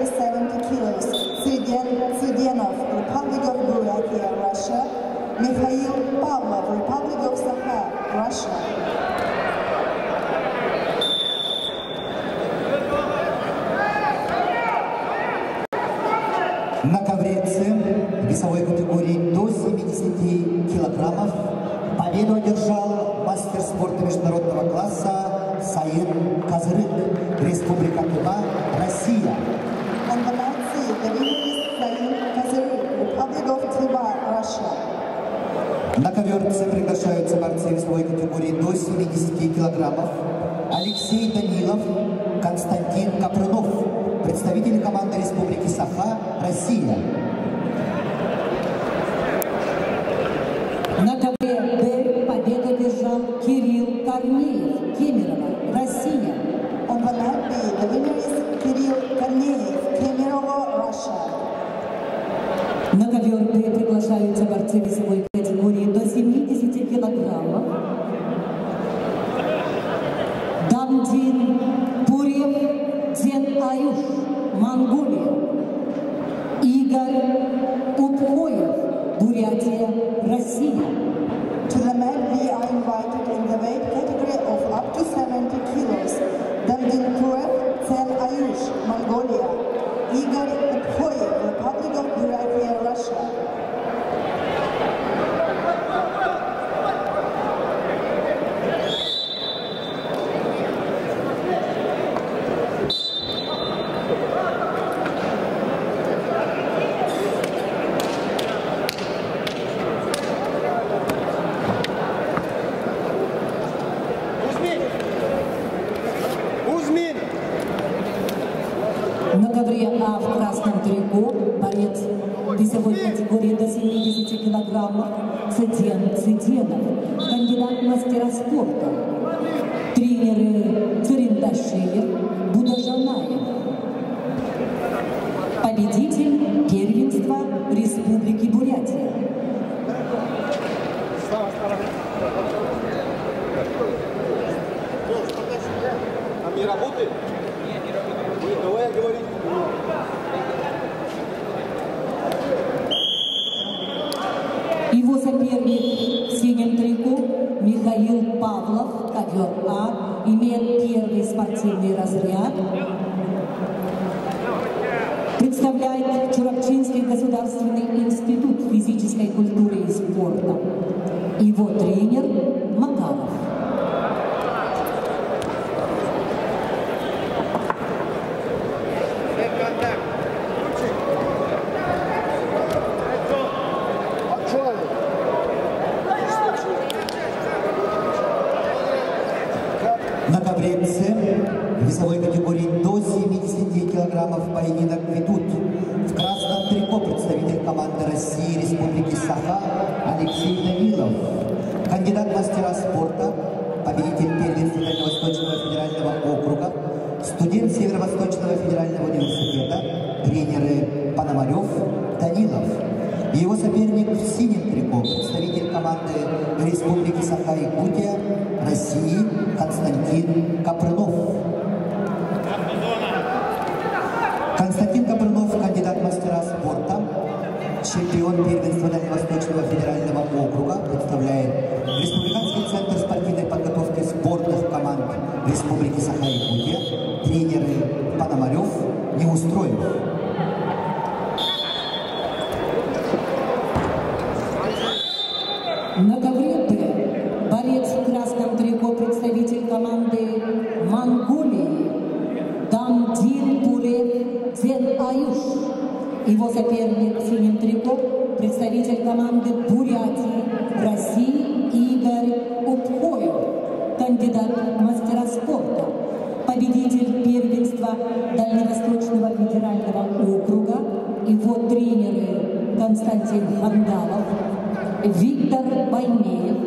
category 70 kilos, Tsidenov, Republic of Buryatia, Russia, Mikhail Pavlov, Republic of Sakha, Russia. На ковре С весовой категории до 70 килограммов победу одержал мастер спорта международного класса Саид Казырык, Республика Тыва, Россия. On the mat C, the winner is Said Kazaruk, Republic of Tver, Russia. На ковер С приглашаются борцы весовой категории до 70 килограммов Алексей Данилов, Константин Капрынов, представители команды Республики Саха, Россия. На ковре Д победу одержал Кирилл Корнеев, Кемерово, Россия. On the mat B, the winner is Kirill Korneev, Kemerovo, Russia. На ковер Д приглашаются борцы весовой категории до 70 килограммов Дамдин Пурев Дзен Аюш, Монголия. Игорь Упхоев, Бурятия, Россия. To the mat we are invited in the weight category of up to 70 kilos. Damdin Purev, Tsen Ayush, Mongolia. Igor Uphoyev, Republic of Buryatia, Russia. На ковре А в красном трико борец весовой категории до 70 килограммов Циденов, кандидат в мастера спорта. Тренеры Цуриндашиев, Будажанаев. Победитель первенства Республики Бурятия. А не работает? Давай говорить. Его соперник в синем трико Михаил Павлов, ковер А, имеет первый спортивный разряд. Представляет Чурапчинский государственный институт физической культуры и спорта. Его тренер Макаров. На ковре С весовой категории до 70 килограммов поединок ведут в красном трико представитель команды России Республики Саха Алексей Данилов, кандидат в мастера спорта, победитель первенства Дальневосточного федерального округа, студент Северо-Восточного федерального университета, тренеры Пономарев, Данилов. И его соперник в синем трико, представитель команды Республики Саха-Якутия, России, Константин Капрынов. Константин Капрынов, кандидат в мастера спорта, чемпион первенства Дальневосточного федерального округа, представляет Республиканский центр спортивной подготовки спортных команд Республики Саха-Якутия, тренеры Пономарев, Неустроев. На ковре Д борец в красном трико представитель команды Монголии Дамдин Пурев Дзен Аюш. Его соперник в синем трико представитель команды Бурятии, России Игорь Упхоев, кандидат в мастера спорта, победитель первенства Дальневосточного федерального округа. Его тренеры Константин Хандалов, Виктор Байнеев,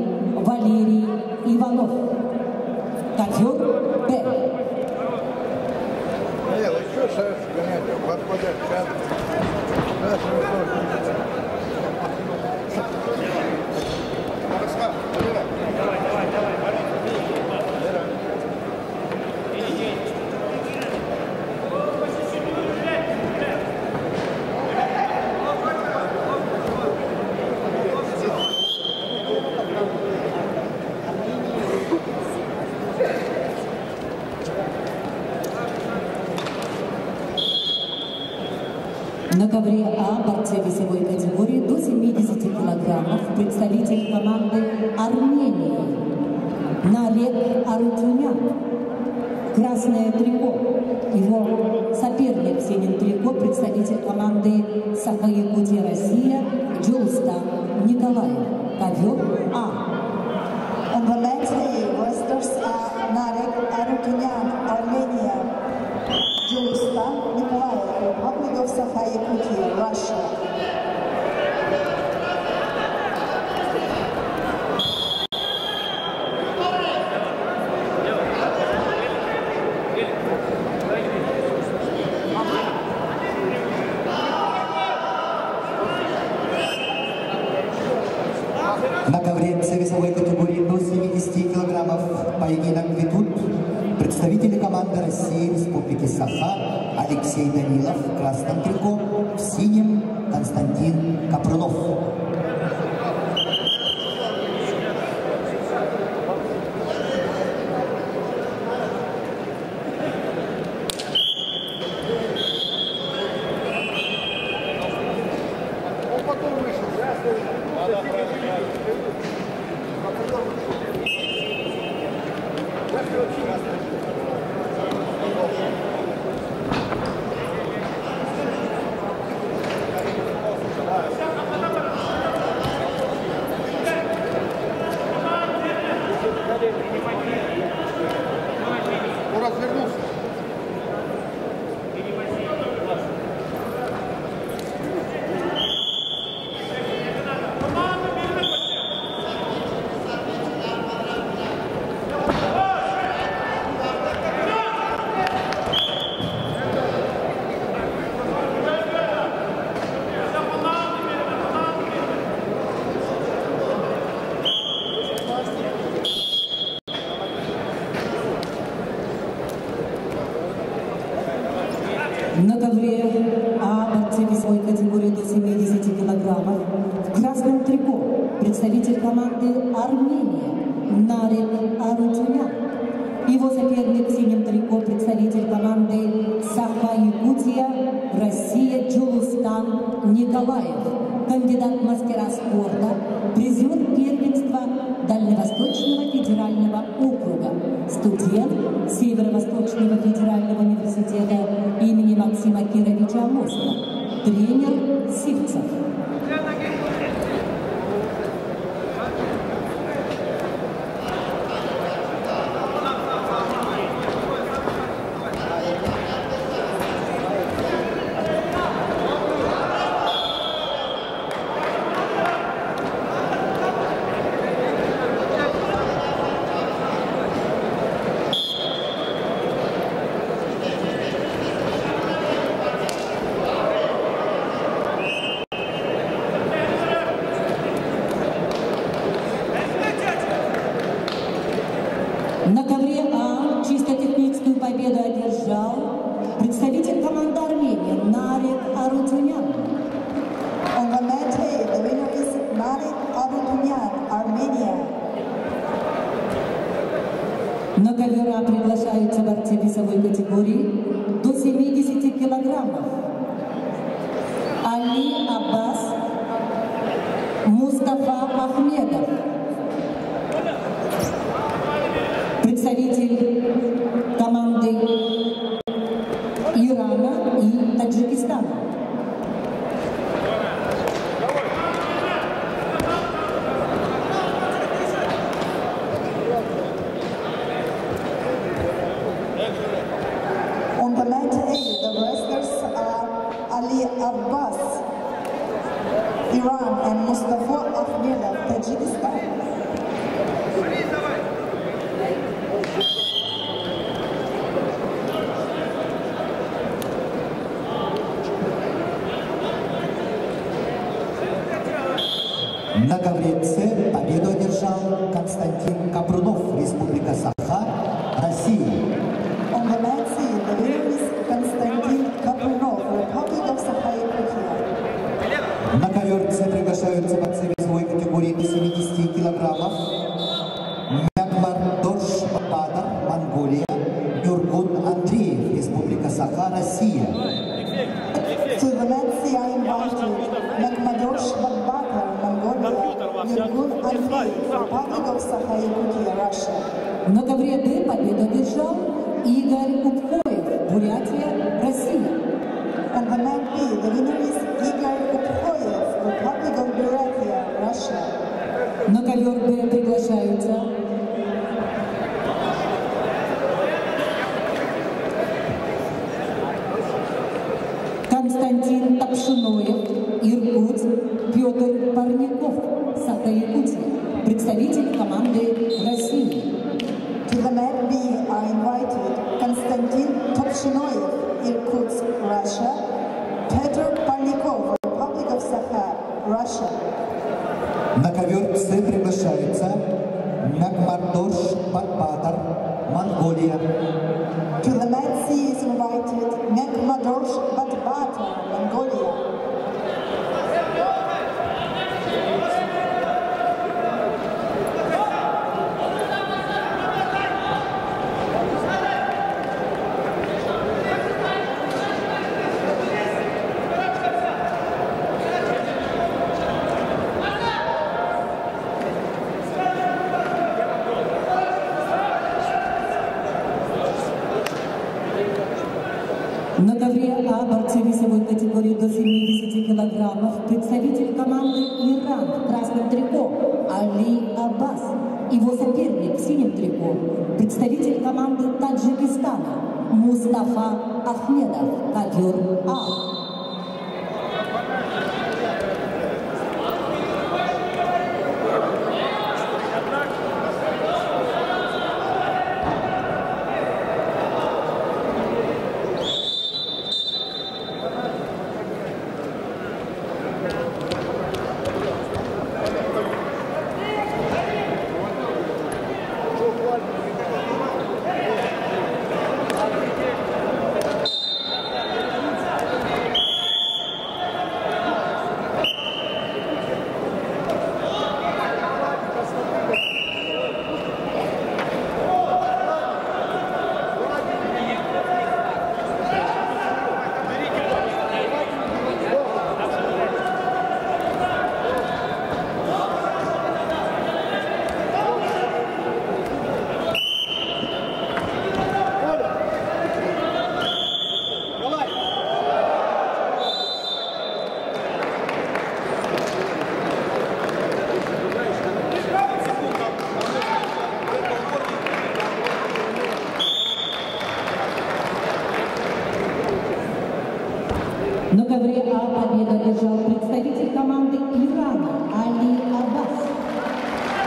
Валерий Иванов. Ковер Д. На ковре А борцы весовой категории до 70 килограммов представитель команды Армении Нарек Арутюнян. Красное трико. Его соперник в синем трико представитель команды Саха-Якутия Россия Джулстан Николаев. Ковер А. On the next day, wrestlers are Narek Arutunian, Armenia, Julistan Nikolaev, Republic of Sakha-Yakutia, Russia. На ковре весовой категории до 70 килограммов поединок ведут представители команды России Республики Саха Алексей Данилов в красном трико, в синем Константин Капрунов. На ковре А борцы весовой категории до 70 килограммов в красном трико представитель команды Армения Нарек Арутюнян. Его соперник в синем трико представитель команды Саха-Якутия Россия Джулустан Николаев. Кандидат в мастера спорта, призер первенства Дальневосточного федерального округа, студент Северо-Восточного федерального университета имени Максима Кировича Амосова, тренер Сивцев. На ковре А чисто техническую победу одержал представитель команды Армении Нарек Арутюнян. On the match day, the winner is Narek Arutunian, Armenia. На ковер А приглашаются борцы весовой категории до 70 килограммов. Али Аббас, Мустафа Ахмедов. Представитель команды Ирана и Таджикистана. On the match A, the wrestlers are Ali Abbas, Iran, and Mustafa Ahmedov, Tajikistan. На ковре С победу одержал Константин Капрунов, Республика Саха, Россия. On the match C, the winner is Konstantin Kaprunov, Republic of Sakha-Yakutia. На ковер С приглашаются борцы весовой категории до 70 килограммов. Мякмардош Бадар, Монголия, Нюргун Андреев, Республика Саха, Россия. To the match C, Иркут Андрей, Republic of Sakha-Yakutia, Russia. На ковре «Д» победу одержал Игорь Упхоев, Бурятия, Россия. On the mat B, the winner is Igor Uphoyev, Republic of Buryatia, Russia. На ковер «Б» приглашаются Константин Тапшиноев, Иркутск, Петр Парников, Саха-Якутия, представитель команды России. To the mat B are invited Konstantin Topshinoyev, Irkutsk, Russia, Petr Parnikov, Republic of Sakha, Russia. На ковер С приглашается Нагмардош Батбатар, Монголия. To the mat C is invited Mekmadorsh Batbata, Mongolia. На ковре А борцы весовой категории до 70 килограммов представитель команды Иран в красном трико Али Аббас. Его соперник в синем трико представитель команды Таджикистана Мустафа Ахмедов, ковер А. На ковре А победу одержал представитель команды Ирана Али Аббас.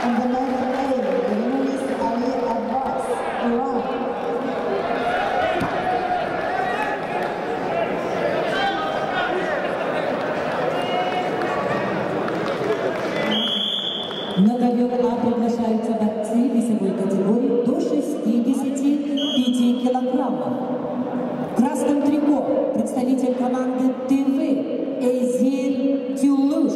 On the mat A, the winner is Ali Abbas, Iran. На ковер А приглашаются борцы весовой категории до 65 килограммов. В красном трико представитель команды ТВ Эзир Тюлуш.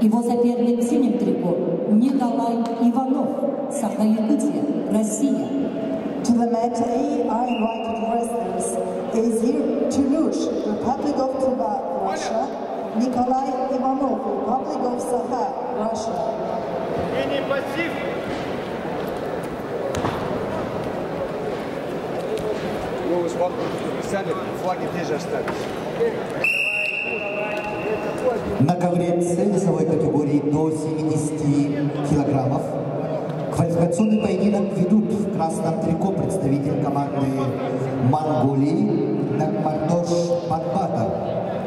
Его соперник в синем трико Николай Иванов, Саха-Якутия, Россия. To the mat A are invited wrestlers Azir Tulush, Republic of Tuva, Russia, Nikolai Ivanov, Republic of Sakha, Russia. Флаги ближе остались. На ковре С весовой категории до 70 килограммов квалификационный поединок ведут в красном трико представитель команды Монголии Нагмардош Батбата.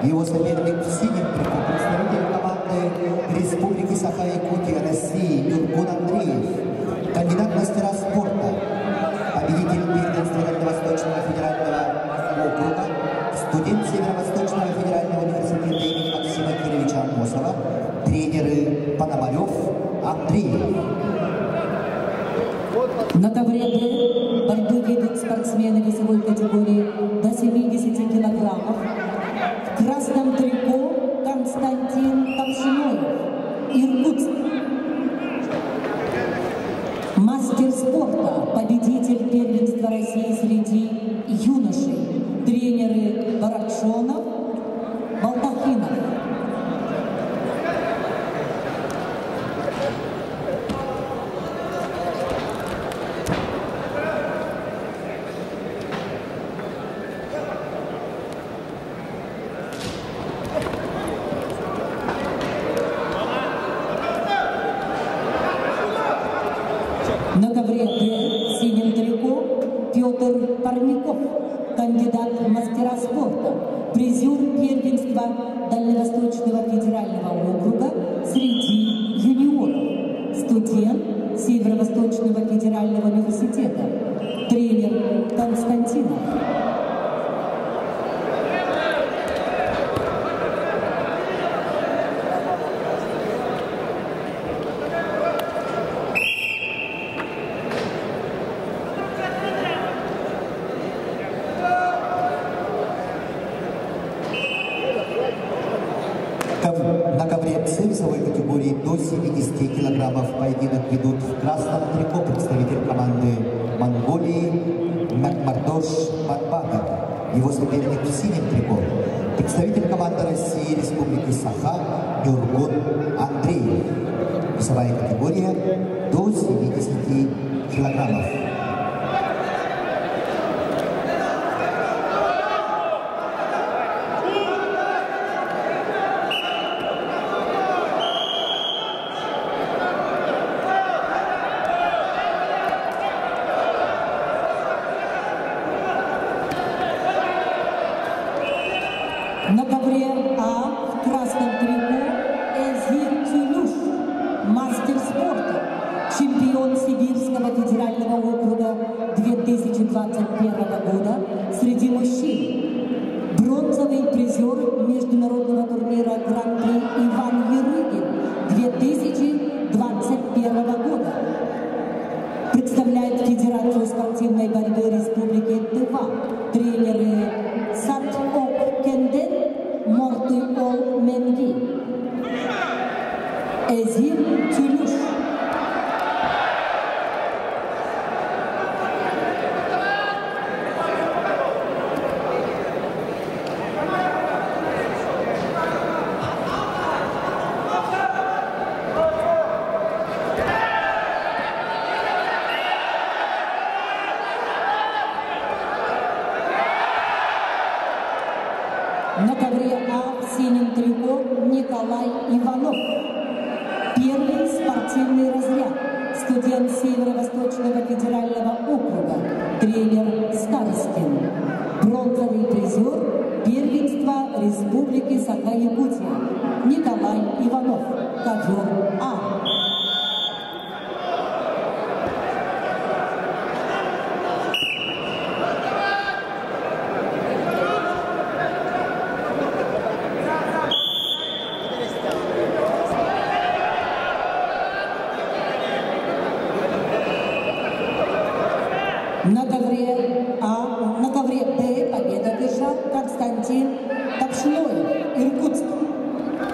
Его соперник в синем трико представитель команды Республики Саха-Якутия, России Иркут Андреев, кандидат в мастера спорта, победитель первенства Дальневосточного федерального округа, студент Северо-Восточного федерального университета имени Максима Кировича Амосова, тренеры Пономарев, Андреев. На ковре Б борьбу ведут спортсмены весовой категории до 70 килограммов. В красном трико Константин Тапшиноев, Иркутск. Мастер спорта, победитель первенства России среди юношей. Тренеры Баракшонов, Балтахинов. призер первенства Дальневосточного федерального округа среди юниоров, студент Северо-Восточного федерального университета, тренер Константинов. На ковре С весовой категории до 70 килограммов поединок ведут в красном трико представитель команды Монголии Макмардош Батбагар. Его соперник в синем трико представитель команды России Республики Саха Нюргун Андреев. Весовая категория до 70 килограммов. На ковре А в красном трико Эзир Тюлюш, мастер спорта, чемпион Сибирского федерального округа 2021 года среди мужчин, бронзовый призер международного турнира Гран-при Иван Ерыгин 2021 года. Представляет Федерацию спортивной борьбы Республики Тыва, тренеры Саток Кенден, Мортуол Менги. Эзир Тюлюш. На ковре А в синем трико Николай Иванов. Первый спортивный разряд. Студент Северо-Восточного федерального округа. Тренер Старостин. Бронзовый призер первенства Республики Саха-Якутия. Николай Иванов. Ковер А. На ковре Б победу одержал Константин Топшиноев, Иркутск.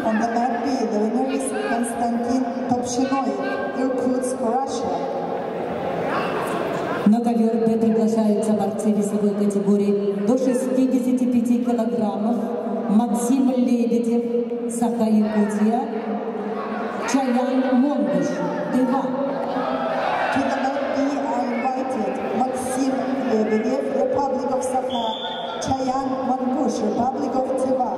On the map B, the winner is Konstantin Topshinoyev, Irkutsk, Russia. На ковер Б приглашаются борцы весовой категории до 65 килограммов. Максим Лебедев, Саха-Якутия, Чаян Монгуш, Тыва. To the map B are invited Maxim Lebedev, Republic of Sakha, Chayan Mangush, Republic of Tыва.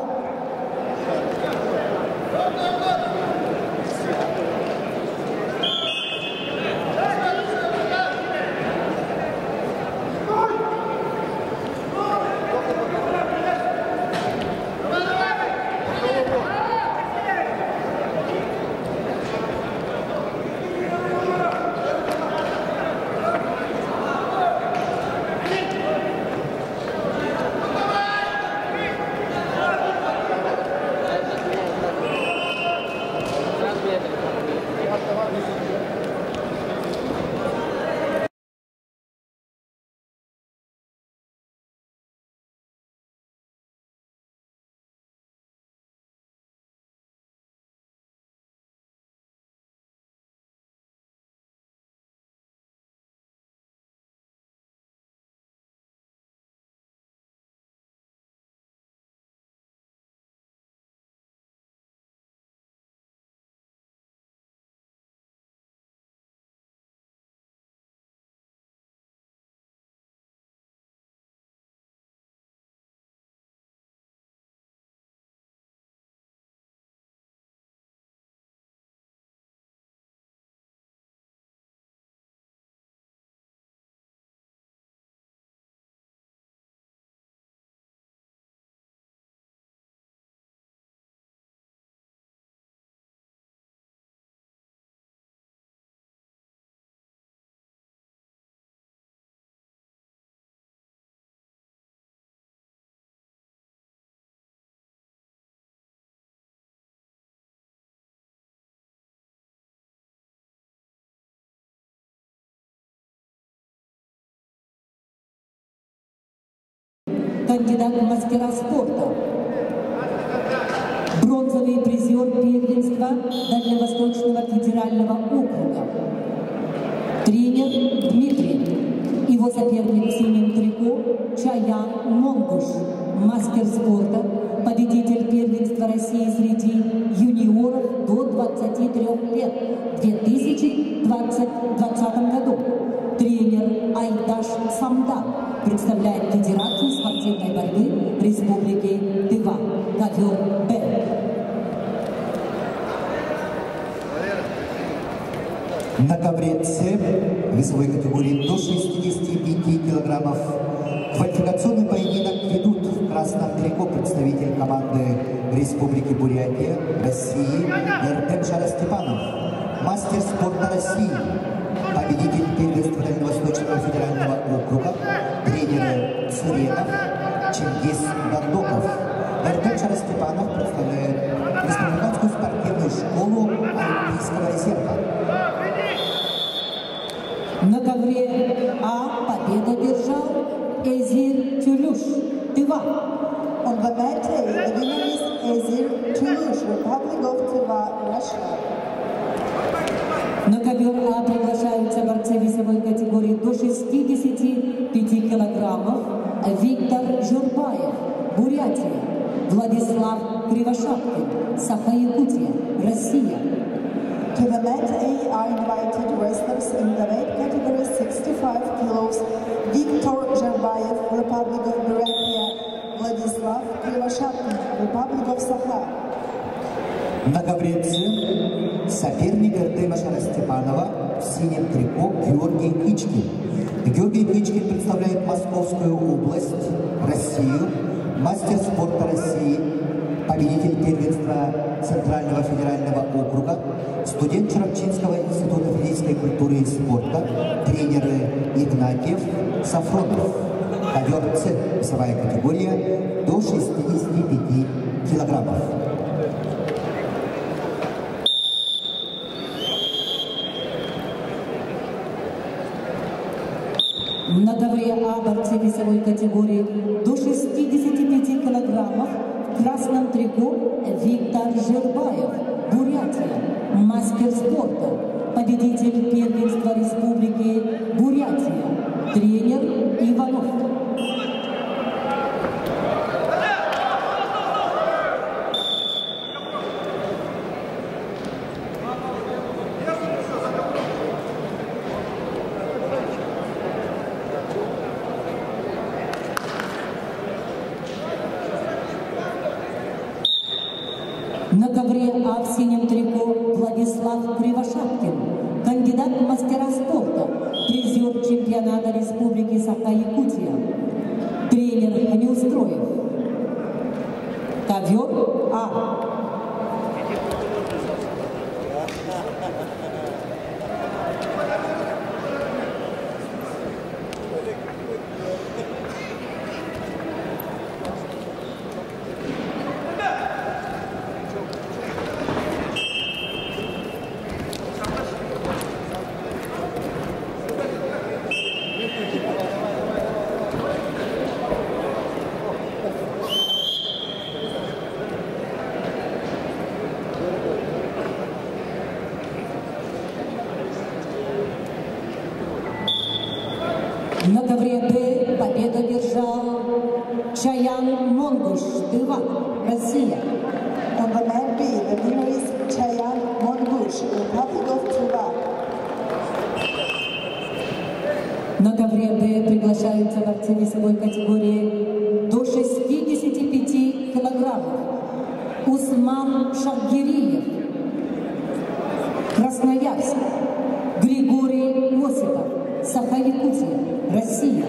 кандидат в мастера спорта. Бронзовый призер первенства Дальневосточного федерального округа. Тренер Дмитрий. Его соперник в синем трико Чаян Монгуш, мастер спорта, победитель первенства России среди юниоров до 23 лет в 2020 году. Тренер Айдаш Самдан представляет Федерацию спортивной борьбы Республики Тыва. Ковер Б. На ковре С весовой категории до 65 килограммов квалификационный поединок ведут в красном трико представитель команды Республики Бурятия, России Эртем Шарастепанов, мастер спорта России, победитель первенства Дальневосточного федерального округа, тренер Цыренов Чингис Дандоков. Эртем Шарастепанов представляет Республиканскую спортивную школу Олимпийского резерва. На ковре А победу держал Эзир Тюлюш, Тыва. On the mat A, the winner is Ezir Toulouche, Republic of Tыва, Russia. На ковер А приглашаются борцы весовой категории до 65 килограммов Виктор Журбаев, Бурятия, Владислав Кривошапкин, Саха-Якутия, Россия. To the mat A are invited wrestlers in the weight category 65 kilos, Viktor Zherbayev, Republic of Buryatia, Vladislav Krivoshakin, Republic of Sakha. На ковре С соперник Эртема Шарастепанова в синем трико Георгий Кычкин. Георгий Кычкин представляет Московскую область, Россию, мастер спорта России, победитель первенства Центрального федерального округа, студент Чарапчинского института физической культуры и спорта, тренеры Игнатьев, Сафронов. Ковер С, весовая категория до 65 килограммов. На ковре А борцы весовой категории до 65 килограммов в красном трико Виктор Жирбаев, Бурятия, мастер спорта, победитель первенства Республики Бурятия, тренер Иванов. На ковре А в синем трико Владислав Кривошапкин, кандидат в мастера спорта, призер чемпионата Республики Саха-Якутия, тренер Неустроев. Ковер А. На ковре Б победу держал Чаян Монгуш, Тыва, Россия. On the mat B, the winner is Chayan Mongush, Republic of Tыва. На ковре Б приглашаются борцы весовой категории до 65 килограммов. Усман Шагириев, Красноярск, Григорий Осипов, Саха-Якутия, Россия.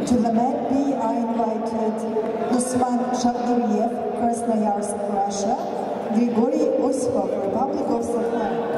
To the mat B are invited Usman Shagiriev, Krasnoyarsk, Russia, Grigory Osipov, Republic of Sakha.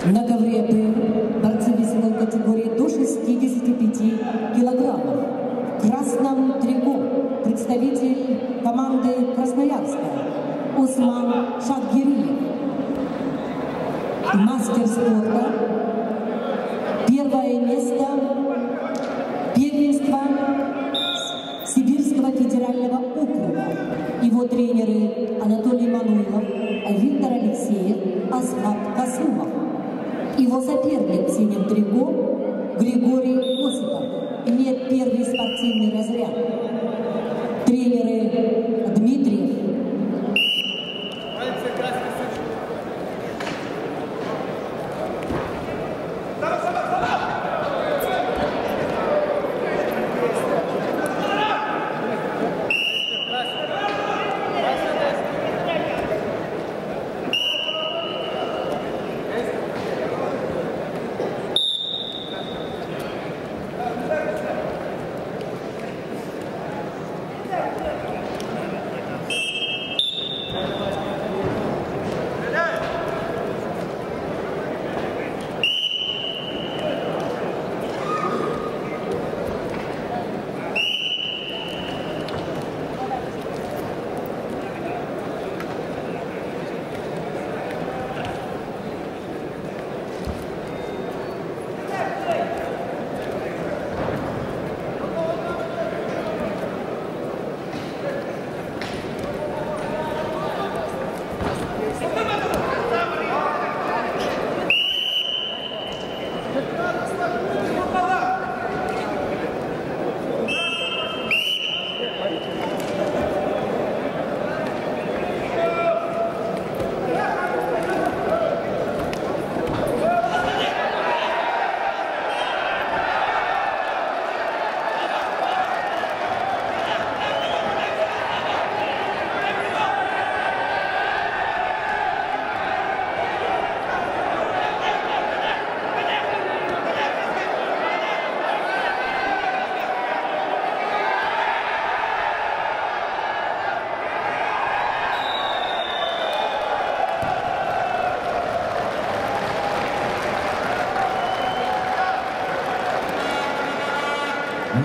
На ковре Б борцы весовой категории до 65 килограммов. В красном трико представитель команды Красноярска Усман Шадгириев. Мастер спорта. Первое место первенства Сибирского федерального округа. Его тренеры Анатолий Мануилов, Виктор Алексеев, Асхат Касумов. Его соперник в синем трико Григорий Осипов имеет первый спортивный разряд. Тренеры Дмитриев.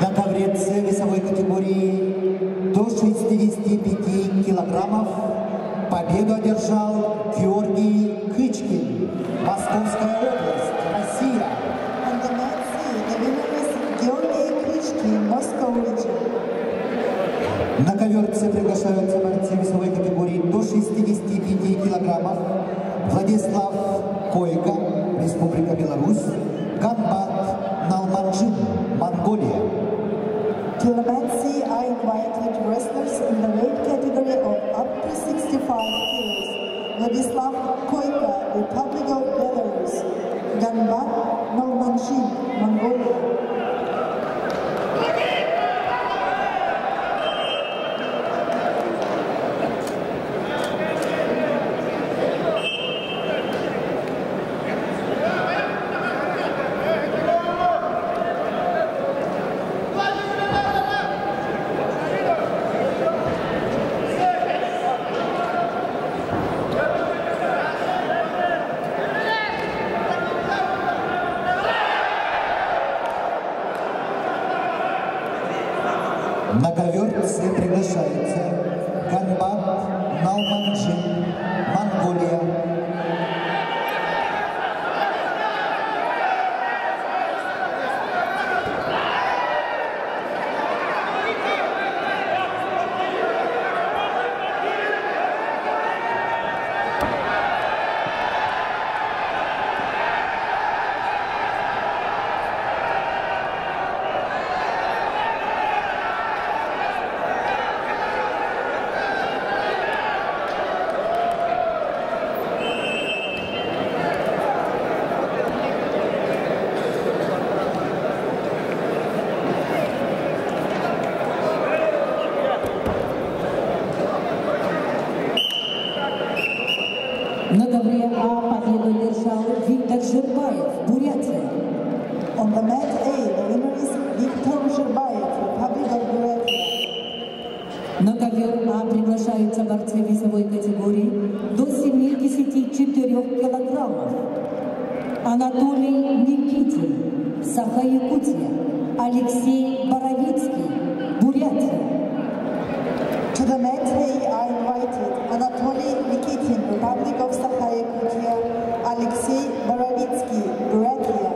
На ковре С весовой категории до 65 килограммов победу одержал Георгий Кычкин, Московская область, Россия. On the mat C, the winner is Georgy Krychkin, Moscow region. На ковер С приглашаются борцы весовой категории до 65 килограммов Владислав Койко, Республика Беларусь, Ганбат Налманджин, Монголия. To the mat C, I invited wrestlers in the weight category of up to 65 kilos. Vladislav Koyka, Republic of Belarus. Ganbat Nalmanshin, Mongolia. На ковер С приглашается Ганбат Налманджин, Монголия. На ковре А победу одержал Виктор Жирбаев, Бурятия. On the mat A, the winner is Viktor Zhirbayev, Republic of Buryatia. На ковер А приглашаются борцы весовой категории до 74 килограммов. Анатолий Никитин, Саха-Якутия. Алексей Боровицкий, Бурятия. To the match, I invited Anatoly Nikitin, Republic of Sakha-Yakutia, Alexei Borovitsky, Buryatia.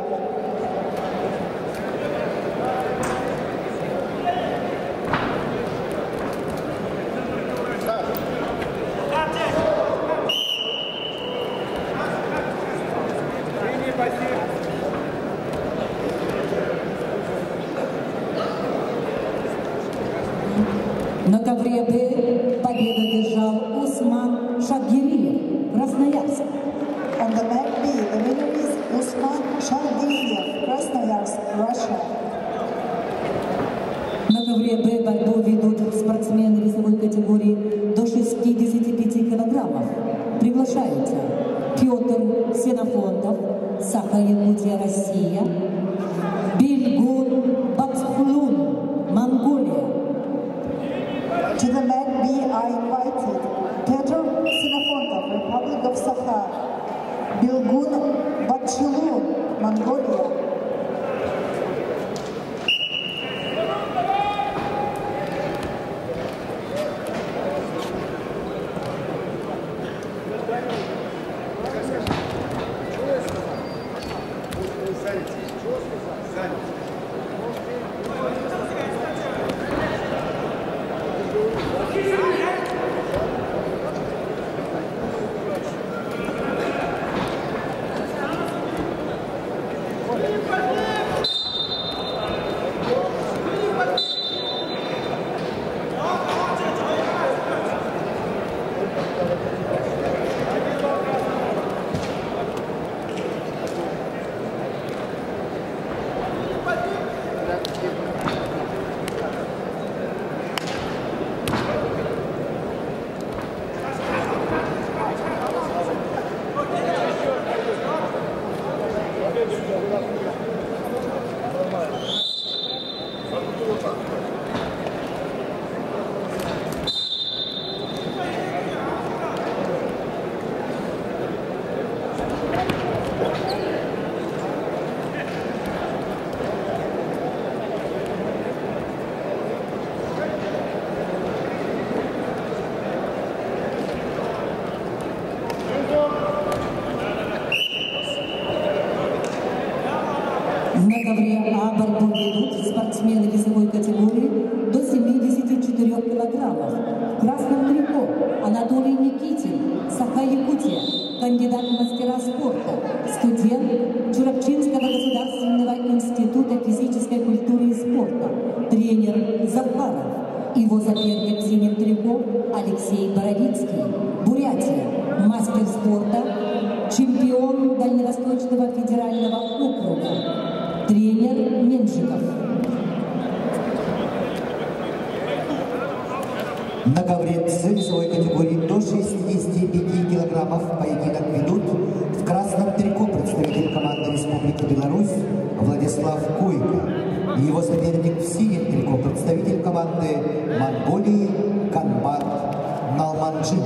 На ковре Б победу держал Усман Шагириев, Красноярск. On the mat B, the winner is Usman Shagiriev, Krasnoyarsk, Russia. На ковре Б борьбу ведут спортсмены весовой категории до 65 килограммов. Приглашаются Петр Ксенофонтов, Саха-Якутия, Россия, Бильгун Бацхулун, Монголия. To the mat B, I invited Petr Xenofontov, Republic of Sakha, Bilgun Batchilun, Mongolia. На ковре А борьбу ведут спортсмены весовой категории до 74 килограммов. В красном трико Анатолий Никитин, Саха-Якутия, кандидат в мастера спорта, студент Чурапчинского государственного института физической культуры и спорта, тренер Захаров. Его соперник в синем трико Алексей Боровицкий, Бурятия, мастер спорта, чемпион Дальневосточного федерального округа, тренер Меньшиков. На ковре С весовой категории до 65 килограммов поединок ведут в красном трико представитель команды Республики Беларусь Владислав Куйко и его соперник в синем трико представитель команды Монголии Канбат Налманджин.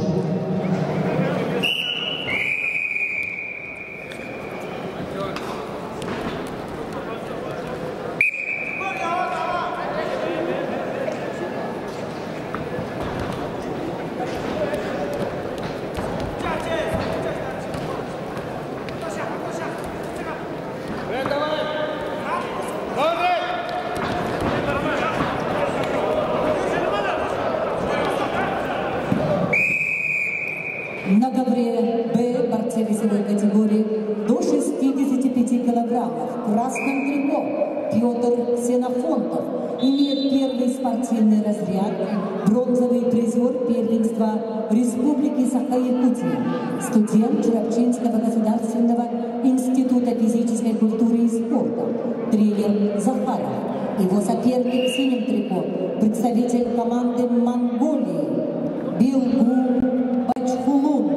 На ковре Б борцы весовой категории до 65 килограммов в красном трико Петр Ксенофонтов имеет первый спортивный разряд, бронзовый призер первенства Республики Саха-Якутия, студент Чурапчинского государственного института физической культуры и спорта, тренер Захаров. Его соперник в синем трико представитель команды Монголии Билгун Бачхулун.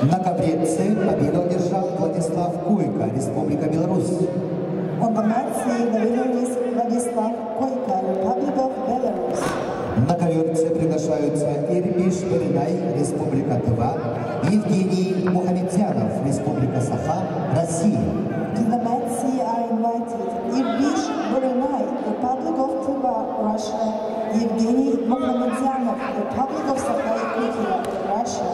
На ковреце победу одержал Владислав Койко, Республика Беларусь. On the mat sea, the winner is Vladislav Koika, Republic of Belarus. На коверце приглашаются Ирбиш Беринай, Республика Тыва, Евгений Мухамедзянов, Республика Саха, Россия. To the mat sea are invited Irbish Burinai, Republic of Tыва, Russia, Evgeny Mohamedyanov, Republic of Sakha-Yakutia, Russia.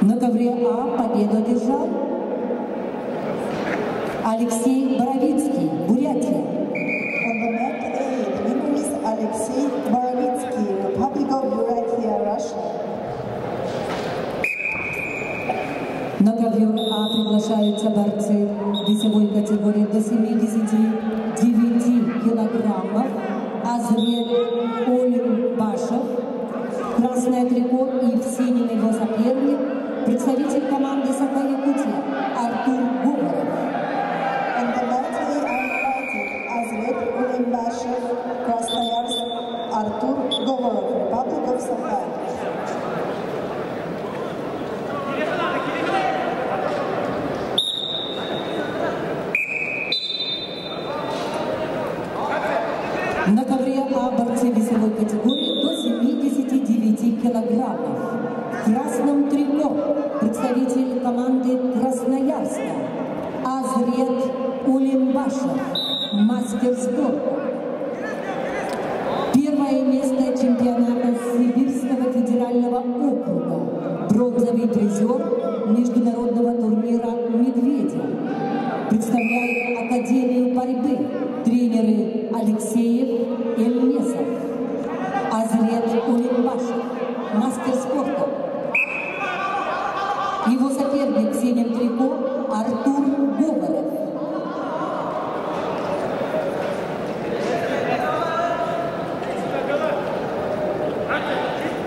На ковре А победу одержал Алексей Боровицкий, Бурятия. On the mat A, the winner is Alexei Borovitsky, Republic of Buryatia, Russia. На ковре А приглашаются борцы весовой категории до 79 килограммов. Азрет Олимбашев, красное трико, и в синем его соперник, представитель команды Саха-Якутия Артур Говоров. On the mat A are invited Azret Ulimbashev, Krasnoyarsk, Artur Govorov, Republic of Sakha. На ковре А борцы весовой категории до 79 килограммов. В красном трико представитель команды Красноярска Азрет Улимбашев, мастер спорта. Первое место чемпионата Сибирского федерального округа. Бронзовый призер международного турнира «Медведя». Представляет Академию борьбы. Тренеры Алексеев и Эльмесов. Азрет Улимбашев, мастер спорта. Его соперник в синем трико Артур Говоров.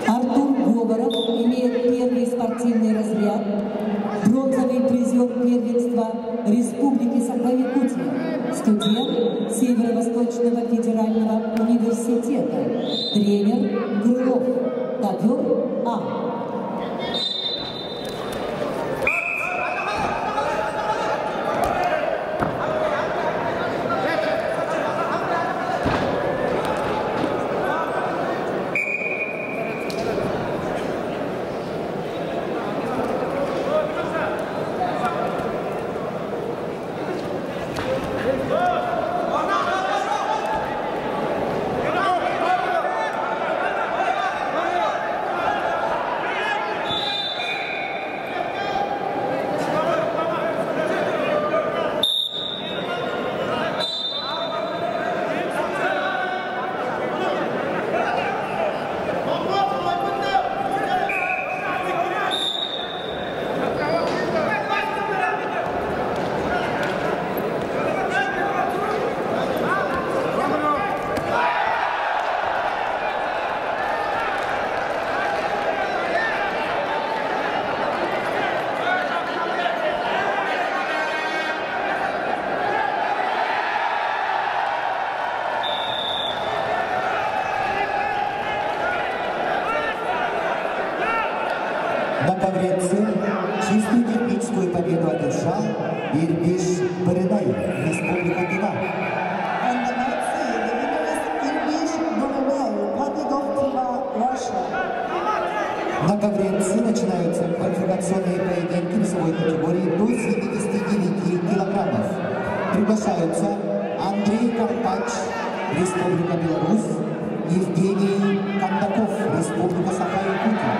Артур Говоров имеет первый спортивный разряд, бронзовый призер первенства Республики Саха-Якутия, студент Северо-Восточного федерального университета, тренер Крылов, ковер А. На ковреце чистую техническую победу одержал Ирбиш Беринай, Республика Тыва. On the mat C, the winner is Irbish Burinai, Republic of Однокабринцы, начинаются квалификационные поединки весовой категории до 79 килограммов. Приглашаются Андрей Карпач, Республика Беларусь, Евгений Кондаков, Республика Саха-Якутия.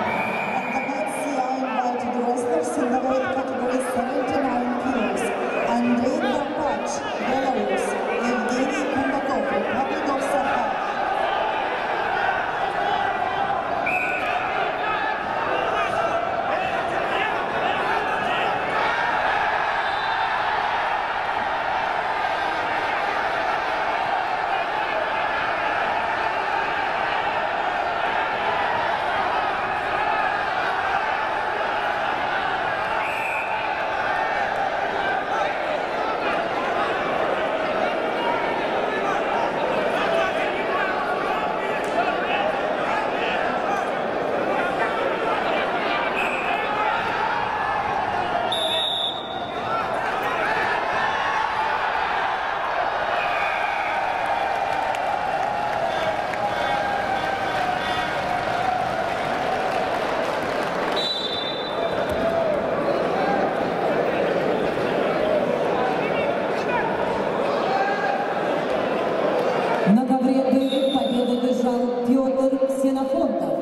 In the weight category 79 kilos, Andrei Karpach, Belarus, Evgeny Kondakov, Republic of Sakha. На ковре Б победу держал Петр Ксенофонтов,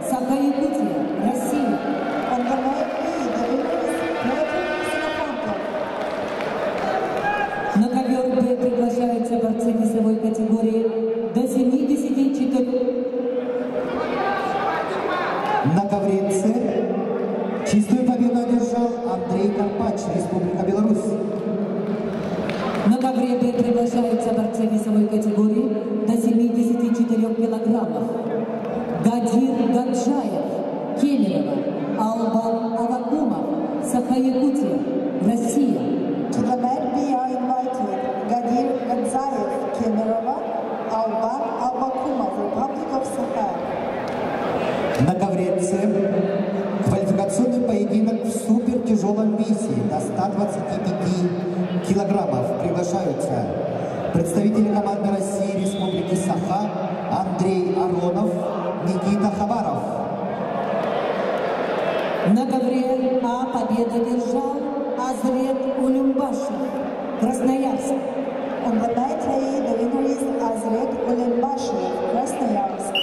Саха-Якутия, Россия. On the weight B, the winner is Petr Ksenofantov. На ковер Б приглашаются борцы весовой категории до 74. На ковре С чистую победу одержал Андрей Карпач, Республика Беларусь. На ковре Б приглашаются борцы весовой категории до 74 килограммов. Гадир Гаджаев, Кемерово, Албан Авакумов, Саха-Якутия, Россия. To the mat B are invited Gadir Gadzaev, Kemerova, Alban Abakumov, Republic of Sakha. На ковре С квалификационный поединок в супертяжелом весе до 125 килограммов. Приглашаются представители команды России Республики Саха Андрей Аронов, Никита Хабаров. На ковре А победу держал Азрет Улюмбашев, Красноярск. On the mat A, the winner is Azret Ulembashev, Krasnoyarsk.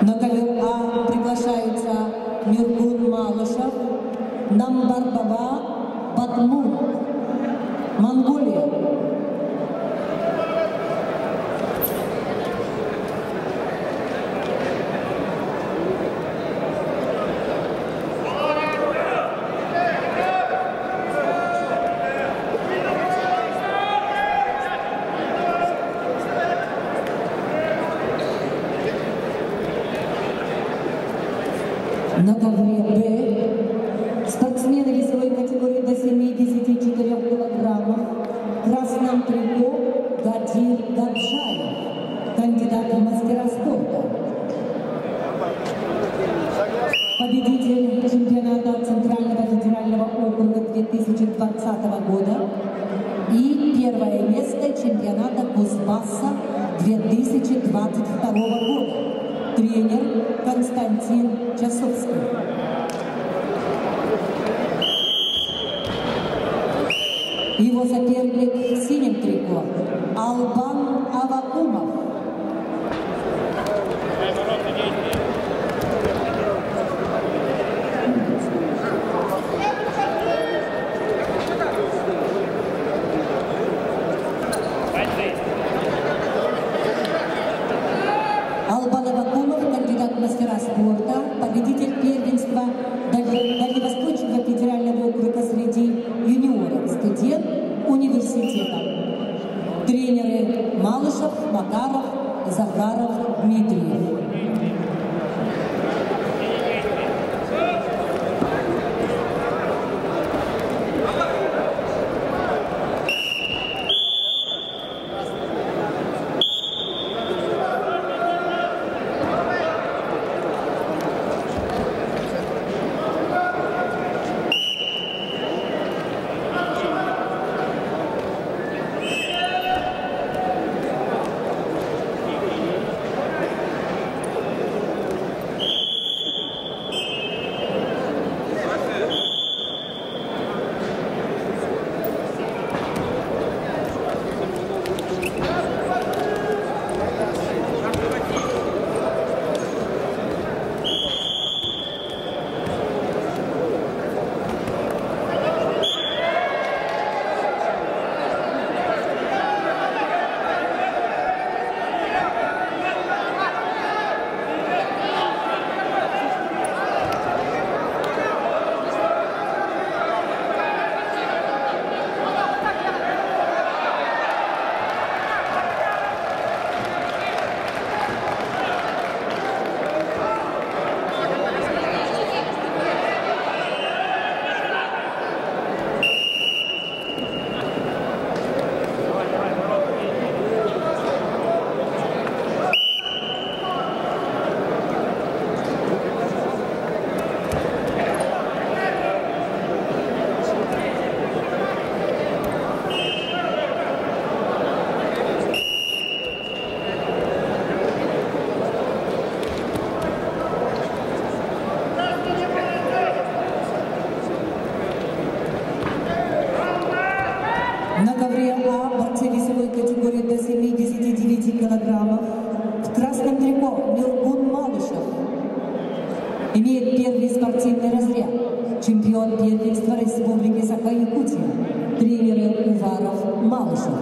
На ковер А приглашаются Миргун Малышев, Намбарбаба Батмун, Монголия. На ковре Б спортсмены весовой категории до 74 килограммов в красном трико Гадир Гаджаев, кандидат в мастера спорта. Победитель чемпионата Центрального федерального округа 2020 года и первое место чемпионата Кузбасса 2022 года. Тренер Константин Часовский. Его соперник в синем трико Албан Авакумов. Албан Авакумов, кандидат в мастера спорта, победитель первенства Дальневосточного федерального округа среди юниоров, студент университета. Тренеры имеет первый спортивный разряд. Чемпион первенства Республики Саха-Якутия. Тренер Уваров Малышев.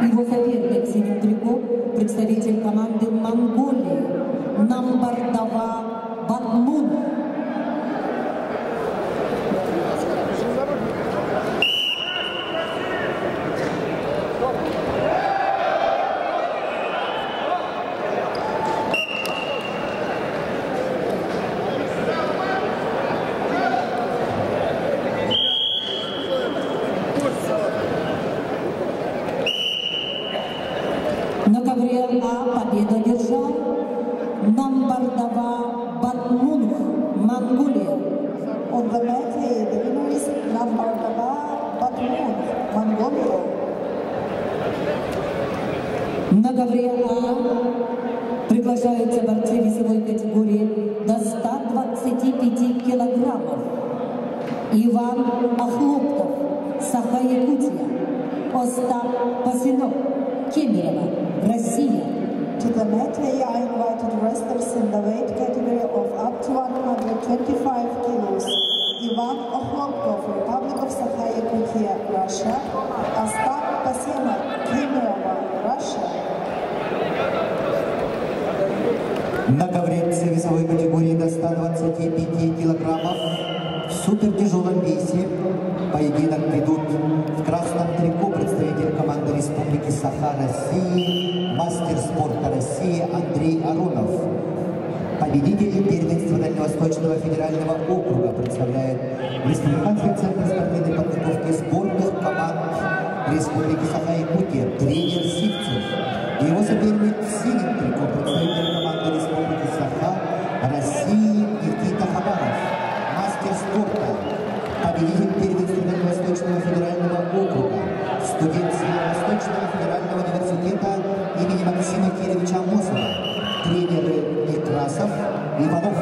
Его соперник в синем трико – представитель команды Монголии Намбардава Батмун. На ковре А победу держал Намбардава Батмун, Монголия. On the mat, the winner is Namardava Batmun, Mongolia. На ковре А приглашаются борцы весовой категории до 125 килограммов. Иван Охлоптов, Саха-Якутия. Остап Пасинок, Кемерово, Россия. To the mat, I invited wrestlers in the weight category of up to 125 kilos. Ivan Okhlopkov, Republic of Sakha-Yakutia, Russia. Ostap Pasenok, Kemerovo, Russia. На ковре С весовой категории до 125 килограммов в супертяжелом весе поединок ведут в красном трико представитель команды Республики Саха России, мастер спорта России Андрей Аронов. Победитель первенства Дальневосточного федерального округа представляет Республиканский центр спортивной подготовки сборных команд Республики Саха-Якутия тренер Сивцев. Его соперник в синем трико представитель команды Республики Саха России Никита Хабаров, мастер спорта, победитель первенства Дальневосточного федерального округа, студент Северо-Восточного федерального университета имени Максима Кировича Амосова, тренеры Некрасов, Иванов.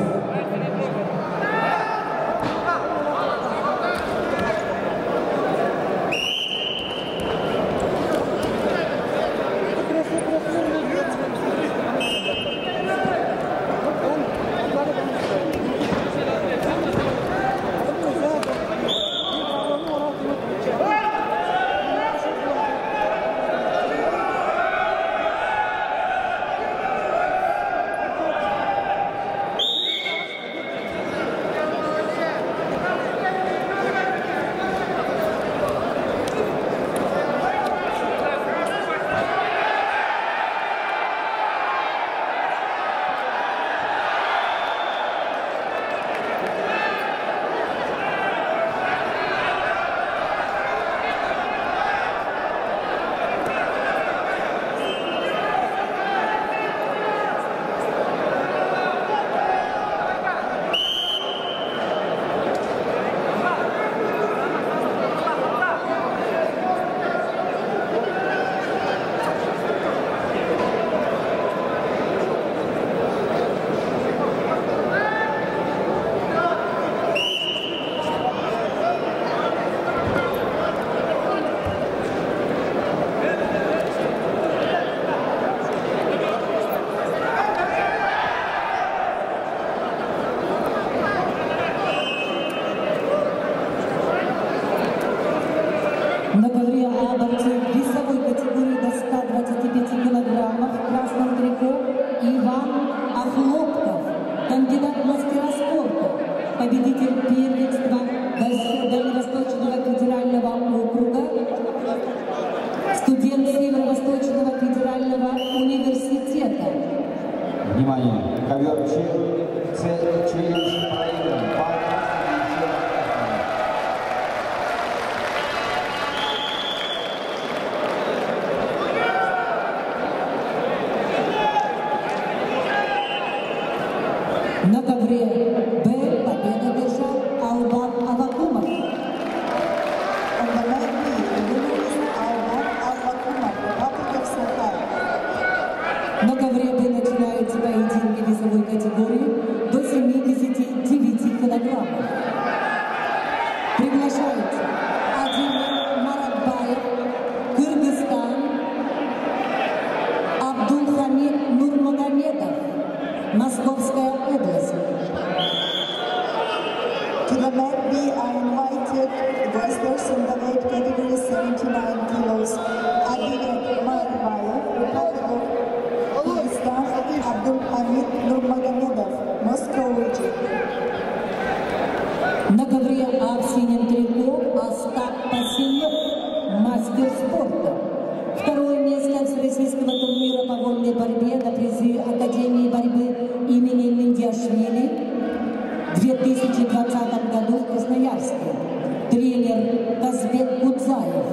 На ковре А борцы весовой категории до 125 килограммов в красном трико Иван Охлопков, кандидат в мастера спорта, победитель первенства Дальневосточного федерального округа, студент Северо-Восточного федерального университета. Внимание! Ковер челлендж проигран. На ковре Б победу держал Албан Авакумов. On the mat, the winner is Alban Avakumov, Republic of Sakha. На ковре Б начинаются поединки весовой категории To the Mat B are invited wrestlers in the weight category 79 kilos. Adilet Marbayev, Republic of Kyrgyzstan, Abdul Hamid Nurmagomedov, Moscow region. На ковре А в синем трико Остап Пасенок, мастер спорта. Второе место всероссийского турнира по вольной борьбе на призы Академии борьбы имени Миндиашвили в 2020 году в Красноярске. Тренер Казбек Кудзаев.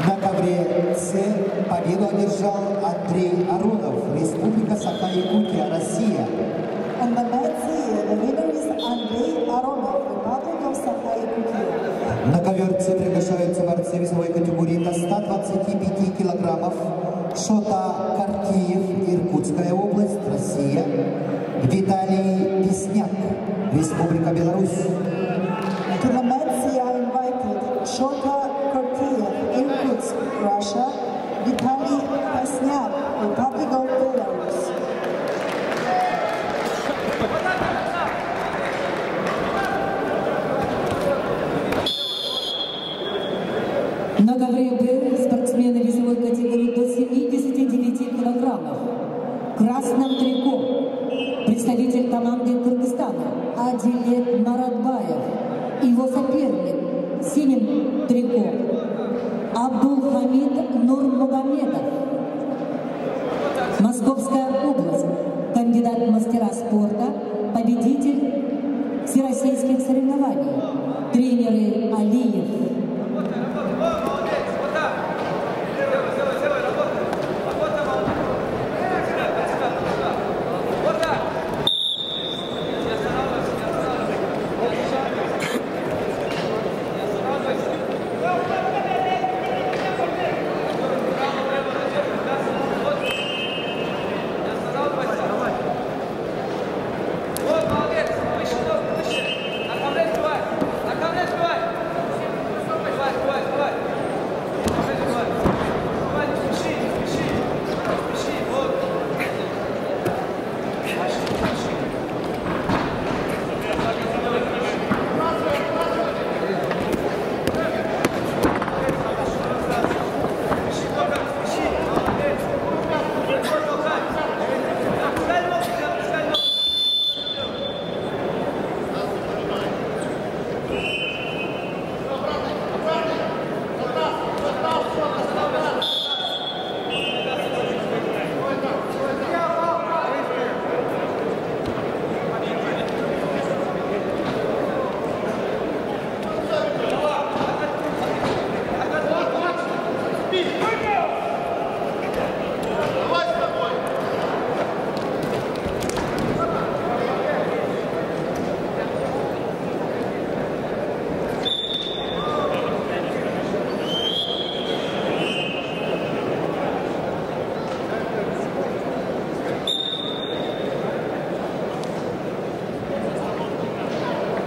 На ковре С победу одержал Андрей Аронов, Республика Саха-Якутия, Россия. On the mat C, the winner is Andrei Aronov, Republic of Sakha-Yakutia. На ковер С приглашаются борцы весовой категории до 125 килограммов. Шота Каркиев, Иркутская область, Россия. Виталий Песняк, Республика Беларусь. To the mat C are invited Shota Karkiev, Irkutsk, Russia, Vitaly Pesnyak, Republic of Belarus. На ковре Б спортсмены весовой категории до 79 килограммов. В красном трико представитель команды Кыргызстана Адилет Маратбаев. Его соперник в синем трико Абдул Хамид Нурмагомедов. Московская область. Кандидат в мастера спорта. Победитель всероссийских соревнований. Тренеры Алиев.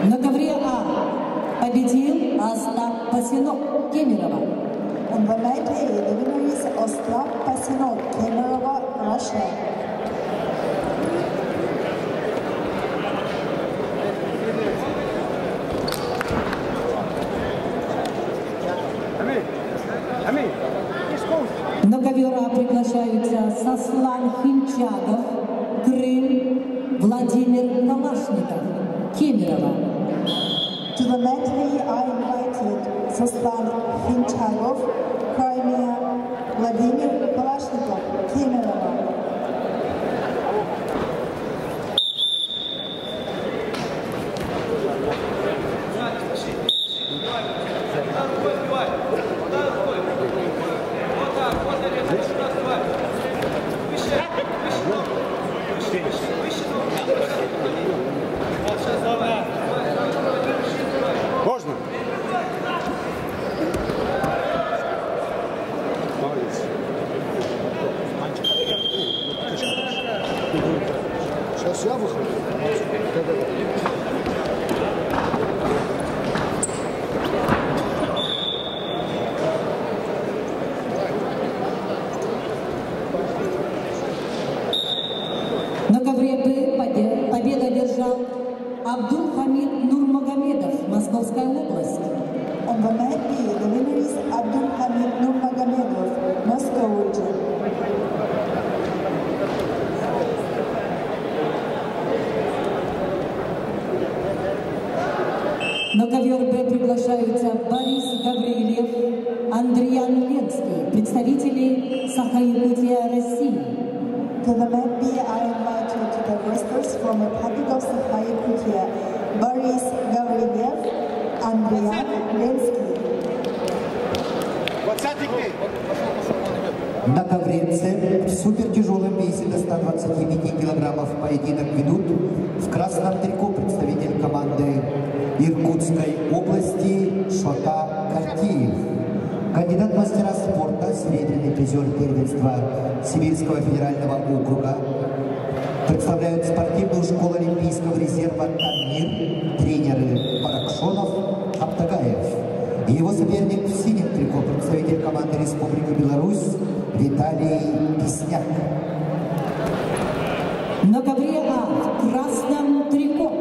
На ковре А победил Остап Пасенок, Кемерово. On the mat A, the winner is Ostap Pasinok, Kemerovo, Russia. На ковер А приглашаются Сослан Хинчагов, Крым, Владимир Калашников, Кемерово. To the mat B are invited Soslan Hinchagov, Crimea, Vladimir Kalashnikov, Kemerovo. На ковре Б победу одержал Абдул-Хамид Нурмагомедов, Московская область. On the mat B, the winner is Abdul-Hamid Nurmagomedov, Moscow region. На ковер Б приглашаются Борис Гаврилев, Андриан Ленский, представители Саха-Якутия, России. To the mat B, I invite you to the wrestlers from the Republic of Sakha-Yakutia, Boris Gavrilev, Andrian Lensky. На ковре С в супертяжелом весе до 125 килограммов поединок ведут в красном трико представитель команды Иркутской области Шота Картиев. Кандидат в мастера спорта, серебряный призер первенства Сибирского федерального округа. Представляют спортивную школу Олимпийского резерва «Тамир», тренеры Баракшонов, Аптагаев. И его соперник в синем трико, представитель команды Республики Беларусь Виталий Песняк. На ковре А в красном трико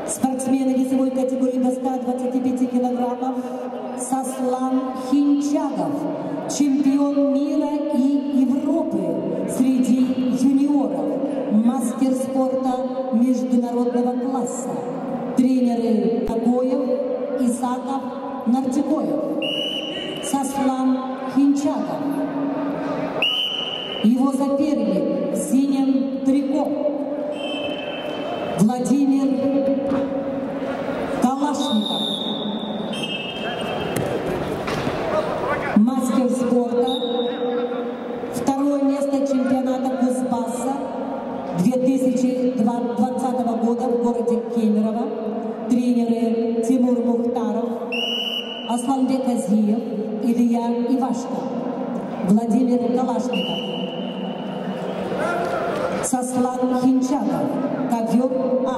спортсмены весовой категории до 125 килограммов Сослан Хинчагов, чемпион мира и Европы среди юниоров, мастер спорта международного класса, тренеры Агоев, Исаков, Нартикоев. Сослан Хинчагов. Его соперник в синем трико Владимир Калашников. Мастер спорта. Второе место чемпионата Кузбасса 2020 года в городе Кемерово. Тренеры Тимур Мухтаров, Асланбек Азиев, Илья Ивашко, Владимир Калашников. Сослан Хинчагов, ковер А.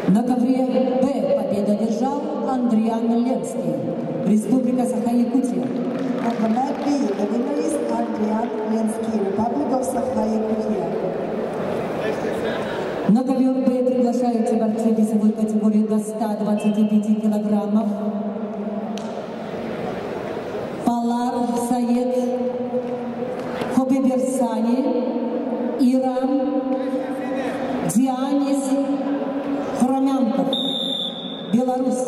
На ковре Б победу одержал Андриан Ленский, Республика Саха-Якутия. On the mat B, the winner is Andrian Lensky, Republic of Sakha-Yakutia. На ковер Б приглашаются борцы весовой категории до 125 килограммов. Палар Саед Хобиберсани, Иран, Дианис Хромянков, Беларусь.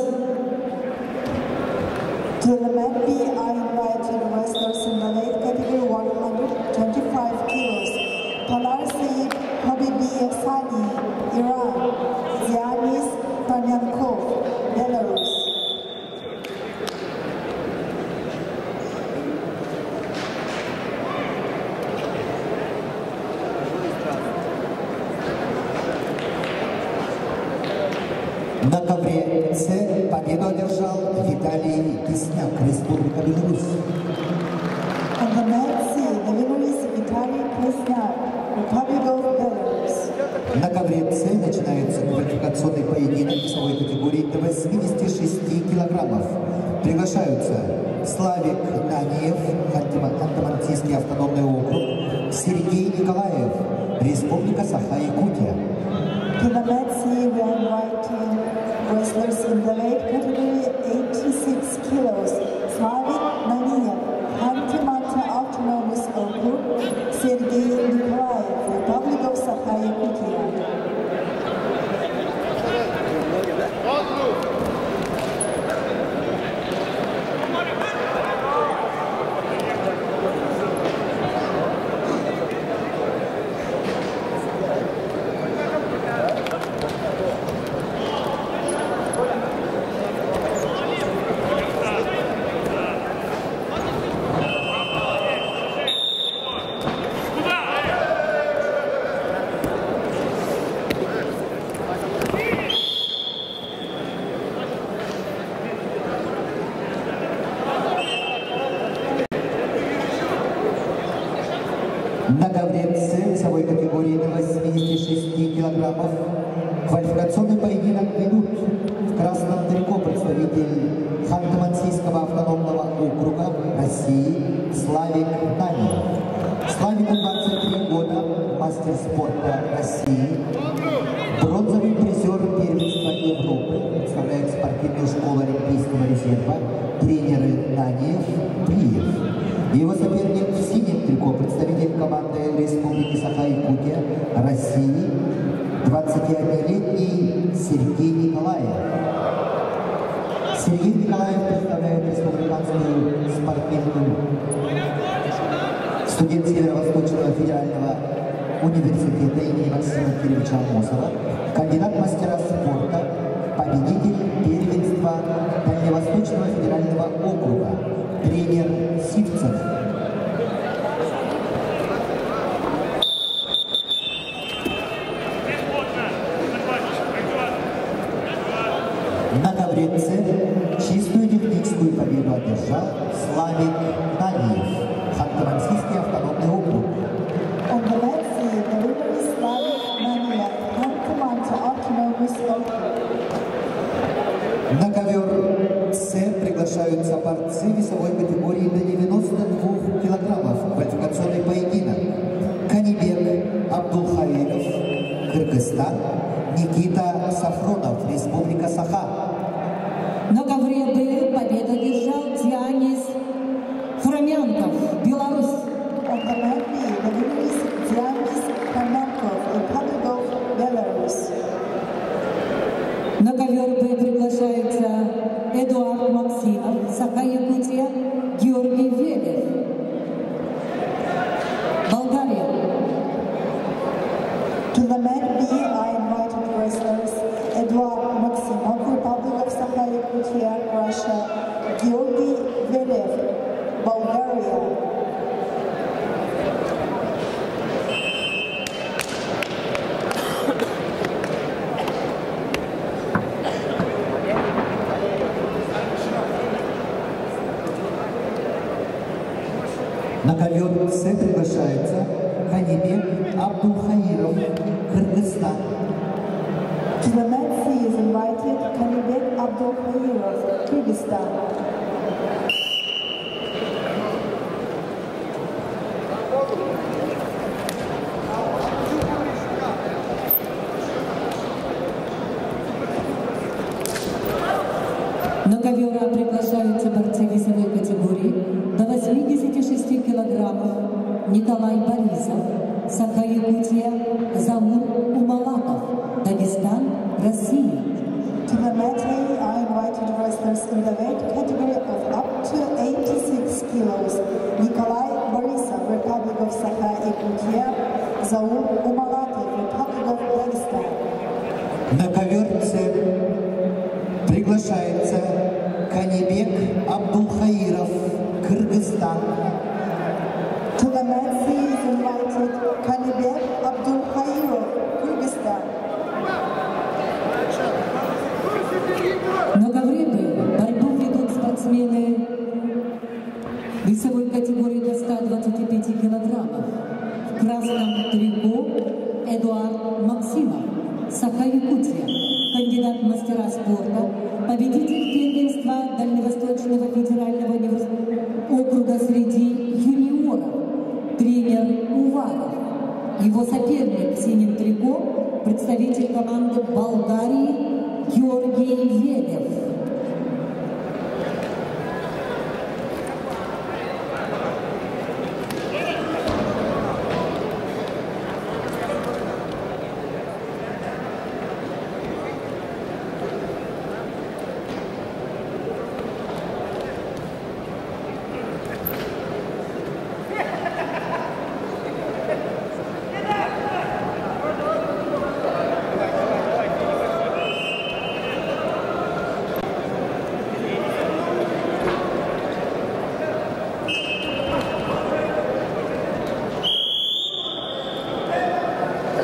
To the mat B, I invite the wrestlers in the weight category 125 kilos. Palar Saeed Habibi Sani, Iran. Zianis Panyankov, Belarus. На ковре С победу одержал Виталий Песняк, Республика Беларусь. On the mat C, the winner is Vitaly Pesnyak, Republic of Belarus. На ковре С начинается квалификация квалификационный поединок весовой категории до 86 килограммов. Приглашаются Славик Наниев, Ханты-Мансийский автономный округ, Сергей Николаев, Республика Саха-Якутия. To the match, we are inviting wrestlers in the weight category 86 kilos. Slavik Naniev, Khanty-Mansi Autonomous Okrug, Sergei Nikolaev, Republic of Sakha-Yakutia. Многовремцы весовой категории до 86 килограммов. Квалификационный поединок ведут в красном трико представитель Ханты-Мансийского автономного округа России Славик Наниев. Славику 23 года, мастер спорта России, бронзовый призер первенства Европы, представляет спортивную школу Олимпийского резерва, тренеры Наниев, Плиев. Его соперник в синем трико, представитель команды Республики Саха-Якутия, России, 21-летний Сергей Николаев. Сергей Николаев представляет Республиканскую спортивную студент Северо-Восточного федерального университета имени Максима Кирилловича Амосова, кандидат в мастера спорта, победитель первенства Дальневосточного федерального округа, тренер Сивцев. На ковреце чистую техническую победу одержал Славик Наниев, Ханты-Мансийский автономный округ. On the mat, the winner is Slavik Naniev, Khanty-Mansi Autonomous Okrug. На ковер С приглашаются борцы весовой категории до 92 килограммов. Квалификационный поединок. Канибек Абдулхаиров, Кыргызстан, Никита Сафронов, Республика Саха. На ковре Б победу одержал Дианис Хромянков, Беларусь. On the mat, the winner is Dianis Hromenkov, Republic of Belarus. На ковер Б приглашается Эдуард Максимов, Саха-Якутия, Георгий Велев, Болгария. To the mat B, I invited wrestlers Eduard Maximov, Republic of Sakha-Yakutia, Russia, Georgy Velev, Bulgaria. На ковер С приглашается Канибек Абдулхаиров, Кыргызстан. To the mat C is invited Kanibek Abdulkhairov, Kyrgyzstan. На ковер А приглашаются борцы весовой категории до 86 килограммов. Николай Борисов, Саха-Якутия, Заур Умалатов, Дагестан, Россия. To the mat A, I invited wrestlers in the weight category of up to 86 kilos. Nikolai Borisov, Republic of Sakha-Yakutia, Zaur Umalatov, Republic of Dagestan. На ковер С приглашается Канибек Абдулхаиров, Кыргызстан. To the mat C is invited Kanibek Abdulkhairov, Kyrgyzstan. На ковре Б борьбу ведут спортсмены весовой категории до 125 килограммов. В красном трико Эдуард Максимов, Саха-Якутия, кандидат в мастера спорта, победитель первенства Дальневосточного федерального округа среди юниоров, тренер Уваров. Его соперник в синем трико, представитель команды Болгарии Георгий Велев.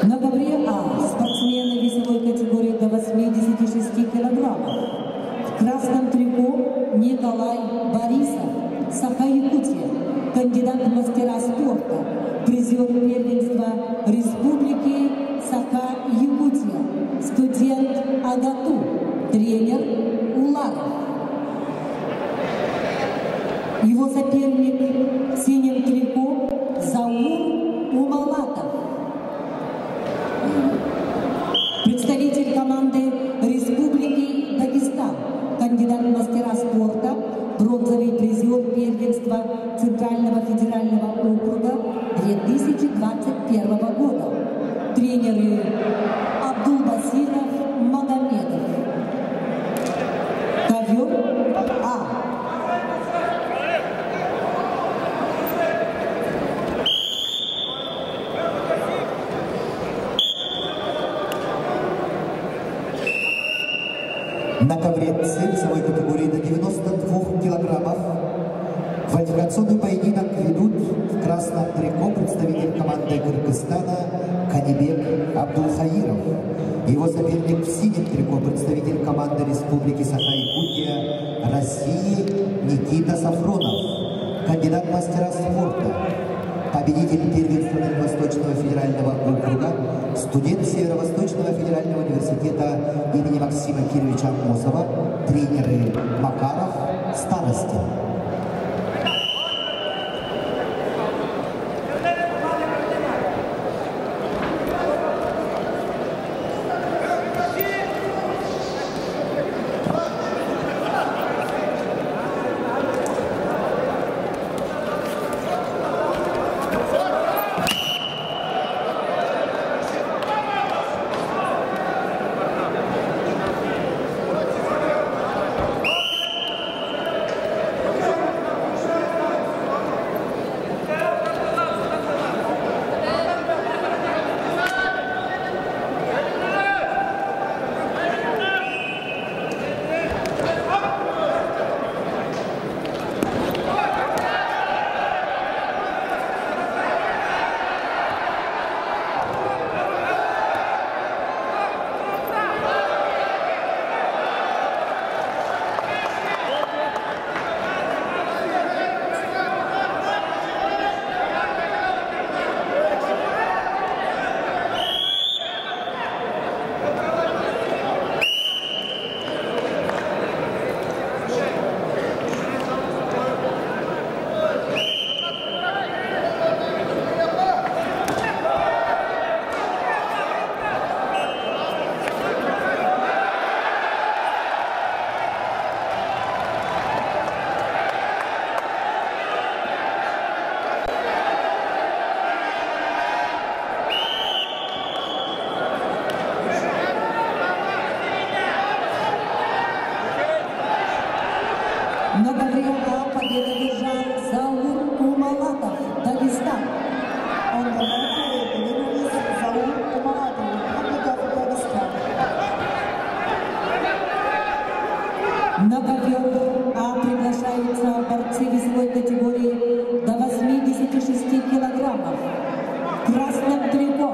На ковре А спортсмены весовой категории до 86 килограммов. В красном трико Николай Борисов, Саха-Якутия, кандидат в мастера спорта, призер первенства Республики Саха-Якутия, студент АГАТУ, тренер Уларов. Его соперник в синем трико Заур Умалатов, представитель команды Республики Дагестан, кандидат в мастера спорта, бронзовый призер первенства Центрального федерального округа 2021 года. Тренеры Абдулбасиров, Магомедов. Ковер А. На ковре С весовой категории до 92 килограммов квалификационный поединок ведут в красном трико представитель команды Кыргызстана Канибек Абдулхаиров. Его соперник в синем трико представитель команды Республики Саха-Якутия России Никита Сафронов, кандидат в мастера спорта, победитель первенства Дальневосточного федерального округа, студент Северо-Восточного федерального университета имени Максима Кировича Амосова, тренеры Макаров, Старостин. На ковре А победу одержал Заур Умалатов, Дагестан. On the left, the winner is Zaur Umalatov, Republic of Dagestan. На ковер А приглашаются борцы весовой категории до 86 килограммов. В красном трико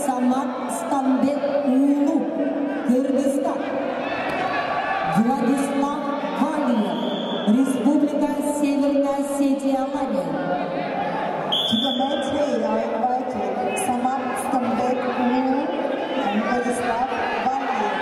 Самат Стамбек Улу, Кыргызстан. Владислав Валиев, Республика Северная Осетия, Алания. To the match day are invited Samat Stambek Ulu and Vladislav Valiev.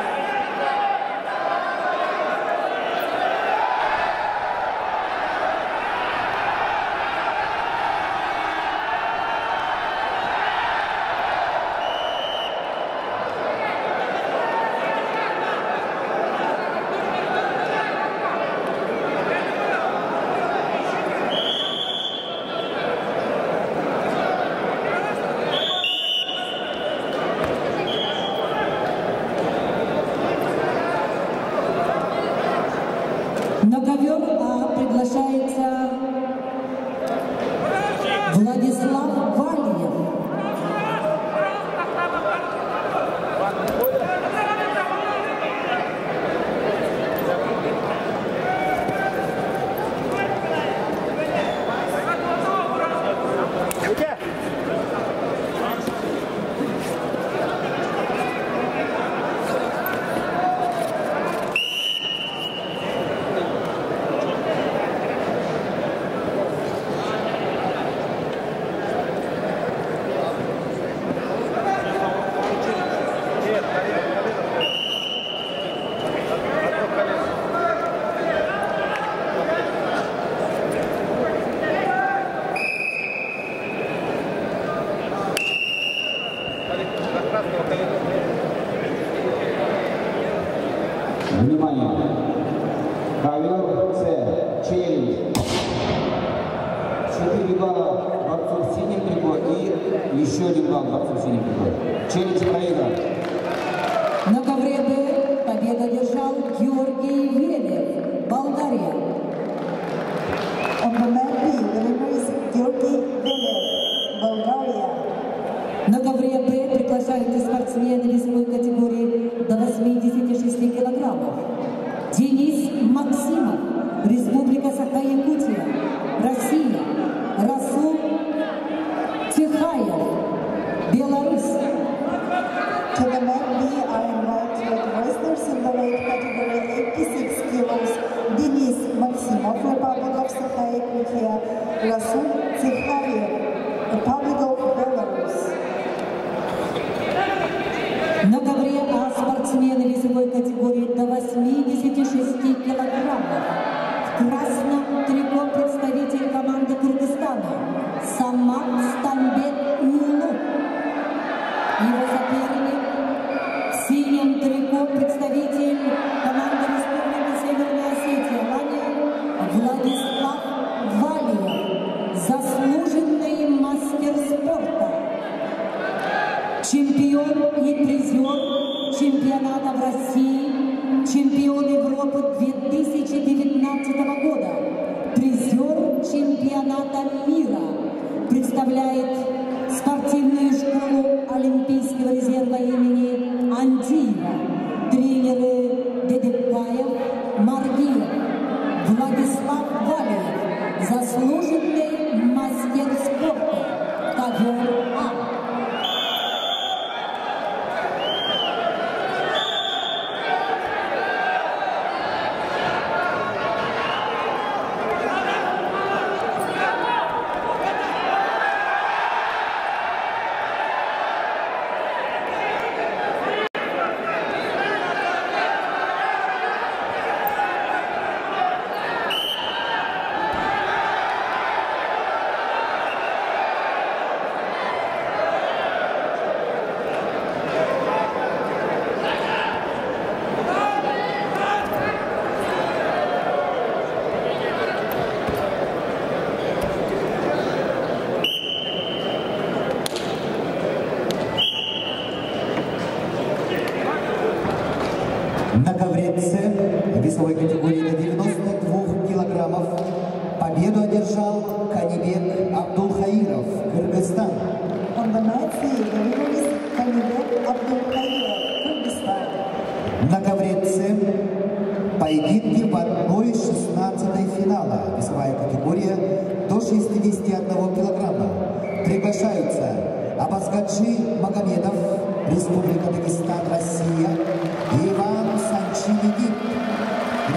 Внимание! Ковер С. Челлендж. 4 балла борцов в синем трико и еще 1 балл борцов в синем трико. Челлендж проигран. На ковре Б победу одержал Георгий Велев, Болгария. On the mat B, the winner is Georgi Velev, Bulgaria. На ковре Б приглашаются спортсмены весовой категории до 86 килограммов. Денис Максимов, Республика Саха-Якутия, Россия. Расул Тихаев, Беларусь. To the mat B are invited wrestlers in the weight category 86 kilos, Denis Maximov, Republic of Sakha-Yakutia, Rasul Tsikhayev, Republic of Belarus. На ковре А спортсмены весовой категории до 86 килограммов. В красном трико представитель команды Кыргызстана Самат Станбек Улу. Его соперник в синем трико представитель команды Республики Северная Осетия Владислав Валиев, заслуженный мастер спорта, чемпион и призер чемпионата в России, чемпион Европы 2019 года, призер чемпионата мира, представляет спортивную школу Олимпийского резерва имени Андиева, тренеры Дедепаев, Маргиев, Владислав Валиев, заслуженный мастер спорта, ковер А. На ковре С весовой категории до 92 килограммов победу одержал Канибек Абдулхаиров, Кыргызстан. On the mat C, the winner is Kanibek Abdulkhairov, Kyrgyzstan. На ковре С поединки в 1/16 финала. Весовая категория до 61 килограмма. Приглашаются Абазгаджи Магомедов, Республика Дагестан, Россия, и Иван Санчинидин,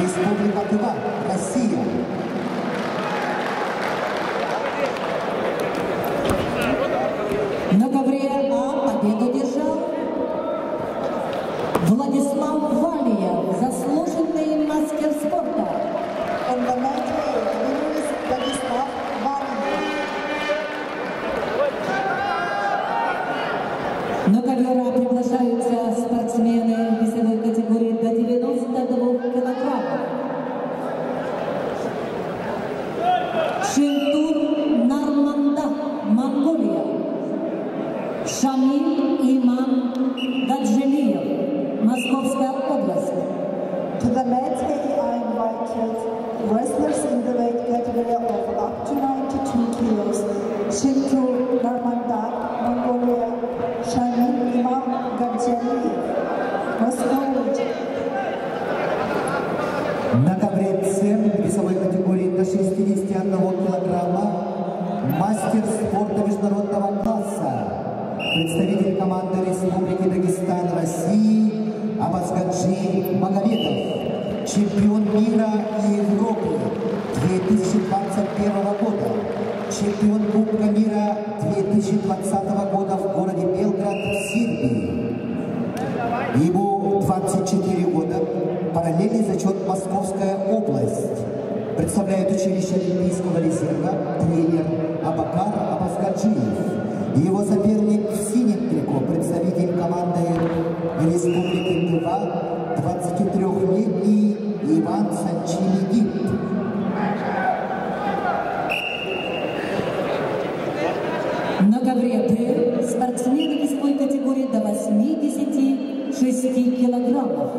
Республика Тыва, Россия. На ковре А победу одержал Владислав Валиев, заслуженный мастер спорта. On the mat A, the winner is Vladislav Valiev. На ковер А приглашаются спортсмены весовой категории до 92 килограммов. Шинтур Нарманда, Монголия. Шамиль Иман Гаджелиев, Московская область. To the mat A are invited wrestlers in the weight category of up to 92 kilos, Shintur Narmandak, Mongolia, Shamil Imam Gadjaliyev, Moscow region. На ковре С весовой категории до 61 килограмма мастер спорта международного класса, представитель команды Республики Дагестан, России Абазгаджи Магомедов, чемпион мира и Европы 2021 года, чемпион Кубка мира 2020 года в городе Белград, Сербии. Ему 24 года, параллельный зачет Московская область. Представляет училище Олимпийского резерва тренер Абакар Абазгаджиев. Его соперник в синем трико, представитель команды команды Республики Тыва 23-летний Иван Санчилидин. На ковре П спортсмены весовой категории до 86 килограммов.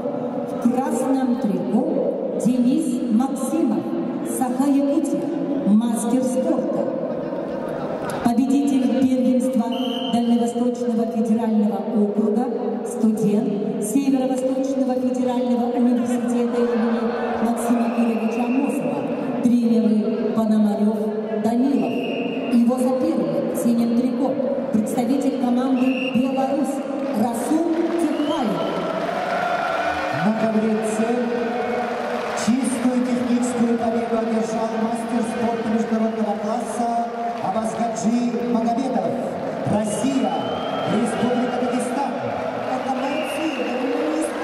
В красном трико Денис Максимов, Саха-Якутия, мастер спорта. Победитель первенства Дальневосточного федерального округа, студент Северо-Восточного федерального университета имени Максима Юрьевича Амосова, тренеры Пономарев Данилов. Его соперник в синем трико, представитель команды Беларусь Расул Тихаев. На ковре С чистую техническую победу одержал мастер спорта международного класса Абазгаджи Магомедов, Россия, Республика Дагестан.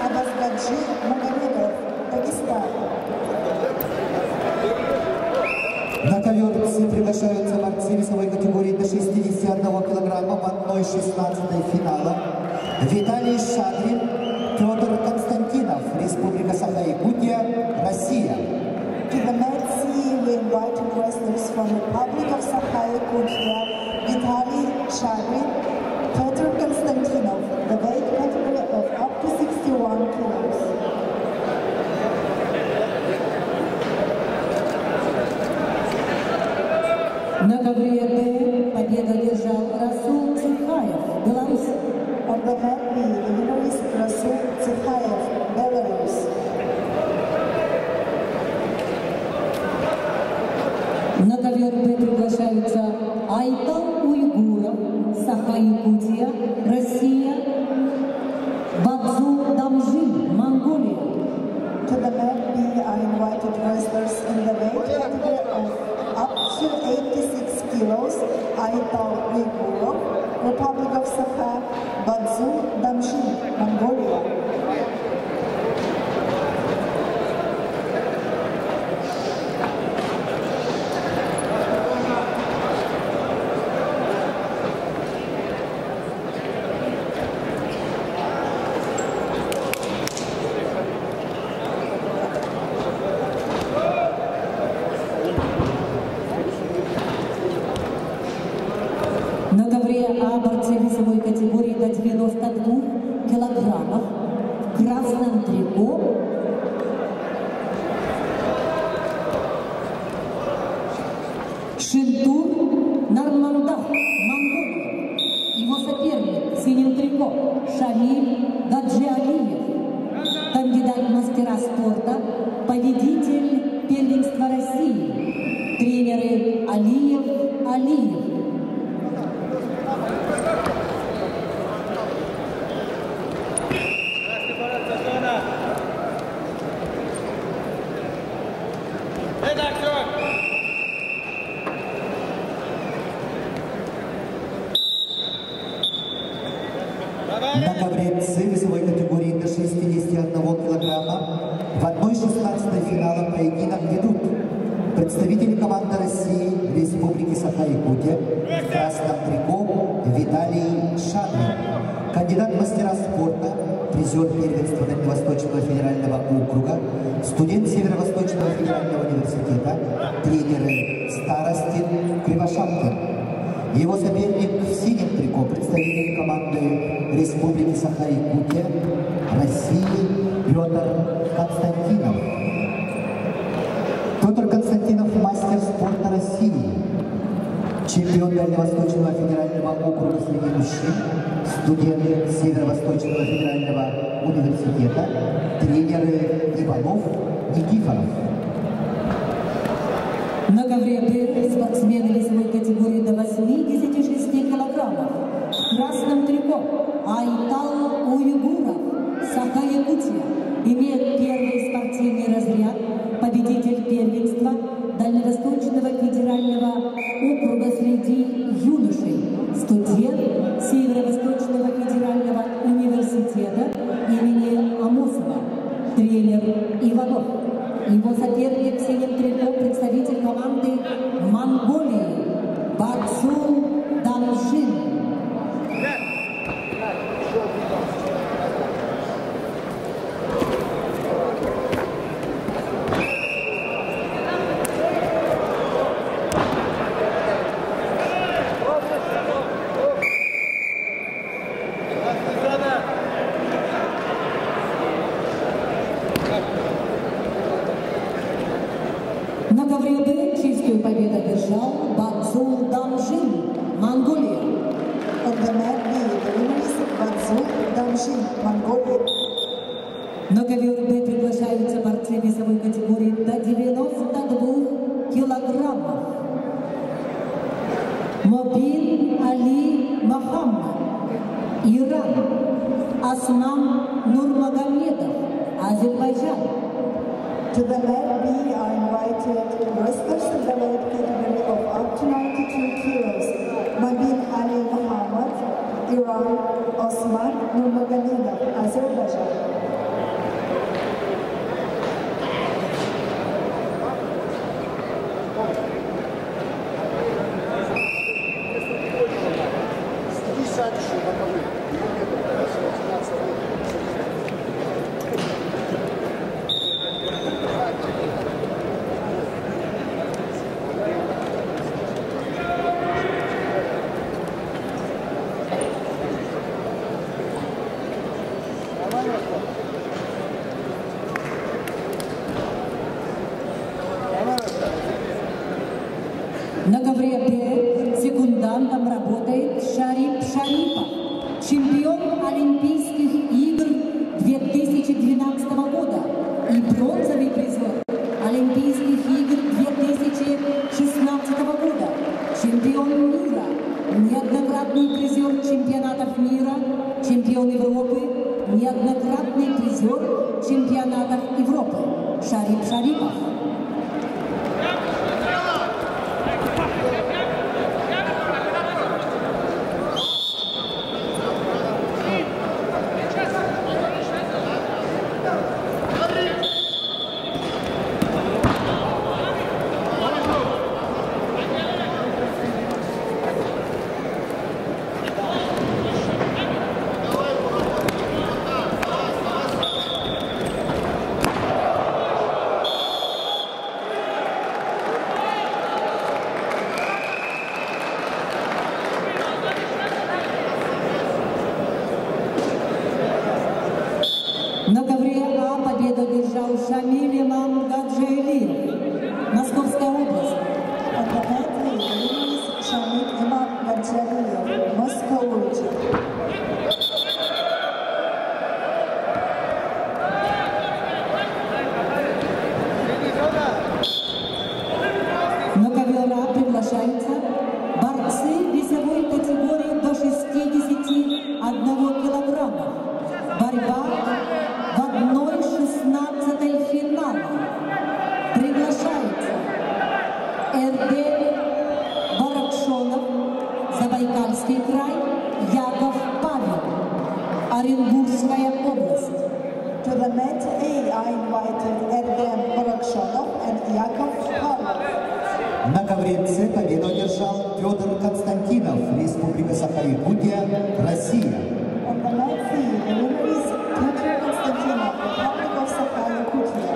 Абазгаджи Магомедов, Дагестан. На ковер С приглашаются борцы весовой категории до 61 килограмма в 1/16 финала. Виталий Шадрин, Петр Константинов, Республика Саха-Якутия, Россия. To the match, we invited wrestlers from the Republic of Sakha-Yakutia, Vitaly Shadrin, Petr Konstantinov, the weight category of up to 61 kilos. На ковре Д победу одержал Расул Тихаев, Беларусь. On the mat, the winner is Rasul Tsikhaev, Belarus. На ковер Б приглашаются Айтал Уйгуров, Саха-Якутия, Россия, Бадзу Дамжин, Монголия. To the mat, B are invited wrestlers in the weight category of up to 86 kilos, Aital Uygurov, Republic of Sakha, Badzu Damshin, Mongolia. На ковре А борцы весовой категории до 92 килограммов в красном трико Шинтур Нармандах, Монголия. Его соперник в синем трико Шамиль Гаджиалиев, кандидат в мастера спорта, победитель первенства России, тренеры Алиев. На ковре С весовой категории до 61 килограмма в 1/16 финала поединок ведут представители команды России Республики Саха-Якутия в красном трико Виталий Шадрин, кандидат в мастера спорта, призер первенства Дальневосточного федерального округа, студент Северо-Восточного федерального университета, тренеры Старостин, Кривошапкин. Его соперник в синем трико, представитель команды Республики Саха-Якутия, России, Петр Константинов. Петр Константинов, мастер спорта России, чемпион Дальневосточного федерального округа среди мужчин, студент Северо-Восточного федерального университета, тренеры Иванов, Никифоров. На ковре Б спортсмены весовой категории до 86 килограммов в красном трико Айтал Уйгуров, Саха-Якутия, имеет первый спортивный разряд, победитель первенства Дальневосточного федерального округа среди юношей, студент Северо-Восточного федерального университета имени Амосова, тренер Иванов. Его соперник в синем трико, представитель команды Монголии, Бадзу Дамжин. Монголия. On the mat B, the winner is Вадзун Дамшин, Mongolia. На ковер Б приглашаются борцы весовой категории до 92 килограммов. Мобин Али Мохаммад, Иран. Осман Нурмагомедов, Азербайджан. To the mat B are invited wrestlers in the weight category of up to 92 kilos. Mobin Ali Muhammad, Iran. Osman Nurmagomedov, Azerbaijan. На ковре Б секундантом работает Шарип Шарипов, чемпион Олимпийских игр 2012 года и бронзовый призер Олимпийских игр 2016 года, чемпион мира, неоднократный призер чемпионатов мира, чемпион Европы, неоднократный призер чемпионатов Европы Шарип Шарипов. На ковре А победу одержал Шамиль Имам Гаджиалиев, Московская область. On the mat A, the winner is Shamil Imam Gadjaliyev, Moscow origin. На ковер А приглашаются борцы весовой категории до 61 килограмма. Борьба в 1/16 финала. Приглашается Эрден Баракшонов, Забайкальский край, Яков Павел, Оренбургская область. To the mat A are invited Erdem Barakshonov and Yakov Pavlov. На ковре С победу одержал Федор Константинов, Республика Саха-Якутия, Россия. On the mat C, the winner is Petr Konstantinov, Republic of Sakha-Yakutia.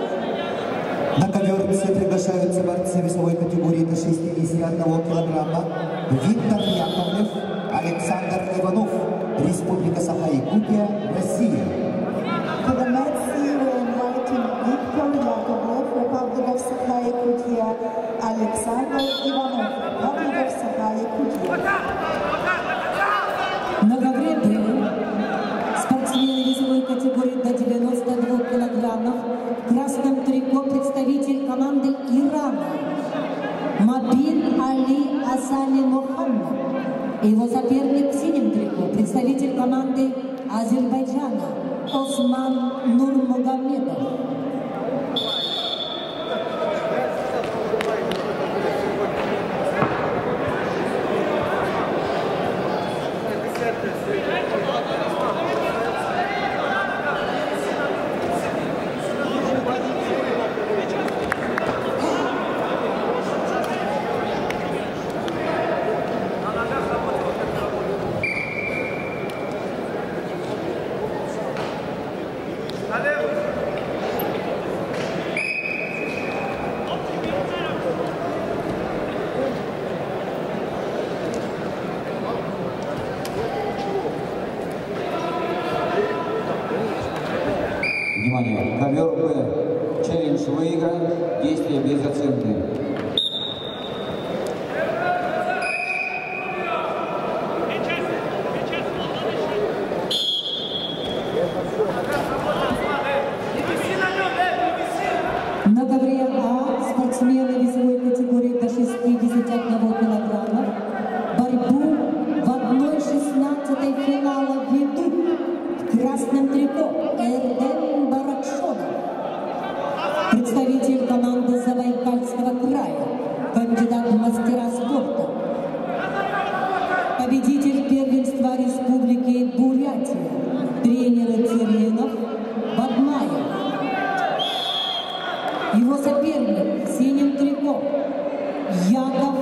На ковер С приглашаются борцы весовой категории до 61 килограмма Виктор Яковлев, Александр Иванов, Республика Саха-Якутия, Россия. To the mat C, we're inviting Viktor Yakovlev, Republic of Sakha-Yakutia, Alexander Ivanov, Republic of Sakha-Yakutia. На ковре Б спортсмены весовой категории до 92 килограммов в красном трико представитель команды Ирана Мобин Али Асани Мохаммад. Его соперник в синем трико представитель команды Азербайджана Осман Нурмагомедов. Внимание, ковер Б. Челлендж выигран, действие без оценки. красном трико Эрден Баракшонов, представитель команды Забайкальского края, кандидат в мастера спорта, победитель первенства Республики Бурятия, тренер Циренов Бадмаев. Его соперник в синем трико Яков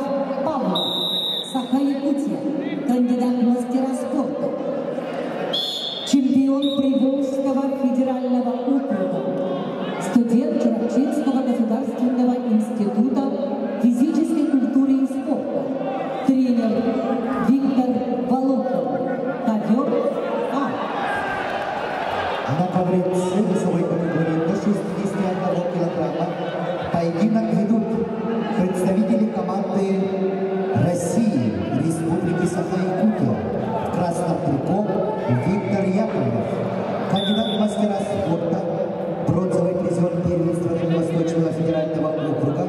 Павлов, Саха-Якутия, кандидат в мастера спорта, чемпион Приволжского федерального округа, студент Чурачинского государственного института физической культуры и спорта, тренер Виктор Волохин, ковер А. На ковре весовой категории до 61 килограмма поединок ведут представители команды России, Республики Саха-Якутия, в красном трико Виктор Яковлев, кандидат в мастера спорта, бронзовый призер первенства Дальневосточного федерального округа,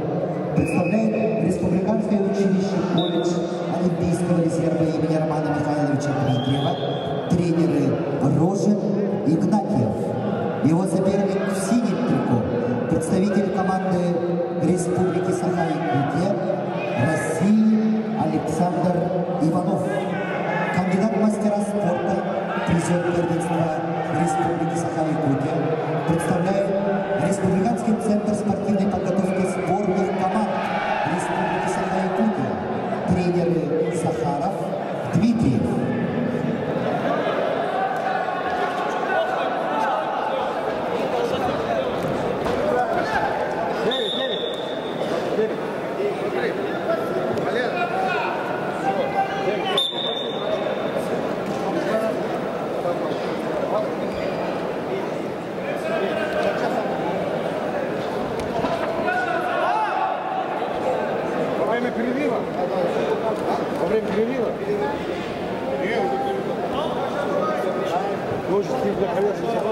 представляет Республиканское училище колледж Олимпийского резерва имени Романа Михайловича Дмитриева, тренеры Рожин Игнатьев. Его соперник в синем трико, представитель команды Республики Саха-Якутия, России Александр Иванов, кандидат в мастера спорта, призер первенства Республики Саха-Якутия, представляет Республиканский центр спортивной подготовки сборных команд Республики Саха-Якутия, тренеры Сахаров Дмитриев. Во время перерыва? Может, ты вдохновился сейчас?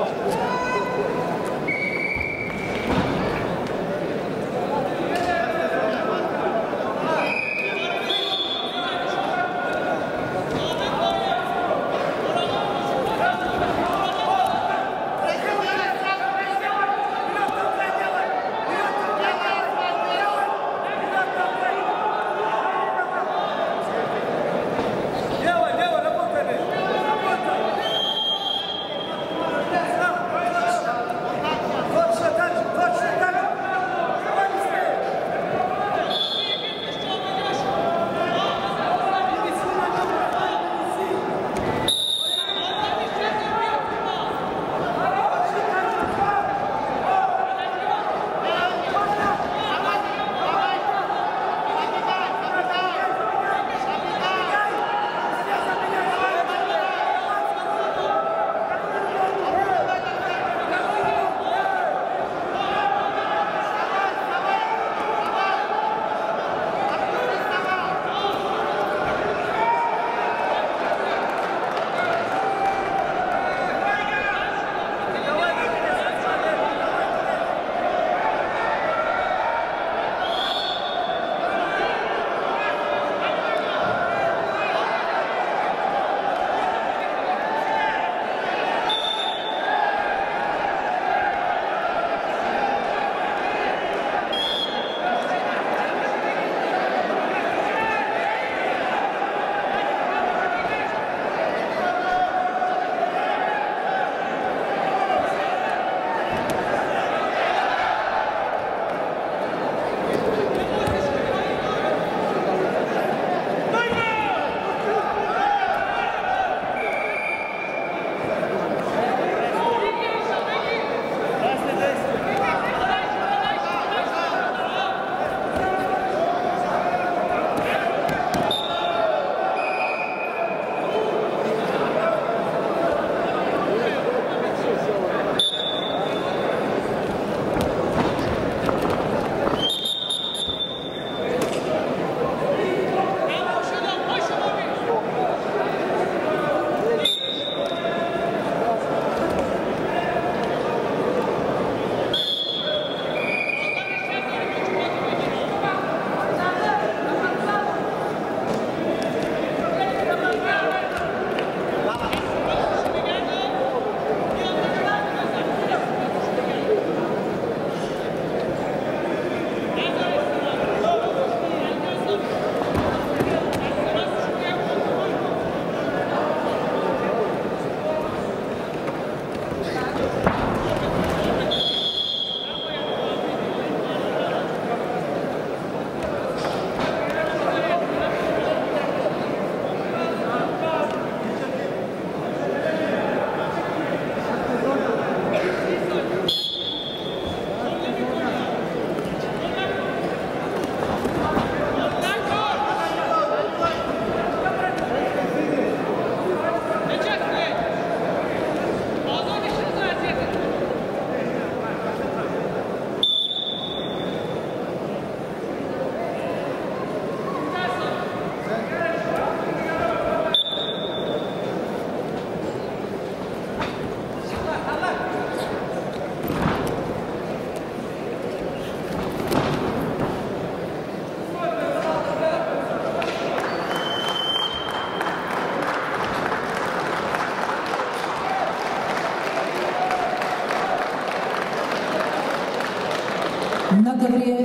На ковре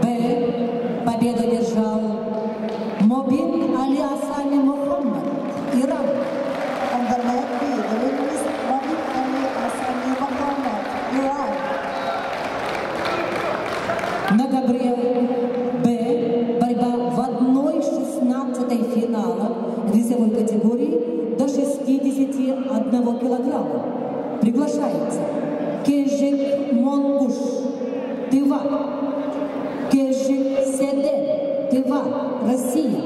Б победу держал Мобин Али Асани Мухаммад, Иран. On the mat B, the winner is Mobin Ali Asani Muhammad, Iran. На ковре Б борьба в 1/16 финала весовой категории до 61 килограмма. Приглашается Кежик Монгуш, Тыва, Кежик Седен, Тыва, Россия.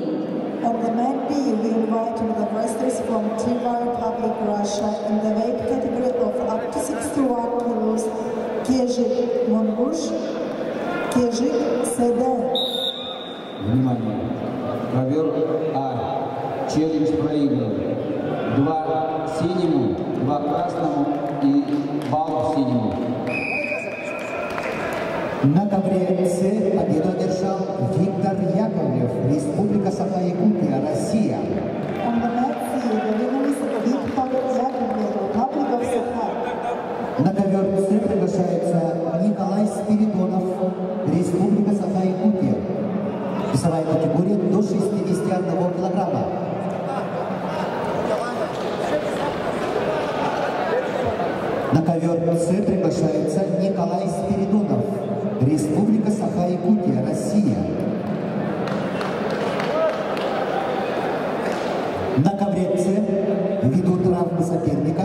On the mat B, we invite the wrestlers from Tiva Republic, Russia in the weight category of up to 61 kilos, Kejik Mongush, Kejik Седен. Внимание. Ковер А. Челлендж проигран. 2 синему, 2 красному и балл синему. На ковре С победу одержал Виктор Яковлев, Республика Саха-Якутия, Россия. On the mat C, the winner is Viktor Yakovlev, Republic of Sakha. На ковер С приглашается Николай Спиридонов, Республика Саха-Якутия. Весовая категория до 61 килограмма. На ковер С приглашается Николай Спиридонов, Республика Саха-Якутия, Россия. На ковре С, ввиду травмы соперника,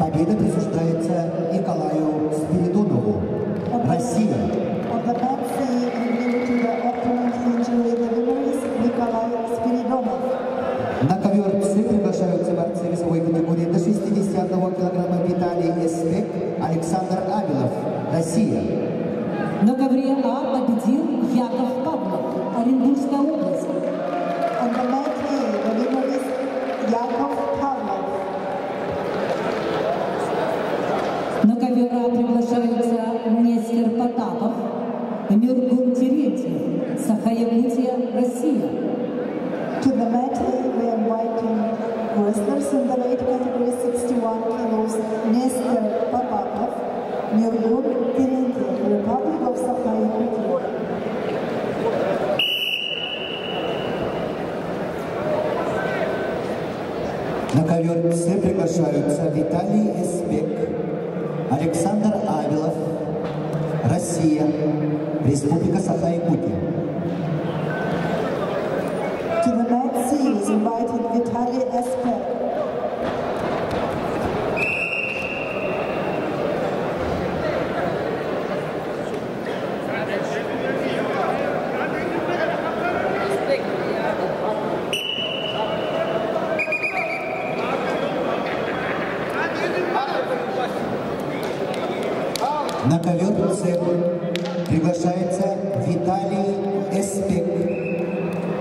победа присуждается Николаю Спиридонову, Россия. On the mat C, due to the opponent's injury, the winner is Nikolai Spiridonov. На ковер С приглашаются борцы весовой категории до 61 килограмма Виталий Эспек, Александр Авилов, Россия. На ковре А победил Яков Павлов, Оренбургская область. On the mat A, the winner is Yakov Pavlov. На ковер А приглашаются Нестер Потапов, Мюргун Терентьев, Саха-Якутия, Россия. To the mat A, we are inviting wrestlers in the weight category 61 kilos, Nestor Popapov, Murgun Terentiev, Republic of Sakha-Якутия. На ковер С приглашаются Виталий Эспек, Александр Авилов, Россия, Республика Саха-Якутия. To the mat C is invited Vitaly Espek. На ковер С приглашается Виталий Эспек,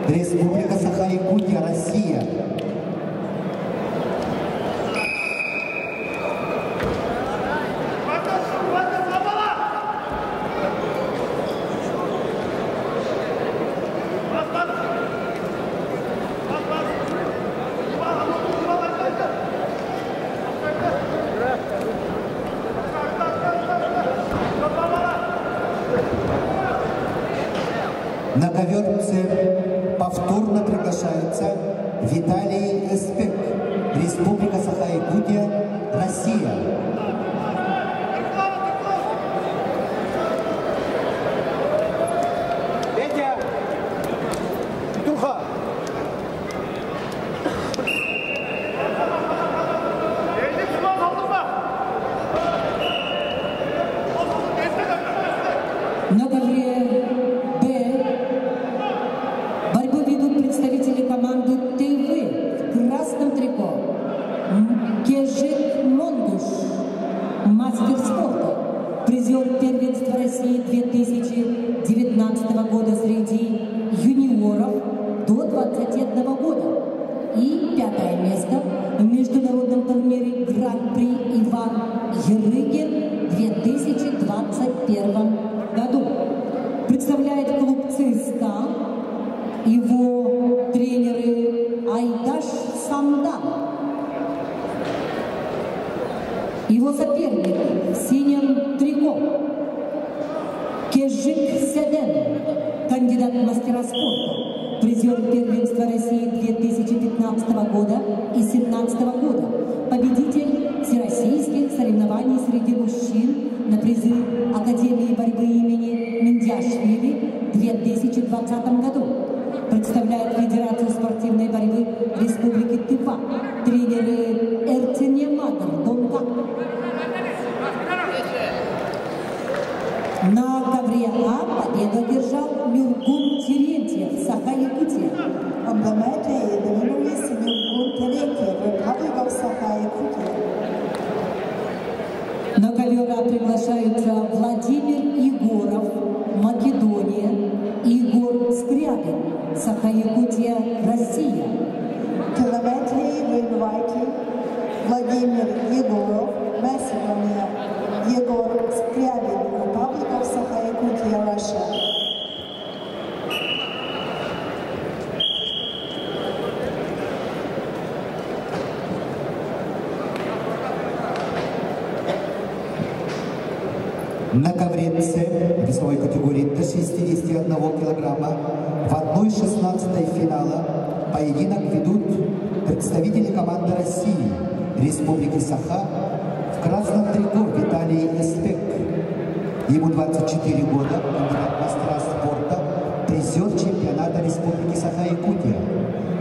Республика Саха-Якутия, Россия. На ковер С повторно приглашается Виталий Эспек, Республика Саха-Якутия, Россия. Петя! Петруха! На ковре Б борьбу ведут представители команды ТВ в красном трико. Кежик Монгуш, мастер спорта, призер первенства России 2019 года среди юниоров до 21 года и 5 место в международном турнире Гран-при Иван Ерыгин в 2021 году. Представляет клуб ЦСКА, его тренеры Айдаш Самдан. Его соперник в синем трико Кежик Ежик Седен, кандидат в мастера спорта, призер первенства России 2015 года и 2017 года, победитель всероссийских соревнований среди мужчин на призы Академии борьбы имени Миндяшвили в 2020 году. Представляет Федерацию спортивной борьбы Республики Тыва, тренеры Эртене Мадр, Донка. На ковре А победу одержал Мюргун Терентьев, Саха-Якутия. On the mat, the winner is Murgun Terentьев, Republic of Sakha-Yakutia. На ковер А приглашаются Владимир Егоров, Македония, Игорь Скрябин, Саха-Якутия, Россия. To the mat, we invited Vladimir Yegorov, Macedonia, Yegor Skryabin, Republic of Sakha-Yakutia, Russia. На ковре С весовой категории до 61 килограмма в 1/16 финала поединок ведут представители команды России, Республики Саха, в красном трико Виталий Эспек. Ему 24 года, кандидат в мастера спорта, призер чемпионата Республики Саха-Якутия,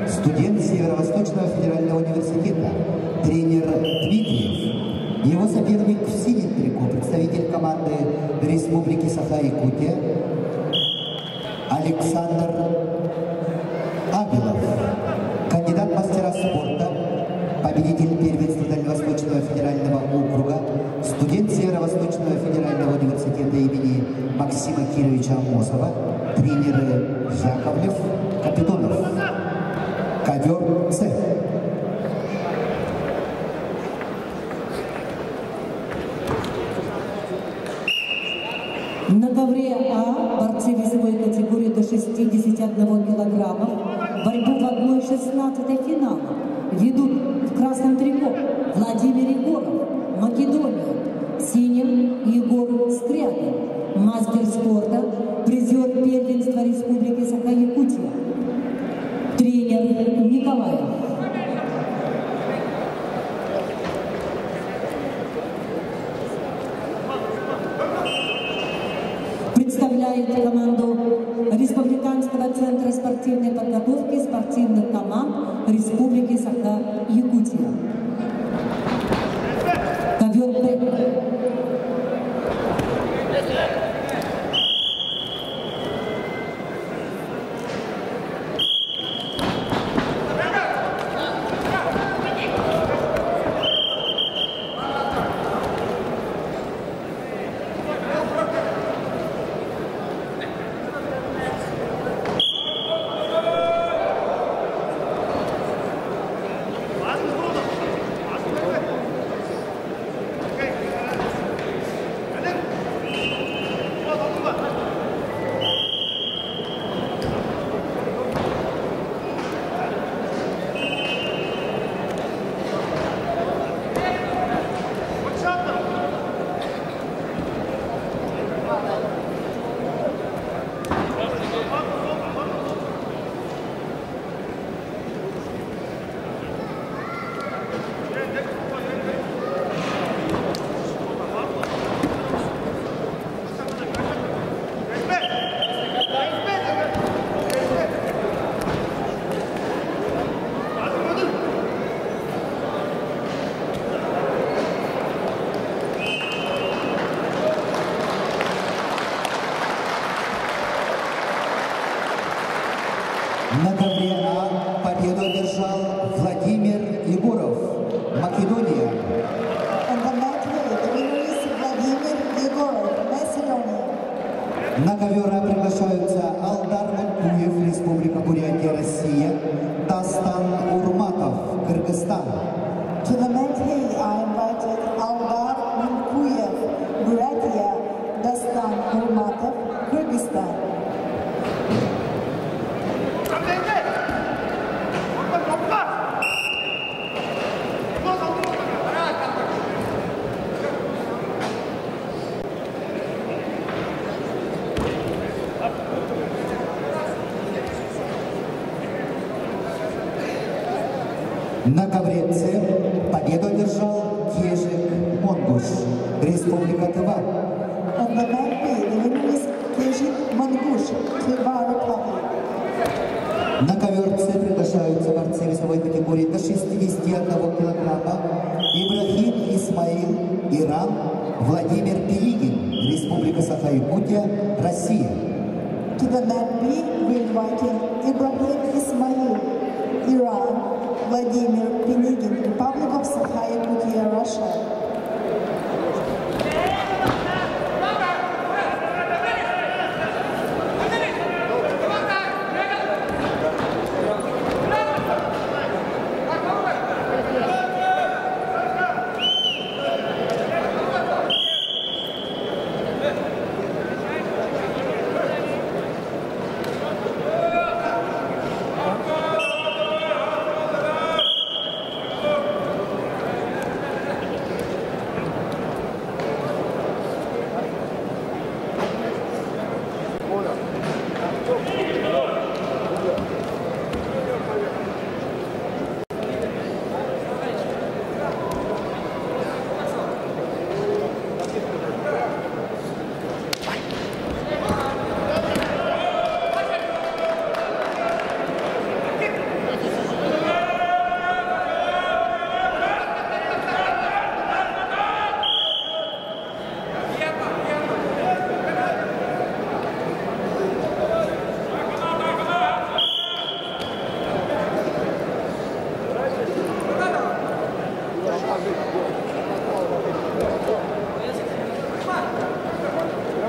студент Северо-Восточного федерального университета, тренер Дмитриев. Его соперник в синем трико, представитель команды Республики Саха-Якутия, Александр Абилов, кандидат в мастера спорта, победитель первенства Дальневосточного федерального округа, студент Северо-Восточного федерального университета имени Максима Кировича Амосова, тренеры Яковлев, Капитонов. Ковер С. На ковре А борцы весовой категории до 61 килограмма борьбу в 1/16 финала ведут в красном трико Владимир Егоров, Македония, в синем Егор Скрябин, мастер спорта, призер первенства Республики Саха-Якутия, тренер Николаев. Представляет команду Республиканского центра спортивной подготовки спортивных команд Республики Саха-Якутия. Ковер Б. На ковре А победу одержал Владимир Егоров, Македония. On the mat, the winner is Vladimir Yegorov, Macedonia. На ковер А приглашаются Алдар Манкуев, Республика Бурятия, Россия, Дастан Урматов, Кыргызстан. To the mat, I invited Aldar Mankuyev, Buryatia, Dastan Urmatov, Kyrgyzstan. На ковре С победу одержал Кежик Монгуш, Республика Тыва. On the mat B, the winner is Kejik Mangush, Tver Republic. На ковер С приглашаются борцы весовой категории до 61 килограмма Ибрахим Исмаил, Иран, Владимир Пилигин, Республика Саха-Якутия, Россия. To the mat B, we inviting Ibrahim Ismail, Iran, Vladimir Penigin, Republic of Sakha-Yakutia, Russia.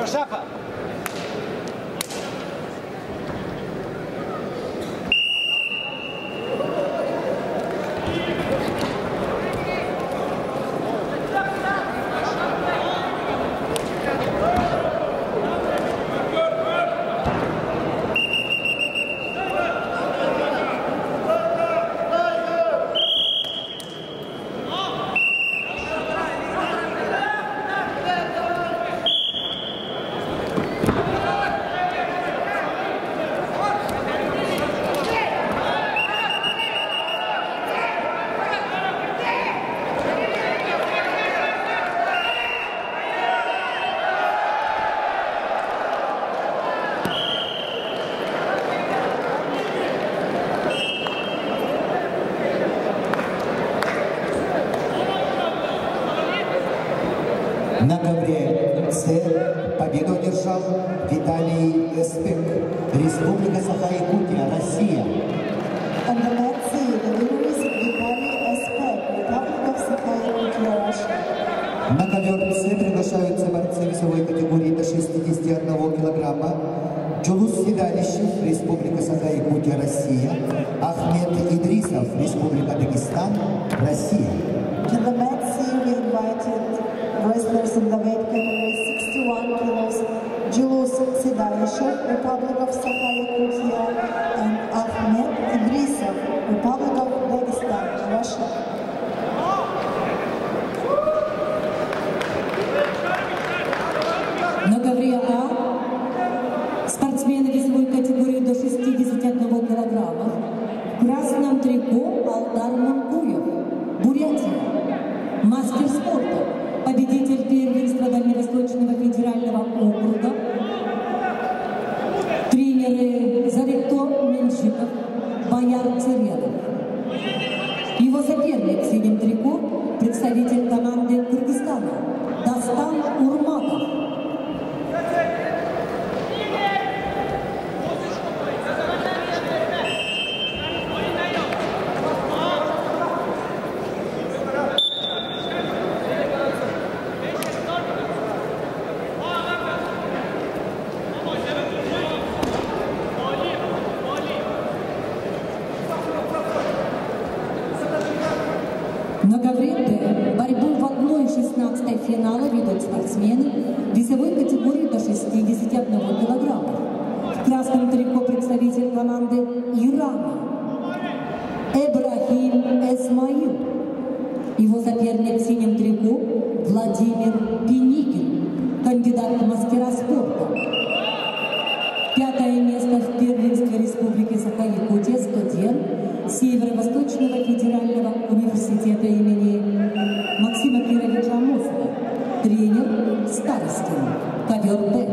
Шапа! На ковре С победу одержал Виталий Эспек, Республика Саха-Якутия, Россия. On the mat C, the winner is Vitaly Espek, Republic of Sakha-Yakutia, Russia. На ковер С приглашаются борцы весовой категории до 61 килограмма Джулус Седалищев, Республика Саха-Якутия, Россия, Ахмед Идрисов, Республика Дагестан, Россия. To the mat C, we invited wrestlers in the weight category 61 kilos, Julus Sidalishev, Republic of Sakha-Yakutia, and Ahmed Idrisov, Republic of Dagestan, Russia. На ковре А спортсмены весовой категории до 61 килограмма. В красном трико Алдар Мункуев, Бурятия. Мастер спорта, победитель первенства Дальневосточного федерального округа. Тренеры Заректо Меншиков, Бояр Цередов. Его соперник в синем трико, представитель команды Кыргызстана, Дастан Урматов. На ковре Д борьбу в 1/16 финала ведут спортсмены весовой категории до 61 килограмма. В красном трико представитель команды Ирана Ибрахим Исмаил. Его соперник в синем трико Владимир Пенигин, кандидат в мастера спорта. 5-е место в первенстве Республики Саха-Якутия, студент Северо-Восточного федерального университета имени Максима Кировича Амосова, тренер Старостин, ковер Д.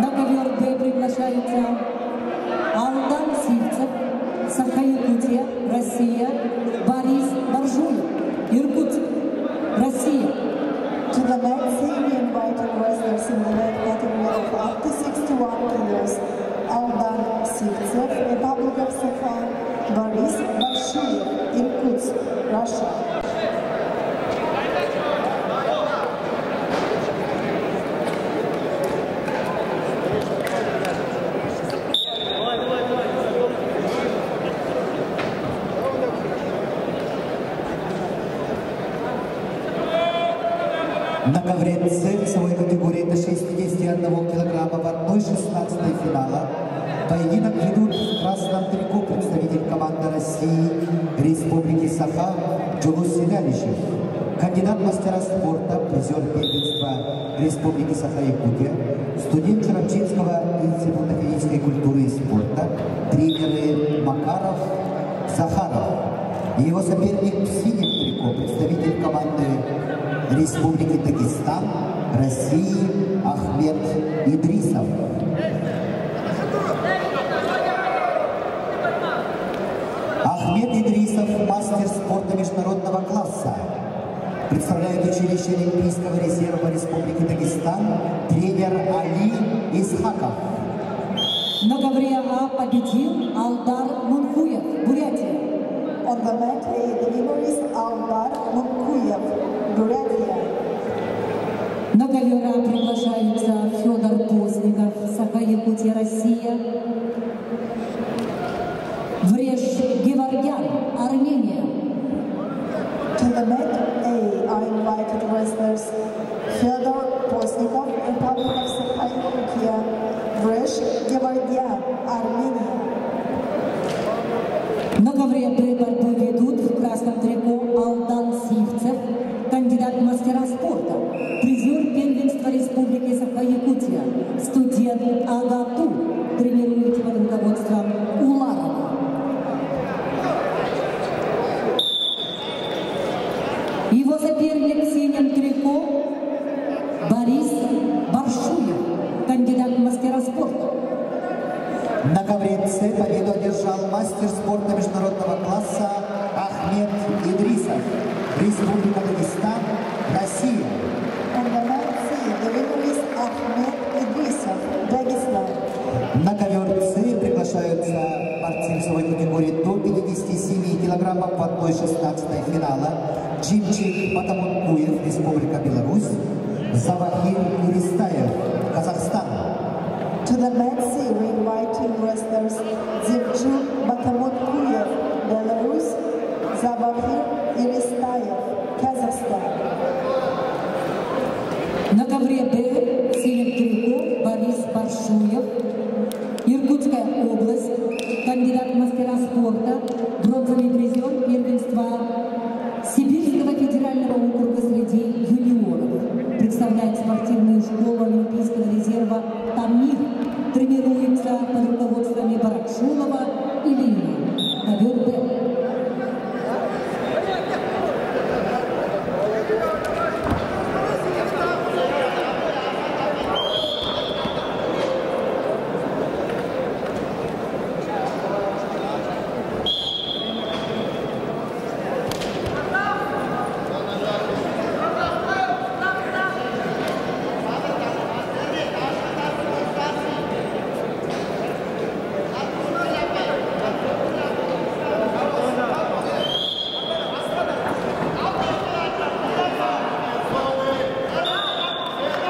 На ковер Д приглашается Алдан Сивцев, Саха-Якутия, Россия, Борис Боржуев, Иркутск, Россия. To the next we invited wrestlers in the weight category of up to 61 kilos, Aldan Sivtsev, Republic of Sakha, Boris Borshuyev, Irkutsk, Russia. На ковре С весовой категории до 61 килограмма в 1/16 финала поединок ведут в красном трико представитель команды России Республики Саха Джулус Селялищев, кандидат мастера спорта, призер первенства Республики Саха-Якутия, студент Чернобчинского института физической культуры и спорта, тренеры Макаров, Захаров. Его соперник в синем трико представитель команды Республики Дагестан, России Ахмед Идрисов. Ахмед Идрисов – мастер спорта международного класса. Представляет училище Олимпийского резерва Республики Дагестан, тренер Али Исхаков. На ковре А победил Алдар Мункуев, Бурятия. On the mat A, the winner is Alдар Munkuyev, Бурятия. На ковер А приглашаются Федор Постников, Саха-Якутия, Россия. Вреж Геворгян, Армения. To the mat A are invited wrestlers Fyodor Postnikov, Republic of Sakha-Yakutia, Вреж Геворгян, Армения. На ковре Б борьбу ведут в красном трико Алдан Сивцев, кандидат в мастера спорта, призер первенства Республики Саха-Якутия, студент АГАТУ, тренирует под руководством Уларова. Его соперник в синем трико Борис Боршуев, кандидат в мастера спорта. На ковре С победу одержал мастер спорта международного класса Ахмед Идрисов, Республика Дагестан, Россия. On the mat C, the winner is Ahmed Idrisov, Dagestan. На ковер С приглашаются борцы весовой категории до 57 килограммов в 1/16 финала. Джимчик Батамункуев, Республика Беларусь, Завахир Иристаев, Казахстан. To the mat C, we inviting wrestlers Zimchuk Batamutkuyev, Belarus, Zavahir Iristayev, Kazakhstan. На ковре Б в синем кандидат в мастера спорта, бронзовый призер первенства Сибирского федерального округа среди юниоров. Представляет спортивную школу Олимпийского резерва «Тамир». Тренируется под руководствами Баракшулова и Лина. Ковер Б.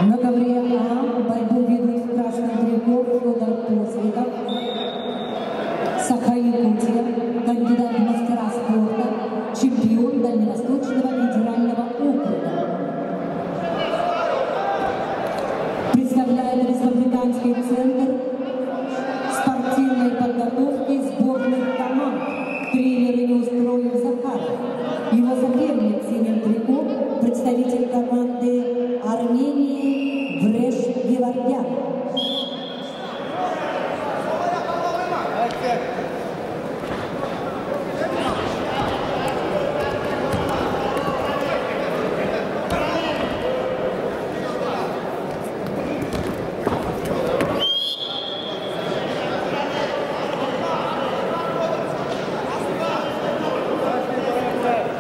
На ковре А борьбу ведут в красном трико Федор Посвидов, Саха-Якутия, кандидат в мастера спорта, чемпион Дальневосточного федерального округа. Представляет республиканский центр спортивной подготовки сборных команд. Тренер Неустроев Захаров. Его соперник в синем трико представитель команды Армении Бреш Геворгян.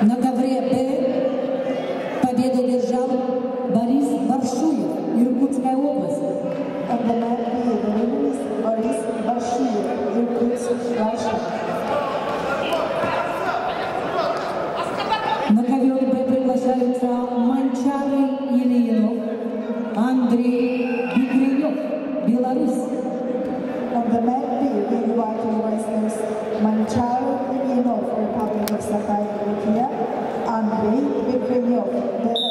На ковре Б победу держал Борис Баршуев, Иркутская область. On the mat B, the winner is Boris Barshuyev, Irkutsk, Russia. На ковер Б приглашаются Манчары Ильинов, Андрей Бигренев, Беларусь. On the mat B, we invite our wrestlers Manchar Ilinov, Republic of Sakha-Yakutia, Andrei Bikrenyov, Belarus.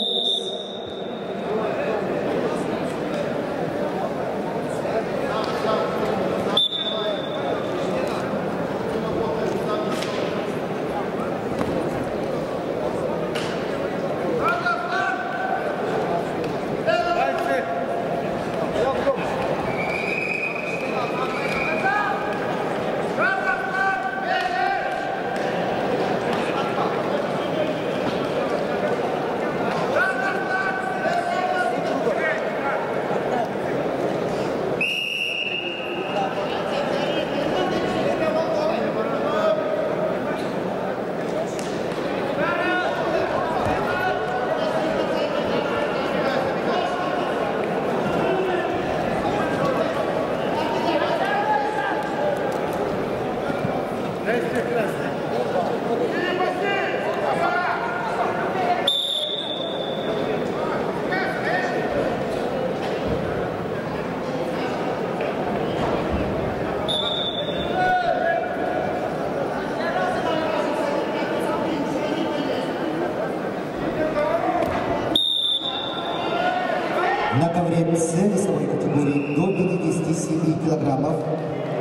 На ковре С весовой категории до 57 килограммов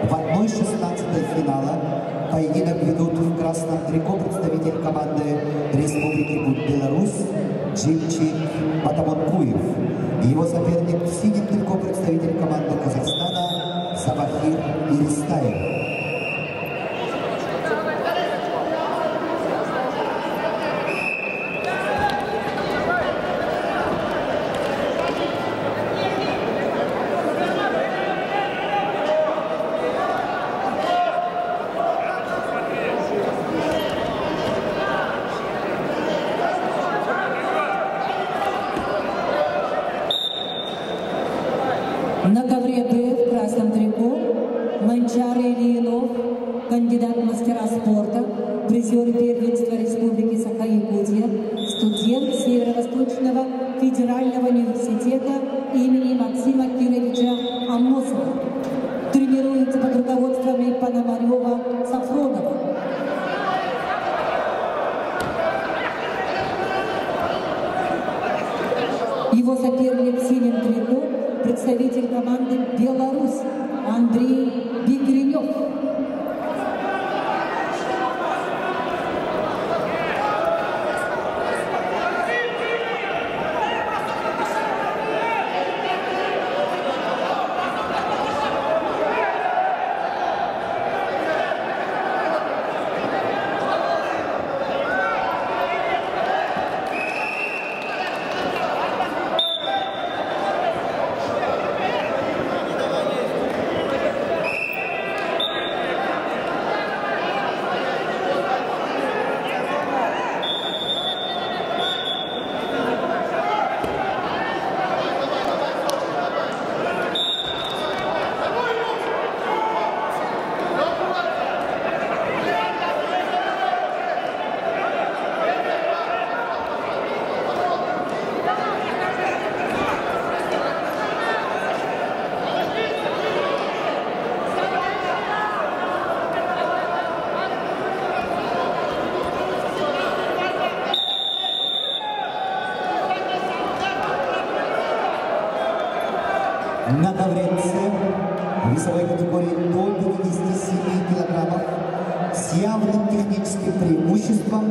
в 1/16 финала поединок ведут в красном трико представитель команды Республики Беларусь Джильчик Батамонкуев. Его соперник в синем трико представитель команды Казахстана Сабахир Иристаев. На ковре Б в красном трико Манчар Ильинов, кандидат в мастера спорта, призер первенства Республики Саха-Якутия, студент Северо-Восточного федерального университета имени Максима Кировича Амосова. Тренируется под руководством Пономарева Сафронова. Его соперник в синем трико представитель команды Беларусь Андрей Бигренев. На ковре С весовой категории до 57 килограммов с явным техническим преимуществом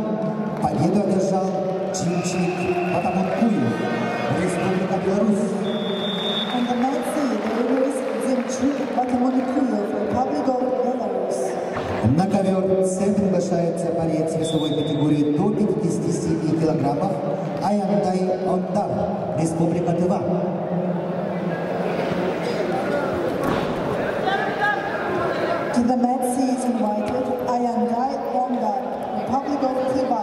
победу одержал Чимчик Батамонкуев, Республика Беларусь. On the mat C, the winner is Chimchik Batamonkuyev, Republic of Belarus. На ковер С приглашается борец весовой категории до 57 килограммов Аяндай Ондар, Республика Тыва. To the mat C is invited Ayandai Ondar, Republic of Tыва.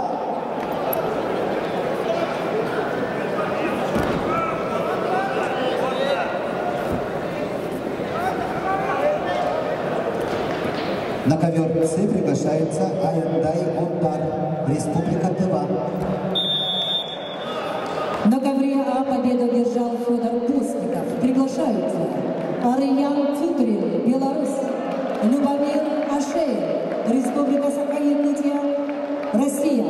На ковер С приглашается Аяндай Ондар, Республика Тыва. На ковре А победу одержал Федор Постников. Приглашаются Ариян Цютрин, Беларусь, Любомир Ашеев, Республика Саха-Якутия, Россия.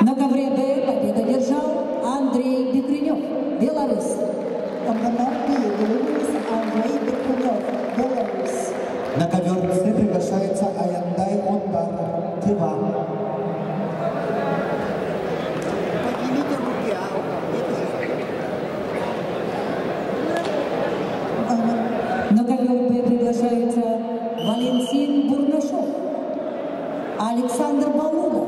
На ковре Б победу одержал Андрей Бекренев, Беларусь. On the mat B, the winner is Andrei Bekunev, Belarus. На ковер С приглашается Аяндай Ондар, Тыва. На ковер Б приглашается Валентин Бурнашов, Александр Балуна,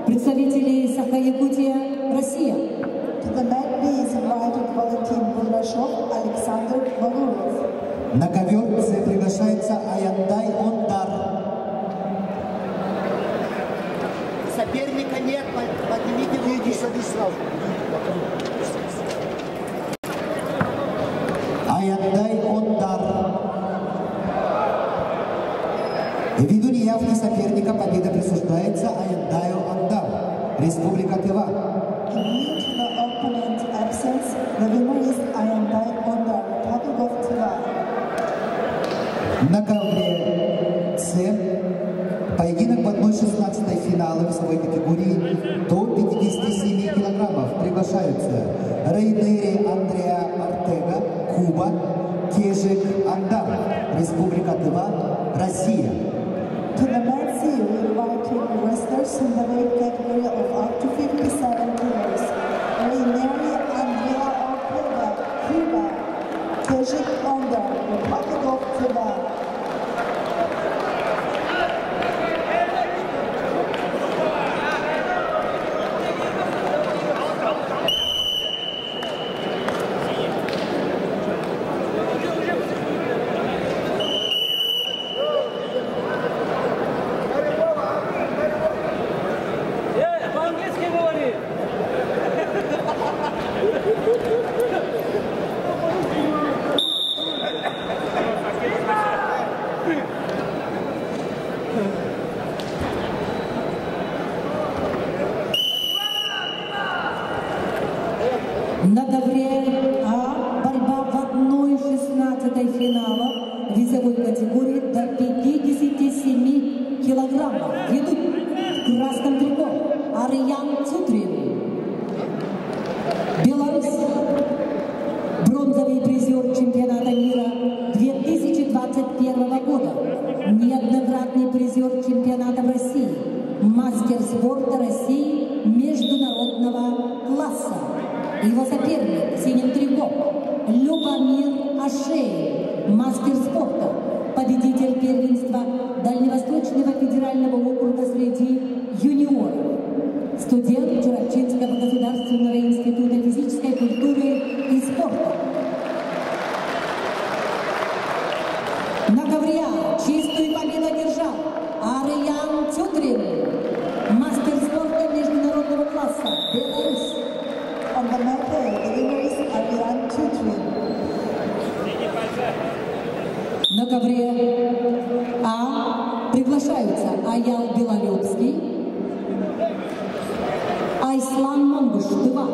представители Саха-Якутия, Россия. To the mat B is invited Valentin Burnashov, Alexander Valurov. На ковер С приглашается Аяндай Ондар. Соперника нет, поднимите руки. Аяндай Ондар. Ввиду неявки соперника победа присуждается Аяндаю Ондар, Республика Тыва. Due to the opponent's absence, the winner is Ayandai Ondar, Republic of Tыva. На ковре С поединок в 1/16 финала весовой категории до 57 килограммов. Приглашаются Рейнери Андреа Артега, Куба, Кежик Андар, Республика Тыва, Россия. To the mat C, we invited wrestlers in the weight category of up to 57 kilos. Reineri Andrea Ortega, Cuba, Kejik Ondar, Republic of Tыva. По-английски говори! На ковре А борьба в 1/16 финала весовой категории до 57 килограммов. Ведут в красном трико Ариян Цютрин, Беларусь. Бронзовый призер чемпионата мира 2021 года. Неоднократный призер чемпионата в России. Мастер спорта России международного класса. Его соперник в синем трико Любомир Ашеев, мастер спорта, победитель первенства Дальневосточного федерального округа среди юниоров, студент Чурапчинского государственного института физической культуры и спорта. На ковре А чистую победу одержал Ариян Цютрин, мастер спорта международного класса, Беларусь. On the mat A, the winner is Ariane Tutrin. На ковре А приглашаются Аял Белолюбский, Айслан Монгуш, Тыва.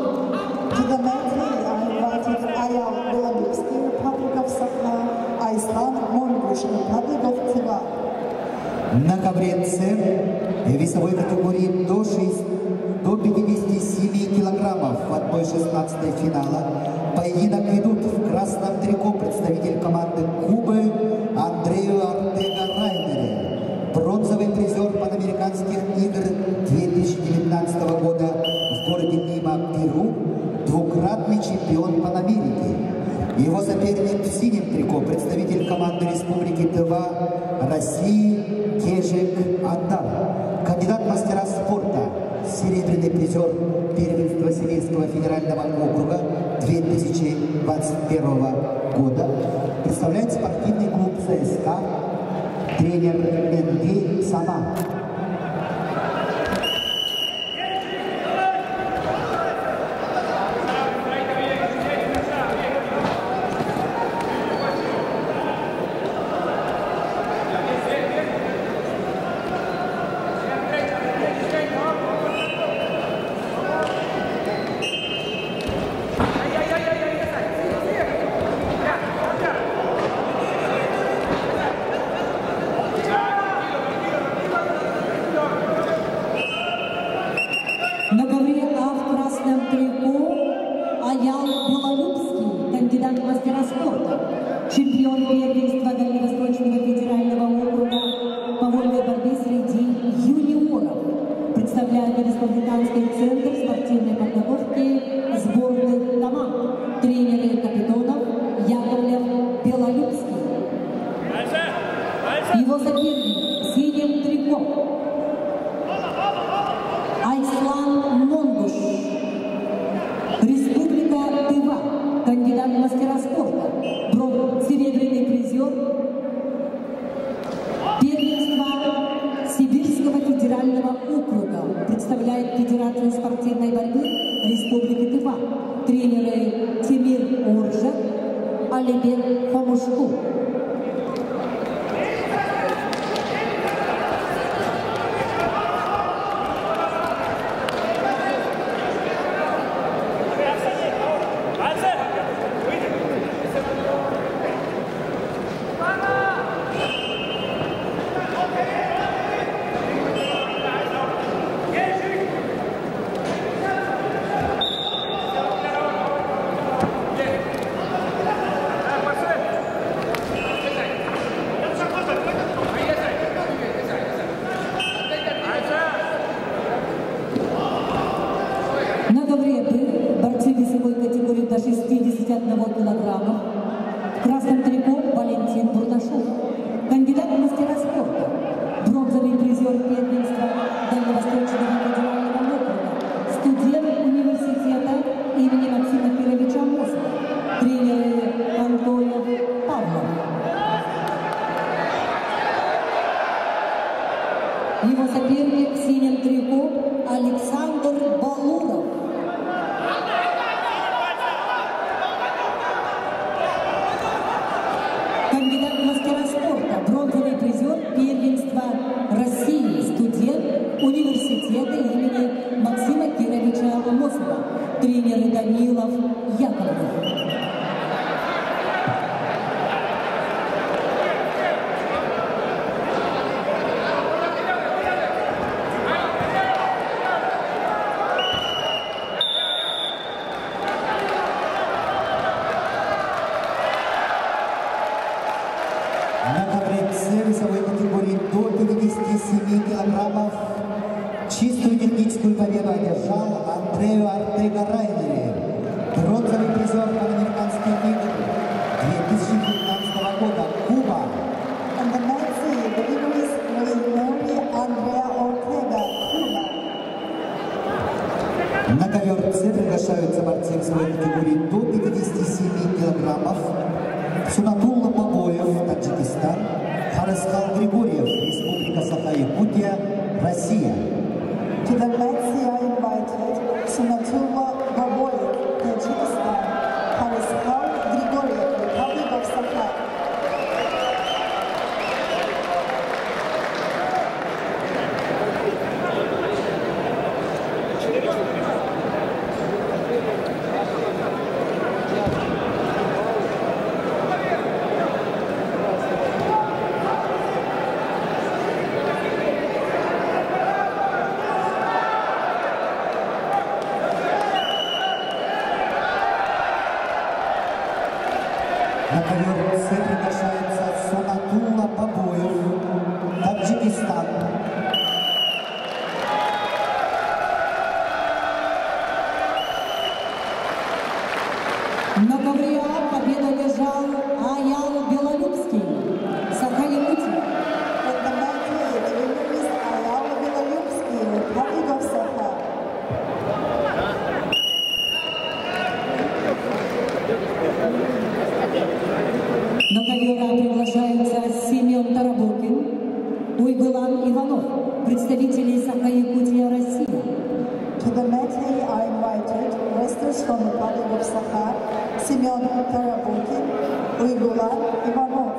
To the mat A, I invited Ayal Belarusky, Republic of Sakha, Aislan Mongush, Republic of Tыva. На ковре С весовой категории до 57 килограммов в 1/16 финала. Поединок ведут в красном трико представитель команды Кубы Андрею Артега Райнере, бронзовый призер Панамериканских игр 2019 года в городе Лима, Перу, двукратный чемпион Панамерики. Его соперник в синем трико представитель команды Республики Тыва России Кежик Адам, кандидат в мастера спорта, серебряный призер первенства Сибирского федерального округа 2021 года, представляет спортивный клуб ЦСКА, тренер Энгей Сама. Чемпион первенства Дальневосточного федерального округа по вольной борьбе среди юниоров. Представляет Республиканский центр спортивной подготовки сборных команд. Тренеры капитанов Яковлев Белолюбский. Его соперник в синем трико Айслан Монгуш. Республика Тыва. Кандидат в мастера спорта. Серебряный призер первенства Сибирского федерального округа, представляет Федерацию спортивной борьбы Республики Тыва. Тренеры Тимир Оржа, Алибек Хомушку. Борцы весовой категории до 61 килограмма. В красном трико Валентин Бурдашов. Кандидат в мастера спорта. Бронзовый призер первенства Дальневосточного федерального округа. Студент университета имени Максима Кировича Мосова. Тренеры Антонов Павлов. Его соперник в синем трико Александр Балуров. Кандидат в мастера спорта, бронзовый призер первенства России, студент университета имени Максима Кировича Амосова, тренеры Данилов Яковлев. На таблице весовой категории до 57 килограммов чистую техническую победу одержал Андрею Артега Райнере, бронзовый призер Панамериканских игр 2019 года, Куба. And the next the winner is Andrea Ortega, Cuba. На ковер-С приглашаются борцы весовой категории до 57 килограммов. Сунатулла Бабоев, Таджикистан, Харыскал Григорьев, Республика Саха-Якутия, Россия. To the match are invited Sunatullah Baboyev, Tajikistan, Harıskal Grigoriev, Republic of Sakha. борцы приглашается Сунатулла Бабоев, Таджикистан. На ковре победу одержал Аял Белолюбский, Саха-Якутия. На ковера приглашается Семен Тарабокин, Уйгулан Иванов, представители Саха-Якутия, Россия. To the medley are invited wrestlers from the Republic of Sakha, Semyon Tarabukin, Uygurlan Ivanov.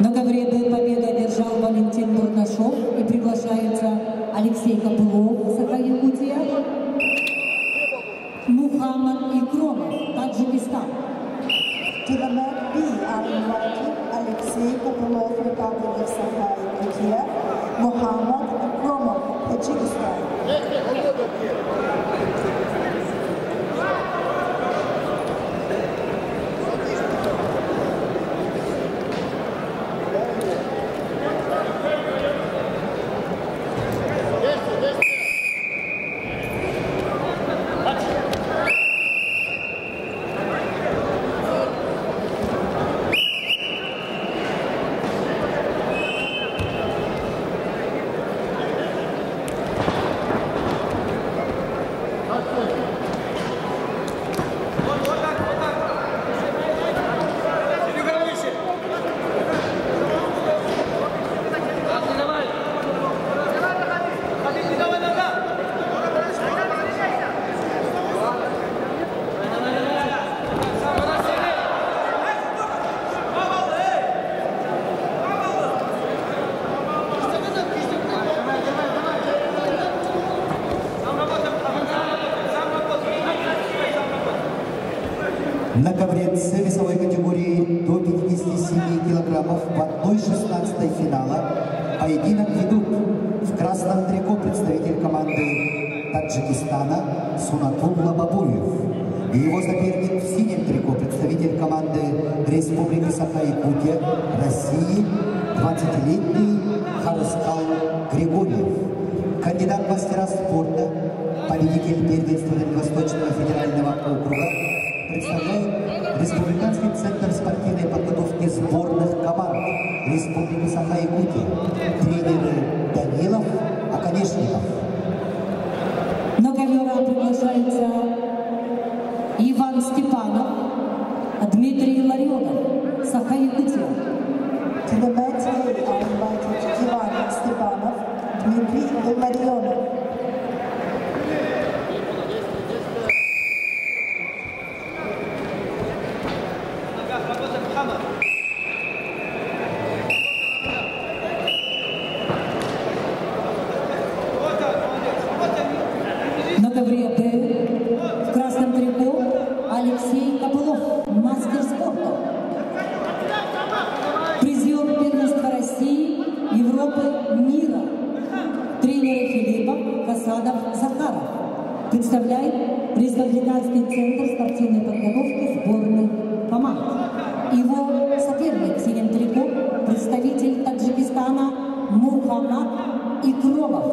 На ковре победу одержал Валентин Бурнашов и приглашается Алексей Копылов, Саха-Якутия, Мухаммад Икромов, Таджикистан. To the mat B are invited Alexei Kopylov, Republic of Sakha-Yakutia, Muhammad Ikromov, Tajikistan. На ковре С весовой категории до 57 килограммов в 1/16 финала поединок ведут в красном трико представитель команды Таджикистана Сунатулла Бабоев и его соперник в синем трико представитель команды Республики Саха-Якутия России 20-летний Хараскал Григорьев. Кандидат в мастера спорта, победитель первенства Дальневосточного федерального округа, представляет Республиканский центр спортивной подготовки сборных команд Республики Саха-Якутия, тренеры Данилов, Оконечников. На ковера приглашается Иван Степанов, Дмитрий Ларионов, Саха-Якутия. To the medley are invited Ivan Stepanov, Dmitry Larionov. На ковре Б в красном трико Алексей Копылов, мастер спорта. Призер первенства России, Европы, мира. Тренеры Филиппов, Касадов, Захаров. Представляет Республиканский центр спортивной подготовки сборных команд. Его соперник в синем трико представитель Таджикистана Мухаммад Икромов.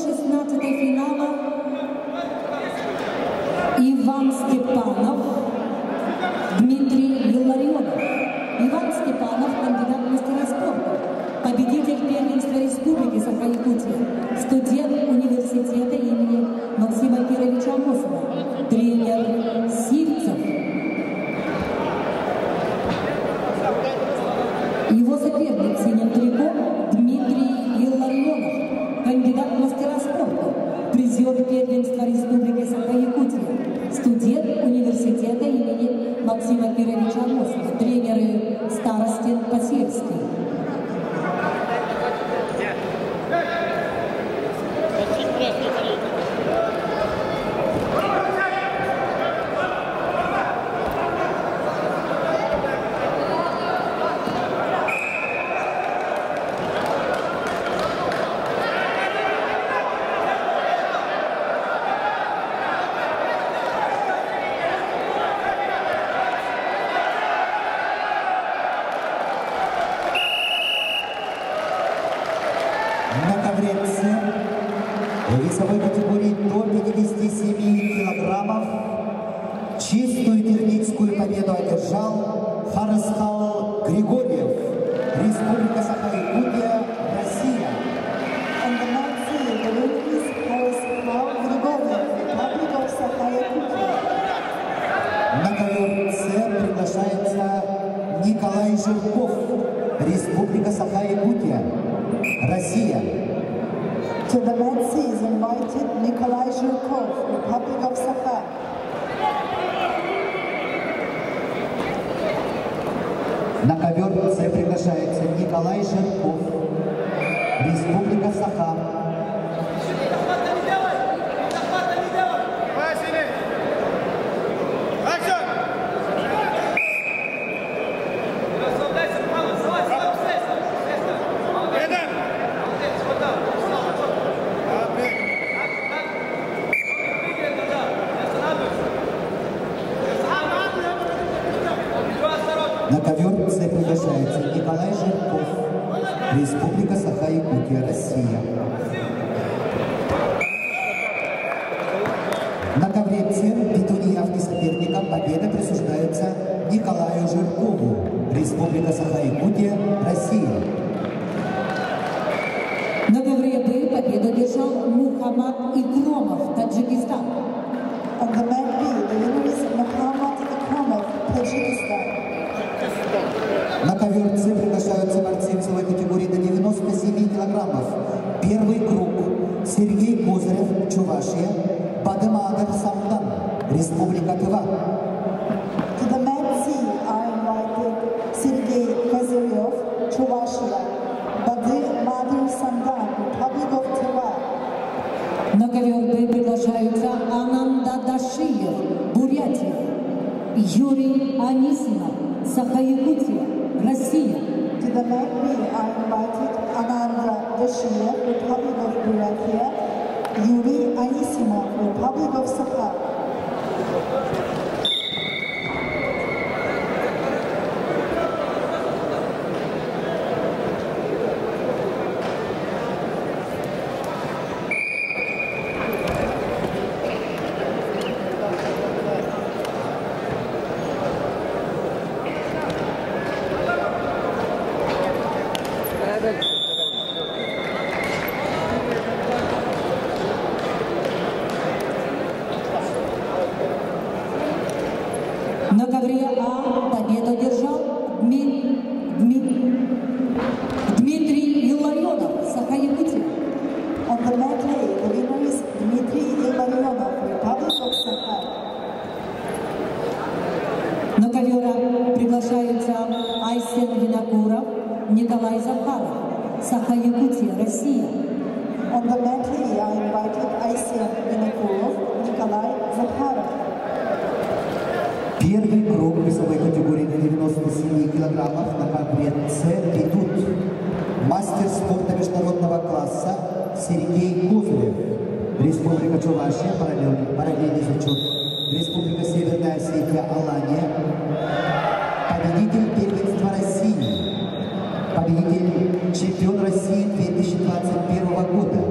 16-й финала Иван Степанов, Дмитрий Илларионов. Иван Степанов, кандидат в мастера спорта, победитель первенства Республики Саха-Якутия, студент университета имени Максима Кировича Амосова, тренер Сивцев. Его соперник в синем трико Дмитрий Илларионов, кандидат в мастера спорта, призер первенства Республики Саха-Якутия, студент университета имени Максима Кировича Амосова, тренеры Старостин Посельский. На ковре С весовой категории до 57 килограммов чистую техническую победу одержал Харысхал Григорьев, Республика Саха-Якутия, Россия. On the mat C, the winner is Haryskhal Grigoriev, Republic of Sakha-Yakutia. На ковер С приглашается Николай Жирков, Республика Саха-Якутия, Россия. To the mat C is invited Nikolai Zhirkov, Republic of Sakha. На ковер С приглашается Николай Жирков, Республика Саха. На ковер С приглашается Николай Жирков, Республика Саха-Якутия, Россия. На ковре С ввиду неявки соперника победа присуждается Николаю Жиркову, Республика Саха-Якутия, Россия. На ковре Б победу держал Мухаммад Икромов, Таджикистан. On the mat B, the winner is Muhammad Ikramov, Tajikistan. На ковер С приглашаются борцы весовой категории до 97 килограммов. Первый круг. Сергей Козырев, Чувашия, Бадемадер Самдан, Республика Тыва. To the mat C are invited Sergei Kozyrev, Chuvashia, Badir Sandan, Republic of Tыва. На ковер Б приглашаются Ананда Дашиев, Бурятия, Юрий Анисимов, Саха-Якутия, Россия. To the mat B are invited Ananda Dashiev, Republic of Buryatia, Yuri Anisimov, Republic of Sakha. На ковре А победу держал Дмитрий Илларионов, Саха-Якутия. On the mat A, the winner is Dmitry Illarionov, Republic of Sakha. На ковер А приглашаются Айсен Винокуров, Николай Захаров, Саха-Якутия, Россия. On the mat A are invited Aysen Vinokurov, Nikolai Zakharov. Первый круг весовой категории до 97 килограммов на ковре С ведут мастер спорта международного класса Сергей Козырев, Республика Чувашия, параллельный зачет, Республика Северная Осетия, Алания, победитель первенства России, победитель чемпион России 2021 года,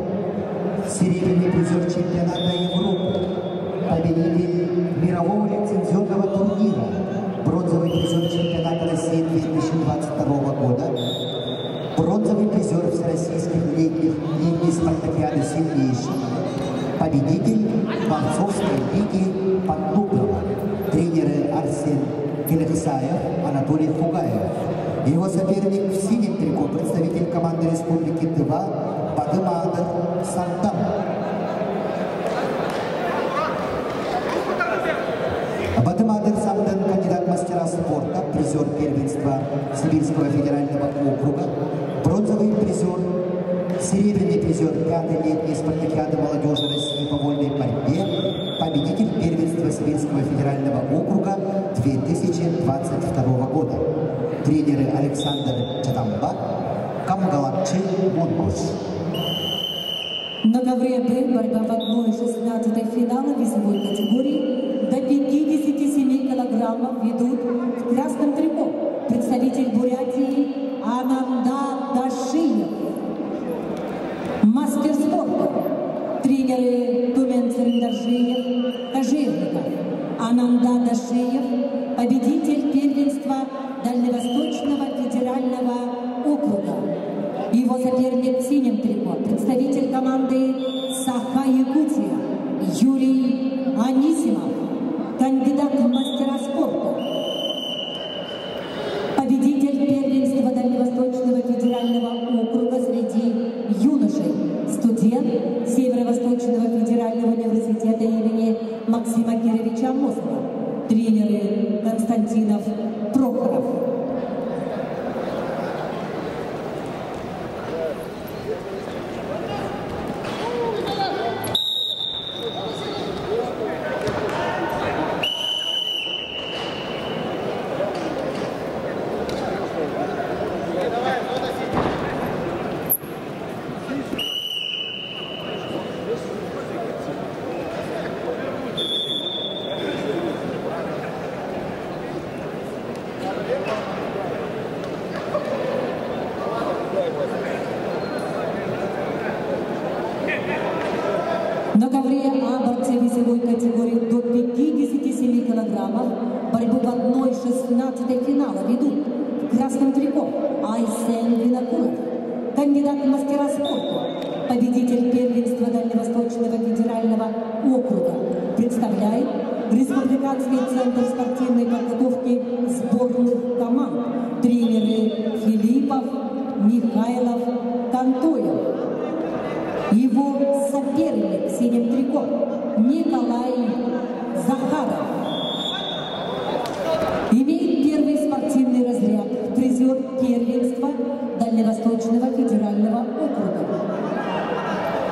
серебряный призер чемпионата Европы, победитель мирового лицензионного турнира, бронзовый призер чемпионата России 2022 года, бронзовый призер всероссийских летних спартакиады сильнейших, победитель борцовской лиги Поддубного, тренеры Арсен Келексаев, Анатолий Фугаев. Его соперник в синем трико, представитель команды Республики Тыва Бадымадыр Самдан. Бадымадыр Самдан, кандидат в мастера спорта, призер первенства Сибирского федерального округа, бронзовый призер, серебряный призер 5-й летней спартакиады молодежи России по вольной борьбе, победитель первенства Сибирского федерального округа 2022 года. Тренеры Александр Чатамба, Камгалакчи Монкуш. На ковре Б борьба в 1/16 финала весовой категории до 57 килограммов ведут в красном трико представитель Бурятии Ананда Дашиев. Мастер спорта, тренеры Тумен Дашиев, Кожевников, Ананда Дашиев, победитель первенства Дальневосточного федерального округа. Его соперник в синем трико, представитель команды Саха-Якутия Юрий Анисимов, кандидат в мастера спорта, победитель первенства Дальневосточного федерального округа среди юношей, студент Северо-Восточного федерального университета имени Максима Кировича Мозга, тренеры Константинов Прохоров. На ковре А борцы весовой категории до 57 килограммов борьбу в 1/16 финала ведут в красном трико Айсен Винокуров, кандидат в мастера спорта, победитель первенства Дальневосточного федерального округа, представляет Республиканский центр спортивной подготовки сборных команд, тренеры Филиппов, Михайлов, Кантоев. Его соперник в синем трико Николай Захаров имеет первый спортивный разряд, призер первенства Дальневосточного федерального округа.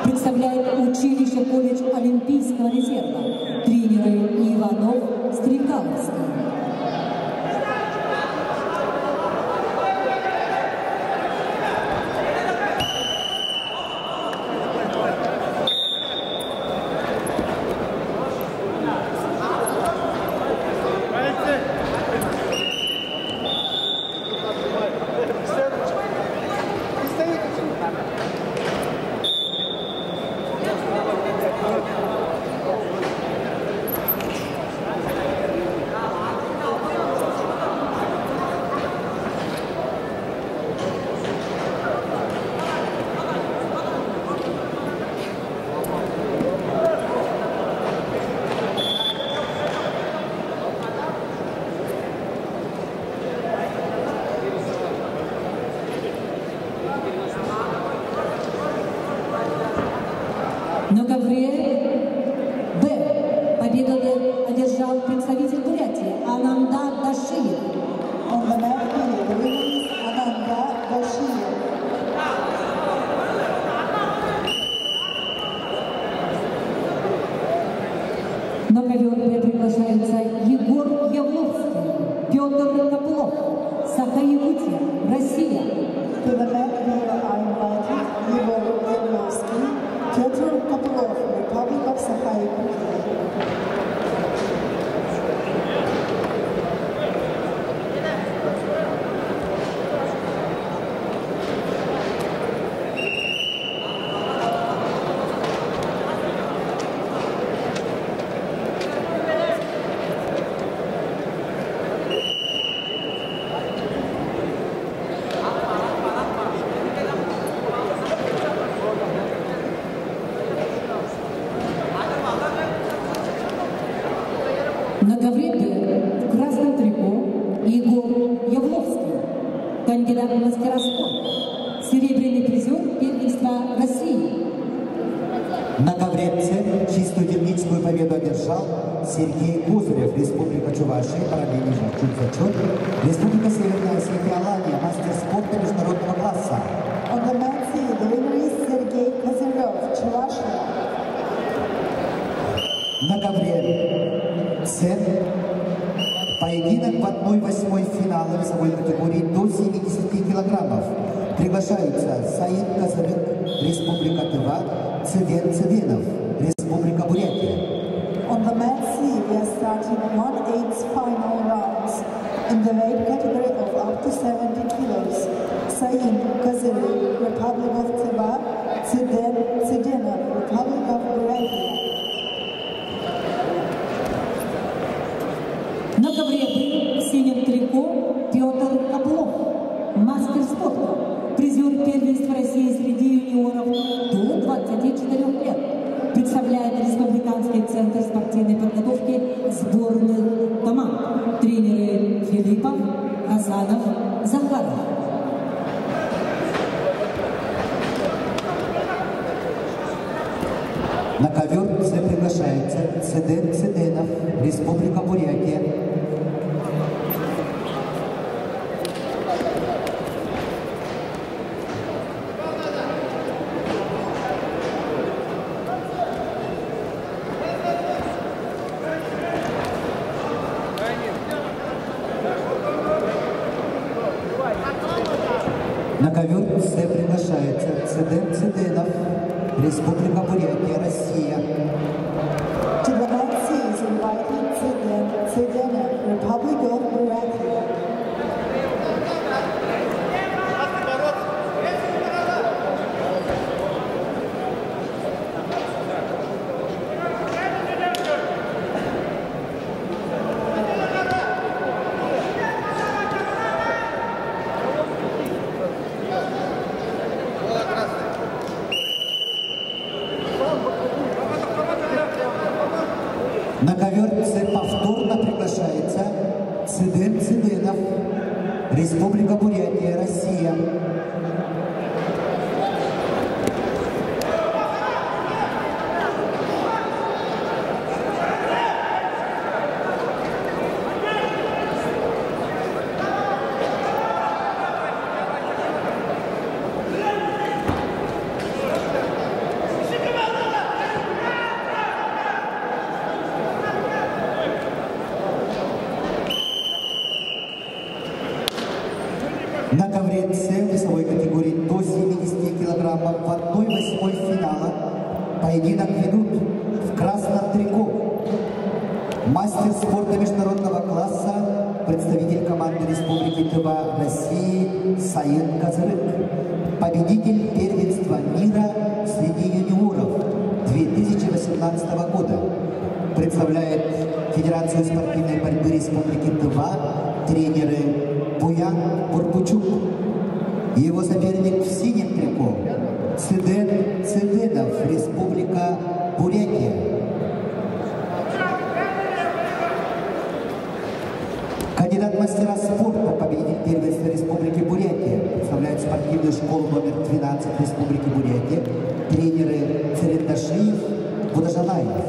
Представляет училище колледж Олимпийского резерва, тренеры Иванов, Стрекаловский. На ковре Б победу одержал представитель Бурятии Ананда Дашиев. On the mat B, the winner is Ananda Dashiev. На ковер Б приглашаются Егор Явловский, Петр Каплов, Саха-Якутия, Россия. To the mat B are invited Igor Yevlovsky, Petr Kopylov, Republic of Sakha-Yakutia. России. На ковре Ц чистую темническую победу одержал Сергей Козырев, Республика Чувашия, параллельный зачет, Республика Северная Осетия, Алания, мастер спорта международного класса. On the men's field, the winner is Sergei Kozyrev, Chuvashia. На ковре Ц поединок в 1/8 финала весовой категории до 70 килограммов. Приглашаются Саид Козырев, Республика Тыва, Циден Циденов, Республика Бурятия. On the men's field, we are starting 1/8 final rounds. In the weight category of up to 70 kilos, Said Kozyrev, Republic of Tыва, Циден Циденов, Republic of Бурятия. На ковре Б в синем трико Петр Каблов, мастер спорта, призер первенства России среди юниоров до 24 лет. Представляет Республиканский центр спортивной подготовки сборных команд. Тренеры Филиппов, Хасанов, Захаров. На ковер Ц приглашается Циден Циденов, Республика Бурятия. На ковер Ц приглашается Циден Циденов, Республика Бурятия, Россия. To the men's field is invited Циден Циденов, Republic of Buryatia. На ковер Ц повторно приглашается Циден Циденов, Республика Бурятия, Россия. На ковре Ц весовой категории до 70 килограммов в 1/8 финала поединок ведут в красном трико мастер спорта международного класса, представитель команды Республики Тыва России Саид Козырев, победитель первенства мира среди юниоров 2018 года, представляет Федерацию спортивной борьбы Республики Тыва, тренеры Буян Бурбучук. Его соперник в синем трико Циден Циденов, Республика Бурятия. Кандидат в мастера спорта, победитель первенства Республики Бурятия, представляет спортивную школу номер 12 Республики Бурятия, тренеры Церендашиев, Будажанаев.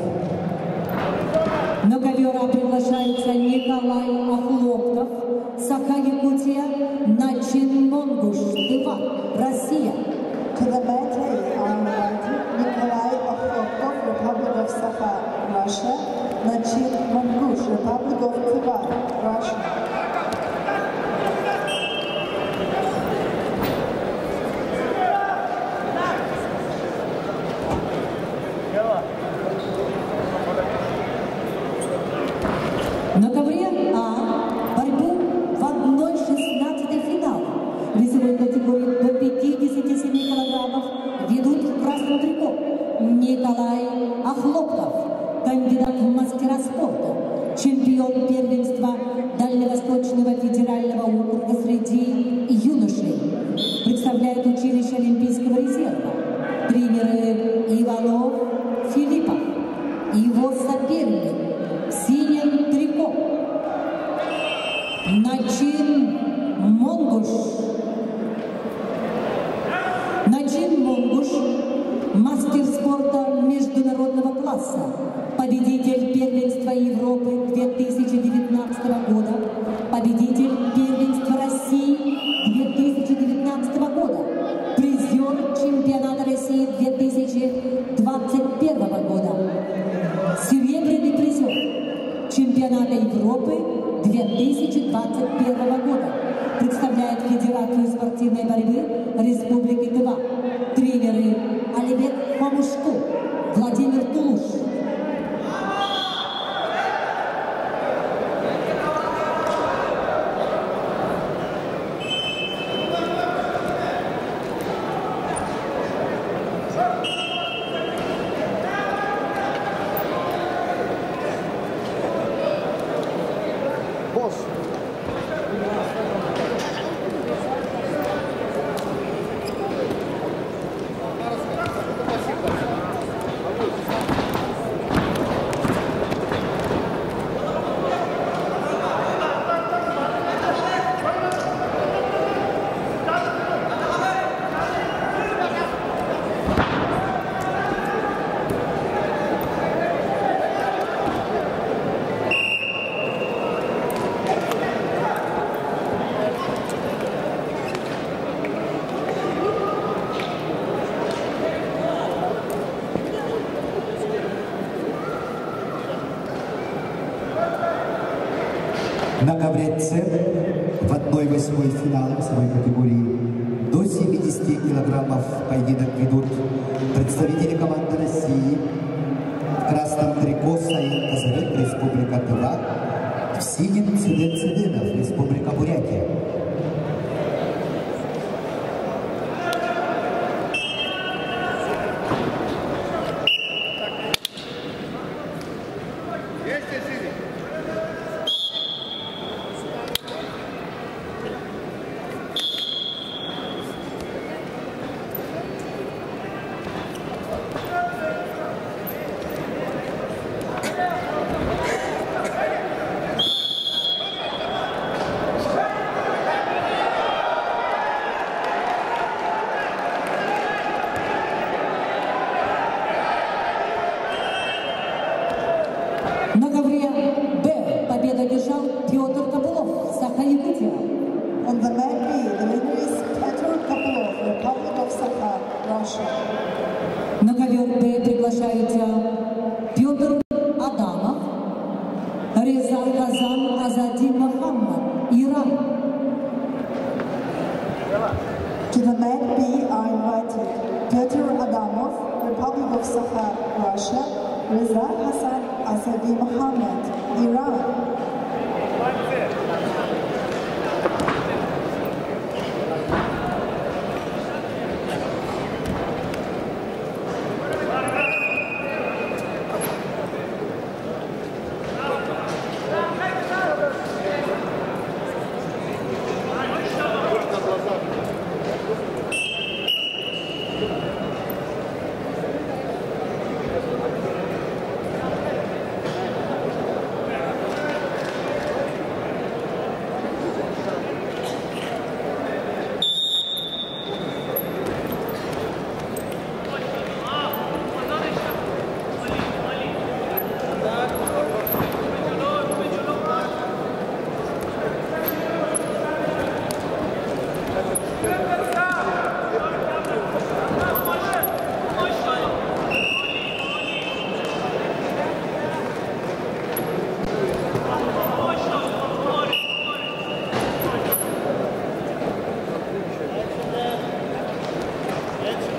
На ковер приглашается Николай Охлоптов, Саха-Якутия, Начин Монгуш, Тыва, Россия. To the men's field are invited Nikolai Okhlopkov, Republic of Sakha, Russia, Nachin Mongush, Republic of Tыва, Russia. На ковре А борьбу в 1/16 финала весовой категории до 57 килограммов ведут в красном трико Николай Охлоптов, кандидат в мастера спорта, чемпион первенства Дальневосточного федерального округа среди юношей, представляет училище Олимпийского резерва, тренеры Иванов, Филиппов, его соперник в синем трико Начин Монгуш. Начин Монгуш класса, победитель первенства Европы 2019 года, победитель первенства России 2019 года, призер чемпионата России 2021 года, серебряный призер чемпионата Европы 2021 года, представляет Федерацию спортивной борьбы Республики Тыва. Тренеры Алибек Хомушку, Владимир Тулуш. На ковре С в 1/8 финала весовой категории до 70 килограммов поединок ведут представители команды России. В красном трико Саид Казарек, Республика Тыва, в синем Циден Циденов, Республика Бурятия. На ковре Б победу одержал Петр Копылов, Саха-Якутия. On the mat B, the winner is Petr Kopylov, Republic of Sakha, Russia. На ковер Б приглашаются Петр Адамов, Реза Казан Азади Мохаммад, Иран. To the mat B are invited Petr Adamov, Republic of Sakha, Russia, Reza Hassan Asadi Mohammed, Iran.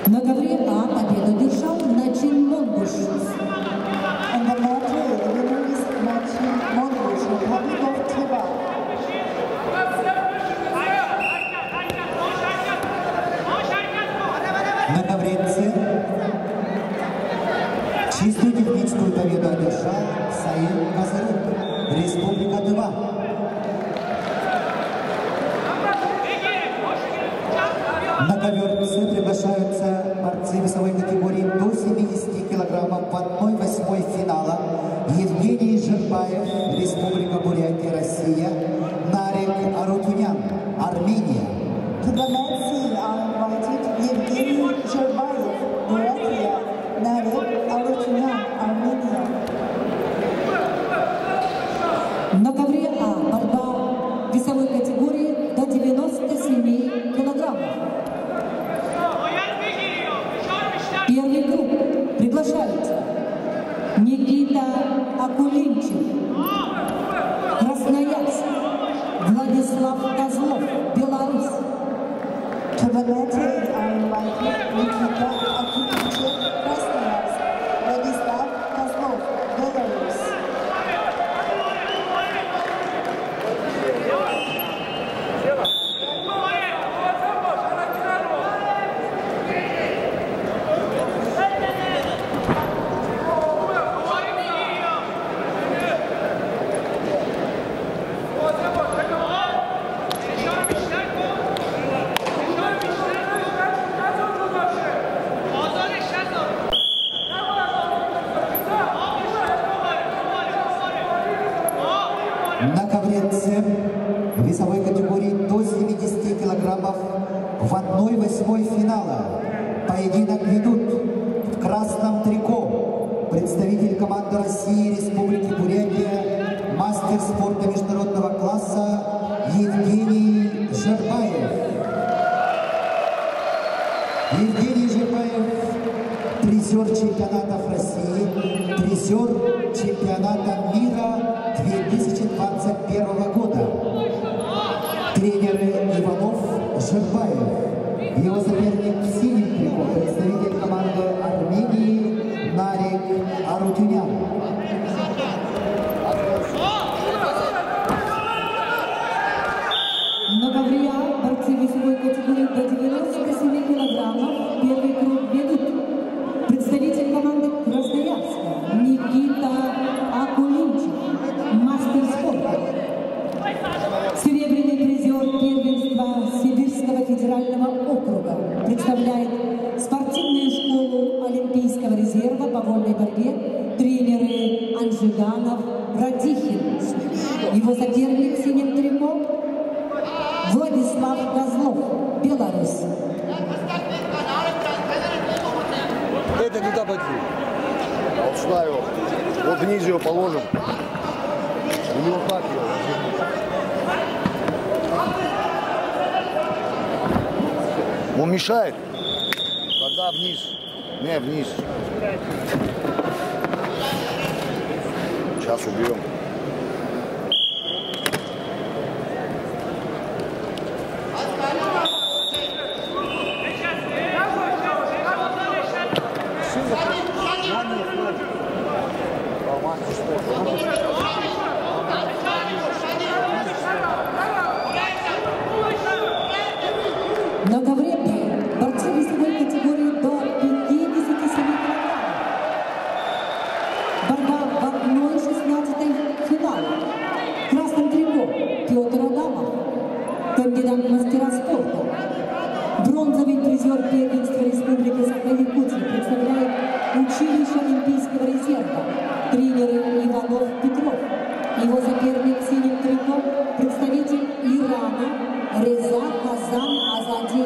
На ковре А победу держал Начин Монгуш. On the mat A, the winner is Nachin Mongush, Republic of Teva. На ковре С чистую техническую победу одержал Саид Казарек, Республика Тыва. На ковер С приглашаются борцы весовой категории до 70 килограммов в 1/8 финала. Евгений Жербаев, Республика Бурятия, Россия, Нарик Арутунян, Армения. To the mat C are invited Evgeny Zherbayev, Buryatia, Narek Arutunian, Armenia. Акулинчев, Красноярск. Владислав Козлов, Беларусь. To the meeting are invited Nikita Akulinchev, Krasnoyarsk, Vladislav Kozlov, Belarus. На ковре С в весовой категории до 70 килограммов в 1/8 финала поединок ведут в красном трико представитель команды России Республики Бурятия, мастер спорта международного класса Евгений Жербаев. Евгений Жербаев – призер чемпионатов России, призер чемпионата мира 2021 года. Тренеры Иванов, Жербаев. Его соперник в синем трико, представитель команды Армении Нарик Арутюнян. На ковре А борцы весовой категории до 97 килограммов первый круг ведут представитель команды Красноярска Никита Акулинчев, мастер спорта. Серебряный призер первенства Сибирского федерального округа представляет спортивную школу Олимпийского резерва по вольной борьбе тренеры Анжиганов, Радихин. Его соперник в синем трико Владислав Козлов, Беларусь. Это туда пойти. Вот сюда его. Вот вниз его положим. Или вот так его. Он мешает. Тогда вниз. Не, вниз. Сейчас убьем. На ковре Б борцы весовой категории до 57 килограммов. Борьба в 1/16 финала. В красном трико Петр Адамов, кандидат в мастера спорта. Бронзовый призер первенства Республики Саха-Якутия представляет училище Олимпийского резерва. Тренеры Иванов Петров. Его соперник в синем трико представитель Ирана Реза Казан Азади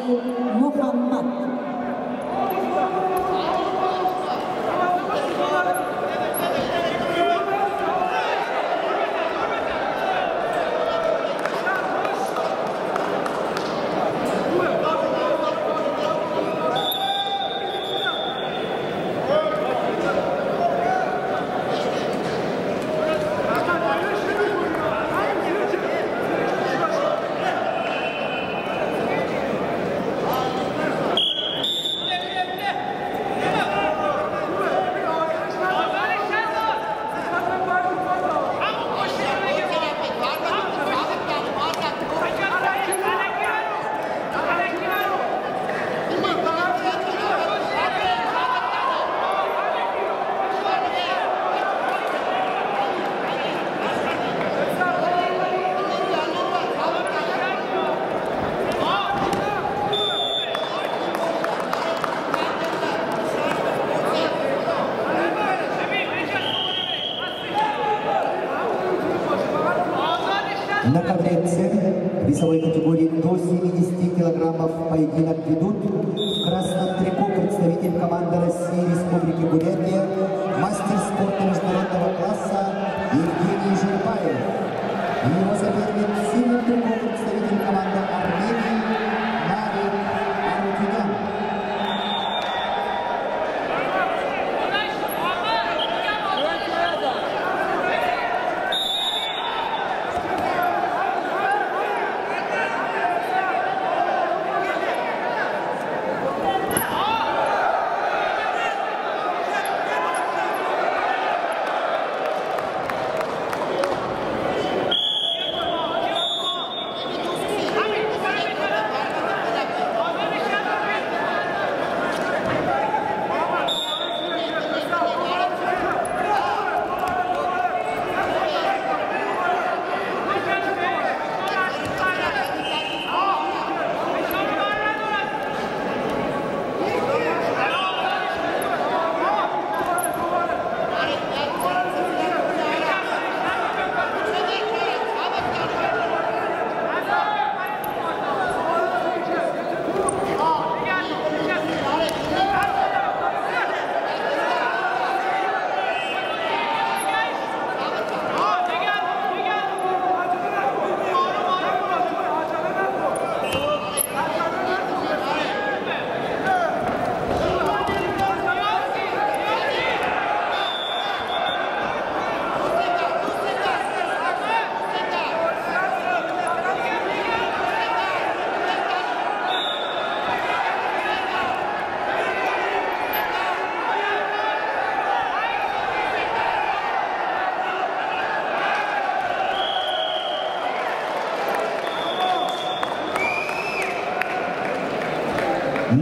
Мухаммад. На ковре С весовой категории до 70 килограммов поединок ведут в красном трико представитель команды России Республики Бурятия, мастер спорта международного класса Евгений Жербаев. Его соперник в синем трико представитель команды Армении Нарик Арутюнян.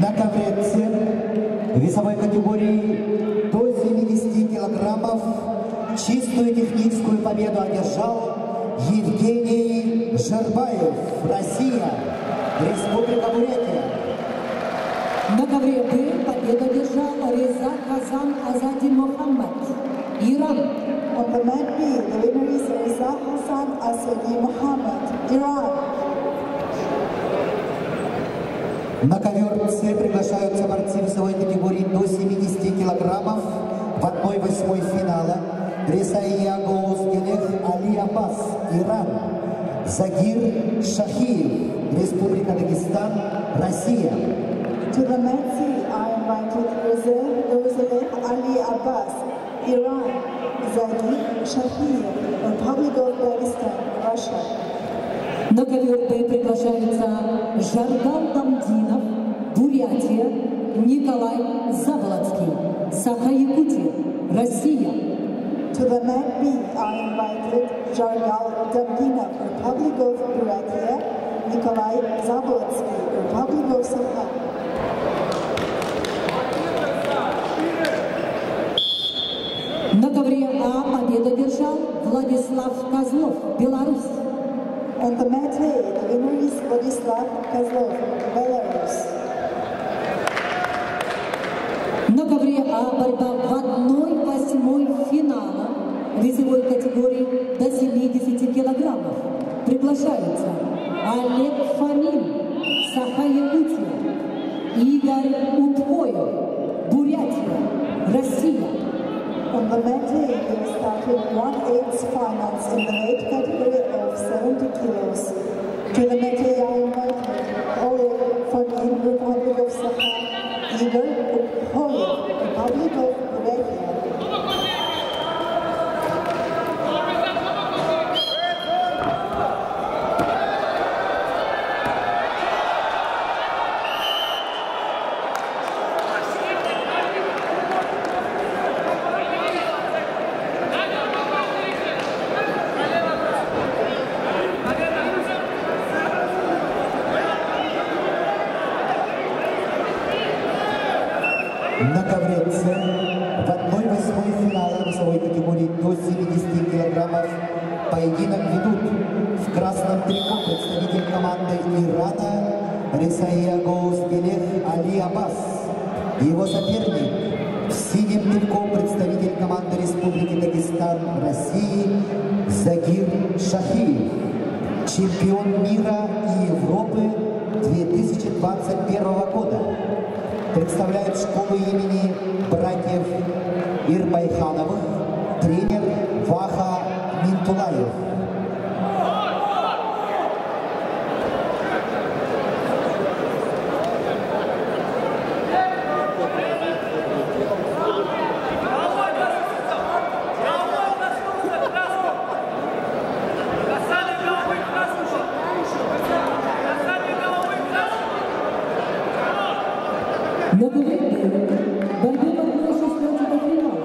На ковре С весовой категории до 70 килограммов чистую техническую победу одержал Евгений Жербаев, Россия, Республика Бурятия. На ковре Б победу одержал Реза Казан Азади Мухаммад, Иран. On the mat B, the winner is Reza Hassan Asadi Muhammad, Iran. На ковер С приглашаются борцы весовой категории до 70 килограммов в 1/8 финала. Рисайя Гоузгелех Али Аббас, Иран. Загир Шахиев, Республика Дагестан, Россия. To the mat C, I invited Reza Gozelek Ali Abbas, Iran. Загир Шахиев, Republic of Dagestan, Russia. На ковер Б приглашаются Жаргал Дамдинов, Бурятия, Николай Заболоцкий, Саха-Якутия, Россия. To the mat B, I invited Jargal Damdinov, Republic of Buryatia, Nikolai Zabolotsky, Republic of Sakha. На ковре А победу одержал Владислав Козлов, Беларусь. On the mat A, the winner is Vladislav Kozlov, Belarus. На ковре А борьба в 1/8 финала весовой категории до 70 килограммов. Приглашаются Олег Фомин, Саха-Якутия, Игорь Утпоев, Бурятия, Россия. On the mat A, there started 1/8 finals in the weight category of 70 kilos. To the mat A, I invited Oleg Fomin, Republic of Sakha, Igor Utpoyev, Republic of Buryatia. На ковре С в 1/8 финала весовой категории до 70 килограммов поединок ведут в красном трико представитель команды Ирана Рисайя Гоузгелех Али Аббас. Его соперник в синем трико представитель команды Республики Дагестан России Загир Шахиев. Чемпион мира и Европы 2021 года. Представляет школу имени братьев Ирбайхановых тренер Ваха Минтулаев. На ковре борьбы в 1/16 финала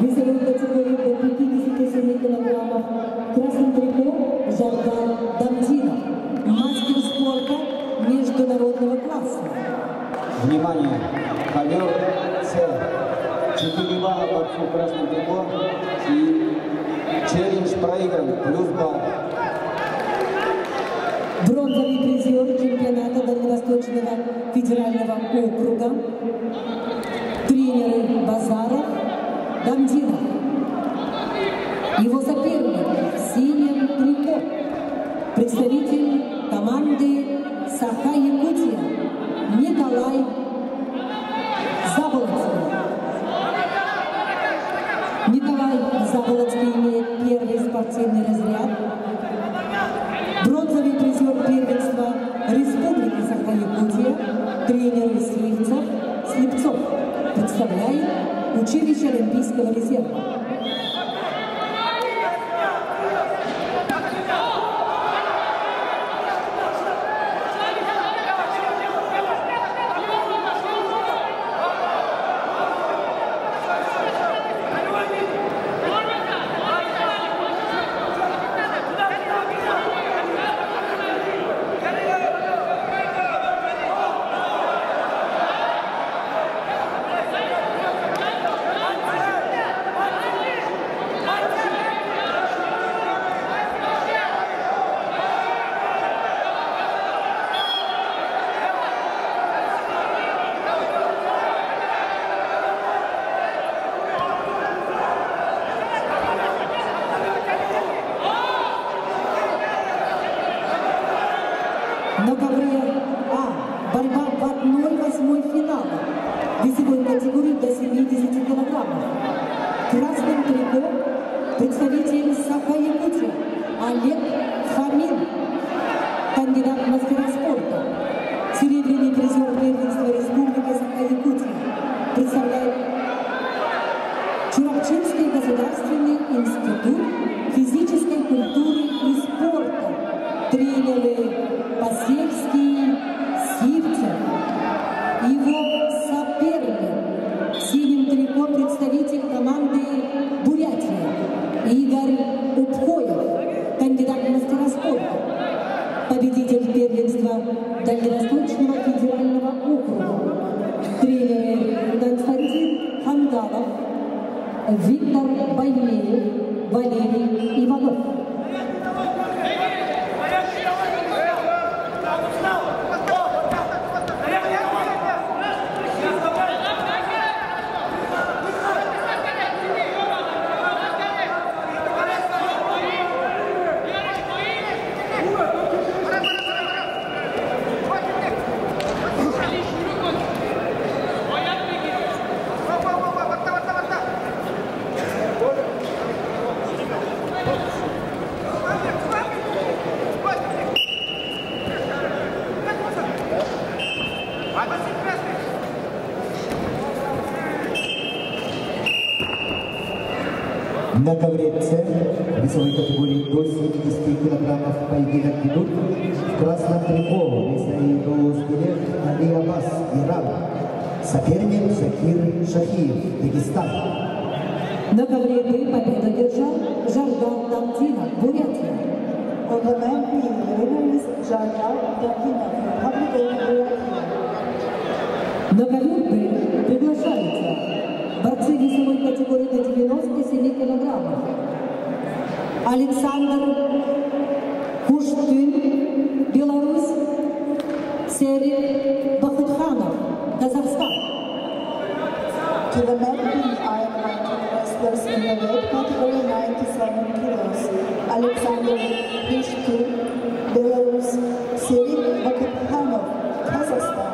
весовой категории до 57 килограммов красным трико Жаргал Дамдинов, мастер спорта международного класса. Внимание! Ковер С. 4 балла борцу в красном трико и челлендж проигран, плюс балл. Бронзовый призер чемпионата Дальневосточного федерального округа, тренеры Базаров, Дамдинов. Его соперник в синем трико, представитель команды Саха-Якутия Николай Заболоцкий. Николай Заболоцкий имеет первый спортивный разряд. Бронзовый призер первенства Республики Саха-Якутия, тренер Слепцов, представляет училище Олимпийского резерва. На ковре А борьба в 1/8 финала весовой категории до 70 килограммов. Красным трико представитель Саха-Якутия Олег Фомин, кандидат в мастера спорта. Серебряный призер первенства Республики Саха-Якутия представляет Чурапчинский государственный институт физической культуры и спорта. Тренеры Посельский, Сивчев. Его соперник в синем трико представитель команды Бурятия Игорь Упхоев, кандидат в мастера спорта. Победитель первенства Дальневосточного федерального округа. Тренеры Константин Хангалов, Виктор Баймеев, Валерий Иванов. На ковре С весовой категории до 70 килограммов поединок ведут в красном трико Весаидоускелет Али Аббас, Иран. Соперник Шакир Шахиев, Дагестан. На ковре Б победу держал Жаргал Дамтинов, Бурятия. On the man B, the winner is Jargal Damtinov, Republic of Buryatia. На ковер Б приглашаются борцы весовой категории до 97 килограммов. Александр Куштын, Беларусь, Серик Бахутханов, Казахстан. To the men B, I invited wrestlers in the weight category 97 kilos. Alexander Krishtyn, Belarus, Serik Bakuthanov, Kazakhstan.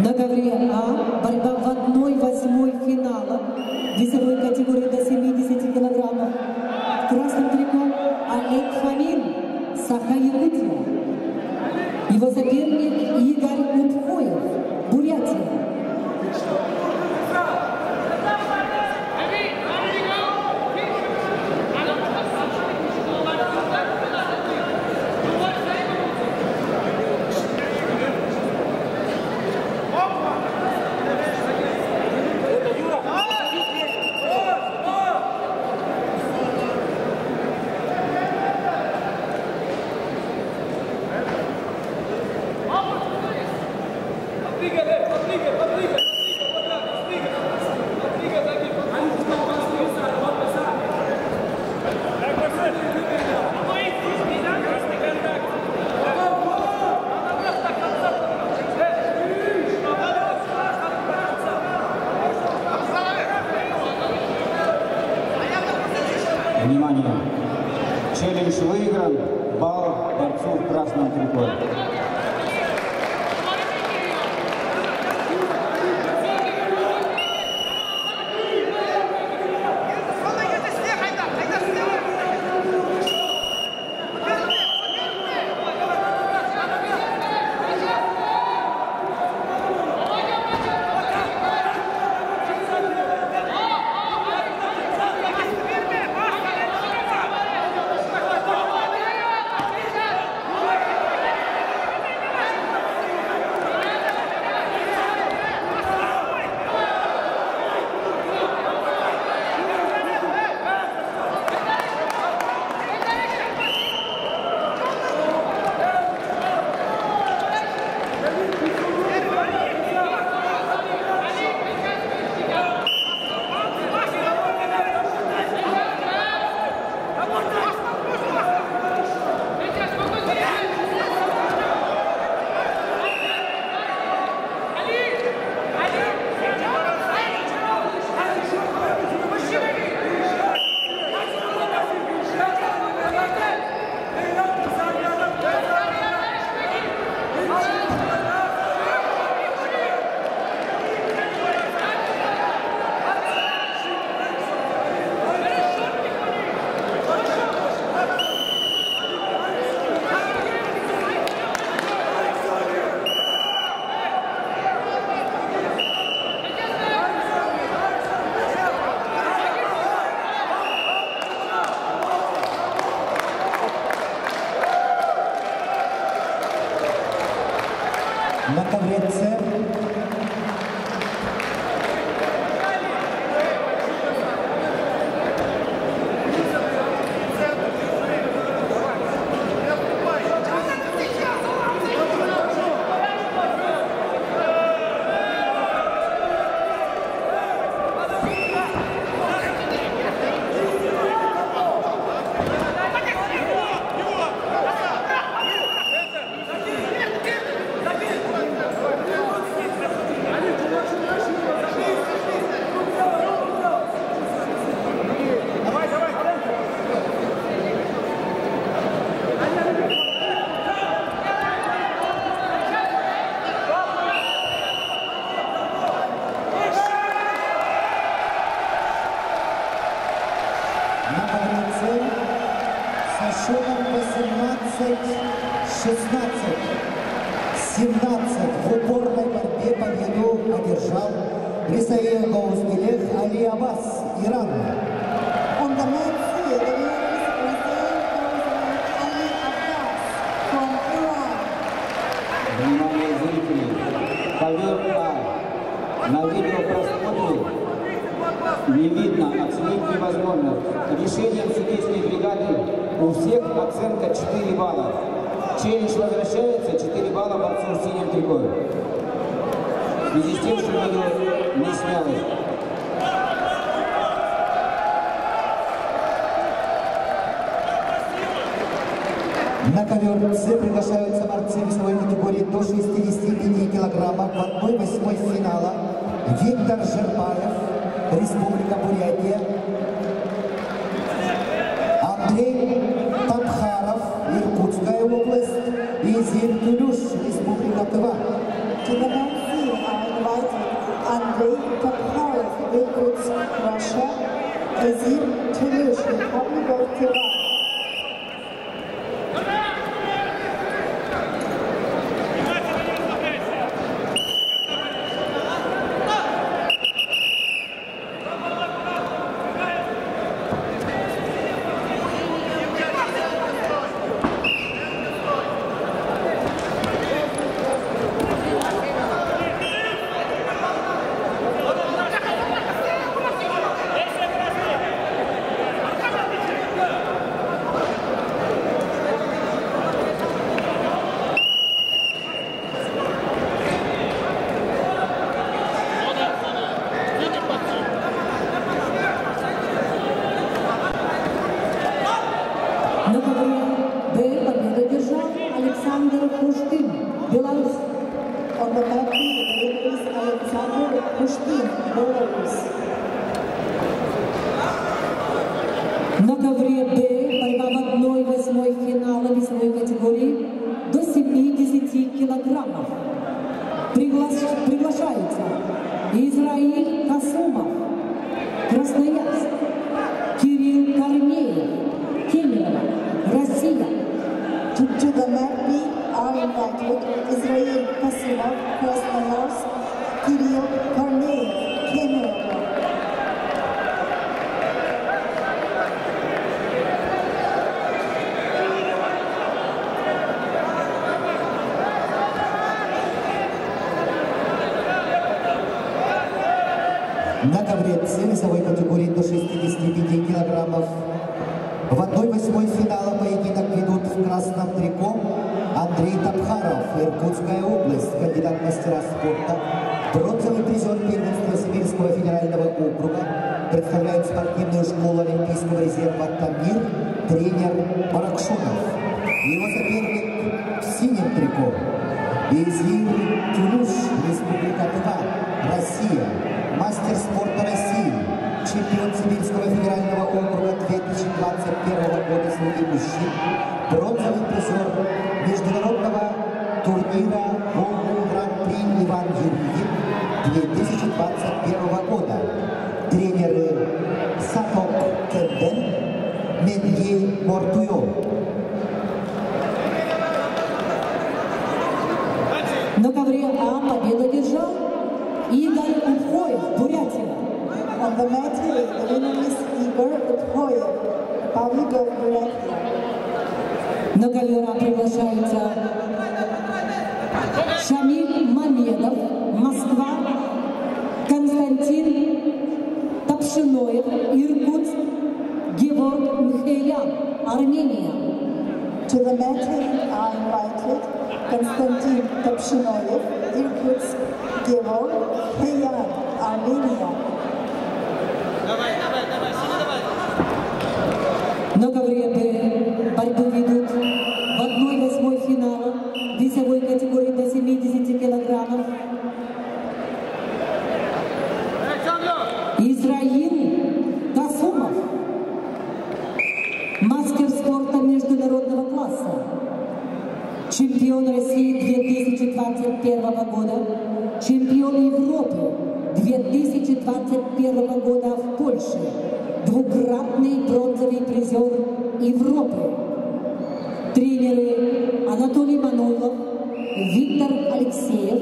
На ковре А борьба в 1/8 финала весовой категории до 70 килограммов. В красном трико Олег Фомин, Саха-Якутия. Его соперник Игорь Утхоев, Бурятия. Внимание! Челлендж выигран. Балл борцу в красном трико. На ковре С со счетом 18-16, 17 в упорной борьбе победу одержал Рисаил Гаузгелех Али Аббас, Иран. On the mat C, the winner is Ali Abbas from Iran. Внимание зрителей! Ковер А. На видеопросмотре не видно, оценить невозможно. Решением судейской бригады у всех оценка 4 балла. Челлендж возвращается, 4 балла борцу в синем трико. В связи с тем, что видео не снялось. На ковер С приглашаются борцы весовой категории до 65 килограммов в 1/8 финала. Виктор Жербаев, Республика Бурятия. Андрей Табхаров, Иркутская область. И Зин Тулюш, Республика Тыва. To the mat C, Andrei Tapharov, Irkutsk, Russia. Azir Toulouche, Republic of Taiwan. Александр Пушкин, Беларусь. On the mat, the winner is Alexander Pushkin, Belarus. На ковре Б борьба в 1/8 финала весовой категории до 70 килограммов. Приглашаются Израиль Касумов, Красноярск, Кирилл Корнеев, Кемерово, Россия. To the mat, we are invited Israel Kasumov, Krasnoyarsk, Kirill Korneyev, Kemerovo. На ковре С весовой категории до 65 килограммов в 1/8 финала поединок ведут в красном трико Андрей Тапхаров, Иркутская область, кандидат в мастера спорта, бронзовый призер первенства Сибирского федерального округа, представляет спортивную школу Олимпийского резерва «Тамир», тренер Баракшунов. Его соперник в синем трико Азир Toulouche, Республика Тыва, Россия, мастер спорта России, чемпион Сибирского федерального округа 2021 года среди мужчин, бронзовый призер международного турнира Волны Гран-при Иван Юрьев 2021 года. Тренеры Сапок Кенден, Менье Мортуё. На ковре А победу держал Игорь Утхоев, Бурятия. On the mat, the winner is Igor Uthoyev, Republic of Buryatia. На ковера приглашаются Шамиль Мамедов, Москва, Константин Тапшиноев, Иркутск, Геворг Михеян, Армения. To the mat, are invited Konstantin Topshinoyev, Irkutsk, Gevorg Miheyan, Armenia. На ковре Б борьбу ведут в 1/8 финала весовой категории до 70 килограммов Израиль Касумов, мастер спорта международного класса, чемпион России 2021 года, чемпион Европы 2021 года в Польше, двукратный бронзовый призер Европы. Тренеры Анатолий Мануйлов, Виктор Алексеев,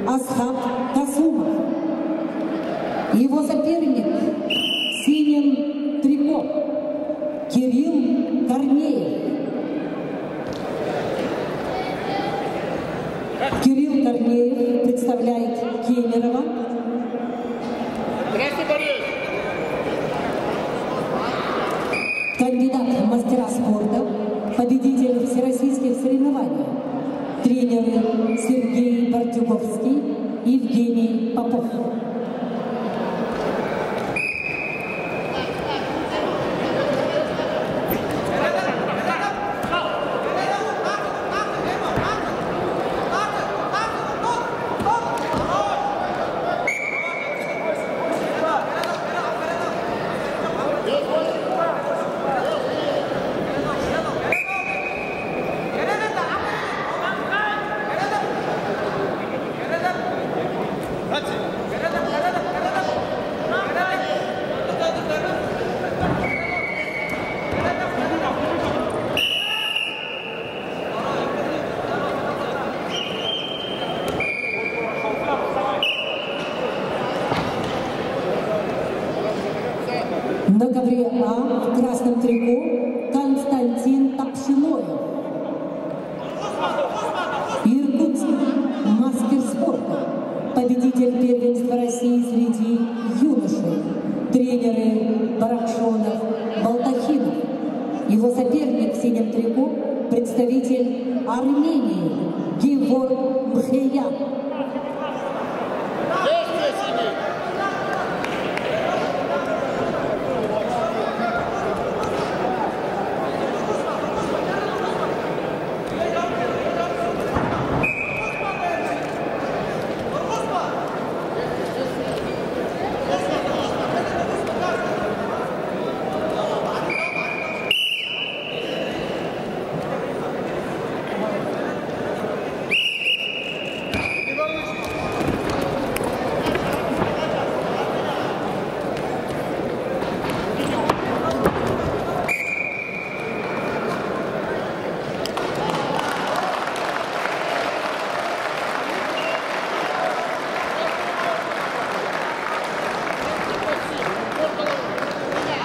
Асхаб Касумов. Его соперник в синем трико Кирилл Корнеев. Кирилл Корнеев представляет Кемерово. Кандидат в мастера спорта, победитель всероссийских соревнований. Тренеры Сергей Бартюговский, Евгений Попов. Grazie. трико Константин Тапшиноев. Иркутск, мастер спорта, победитель первенства России среди юношей, тренеры Баракшонов, Балтахинов. Его соперник в синем трико – представитель Армении Геворг Мхеян.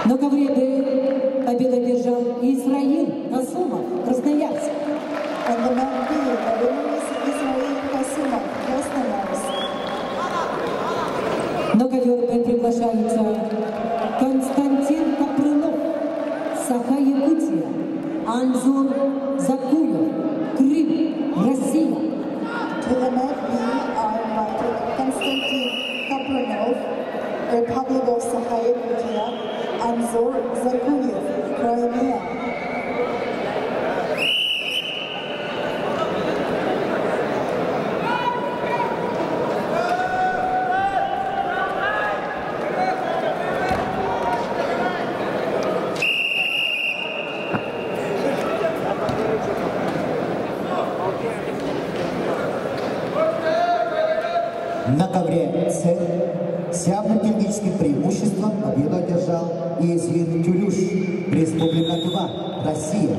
На ковре Б победу одержал Исраил Касумов, Красноярск. On the mat B, the winner is Israel Kasumov, Krasnoyarsk. На ковер Б приглашаются Константин Капрынов, Саха-Якутия, Анзор Закуев, Крым, Россия. To the mat B are invited Konstantin Kapranov, Republic of Sakha-Yakutia, Anzor Zakuyev, Crimea. На ковре С с явным техническим преимуществом победу одержал Изир Тюлюш, Республика Тыва, Россия.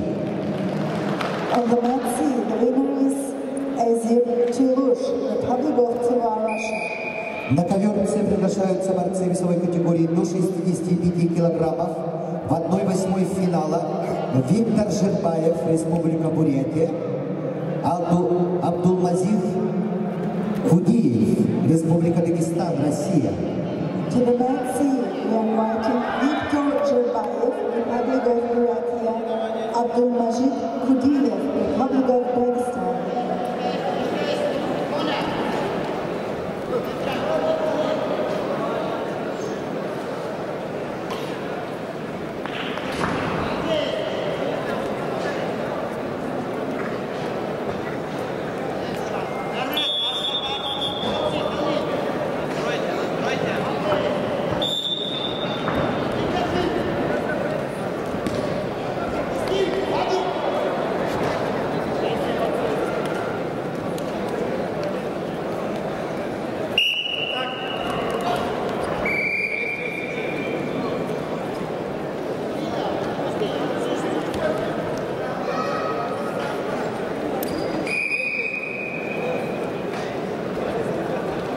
On the mat C, the winner is Azir Tylush, Republic of Tыva, Russia. На ковер С приглашаются борцы весовой категории до 65 килограммов в 1/8 финала Виктор Жербаев, Республика Бурятия, Абдулмазид Худиев, Республика Дагестан, Россия. To the mat C, we are inviting Viktor Jerbayev, Republic of Buryatia, Abdulmajid Kudiyev, Republic of Dagestan.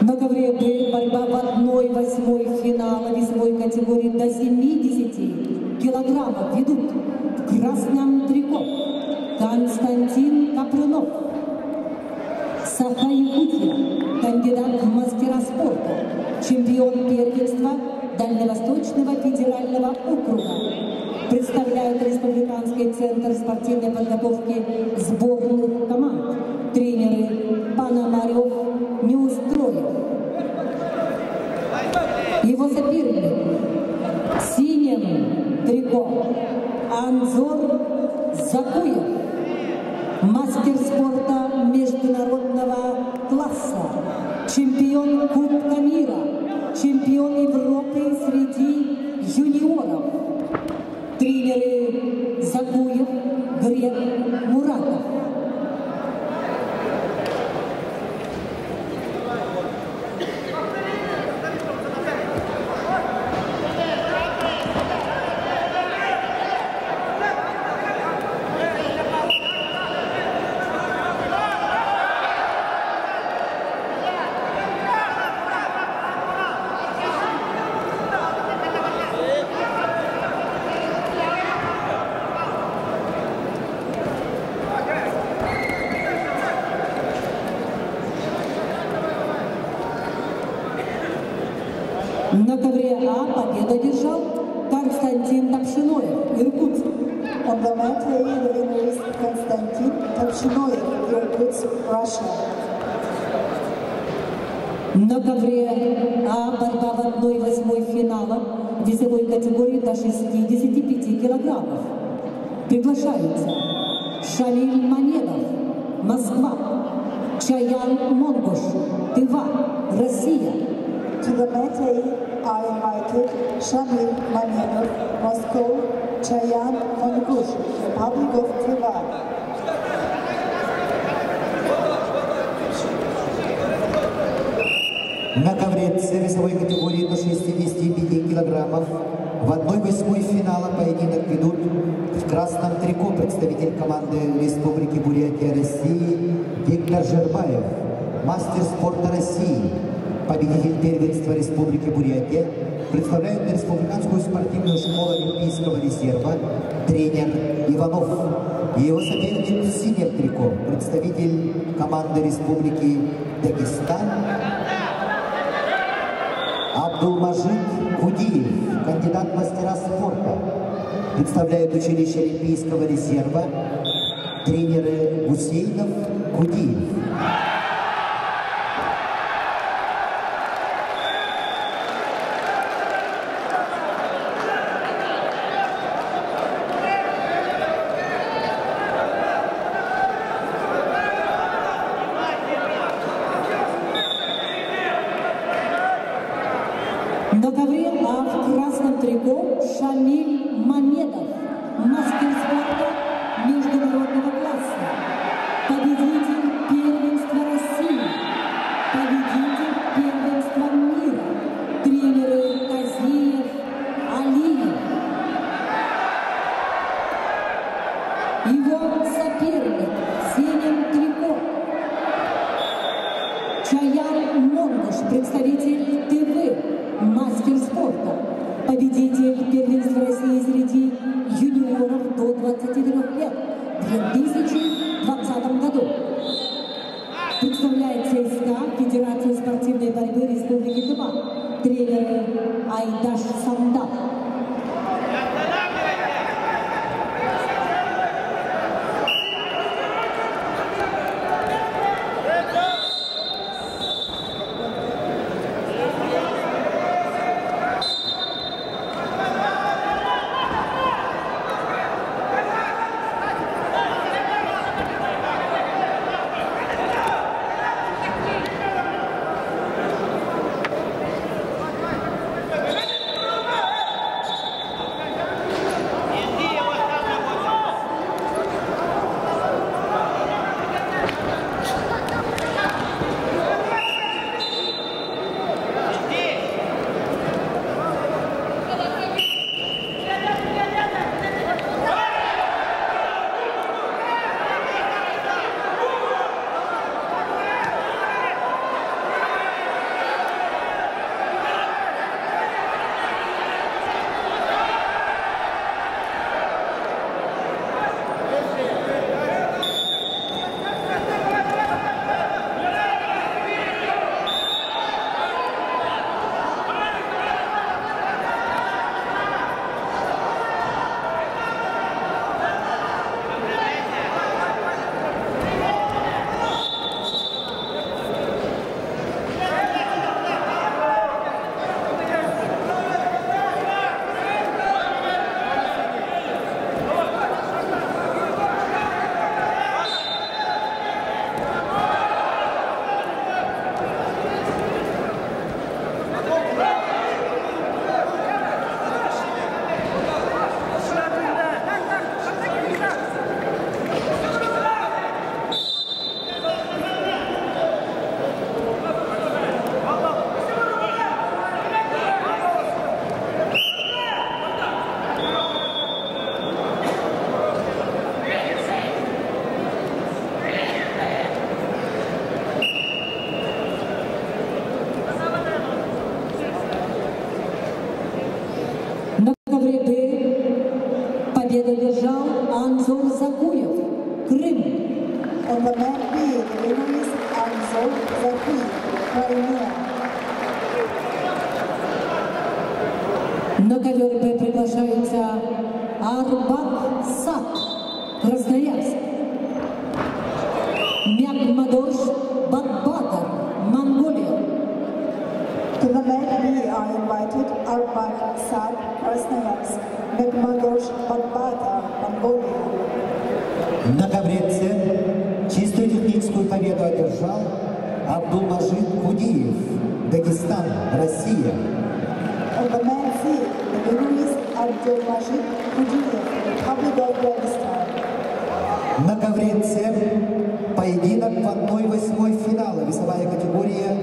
На ковре Б борьба в 1/8 финала весовой категории до 70 килограммов ведут в красном трико Константин Капрынов, Саха-Якутия, кандидат в мастера спорта, чемпион первенства Дальневосточного федерального округа. Представляют Республиканский центр спортивной подготовки сборных команд. Тренеры Пономарев, Неустроев. Его соперник в синем трико Анзор Закуев, мастер спорта международного класса, чемпион Кубка мира, чемпион Европы среди юниоров. Тренеры Закуев, Грек, Муратов. На ковре А победу одержал Константин Топшиноев, Иркутск. On the mat A, the winner is Konstantin Topshinoyev, Irkutsk, Russia. На ковре А борьба в 1/8 финала весовой категории до 65 килограммов. Приглашаются Шамиль Мамедов, Москва, Чаян Монгуш, Тыва, Россия. To the mat A are invited Shamil Mamedov, Moscow, Chayan Mongush, Republic of Tыва. На ковре С весовой категории до 65 килограммов в 1/8 финала поединок ведут в красном трико представитель команды Республики Бурятия России Виктор Жербаев, мастер спорта России, победитель первенства Республики Бурятия, представляет Республиканскую спортивную школу Олимпийского резерва тренер Иванов. И его соперник в синем трико, представитель команды Республики Дагестан Абдулмажид Гудиев, кандидат в мастера спорта, представляет училище Олимпийского резерва тренеры Гусейнов Гудиев. На ковре А в красном трико Шамиль Мамедов, мастер спорта международного класса, победитель первенства России, победитель первенства мира, тренеры Казиев, Алиев. Его соперник в синем трико Чаян Монгуш, представитель Тывы, мастер спорта, победитель первенства России среди юниоров до 23 лет в 2020 году. Представляет ЦСКА Федерацию спортивной борьбы Республики Тыва, тренер Айдаш Самдат. Победу одержал Анзор Закуев, Крым. On the mat B, the winner is Anzor Zakuyev, Crimea. категории Б приглашается Арбак Сад, Красноярск. Мягмадош Бакбатар, Монголия. To the men we are invited Arbak Sad, Krasnoyarsk, Mehmadosh Barbata, Mongolia. На ковре чистую техническую победу одержал Абдулмажид Кудиев, Дагестан, Россия. On the men's field, the winner is Abdulmajid Kudiev, Republic of Dagestan. На ковре поединок в 1/8 финала, весовая категория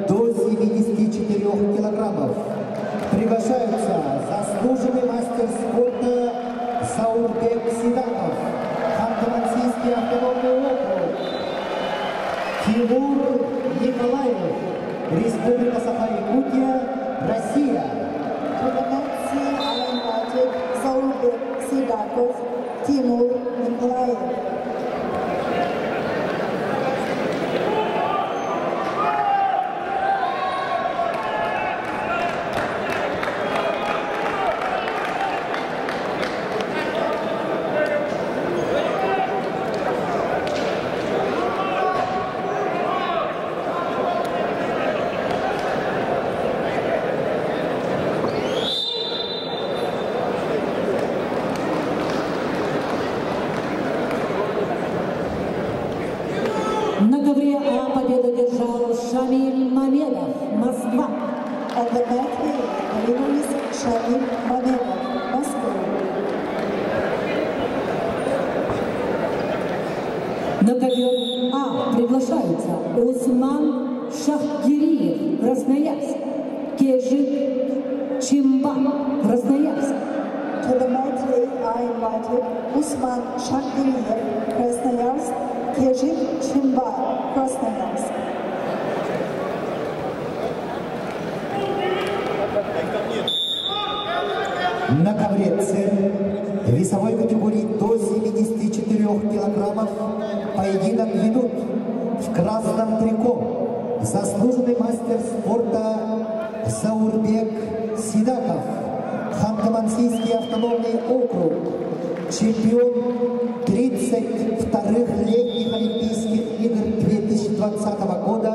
до 74 килограммов. Приглашаются заслуженный мастер спорта Заурбек Сидаков, Ханты-Мансийский автономный округ, Тимур Николаев, Республика Саха-Якутия, Россия. To the men's field are invited Zaurbek Sidakov, Timur Nikolaev. На ковре А победу держал Шамиль Мамедов, Москва. On the men's field, the winner is Shamil Mamedov, Moscow. На ковер А приглашаются Усман Шахгириев, Красноярск, Кежик Чимба, Красноярск. To the men's field are invited Usman Shakdiriyev, Krasnoyarsk, Kejik Chimba, Krasnoyarsk. На ковре весовой категории до 74 килограммов поединок ведут в красном трико заслуженный мастер спорта Заурбек Сидаков, Ханты-Мансийский автономный округ, чемпион 32-х летних Олимпийских игр 2020 года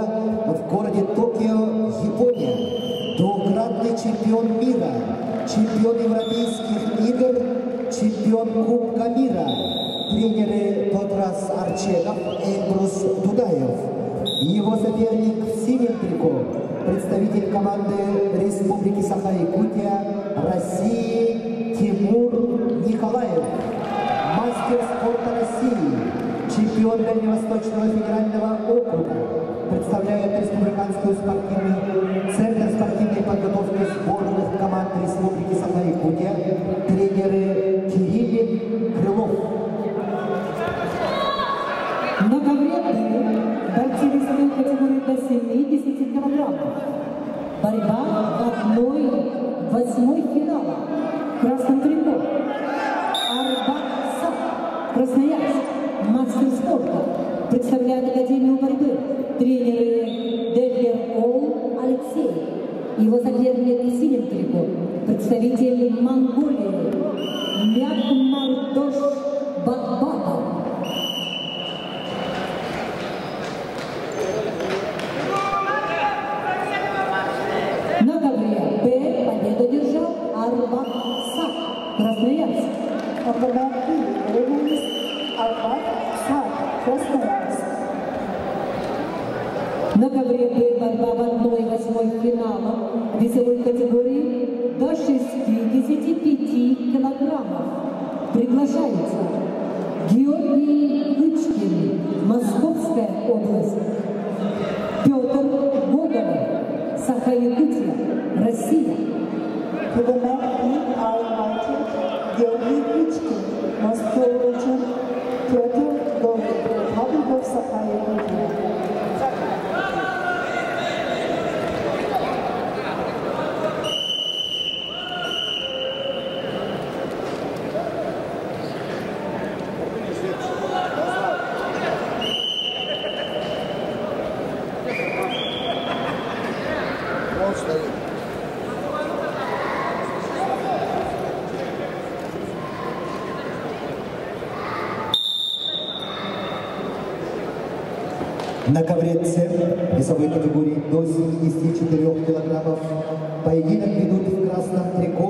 в городе Токио, Япония, двукратный чемпион мира, чемпион европейских игр, чемпион Кубка мира, тренеры Петрас Арчегов и Эльбрус Дудаев. Его соперник в синем трико, представитель команды Республики Саха-Якутия, России Тимур Николаев, мастер спорта России, чемпион Дальневосточного федерального округа, представляет Республиканскую Центр спортивной подготовки сборных команд Республики Саха-Якутия, тренеры Кириллин, Крылов. На ковре Б борцы весовой категории до 70 килограммов. Борьба в 1/8 финала. В красном трико Арбак Сад, Красноярск, мастер спорта. Представляет Академию борьбы. Тренеры Деллер Ол Алексей. Его соперник в синем трико. Представитель Монголии Мягмадош Бакбатар. На ковре Б победу держал Арбак Сад, Красноярск. On the men's field, the winner is Arbak Sad, Krasnoyarsk. На ковре Б борьба в 1/8 финала весовой категории до 65 килограммов. Приглашается Георгий Кычкин, Московская область, Петр Гоголев, Саха-Якутия, Россия. To the men's field are invited Georgy Kuchkin, Moscow region, Pyotr Gogolev, Republic of Sakha-Yakutия. Он стоит. На ковре С весовой категории до 74 килограммов поединок ведут в красном трико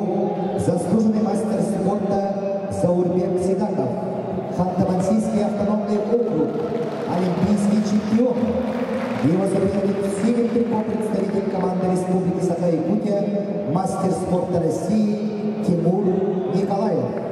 заслуженный мастер спорта Заурбек Сидаков, Ханты-Мансийский автономный округ, олимпийский чемпион. Его соперник в синем трико представитель команды Республики Саха-Якутия, мастер спорта России Тимур Николаев.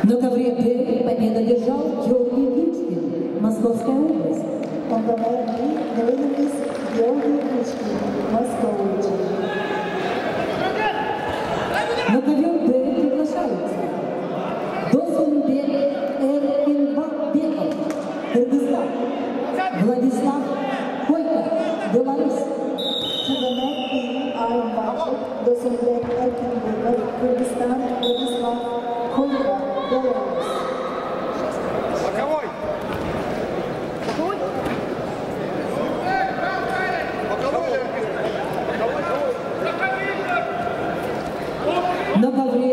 На ковре Д победу держал Георгий Гичкин, Московская область. On the mat B, the winner is Georgy Kuchkin, Moscow region. На ковер Д приглашаются Досунбек Эркинбеков, Кыргызстан, Владислав Койко, Беларусь. To the mat B are invited Dosунбек Эркинбеков, Kyrgyzstan, Владислав Койко, Belarus. Боковой! На ковре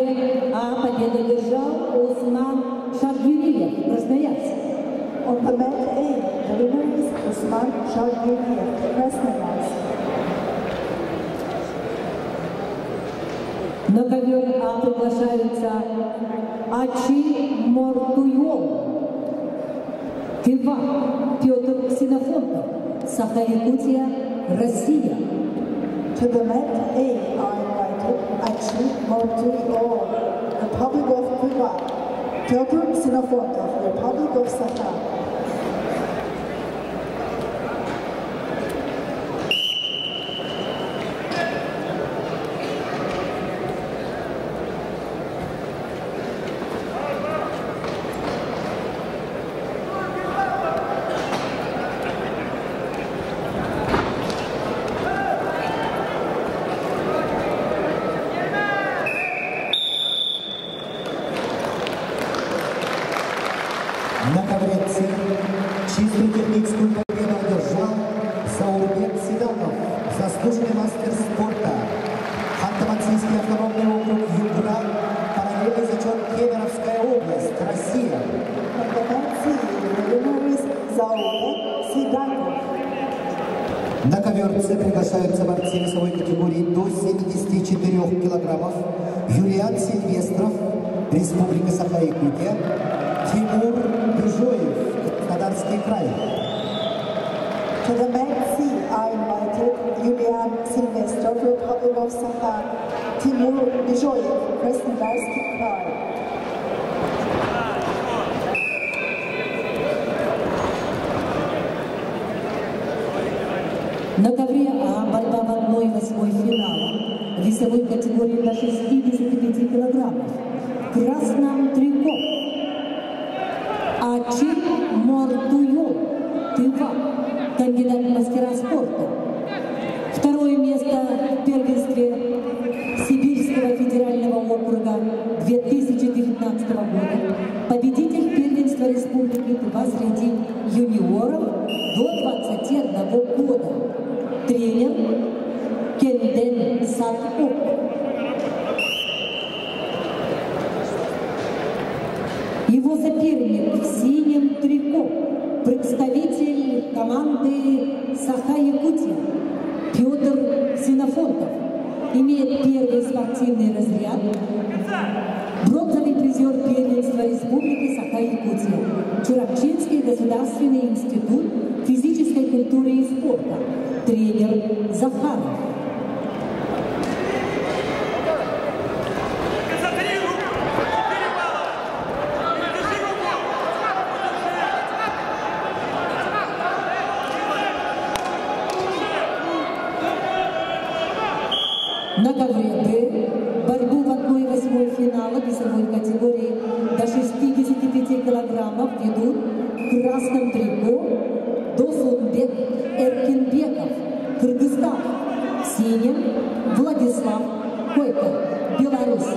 А победу держал Усман Шаргириев, Красноярск. On the mat A, the winner is Usman Shargiriev, Krasnoyarsk. На ковер А приглашаются Ачи Мортуйол, Тыва, Петр Ксенофонтов, Саха-Якутия, Россия. To the mat A are invited Achi Mortuiol, Republic of Cuba, Pyotr Xenofontov, Republic of Sakha. На ковре С чистую техническую победу одержал Заурбек Сидаков, заслуженный мастер спорта, Ханты-Мансийский автономный округ Югра, параллельный зачет Кемеровская область, Россия. On the mat C, the winner is Zaurek Sidakov. На ковер С приглашаются борцы весовой категории до 74 килограммов Юлиан Сильвестров, Республика Саха-Якутия, Тимур Бежоев, Краснодарский край. To the mat C are invited Yulian Silvestrov, Republic of Sakha, Timur Bежоев, Краснодарский край. На ковре А борьба в 1/8 финала весовой категории до 65 килограммов. В красном трико Ачи Мортуйол, Тыва, кандидат в мастера спорта. Второе место в первенстве Сибирского федерального округа 2019 года. Победитель первенства республики 2 среди юниоров до 21 года. Тренер Кенден Сатук. Его соперник в синем трико, представитель команды Саха-Якутия Петр Синофонтов, имеет первый спортивный разряд, бронзовый призер первенства Республики Саха-Якутия, Чурапчинский государственный институт физической культуры и спорта, тренер Захаров. На ковре Б борьбу в 1/8 финала весовой категории до 65 килограммов ведут в красном трико Досунбек Эркинбеков, Кыргызстан, в синем Владислав Койко, Беларусь.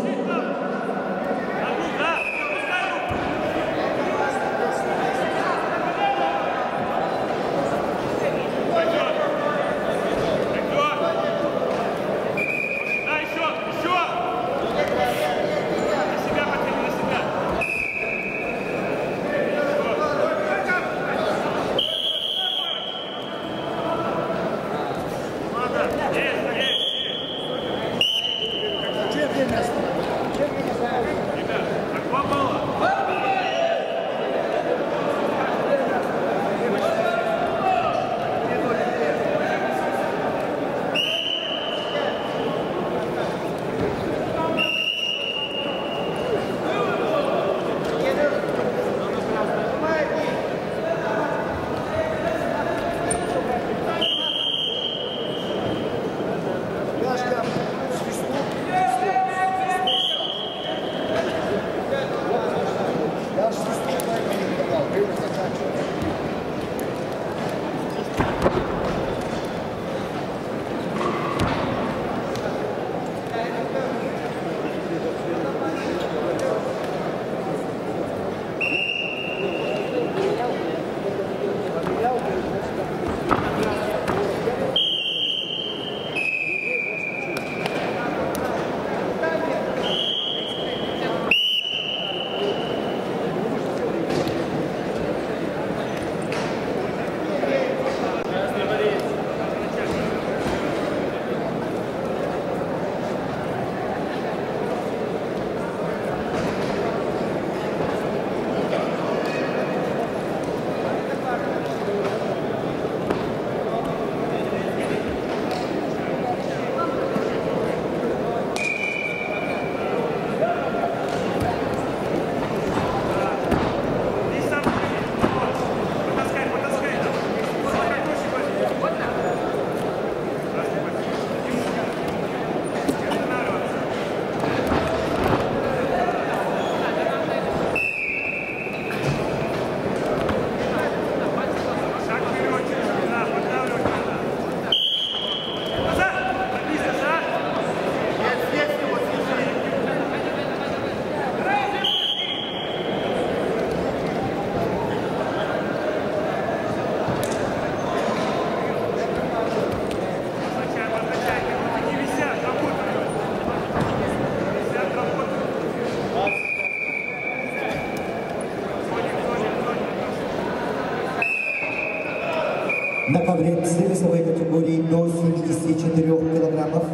На ковре С весовой категории до 74 килограммов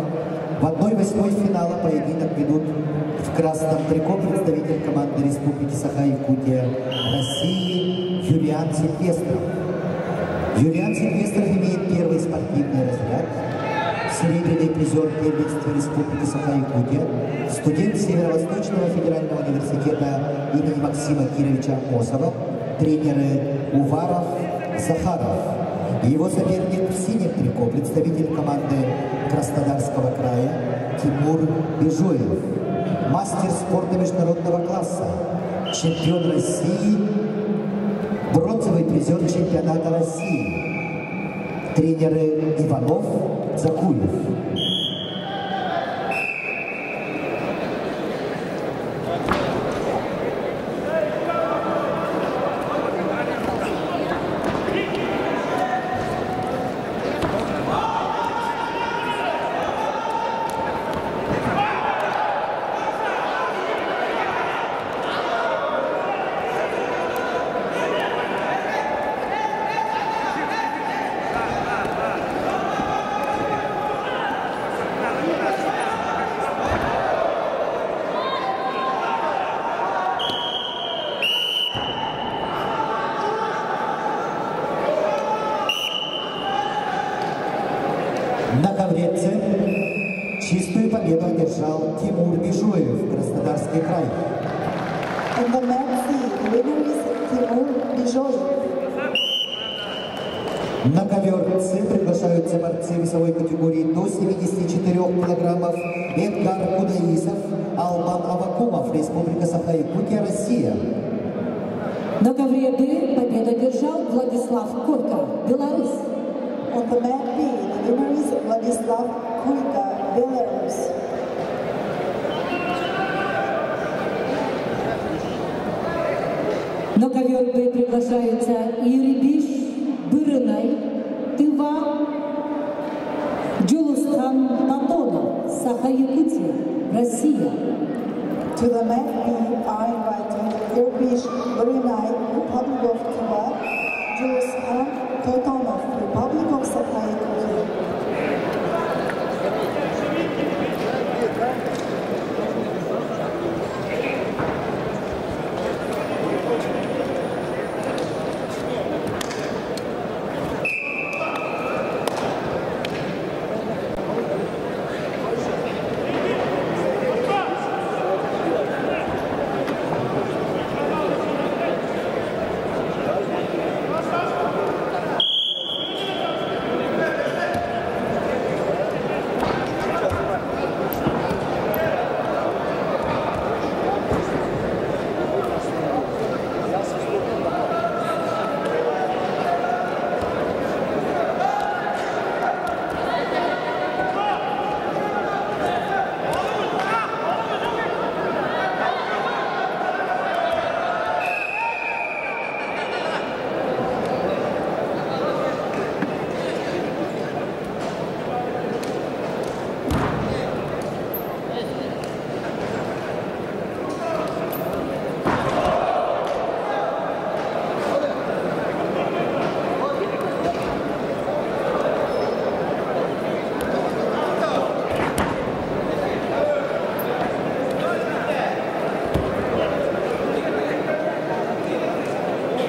в 1/8 финала поединок ведут в красном трико представитель команды Республики Саха-Якутия России Юлиан Сильвестров. Юлиан Сильвестров имеет первый спортивный разряд, серебряный призер первенства Республики Саха-Якутия, студент Северо-Восточного федерального университета имени Максима Кировича Амосова, тренеры Уваров, Захаров. Его соперник в синем трико, представитель команды Краснодарского края Тимур Бежоев, мастер спорта международного класса, чемпион России, бронзовый призер чемпионата России, тренеры Иванов, Закуев. Чистую победу одержал Тимур Бежоев, Краснодарский край. In the men's C, the winner is Timur Bijoyev. На ковер С приглашаются борцы весовой категории до 74 килограммов. Эдгар Кудаисов, Албан Авакумов, Республика Саха-Якутия, Россия. На ковре Б победу одержал Владислав Койко, Беларусь. On the man B, the winner is Vladislav Kuika, Belarus. На ковер Б приглашаются Ирибиш Бырынай, Тыва, Джулусхан Татонов, Саха-Якутия, Россия. To the man B are invited Irbish Brunei, Republic of Tuva, Julius Khan Totonov, Republic of Sakha-Yakutия.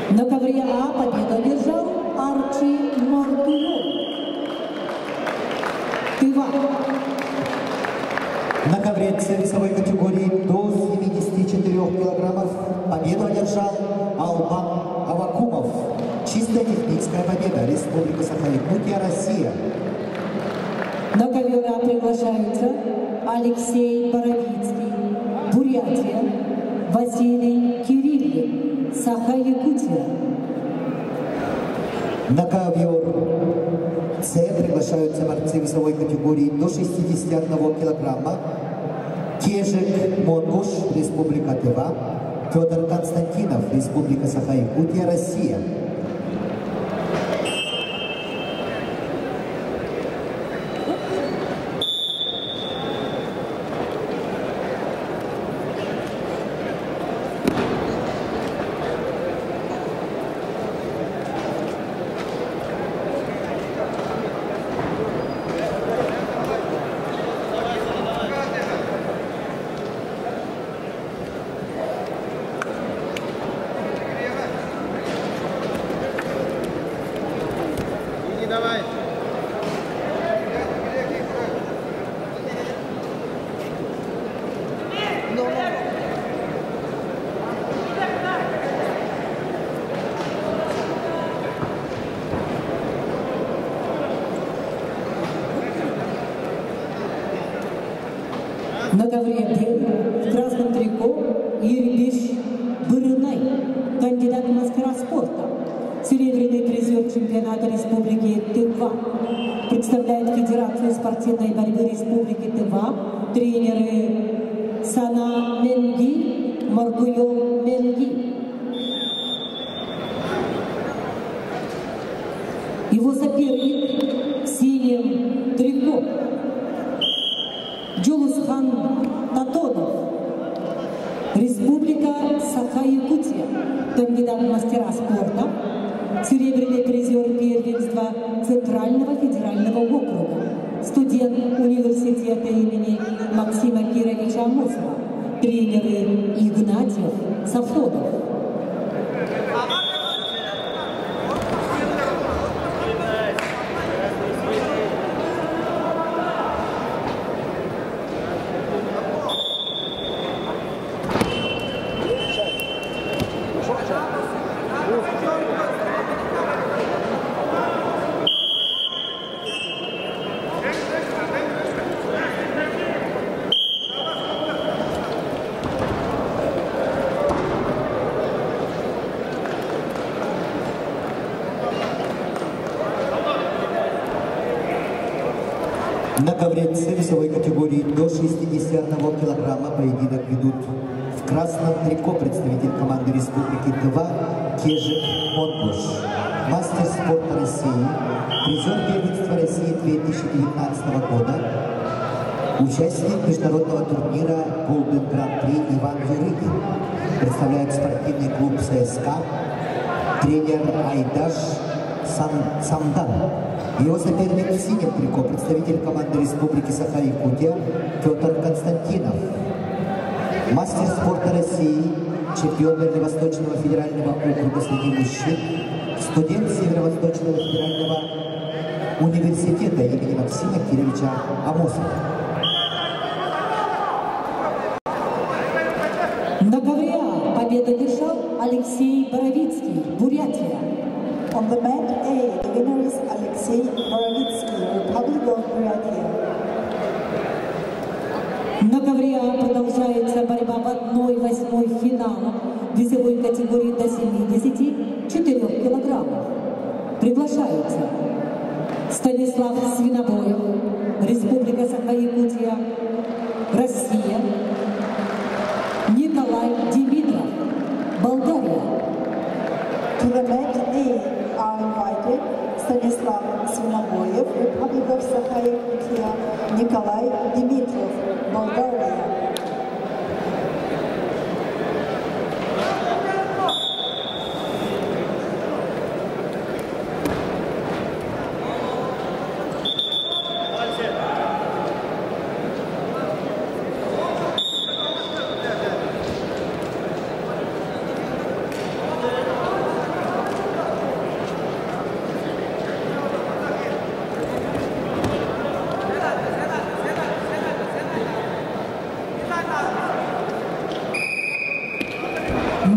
На ковре А победу одержал Арчи Мартуев, Тыва. На ковре С весовой категории до 74 килограммов победу одержал Албан Авакумов. Чистая техническая победа. Республика Саха-Якутия, Россия. На ковер А приглашаются Алексей Боровицкий, Бурятия, Василий Кириллин, Саха-Якутия. На ковер С приглашаются борцы весовой категории до 61 килограмма. Кежик Монгуш, Республика Тыва, Федор Константинов, Республика Саха-Якутия, Россия. На ковре Б в красном трико Ирбиш Бырынай, кандидат в мастера спорта, серебряный призер чемпионата Республики Тыва. Представляет Федерацию спортивной борьбы Республики Тыва тренеры Сана Менги, Маргуё Менги. Его соперник в синем трико Джулусхан Татонов, Республика Саха-Якутия, кандидат в мастера спорта, серебряный призер первенства Центрального федерального округа, студент университета имени Максима Кировича Амосова, тренеры Игнатьев, Сафронов. На ковре C весовой категории до 61 килограмма поединок ведут в красном трико представитель команды Республики Тыва Кежик Монкуш, мастер спорта России, призер первенства России 2019 года, участник международного турнира Golden Grand Prix Иван Юрыгин, представляет спортивный клуб ЦСКА, тренер Айдаш Самдан. Его соперник в синем трико, представитель команды Республики Саха-Якутия Петр Константинов. Мастер спорта России, чемпион Дальневосточного федерального округа среди мужчин, студент Северо-Восточного федерального университета имени Максима Кирилловича Амосова. На ковре А победу одержал Алексей Боровицкий, Бурятия. On the mat A, the winner is Alexei Borovitsky, Republic of Buryatia. На ковре А продолжается борьба в 1/8 финала весовой категории до 74 килограммов. Приглашаются Станислав Свинобоев, Республика Саха-Якутия, Россия, Николай Димитров, Болгария. To the mat A are invited Stanislav Svinoboyev, Republic of Sakha-Yakutia, Nikolai Dimitrov, Bulgaria.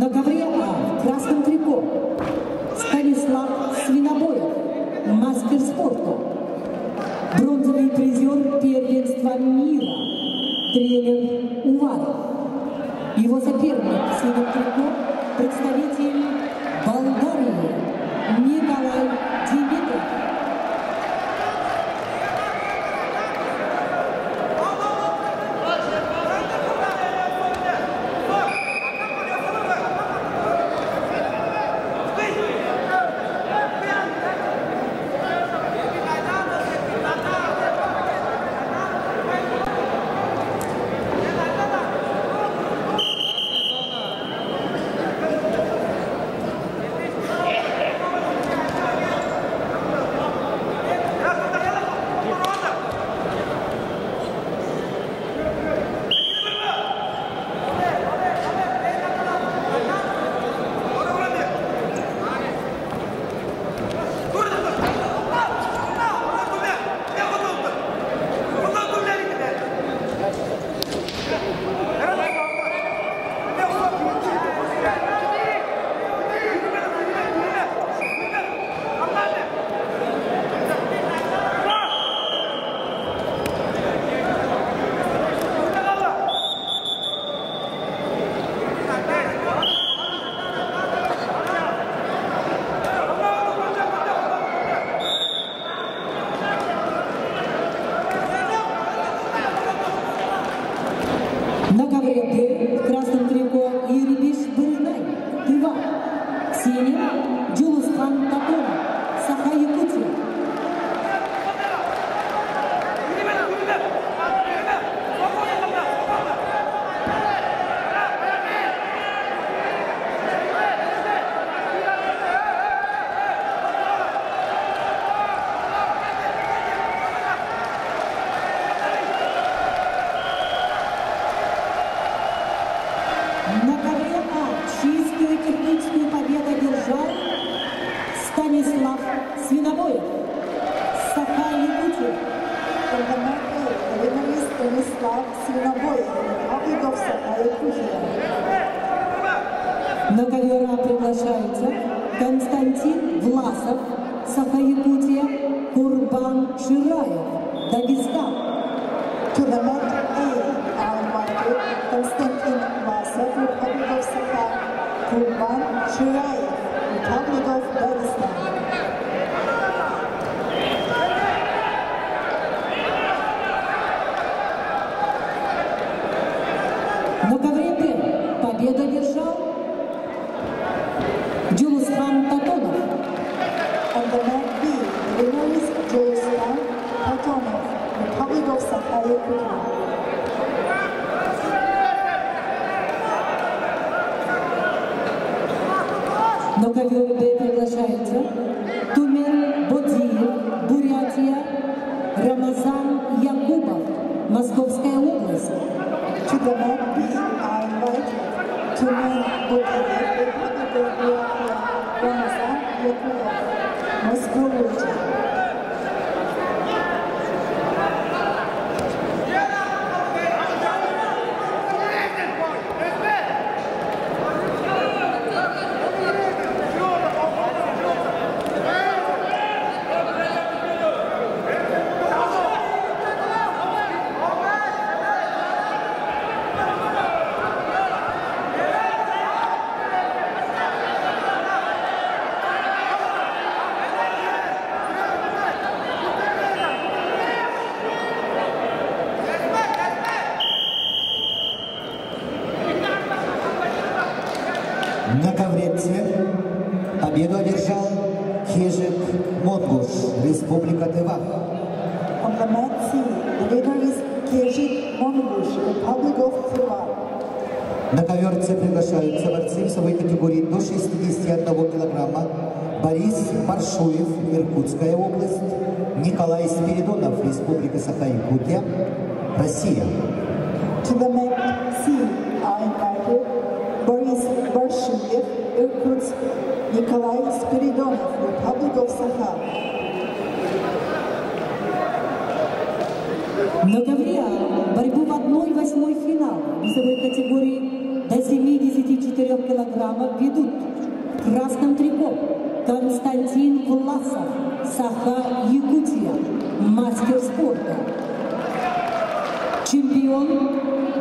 На ковре А в красном трико Станислав Свинобоев, мастер спорта, бронзовый призер первенства мира, тренер Уваров. Его соперник в синем трико представитель Болгарии Николай Димитров. На ковре Б в красном трико Ирибиш Буринай, Тыва. В синем Джулускан Татон, Саха-Якутия. На ковре А чистую техническую победу одержал Станислав Свинобоев, Саха-Якутия. On the mat A, the winner is Stanislav Svinoboyev, Republic of Sakha-Yakutia. На ковер А приглашаются Константин Власов, Саха-Якутия, Курбан Шираев, Дагестан. To the mat A are invited Konstantin Vlasov, Republic of Sakha, Kurban Shirayev, Republic of Dagestan. На ковер Б приглашается Тумен Бодиев, Бурятия, Рамазан Якубов, Московская область. To the mat B are invited Tumen Bodiev, Republic of Buryatia, Ramazan Yakubov, Moscow region. На ковре С победу одержал Кежик Монгуш, Республика Тыва. On the mat C, the winner is Kejik Mongush, Republic of Tыва. На ковер С приглашаются борцы весовой категории до 61 килограмма Борис Паршуев, Иркутская область, Николай Спиридонов, Республика Саха-Якутия, Россия. To the mat C are invited Boris Barshuyev, Irkutsk, Nikolai Spiridonov, Republic of Sakha. На ковре борьбу в 1/8 финала весовой категории до 74 килограммов ведут в красном трико Константин Власов, Саха-Якутия, мастер спорта. Чемпион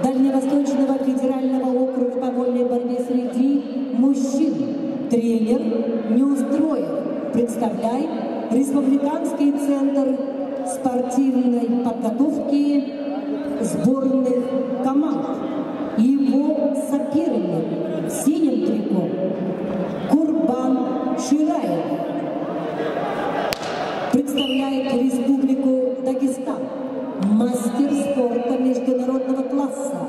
Дальневосточного федерального округа по вольной борьбе среди мужчин. Тренер Неустроев представляет Республиканский центр спортивной подготовки сборных команд. Его соперник в синем трико Курбан Шираев представляет Республику Дагестан. Мастер спорта международного класса.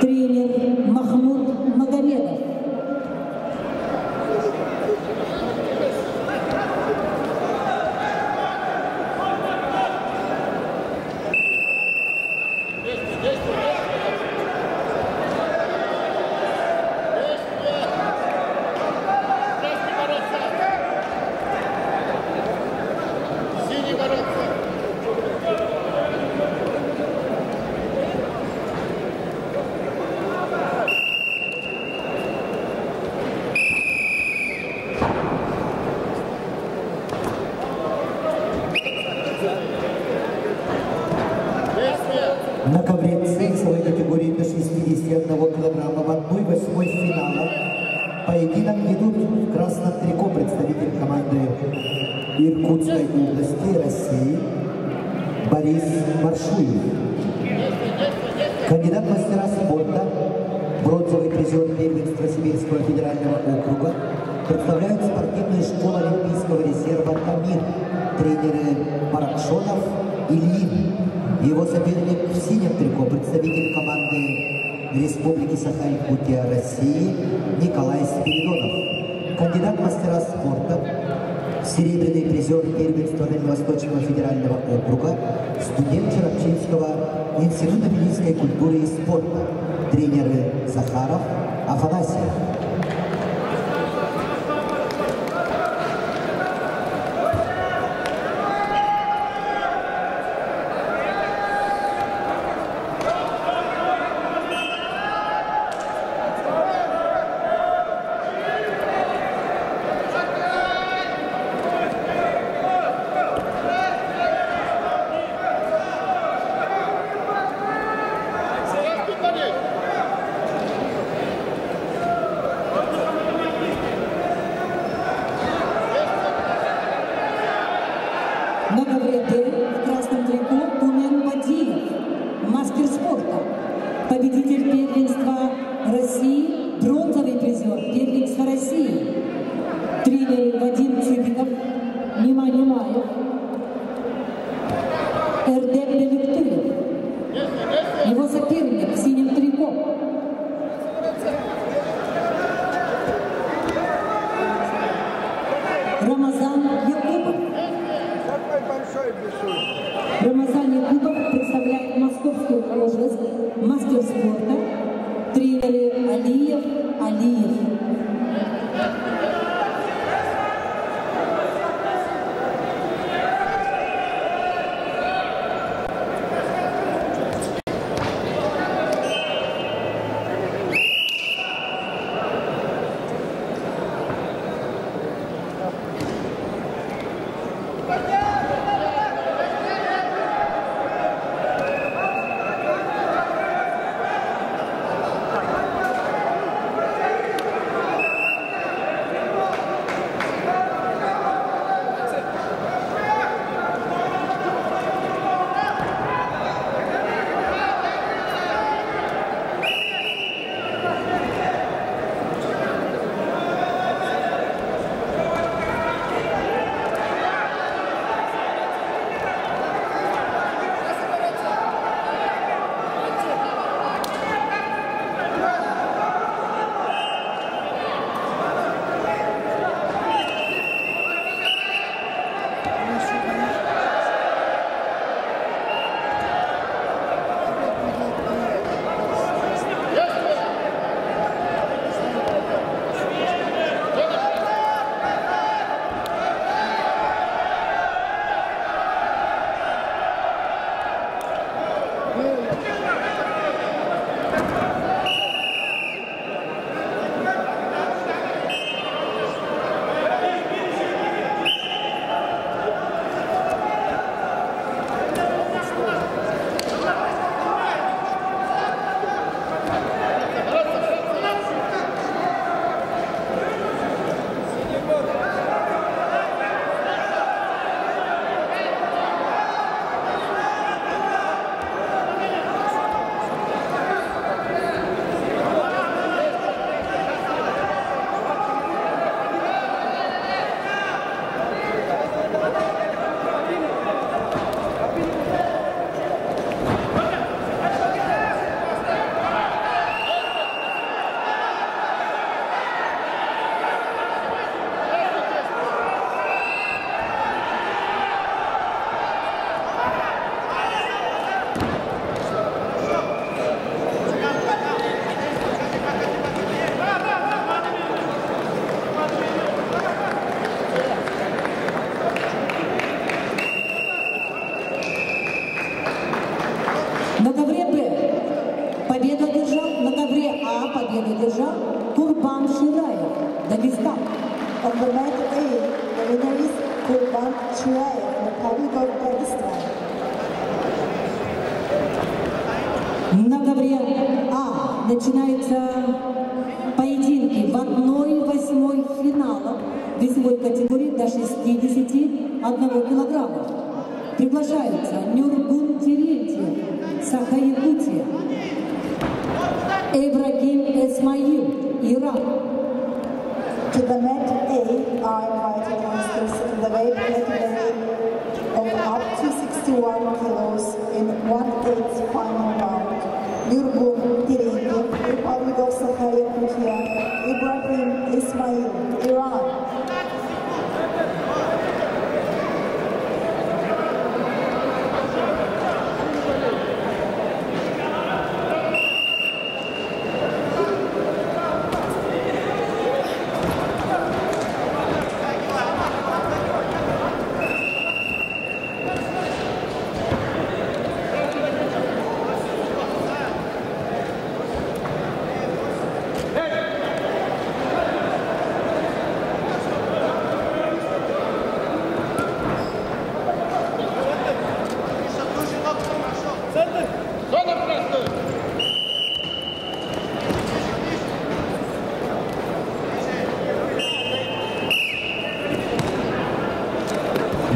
Тренер Махмуд Магомедов. На ковре С весовой категории до 61 килограмма в 1/8 финала поединок ведут в красном трико представитель команды Иркутской области России Борис Маршуев. Кандидат в мастера спорта, бронзовый призер первенства Сибирского федерального округа, представляют спортивную школу Олимпийского резерва «Тамир», тренеры Паракшонов и Ильин. Его соперник в синем трико, представитель команды Республики Саха-Якутия России Николай Спиридонов. Кандидат в мастера спорта, серебряный призер первенства Дальневосточного федерального округа, студент Черопчинского института физической культуры и спорта, тренеры Захаров, Афанасьев. одержал Курбан Шираев, Дагестан. On the mat A, the winner is Kurban Shirayev, Republic of Dagestan. На ковре А начинаются поединки в 1/8 финала весовой категории до 61 килограммов. Приглашаются Нюргун Терентьев, Саха-Якутия, Ибрагим Эсмаил, Иран. To the mat A are invited monsters in the weight category of up to 61 kilos in 1/8 final round. Nurgun Terentiev, Republic of Sakha-Yakutia, Ibrahim Ismail, Iran.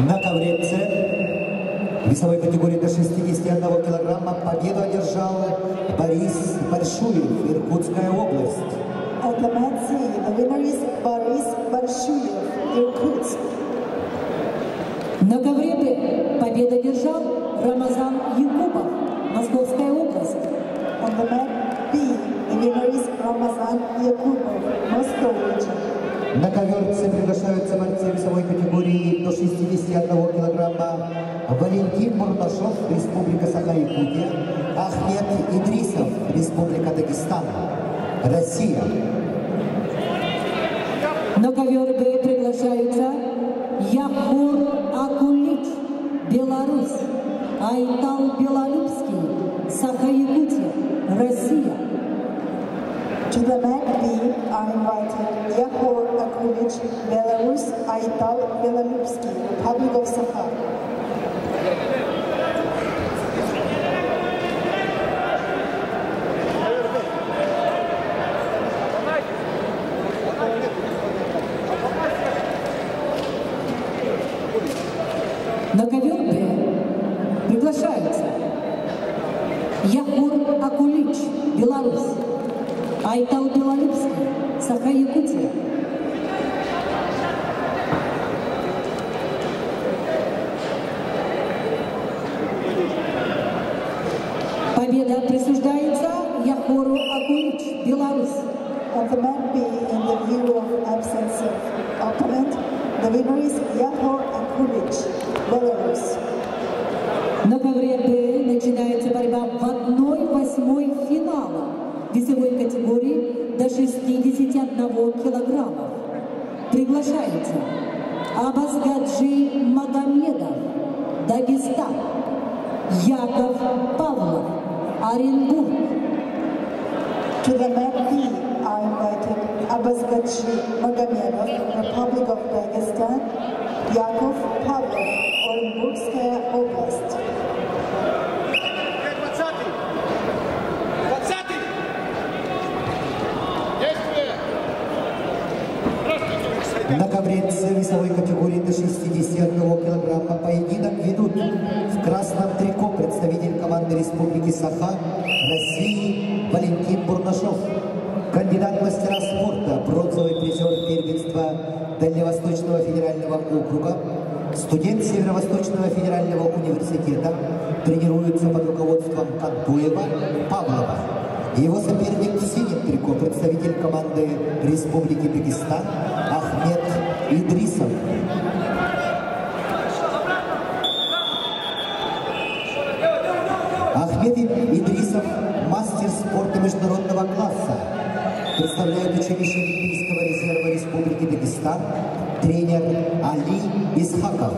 На ковре С весовой категории до 61 килограмма победу одержал Борис Большуев, Иркутская область. At the mat C, the winner is Boris Barshuyev, Irkutsk. На ковре Б победу одержал Рамазан Якубов, Московская область. On the mat B, the winner is Ramazan Yakubov, Moscow region. На ковер С приглашаются борцы весовой категории до 61 килограмма Валентин Мурнашов, Республика Саха-Якутия, Ахмед Идрисов, Республика Дагестан, Россия. На ковер Б приглашаются Яхур Акулич, Беларусь, Айтал Белолюбский, Саха-Якутия, Россия. To the mat B are invited Yahor Akulich, Belarus, Aital Belolubsky, Republic of Sakha. На ковер Б приглашаются Яхур Акулич, Беларусь, Айтал Белолюбский, Саха-Якутия. Победа присуждается Яхору Акулич, Беларусь. On the mat B, in the view of absence of opponent, the winner is Yahor Akulich, Belarus. На ковре Б начинается борьба в 1/8 финала весовой категории до 61 килограмма. Приглашается Абазгаджи Магомедов, Дагестан, Яков Павлов, Оренбург. To the mat B are invited Abazgadji Magomedov, Republic of Dagestan, Yakov Pavlov, Orenburgskaya Oblast. На ковре С весовой категории до 61 килограмма поединок ведут в красном трико представитель команды Республики Саха России Валентин Бурнашов, кандидат в мастера спорта, бронзовый призер первенства Дальневосточного федерального округа, студент Северо-Восточного федерального университета, тренируется под руководством Кантуева Павлова. Его соперник в синем трико представитель команды Республики Дагестан Ахмед Идрисов. Ахмед Идрисов – мастер спорта международного класса. Представляет училище Олимпийского резерва Республики Дагестан, тренер Али Исхаков.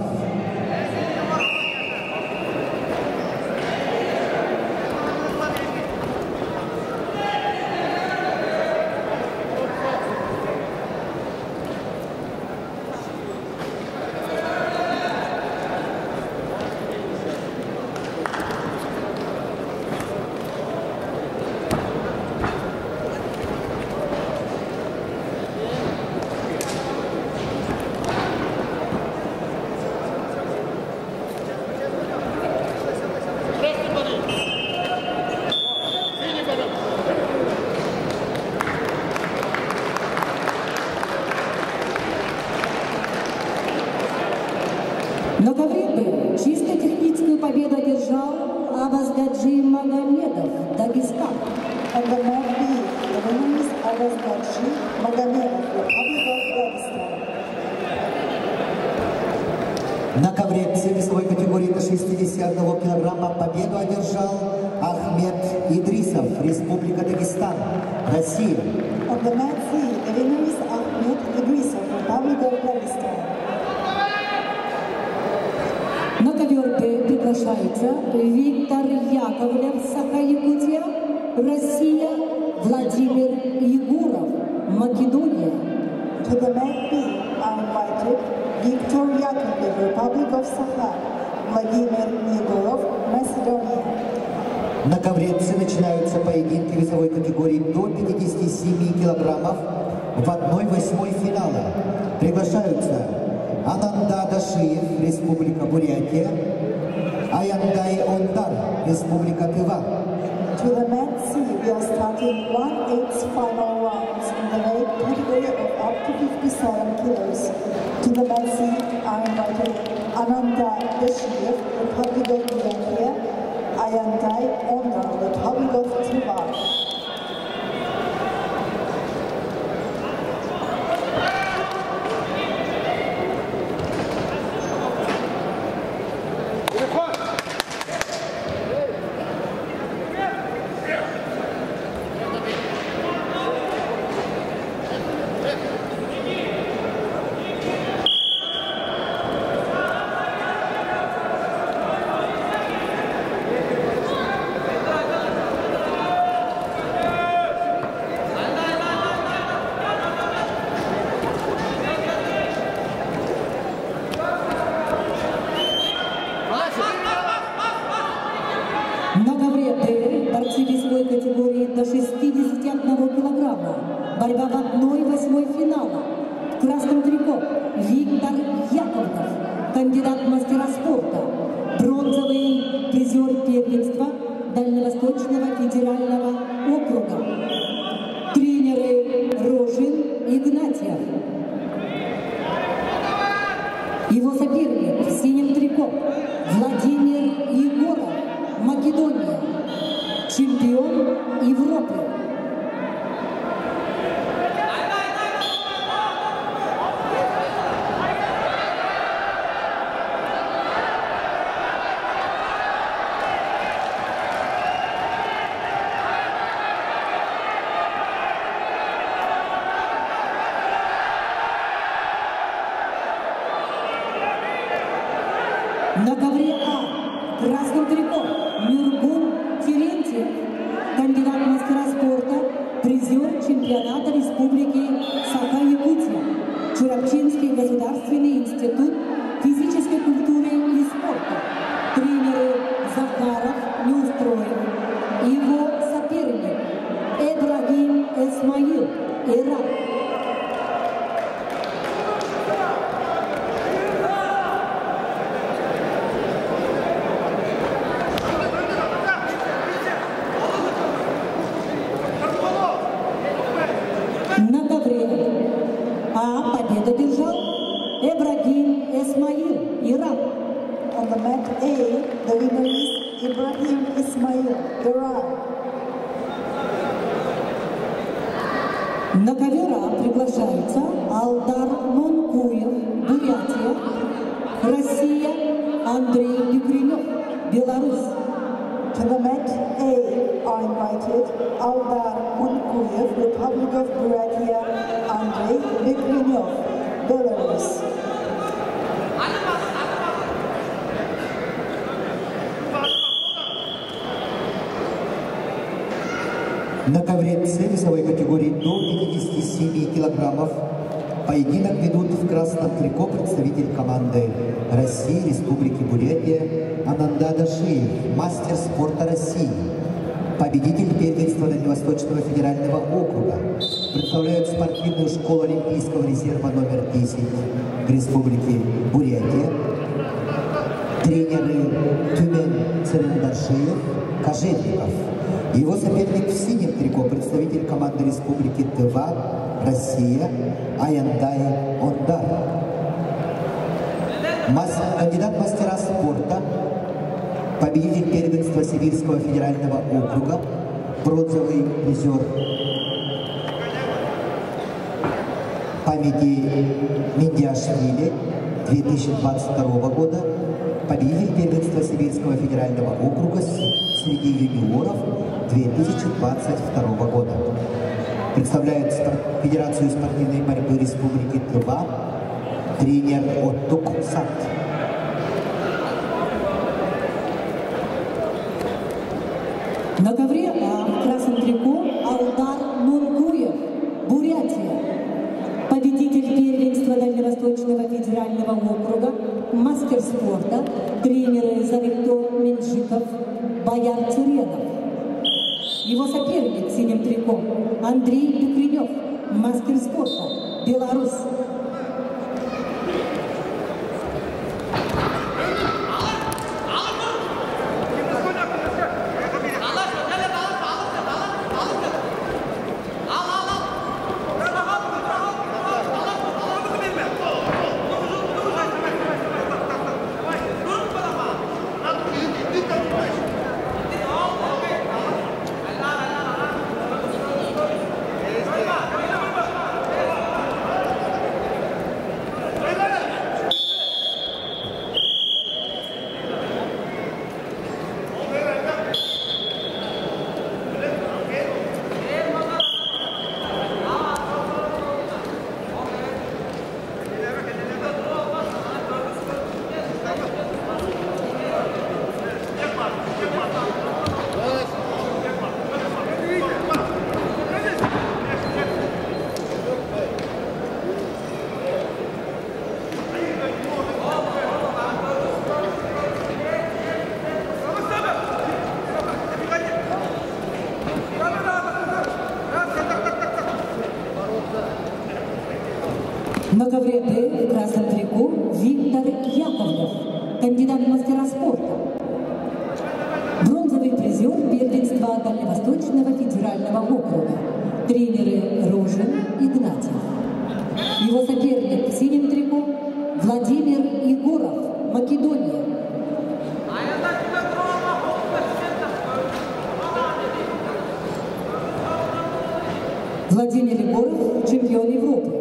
На ковре Б чисто техническую победу одержал Абазгаджи Магомедов, Дагестан. On the mat B, the winner is Abazgaджи Магомедов, Republic of Dagestan. На ковре С весовой категории до 61 килограмма победу одержал Ахмед Идрисов, Республика Дагестан, Россия. On the mat C, the winner is Ahmed Idrisov, Republic of Dagestan. На ковер Д приглашается Виктор Яковлев, Саха-Якутия, Россия, Владимир Егоров, Македония. To the mat B are invited Viktor Yakovlev, Republic of Sakha, Vladimir Yegorov, Macedonia. На ковре С начинаются поединки весовой категории до 57 килограммов в 1/8 финала. Приглашаются Ананда Дашиев, Республика Бурятия, Аяндай Ондар, Республика Тыва. To the mat C, we are starting 1/8 final rounds in the weight category of up to 57 kilos. To the mat C are invited Ananda Dashiev, Republic of Buryatia, Ayandai Ondar, Republic of Tuva. На ковре Д борцы весовой категории до 61 килограмма. Борьба в 1/8 финала. В красном трико Виктор Яковлев, кандидат в мастера спорта, бронзовый призер первенства Дальневосточного федерального округа. Тренеры Рожин, Игнатьев. Его соперник в синем трико Владимир Егоров, Македония, чемпион Европы. На ковре А в красном трико Нюргун Терентьев, кандидат в мастера спорта, призер чемпионата Республики Саха-Якутия, Чурапчинский государственный институт физической культуры и спорта, тренеры Захаров, Неустроев, его соперник Эбрагим Эсмаил, Иран. На ковре А победу держал Эбрагим Эсмаил, Иран. On the mat A, the winner is Ibrahim Ismail, Iran. На ковер А приглашается Алдар Монкуев, Бурятия, Россия, Андрей Бекренев, Беларусь. To the mat A are invited Aldar Munkuyev, Republic of Buryatia, Andrei Bekrenyov, Belarus. На ковре С весовой категории до 57 килограммов поединок ведут в красном трико представитель команды России, Республики Бурятия Ананда Дашиев, мастер спорта России, победитель первенства Дальневосточного федерального округа. Представляют спортивную школу Олимпийского резерва номер 10 Республики Бурятия, тренеры Тюмень Царендаршиев, Кожевников. Его соперник в синем трико представитель команды Республики Тыва, Россия, Аяндай Ондар. Кандидат в мастера спорта, победитель первенства Сибирского федерального округа, бронзовый призер памяти Миндиашвили 2022 года, победитель первенства Сибирского федерального округа среди юниоров 2022 года. Представляет Федерацию спортивной борьбы Республики Тыва тренер Оттук Сат. На ковре в красном трико Алдар Нургуев, Бурятия. Победитель первенства Дальневосточного федерального округа, мастер спорта, тренеры Завиктор Менжиков, Бояр Цуренов. Его соперник в синем трико Андрей Тукренев, мастер спорта, Беларусь. На ковре в красном трико Виктор Яковлев, кандидат в мастера спорта. Бронзовый призер первенства Дальневосточного федерального округа. Тренеры Ружин, Игнатьев. Его соперник в синем трико Владимир Егоров, Македония. Владимир Егоров, чемпион Европы.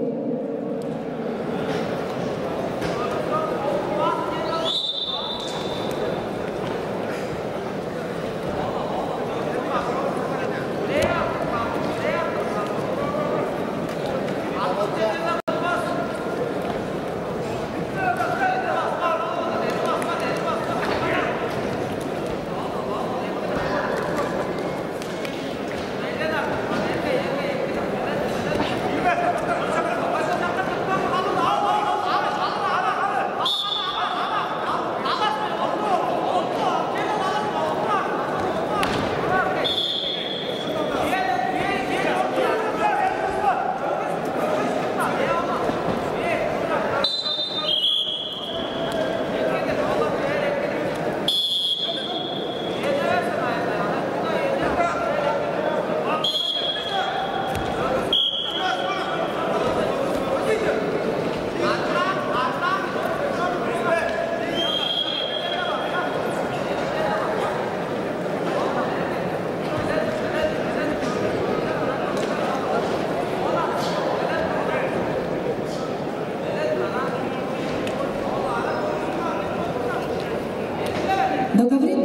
На ковре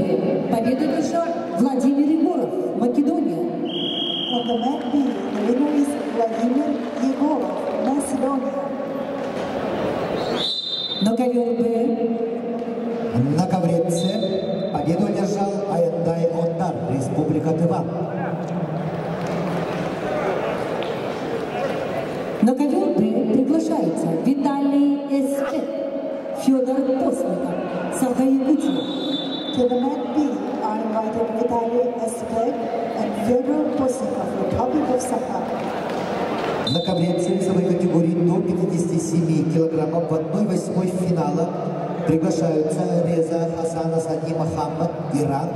победу держал Владимир Егоров, Македония. On the mat B, the winner is Vladimir Yegorov, Macedonia. На ковер Б. На ковре С победу одержал Аяндай Ондар, Республика Тыва. На ковер Б приглашается Виталий Эспет, Федор Постников, Саха-Якутия. To the mat B are invited Vitaly Espek and Fyodor Postnikov, Republic of Sakha. На ковре С весовой категории до 57 килограммов в 1/8 финала приглашаются Реза Хасан Асади Мохаммад, Иран,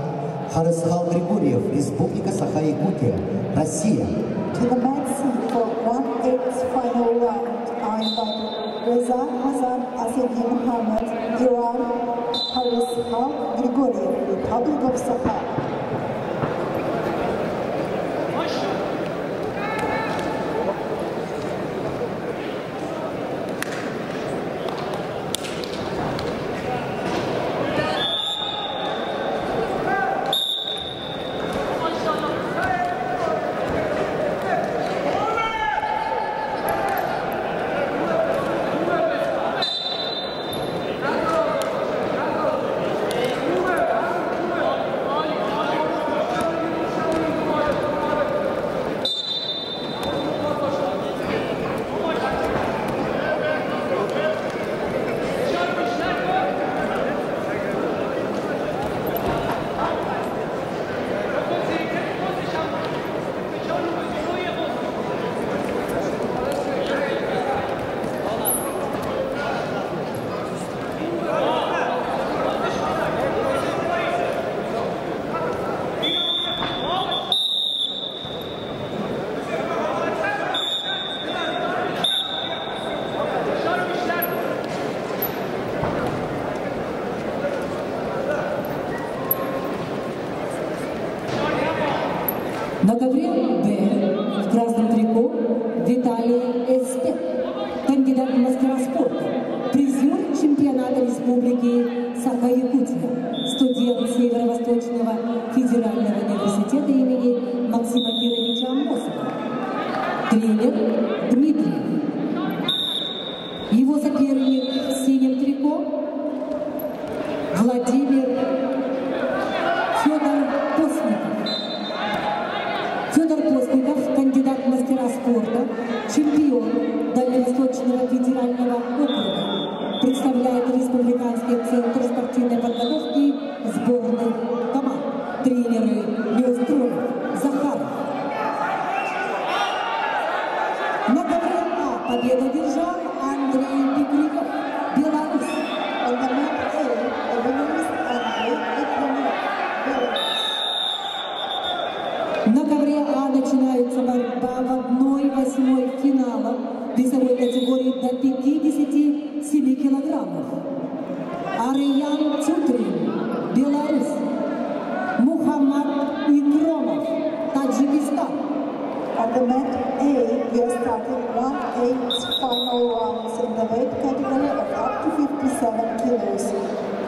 Харисхал Григорьев, Республика Саха-Якутия, Россия. To the mat C for 1/8 final round are invited Reza Hassan Asadi Muhammad, Iran. Haris Grigoriev, Republic of Sakha. На ковре Б в красном трико Виталий Эспет, кандидат в мастера спорта, призер чемпионата республики Саха-Якутия, студент Северо-Восточного федерального университета имени Максима Кировича Амосова, тренер Дмитриев. Его соперник в синем трико Владимир Федор Постников. Федор Постников, кандидат в мастера спорта, чемпион Дальневосточного федерального округа, представляет Республиканский центр спортивной подготовки сборных команд. Тренеры Неустроев, Захаров. На ковре А победу держал Андрей Пикулев, Беларусь. On the mat A, the winner is Andrei Pikulev, Belarus. На ковре А начинается борьба в 1/8 финала весовой категории до 57 килограммов. Ариян Чутрин, Беларусь. Мухаммад Икромов, Таджикистан. On the mat A, we are starting 1/8 final rounds in the weight category of up to 57 kilos.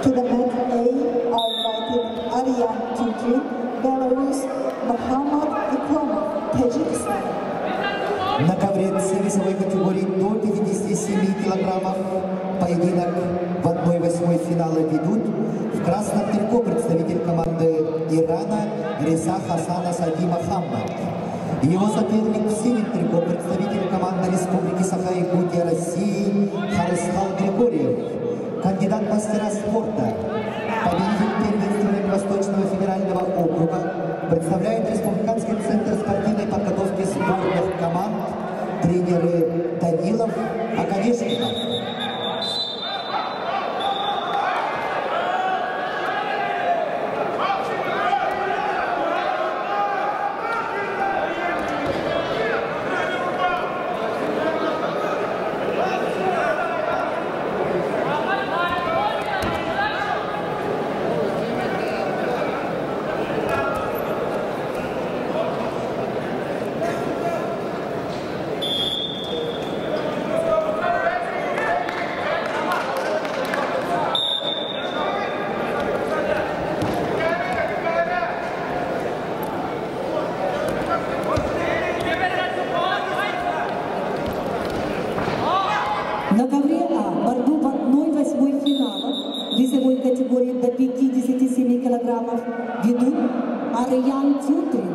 To the mat A are invited Aryan Tutrin, Belarus, Muhammad Ikromov, Tajikistan. На ковре С весовой категории до 57 килограммов поединок в 1/8 финала ведут в красном трико представитель команды Ирана Реза Хасан Асади Мухаммад. Его соперник в синем трико представитель команды Республики Саха-Якутия России Харисхал Григорьев, кандидат в мастера спорта, победитель первенства Восточного федерального округа, представляет Республиканский центр спортивной подготовки сборных команд, тренеры Данилов, Акадешников. На ковре А борьбу в 1/8 финала весовой категории до 57 килограммов ведут Ариян Тютрин,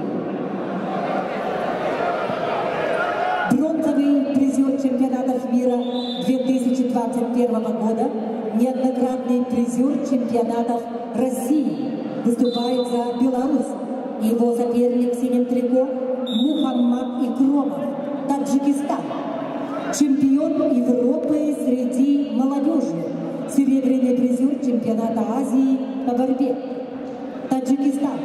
бронзовый призер чемпионатов мира 2021 года, неоднократный призер чемпионатов России, выступает за Беларусь. Его соперник в синем трико Мухаммад Икромов, Таджикистан. Чемпион Европы среди молодежи, серебряный призер чемпионата Азии по борьбе, Таджикистан.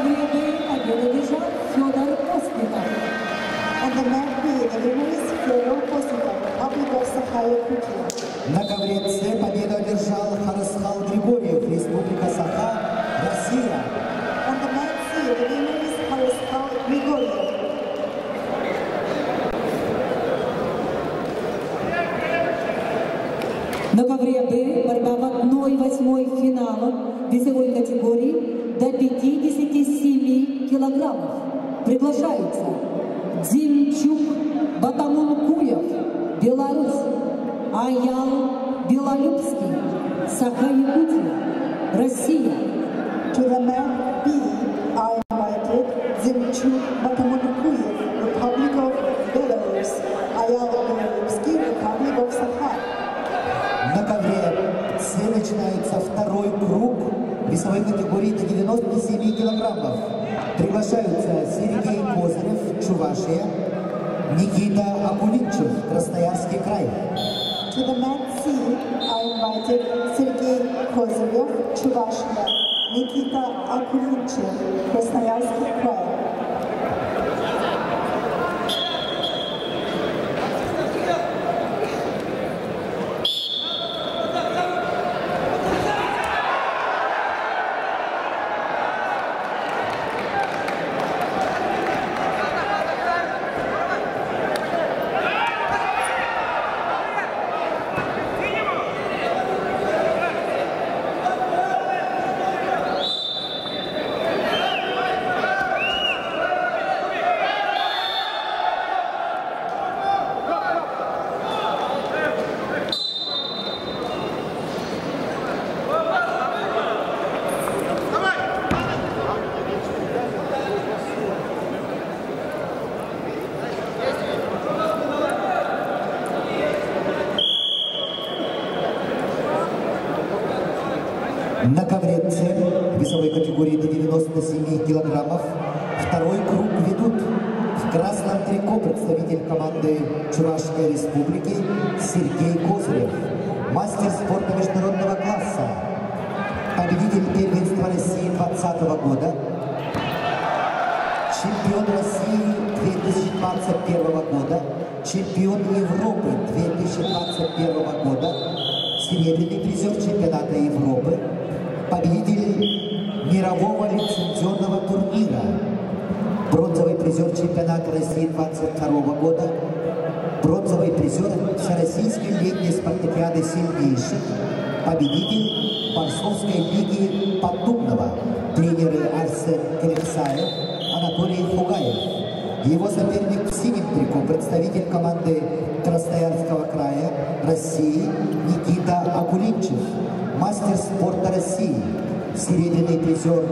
ковре Б победу одержал Федор Постников. On the mat B, the winner is Fyodor Postnikov, Republic of Sakha-Yakutia. На ковре С победу одержал Харасхал Григорьев, Республика Саха, Россия. On the mat C, the winner is Haraskhal Grigoriev. На ковре Б борьба в 1/8 финала весовой категории до 57 килограммов. Приглашаются Димчук Батамункуев, Беларусь, Аял Белолюбский, Саха-Якутия, Россия. To the mat B are invited Zimchuk Batamunkuyev, Republic of Belarus, Ayal Belolubsky, Republic of Sakha. На ковре С начинается второй круг весовой категории до 97 килограммов. Приглашаются Сергей Козырев, Чувашия, Никита Акулинчев, Красноярский край. To the mat C are invited Sergei Kozyrev, Chuvashia, Nikita Akulinchev, Krasnoyarsk край. На ковре С весовой категории до 97 килограммов второй круг ведут в красном трико представитель команды Чувашской республики Сергей Козырев, мастер спорта международного класса, победитель первенства России 2020 года, чемпион России 2021 года, чемпион Европы 2021 года, серебряный призер чемпионата Европы, победитель мирового лицензионного турнира, бронзовый призер чемпионата России 2022 года, бронзовый призер Всероссийской летней спартакиады сильнейших, победитель Борцовской лиги Поддубного, тренеры Арсен Келексаев, Анатолий Фугаев. Его соперник в синем трико, представитель команды Красноярского края России Никита Акулинчев, мастер спорта России, серебряный призер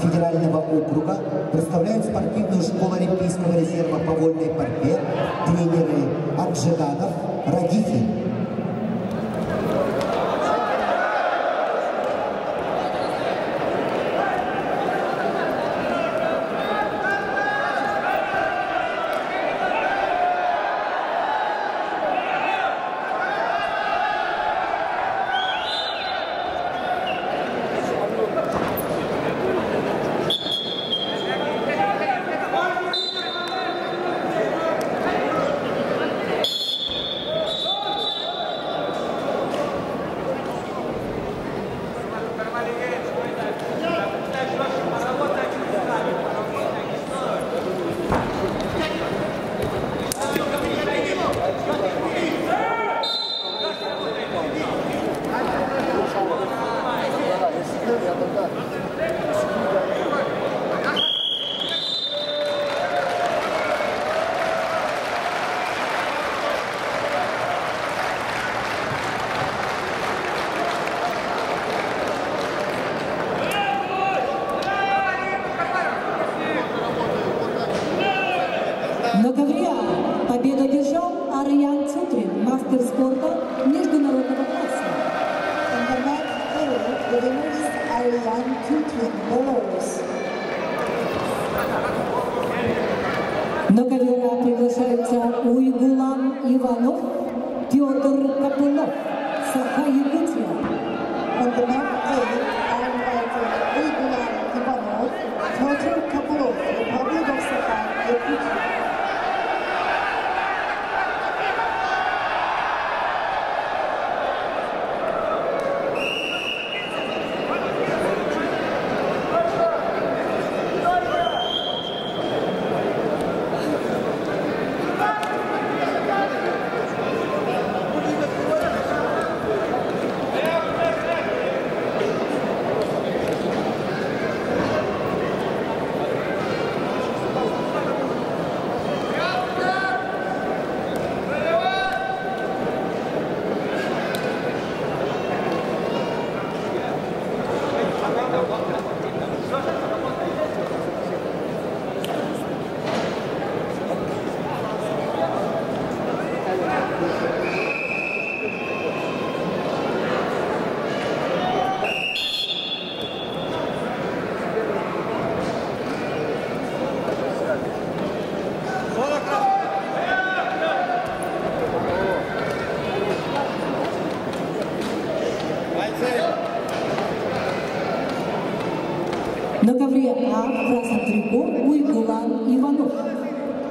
федерального округа, представляют спортивную школу Олимпийского резерва по вольной борьбе, тренеры Аджиганов, Радихин. На ковре А победу одержал Арьян Чутрин, мастер спорта международного класса. On the mat A, the winner is Aryan Chutrin, Belarus. На ковре А приглашаются Уйгулан Иванов, Петр Копылов, Саха-Якутия. On the mat A are invited Uigulan Ivanov, Fyodor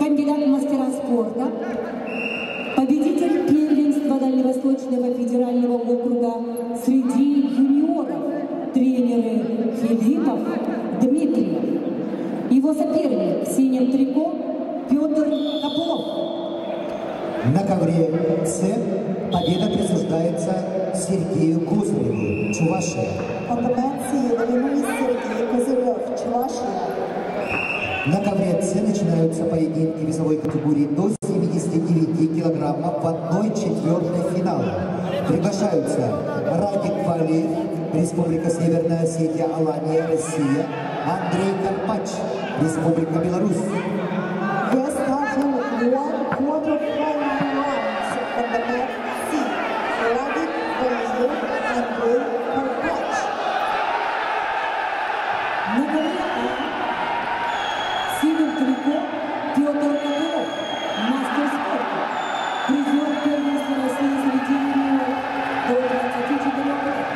кандидат в мастера спорта, победитель первенства Дальневосточного федерального округа среди юниоров, тренеры Филиппов Дмитрий. Его соперник в синем трико Петр Копылов. На ковре С победа присуждается Сергею Кузыреву, Чувашия. On the mat C, the winner is Sergei Kozyrev, Chuvashia. На ковре С начинаются поединки весовой категории до 79 килограммов в 1/4 финала. Приглашаются Радик Валиев, Республика Северная Осетия, Алания, Россия, Андрей Карпач, Республика Беларусь. We're starting one quarter-final rounds on the mat C. Radik Valiyev, Andrei Karpach. На ковре А в синем трико Петр Копылов, мастер спорта, призер первенства России среди юниоров до 24 лет,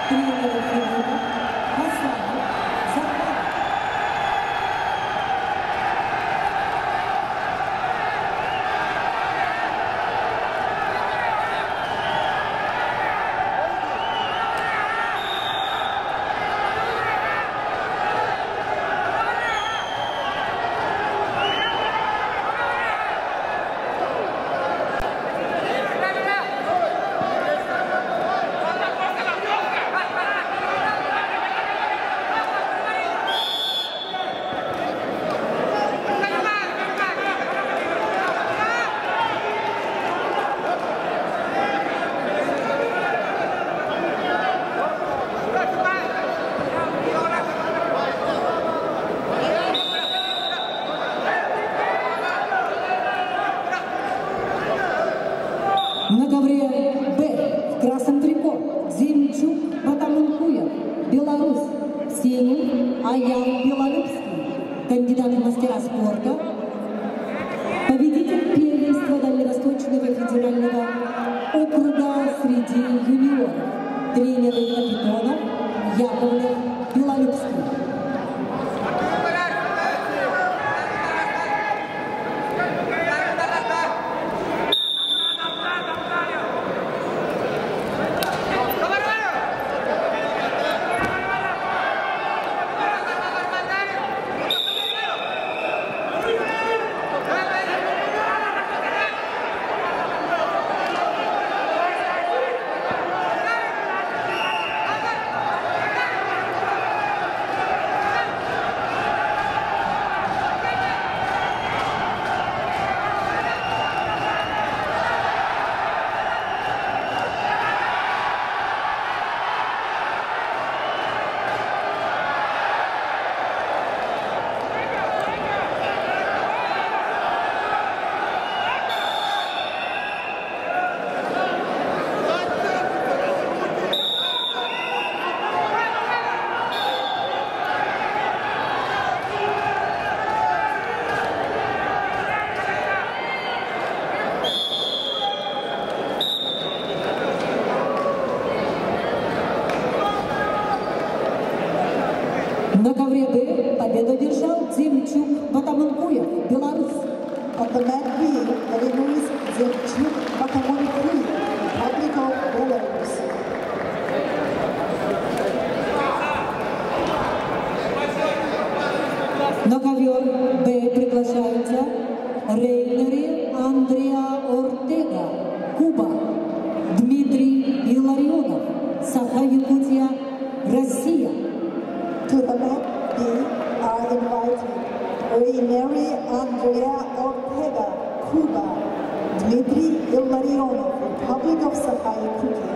тренер Филиппов, Хасанов, Захаров. На ковре Б в красном трико Зимчук Батамункуев, Беларусь, в синем Аян Белолюбский, кандидат в мастера спорта, победитель первенства Дальневосточного федерального округа среди юниоров, тренеры Капитонов, Яковлев, Белолюбский. На ковре Б победу одержал Зимчук Батамункуев, Беларусь. On the mat B, the winner is Zemchuk Batamunkuyev, Republic of Belarus. На ковер Б приглашаются Рейнери Андреа Ортега, Куба, Дмитрий Илларионов, Саха-Якутия, Россия. To the mat B are invited Reineri Andrea Ortega, Cuba, Dmitry Illarionov, Republic of Sakha-Yakutia.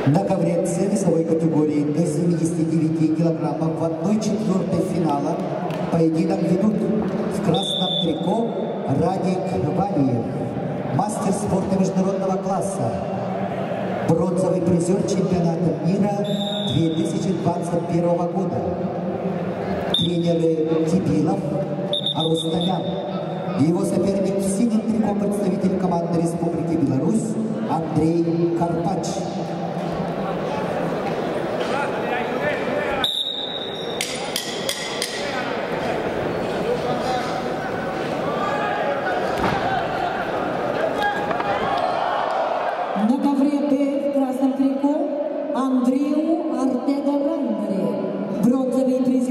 На ковре С весовой категории до 79 килограммов в 1/4 финала поединок ведут в красном трико Радик Валиев, мастер спорта международного класса, бронзовый призер чемпионата мира 2021 года, тренеры Кипилов, Арустамян. Его соперник в синем трико представитель команды Республики Беларусь Андрей Карпач.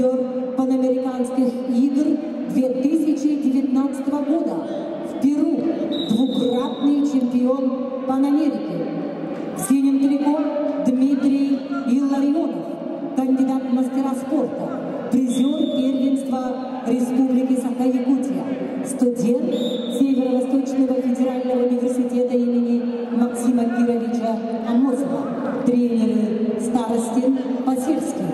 призер Панамериканских игр 2019 года в Перу, двукратный чемпион Панамерики. В синем трико Дмитрий Илларионов, кандидат в мастера спорта, призер первенства Республики Саха-Якутия, студент Северо-Восточного федерального университета имени Максима Кировича Амосова, тренеры Старостин, Посельский.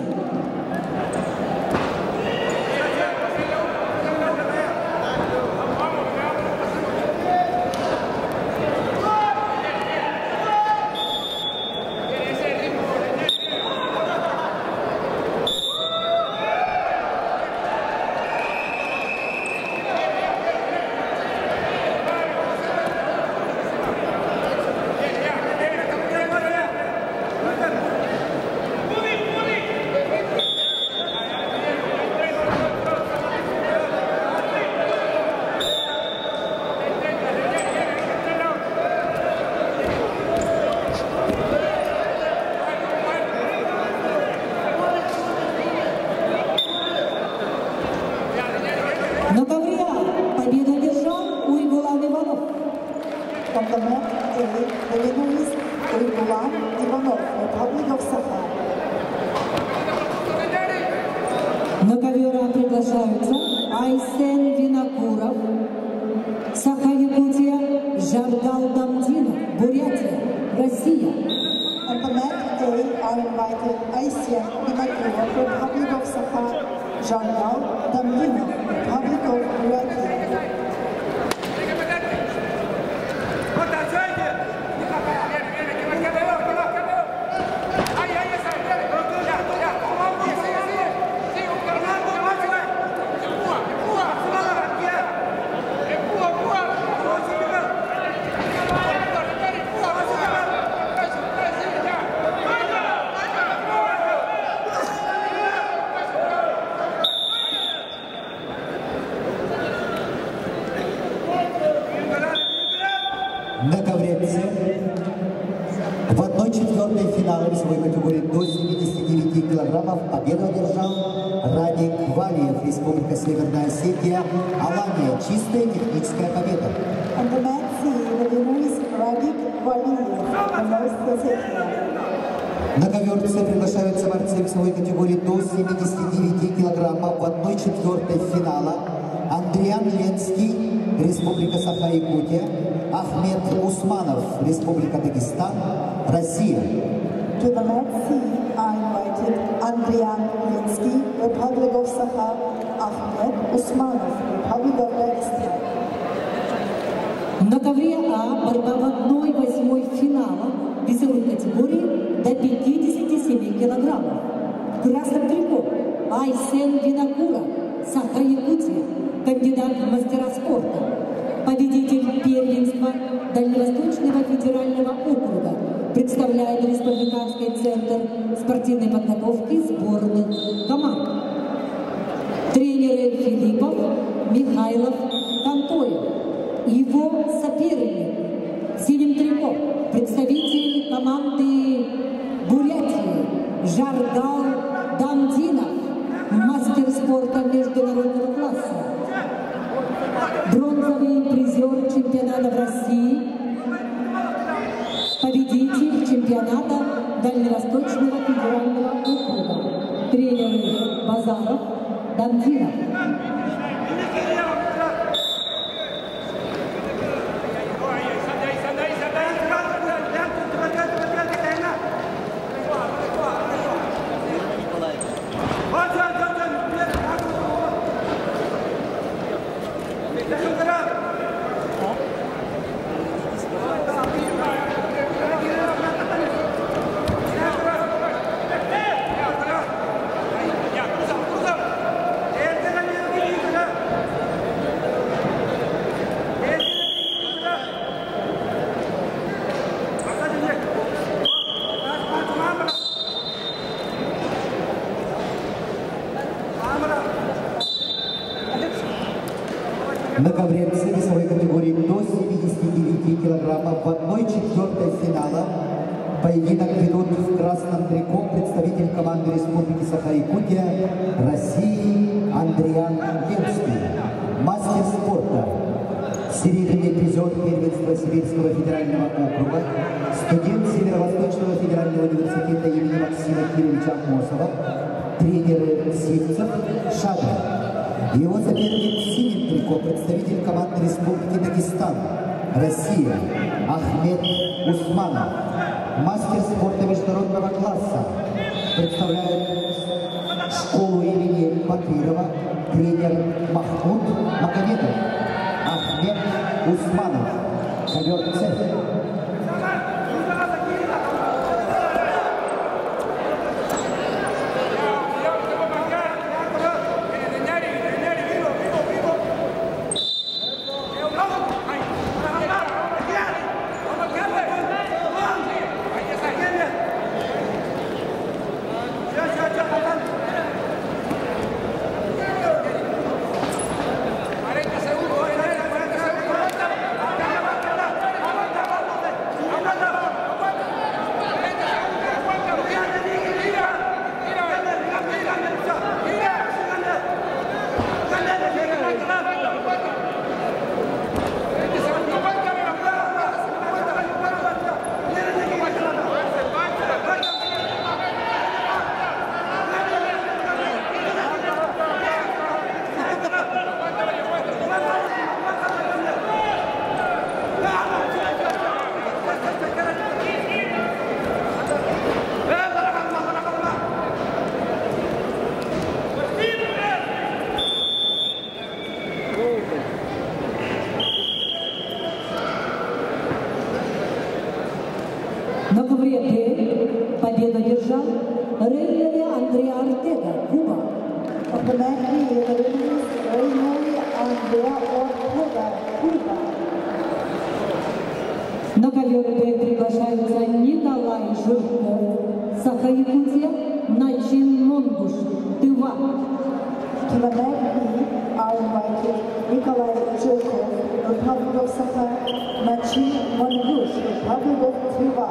На ковре победу одержал Уйгулан Иванов. Compliment A, the winner is Uygulain Ivanov, Republic of Sakha. На ковера приглашаются Айсен Винокуров, Саха-Якутия, Жардал Дамдинов, Бурятия, Россия. Compliment A are invited Aysen Vinokurov, Republic of Sakha, Jardal Damdinov, Republic of Buryatia. На ковре С в 1/4 финала весовой категории до 79 килограммов победу одержал Радик Валиев, Республика Северная Осетия, Алания. Чистая техническая победа. And the man C, the winner is Radik Valiyev, North Ossetia. На ковер С приглашаются борцы весовой категории до 79 килограммов в 1/4 финала Андриан Ленский, Республика Саха-Якутия, Ахмед Усманов, Республика Дагестан, Россия. To the mat C are invited Andrian Linsky, Republic of Sakha, Ahmed Usmanov, Republic of Dagestan. На ковре А борьба в 1/8 финала весовой категории до 57 килограммов. В красном трико Айсен Винокуров, Саха-Якутия, кандидат в мастера спорта, победитель первенства Дальневосточного федерального округа, представляет Республиканский центр спортивной подготовки сборных команд. Тренеры Филиппов, Михайлов, Кантоев. Его соперник в синем трико, представитель команды Бурятии Жардал Дамдинов, мастер спорта международного класса. Бронзовый призер чемпионата в России, победитель чемпионата Дальневосточного федерального округа. Тренеры Базаров, Дамдинов. На ковре С весовой категории до 79 килограммов в 1/4 финала поединок ведут в красном трико представитель команды Республики Саха-Якутия, Россия. Адриан Демский, мастер спорта, серебряный призер первенства Сибирского федерального округа, студент Северо-Восточного федерального университета имени Максима Кировича Амосова, тренер Сильцев, Шадр. Его соперник в синем трико, представитель команды Республики Дагестан, Россия, Ахмед Усманов, мастер спорта международного класса, представляет школу имени Бакирова, тренер Махмуд Магомедов, Ахмед Усманов, ковер цех. На ковре Д победу держал Рейнери Андреа Артега, Куба. Автоматически Рейнери Андреа Артега, Куба. На ковер Д приглашаются Николай Жирков, Саха-Якутия, Начин Монгуш, Тыва. Automatically are invited Nikolai Zhirkov, Republic of Sakha, Nachin Mongush, Republic of Tыва.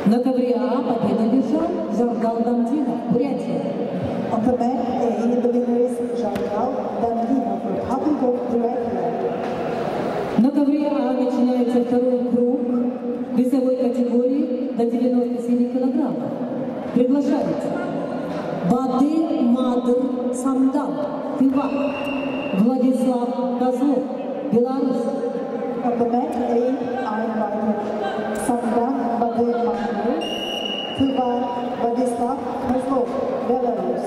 На ковре А победу держал Жаргал Дамдинов, Бурятия. On the mat A, the winner is Jargal Damdinov, Republic of Buryatia. На ковре А начинается второй круг весовой категории до 97 килограммов. Приглашается Бады Мадр Самдан, Тыва, Владислав Козлов, Беларусь. On the mat A, I invited Samdan Bade Madru, Tuva Vladislav Kozlov, Belarus.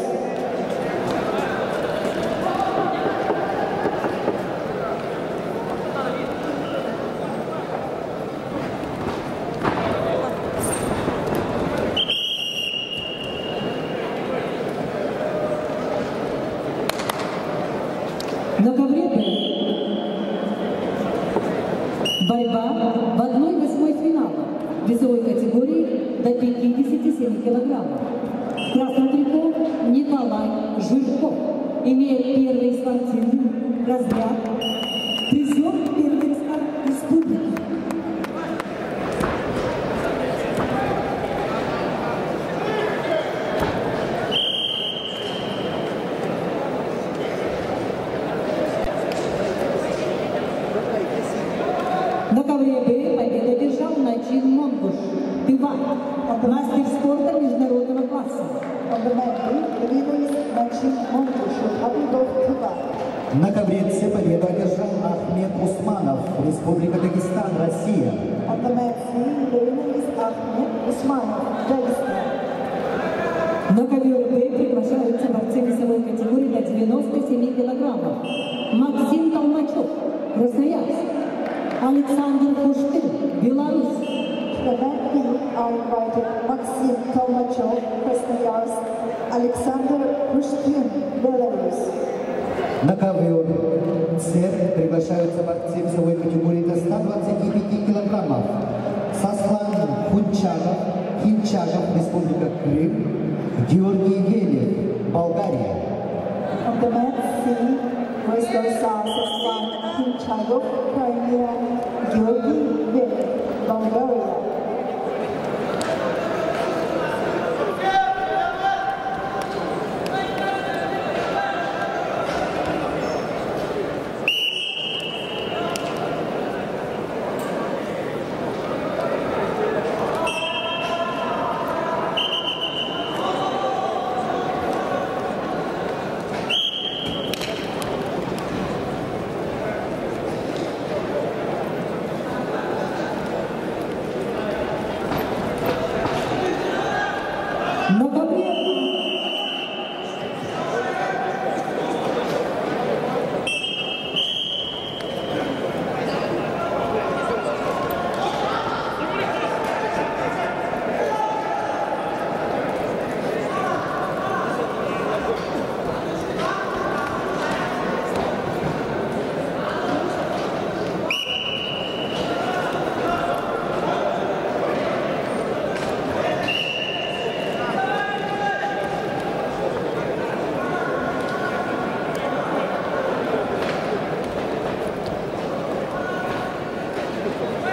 На ковре Б борьба в 1/8 финала весовой категории до 57 килограммов. В красном трико Николай Жирков имеет первый спортивный разряд, призер первенства республики. На ковре Б победу одержал Начин Монгуш, Тыва, мастер спорта международного класса. On the mat B, the winner is Nachin Mongush, Republic of Tuva. На ковре С победу одержал Ахмед Усманов, Республика Дагестан, Россия. On the mat C, the winner is Ahmed Usmanov, Dagestan. На ковер Б приглашаются борцы весовой категории до 97 килограммов. Максим Толмачев, Красноярск. Александр Куштын, Беларусь. The mat B are invited Maxim Kalmachov, Krasnoyarsk, Alexander Pushkin, Belarus. На ковер С приглашаются борцы весовой категории до 125 килограммов. Сослан Хинчагов, Республика Крым, Георгий Велев, Болгария. On the mat C, wrestlers are Saslan Hinchagov, Crimea, Georgi Velik, Bulgaria. На ковре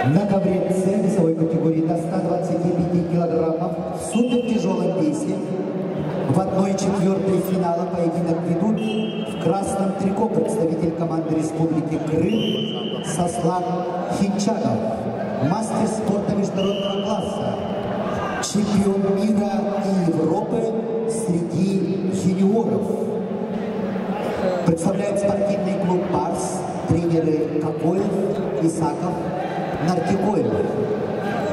На ковре С весовой категории до 125 килограммов в супертяжелом весе в 1/4 финала поединок ведут в красном трико представитель команды Республики Крым Сослан Хинчагов, мастер спорта международного класса, чемпион мира и Европы среди юниоров. Представляет спортивный клуб «Барс» тренеры Кокоев, Исаков, Нартикоев.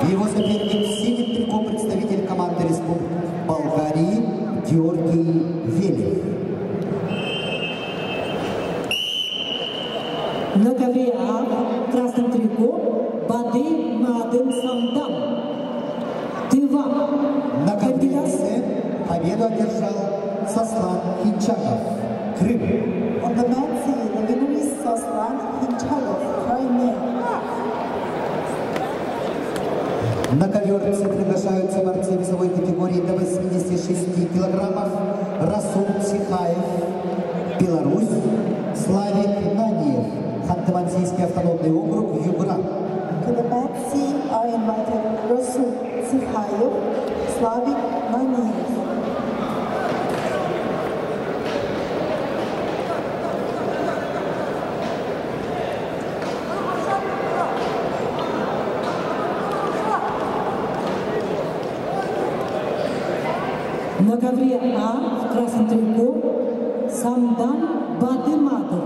Его соперник в синем трико представитель команды Республики Болгарии Георгий Велев. на ковре А в красном трико Бады Мадр Самдан, Тыва. На ковре С победу одержал Сослан Хинчагов, Крым. On the mat C, the winner is Saslan Hinchagov, Crimea. На ковер С приглашаются борцы весовой категории до 86 килограммов. Расул Сихаев, Беларусь, Славик Наниев, Ханты-Мансийский автономный округ, Югра. To the mat C are invited Rasul Sikhayev, Slavik Maniev. На ковре А в красном трико Самдан Бадымадов,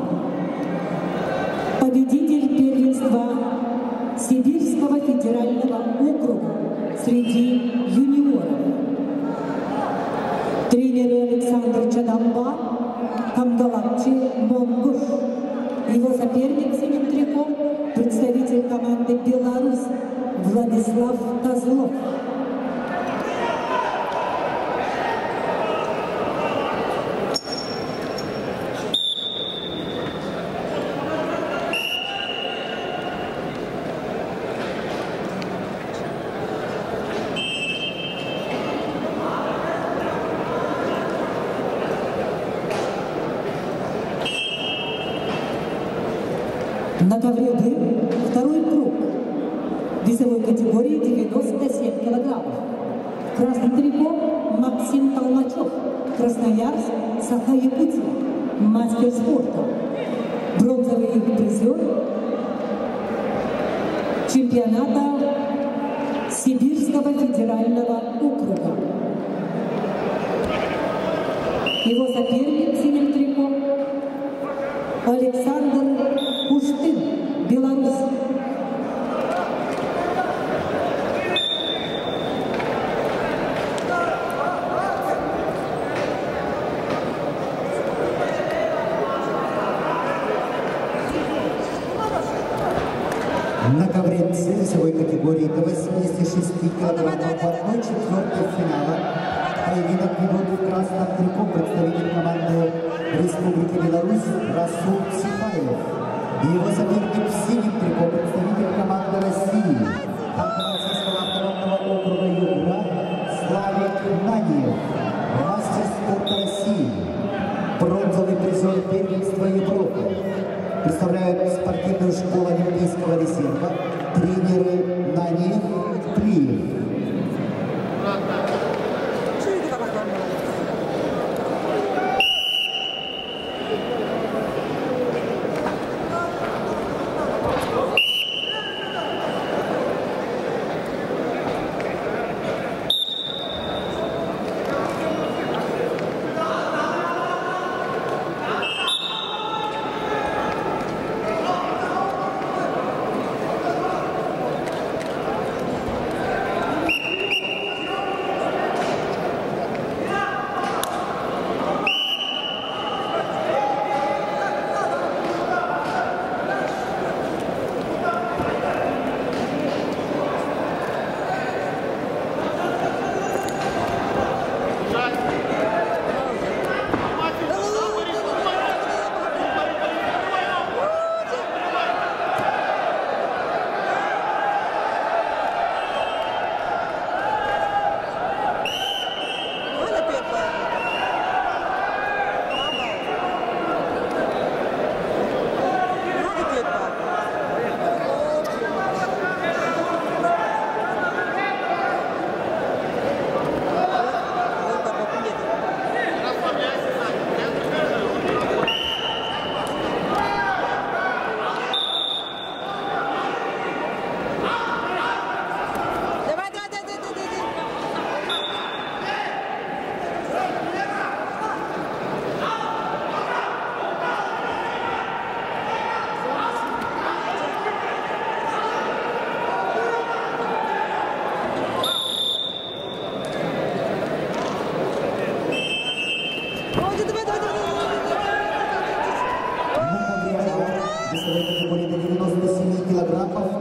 победитель первенства Сибирского федерального округа среди юниоров. Тренеры Александр Чадамба, Камгалакчи Монгуш. Его соперник в синем трико – представитель команды «Беларусь» Владислав Козлов. На ковре Б второй круг весовой категории 97 килограммов. В красном трико Максим Толмачев, Красноярск, Саха-Якутия, мастер спорта. Бронзовый призер чемпионата Сибирского федерального округа. Его соперник в синем трико Александр Куштын, Беларусь. На ковре С весовой категории до 86 килограммов в 1/4 финала поединок ведут в красном трико представитель команды Республики Беларусь Расул Сихаев. И его соперник в синем трико представитель команды России Ханты-Мансийского автономного округа Югра Славик Наниев, мастер спорта России, бронзовый призер первенства Европы. Представляют спортивную школу Олимпийского резерва тренеры Наниев, Плиев.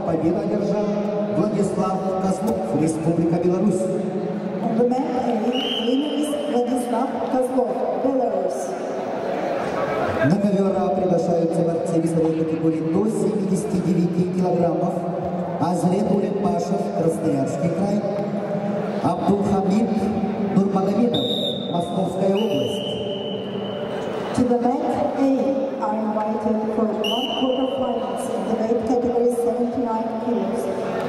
Победу одержал Владислав Козлов, Республика Беларусь. On the man A, winner is Vladislav Kozlov, Belarus. На ковер А приглашаются борцы весовой категории до 79 килограммов. Азлет Улетбашев, Красноярский край. Абдулхамид Нурмагомедов, Московская область. To the men A are invited for 1/4 finals in the weight category 79 kilos.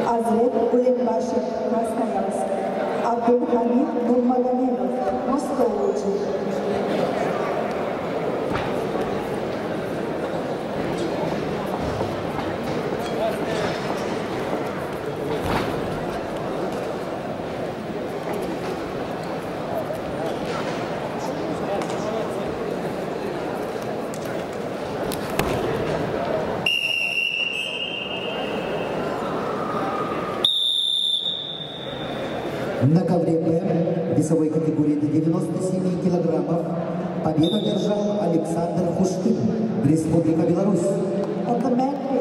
Azret Ulembashev, Krasnoyarsk. Abdulhamid Nurmagomedov, Moscow region. На ковре Б весовой категории до 97 килограммов победу одержал Александр Хушкин, Республика Беларусь. On the mat B,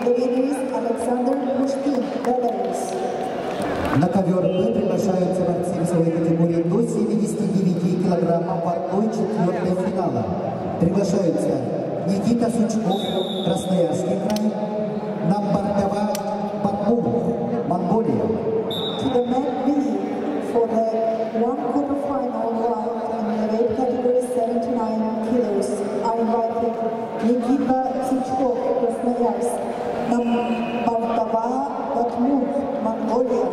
the winner is Alexander Pushkin, Belarus. На ковер Б приглашаются борцы весовой категории до 79 килограммов в 1/4 финала. Приглашаются Никита Сучков, Красноярский край, Намбардава Бакмур, Монголия. To the mat B, for the 1/4 final round in the weight category 79 kilos, are invited Nikita Сучков, Красноярск, Намбардава Бакмур, Mongolia.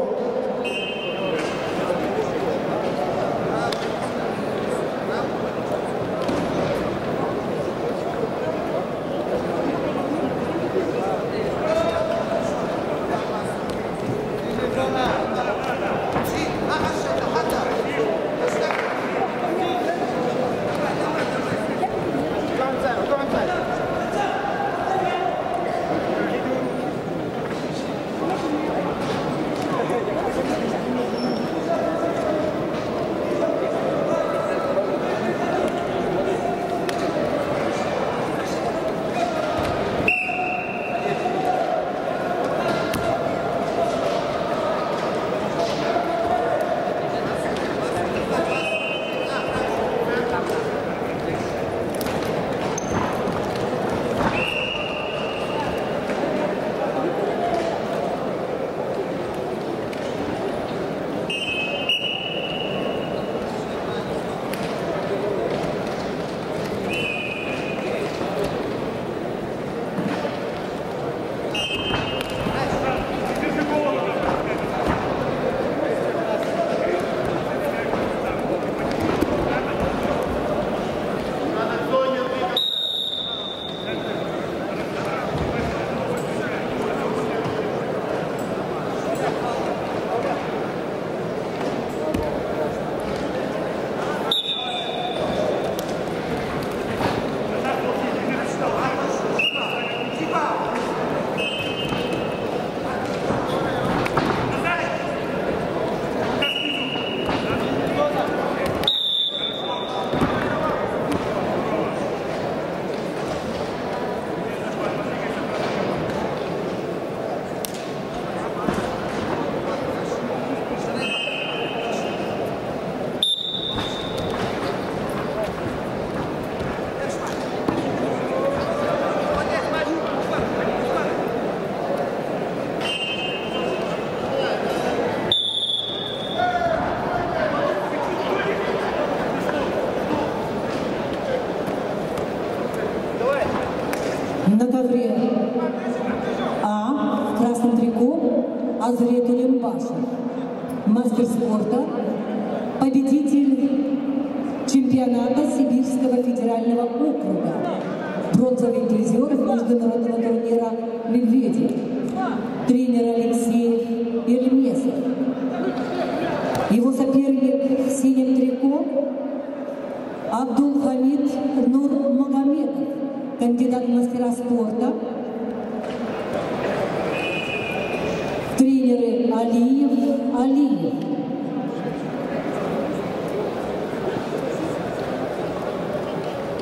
На ковре А в красном трико Азрет Улембашев, мастер спорта, победитель чемпионата Сибирского федерального округа, бронзовый призер международного турнира «Медведи», тренер Алексей Ельмесов. Его соперник в синем трико Абдулхамид Нурмагомедов, кандидат в мастера спорта, тренеры Алиев.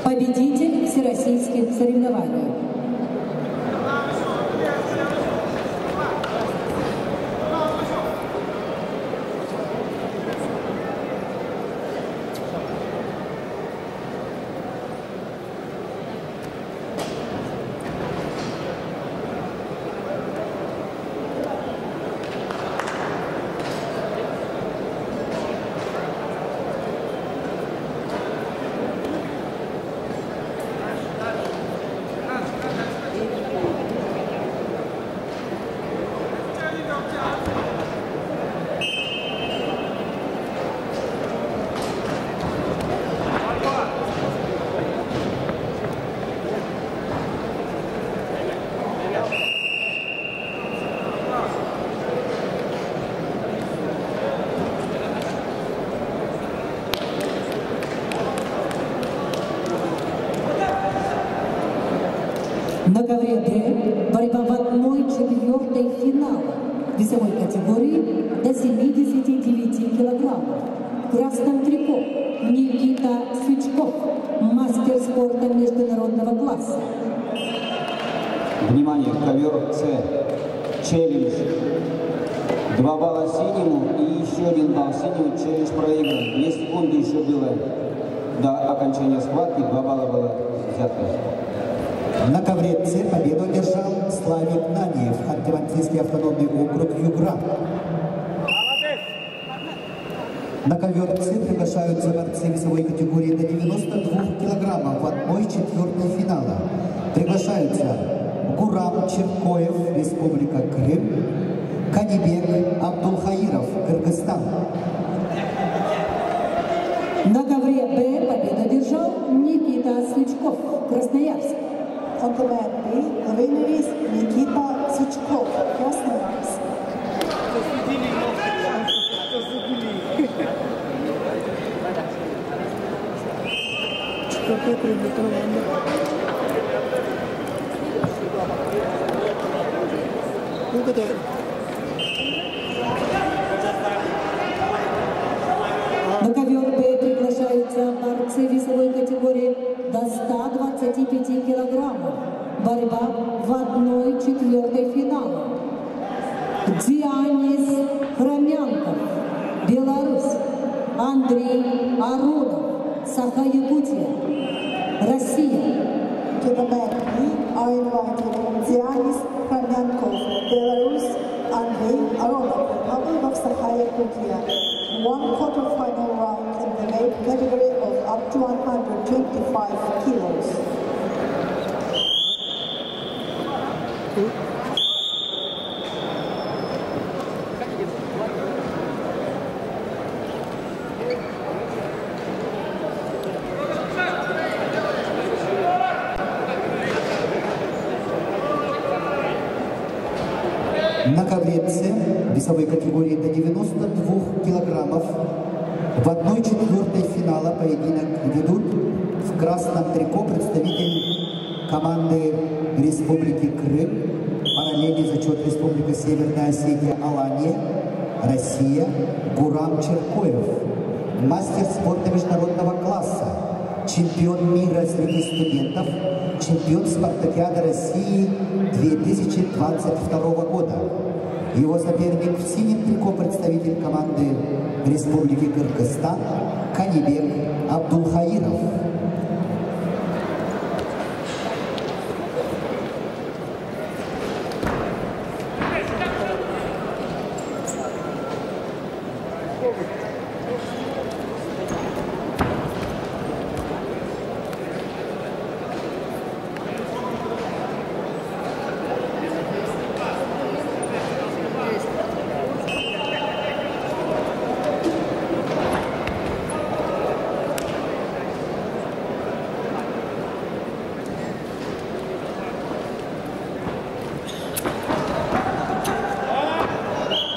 Победитель всероссийских соревнований. На ковре Д борьба в 1/4 финала. весовой категории до 79 килограммов. В красном трико Никита Сычков, мастер спорта международного класса. Внимание, ковер С. Челлендж. 2 балла синему и еще 1 балл синему. Челлендж проигран. 2 секунды еще было до окончания схватки. 2 балла было взято. На ковре С победу одержал Славик Наниев, Ханты-Мансийский автономный округ Югра. На ковер С приглашаются борцы весовой категории до 92 килограммов в 1/4 финала. Приглашаются Гурам Черкоев, Республика Крым, Канибек Абдулхаиров, Кыргызстан. На ковре Б победу одержал Никита Сычков, Красноярск. On the mat B, the winner is Nikita Сычков, Krasnoyarsk. На ковер Б приглашаются борцы весовой категории до 125 килограммов. Борьба в 1/4 финала. Дианис Хромянков, Беларусь. Андрей Аронов, Саха-Якутия, Россия. To the mat B are invited Dianis Hромянков, Belarus, Andrei Aronov, Republic of Sakha-Yakutia. 1 quarter-final round in the weight category of up to 125 kilos. На ковре С весовой категории до 92 килограммов в 1/4 финала поединок ведут в красном трико представитель команды Республики Крым, параллельный зачет Республика Северная Осетия Алания, Россия, Гурам Черкоев, мастер спорта международного класса, чемпион мира среди студентов, чемпион спартакиады России 2022 года. Его соперник в синем трико представитель команды Республики Кыргызстан Канибек Абдулхаиров.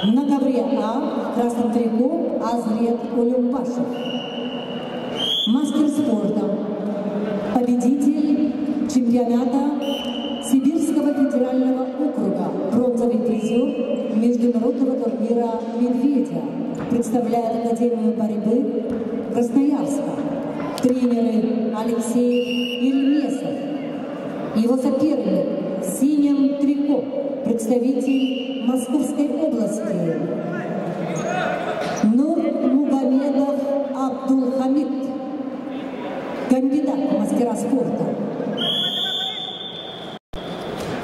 На ковре А в красном трико Азрет Улюмбашев, мастер спорта, победитель чемпионата Сибирского федерального округа, бронзовый призер международного турнира «Медведя», представляет Академию борьбы Красноярска. Тренеры Алексей Ильмесов. Его соперник в синем трико, представитель Московской области Нурмугамедов Абдулхамид, кандидат в мастера спорта.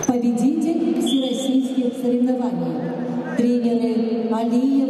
Победитель всероссийских соревнований. Тренеры Алиев.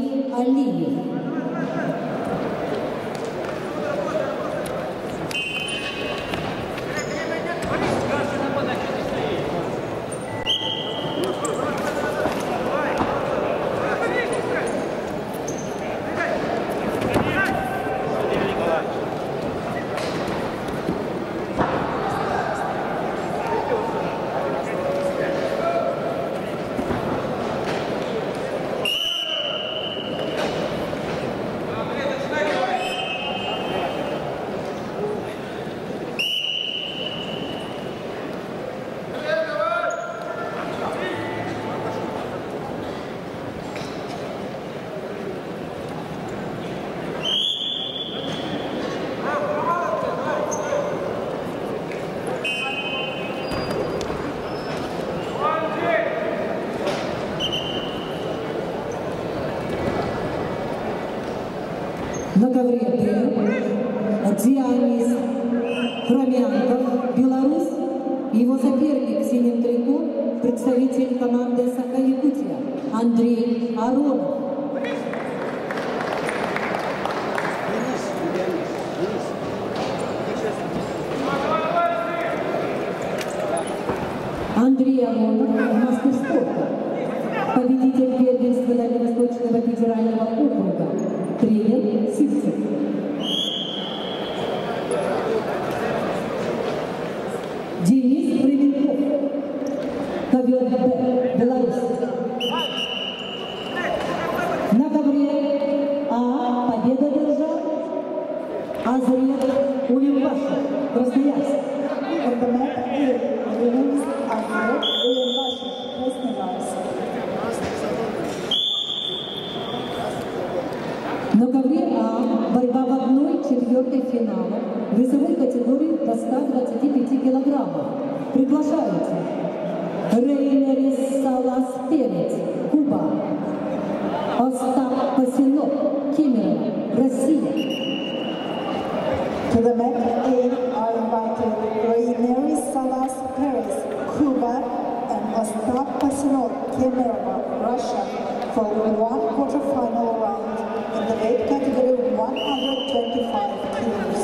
На ковре Д Дионис Хромянков, Беларусь. Его соперник в синем трико – представитель команды Саха-Якутия Андрей Аронов. Андрей Аронов, мастер спорта, победитель первенства Дальневосточного федерального округа, тренер Сивцев. Денис Рыбенков, ковер Б, Беларусь. На ковре А победу держал Азрет Улимбашев, Красноярск. On the mat A, the winners are Улимбашев, Красноярск. На ковре А борьба в 1/4 финала весовой категории до 125 килограммов. Приглашаются Рейнерис Салас Перец, Куба, Остап Пасинов, Кемерово, Россия. To the mat A are invited Reyneris Salas Perez, Cuba, and Ostap Pasinov, Kemerovo, Russia, for one quarterfinal round in the weight category 125 kilos.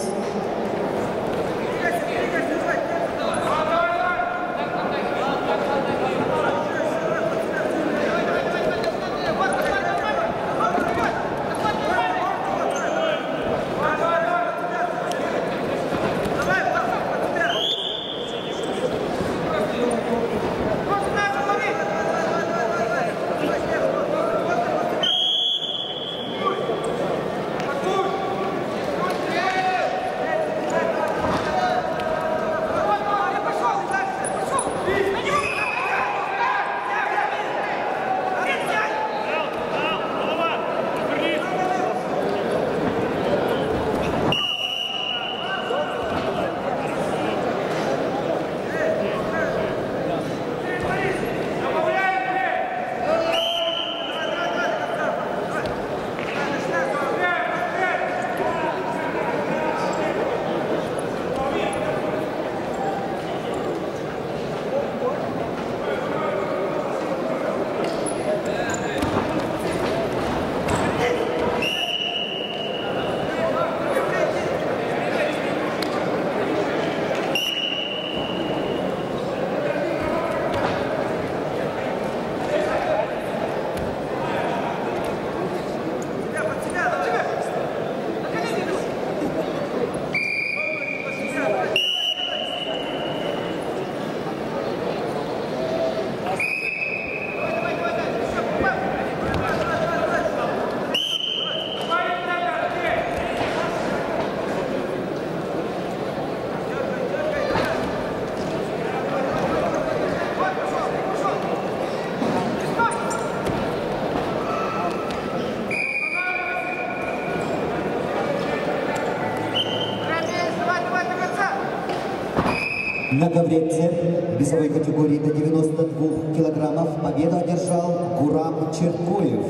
На ковре С весовой категории до 92 килограммов победу одержал Гурам Черкоев,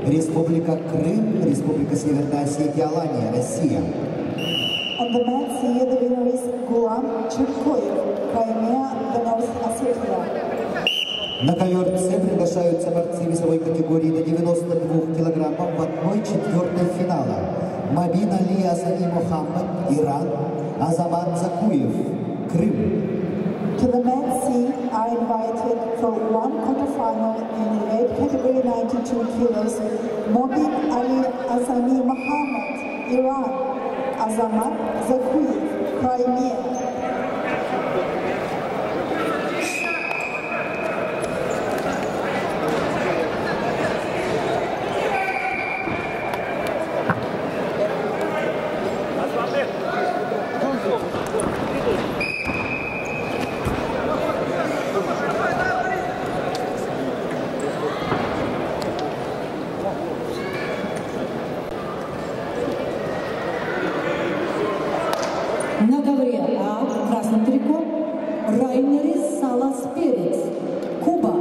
Республика Крым, Республика Северная Осетия, Алания, Россия. On the mat C, the winner is Guram Cherkoyev, Crimea, North Ossetia. На ковер С приглашаются борцы весовой категории до 92 килограммов в 1/4 финала. Мабин Али Асани Мухаммад, Иран, Азамат Закуев, Крым. To the mat C are invited for one quarterfinal in the weight category 92 kilos, Mobin Ali Azami Muhammad, Iran, Azamat Zakuyev, Crimea. На ковре А в красном трико Райнерис Салас Перец, Куба,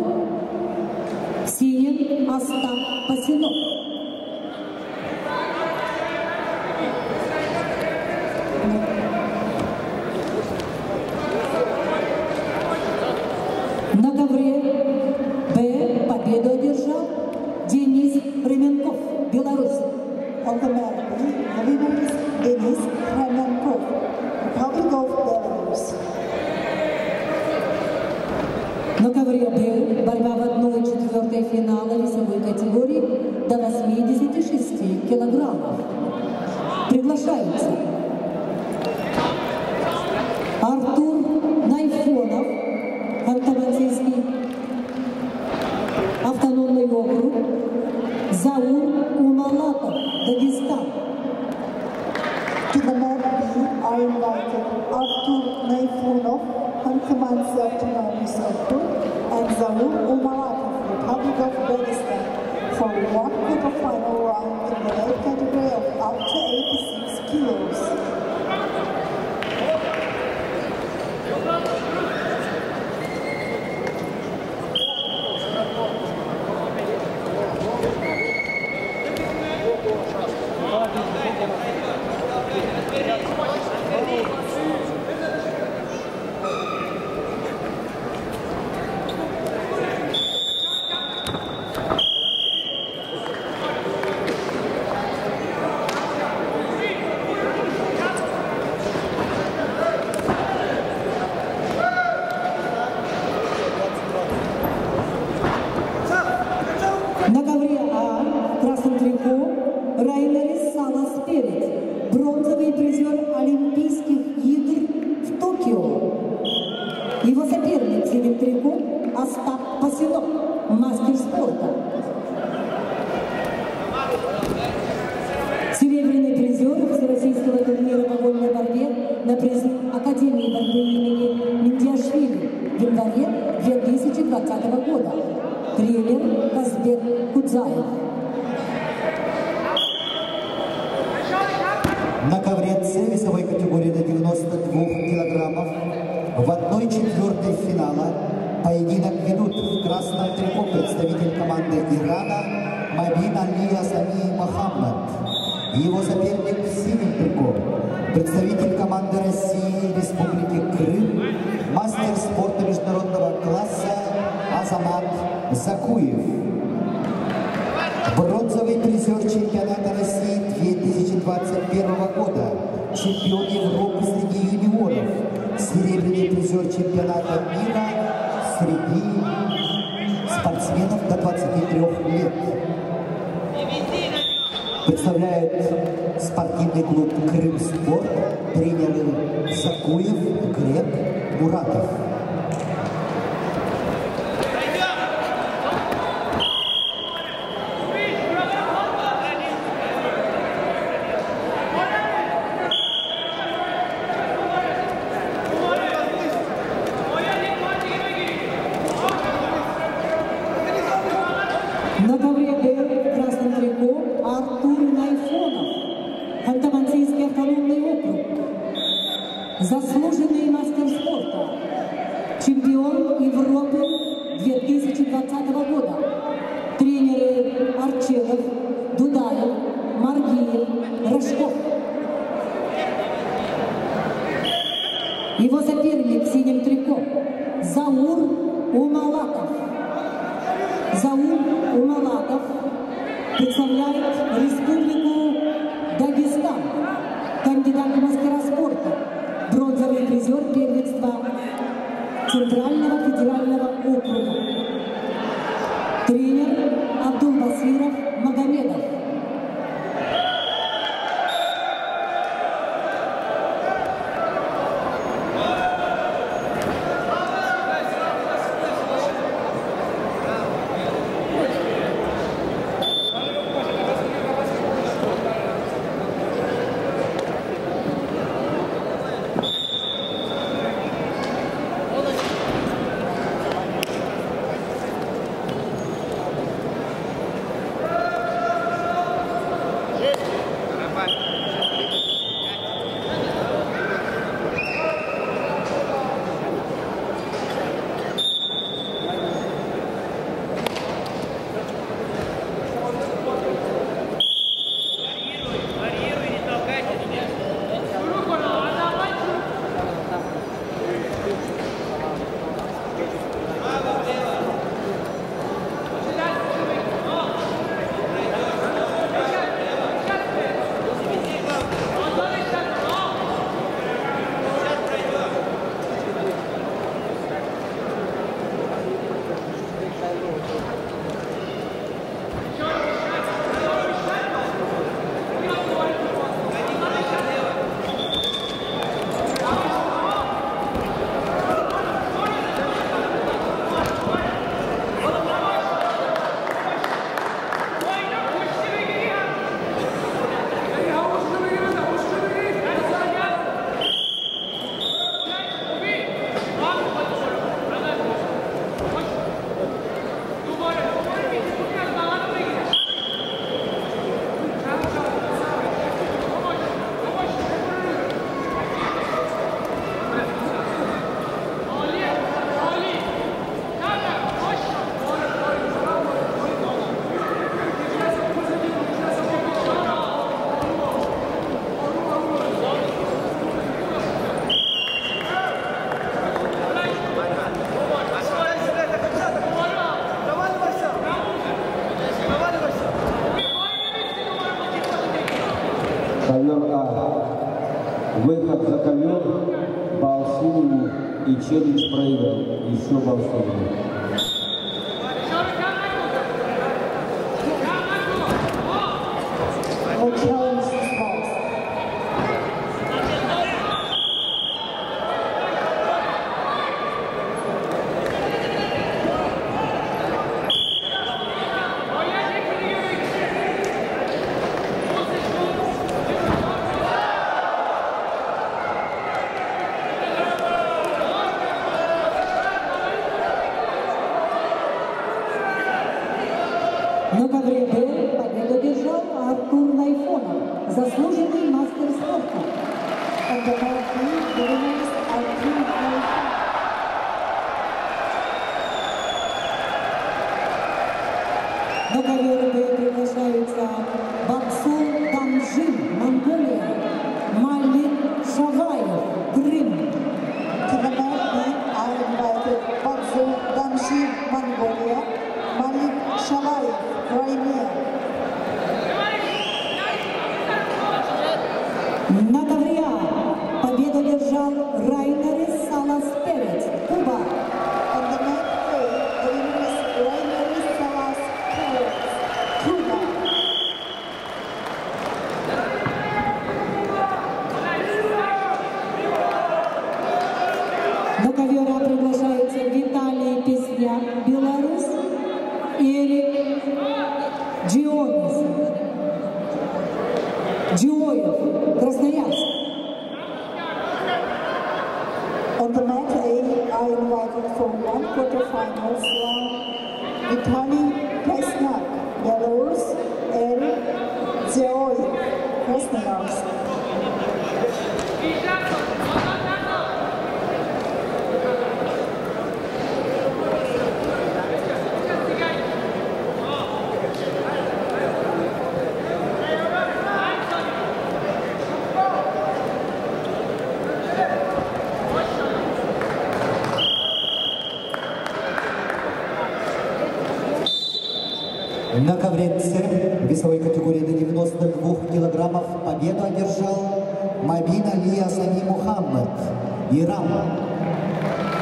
в синем Остап Пасинов. до 86 килограммов. Приглашаются Артур Найфонов, Ханты-Мансийский автономный округ, Заур Умалатов, Дагестан. To the Mat B are invited Artur Naifunov, Khanty-Mansi Autonomous Okrug, and Zaur Umalatov, Republic of Dagestan, for one quarterfinal round in the weight category of up to 86 kilos. На ковре А в красном трико Райнерис Салас Перец, бронзовый призер Олимпийских игр в Токио. Его соперник в синем трико Остап Пасилов, мастер спорта. Серебряный призер всероссийского турнира по вольной борьбе на приз Академии борьбы имени Миндиашвили в январе 2020 года. Тренер Казбек Кудзаев. На ковре С весовой категории до 92 килограммов в 1/4 финала поединок ведут в красном трико представитель команды Ирана Мабин Али Асами Мохаммад. Его соперник в синем трико представитель команды России Республики Крым, мастер спорта международного класса Азамат Закуев. Бронзовый призер чемпионата России 2021 года, чемпион Европы среди юниоров, серебряный призер чемпионата мира среди спортсменов до 23 лет. Представляет спортивный клуб «Крымспорт» тренеры Закуев, Глеб, Муратов. На ковре Д в красном трико Артур Найфонов, Ханты-Мансийский автономный округ. Заслуженный мастер спорта, чемпион Европы 2020 года. Тренеры Арчевов, Дудаев, Маргиев, Рожков. Его соперник в синем трико Заур Умалатов. Заур Умалатов представляет Республику Дагестан, кандидат в мастера спорта, бронзовый призер первенства Центрального федерального округа. Тренер Абдулбасиров Магомедов. Ковер А. Выход за ковер, балл синему и челлендж проиграл. Еще балл синему. На ковре Б победу одержал Артур Найфонов, заслуженный мастер спорта. На ковер Б приглашаются Баксул Дамжин, Монголия, Малик Шаваев, Крым. To the mat are invited Bаксул Дамжин, Mongolia, Малик Шаваев, Crimea. На ковре А победу одержал Райнерис Салас Перец, Куба. On the mat A, the winner is Raineris Salas Perez, Cuba. На ковер А приглашаются Виталий Песняк, Беларусь, Эрик Джиоев, Красноярск. On the mat A are invited for one quarterfinals round Vitaly Pesnyak, Belarus, Eric Zioyev, Krasnoyarsk. На ковре С весовой категории до 92 килограммов победу одержал Мабин Али Асани Мухаммад, Иран.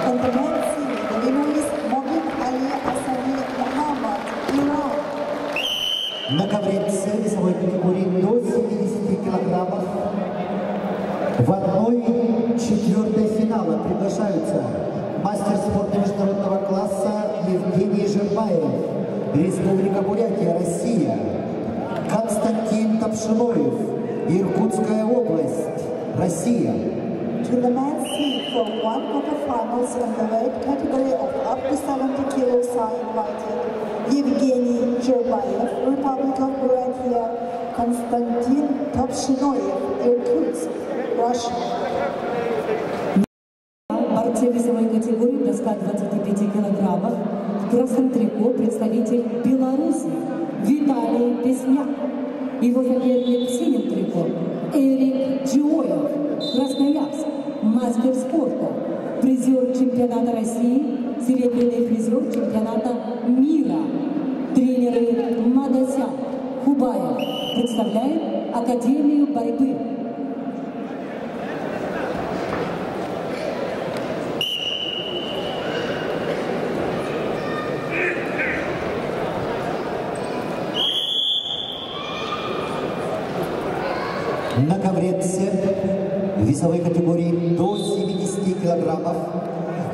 On the mat C, the winner is Mobin Ali Asani Muhammad, Iran. На ковре С весовой категории до 70 килограммов в 1/4 финала приглашаются мастер спорта международного класса Евгений Жербаев, Республика Бурятия, Россия, Константин Тапшиноев, Иркутская область, Россия. To the mat C for one quarterfinals in the weight category of up to 70 kilos are invited Evgeny Jerbayev, Republic of Buryatia, Konstantin Topshinoyev, Irkutsk, Russia. Борцы весовой категории до 125 килограммов в красном трико представитель Беларуси Виталий Песняк. Его соперник в синем трико Эрик Джиоев, Красноярск, мастер спорта, призер чемпионата России, серебряный призер чемпионата мира, тренеры Мадасян, Хубаев, представляет Академию борьбы. На ковре С весовой категории до 70 килограммов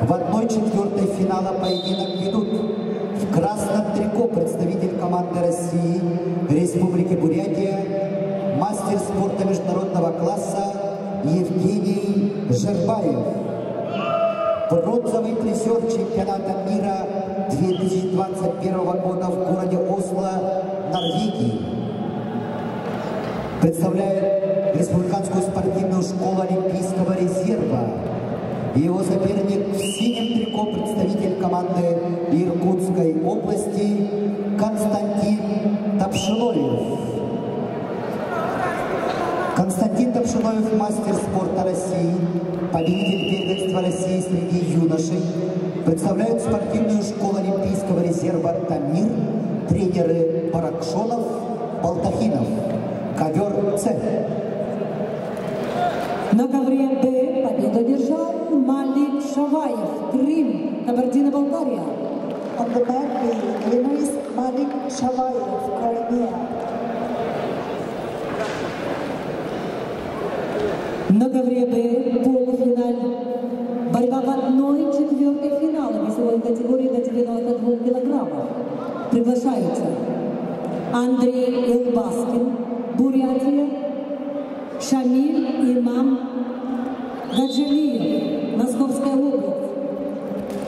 в 1/4 финала поединок ведут в красном трико представитель команды России, Республики Бурятия, мастер спорта международного класса Евгений Жербаев, бронзовый призер чемпионата мира 2021 года в городе Осло, Норвегии. Представляет Республиканскую спортивную школу Олимпийского резерва. Его соперник в синем трико представитель команды Иркутской области Константин Тапшиноев. Константин Тапшиноев, мастер спорта России, победитель первенства России среди юношей, представляет спортивную школу Олимпийского резерва «Тамир», тренеры Баракшонов, Балтахинов. Ковер С. На ковре Б победу одержал Малик Шаваев, Крым, Кабардино-Балкария. On the mat B, winner is Malik Shavayev, Crimea. На ковре Б полуфиналь. Борьба в 1/4 финала весовой категории до 92 килограммов. Приглашаются Андрей Елбаскин, Бурятия, Шамиль Имам Гаджалиев, Московская область.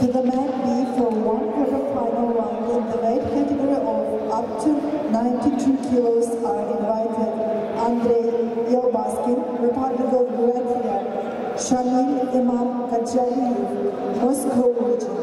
To the mat B for one quarter-final round in the weight category of up to 92 kilos are invited Andrei Yelbaskin, Republic of Buryatia, Shamil Imam Gadjaliyev, Moscow region.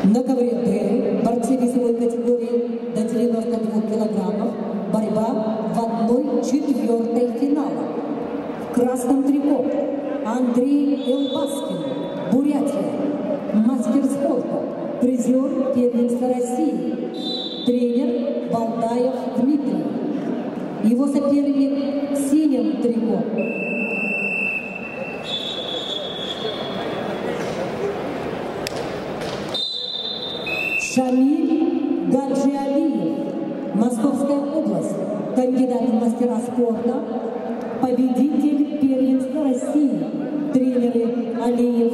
На ковре Д борцы весовой категории до 92 килограммов. Борьба в 1/4 финала. В красном трико Андрей Елбаскин, Бурятия, мастер спорта, призер первенства России, тренер Балдаев Дмитрий. Его соперник в синем трико. Шамиль Гаджиалиев, Московская область, кандидат в мастера спорта, победитель первенства России, тренеры Алиев.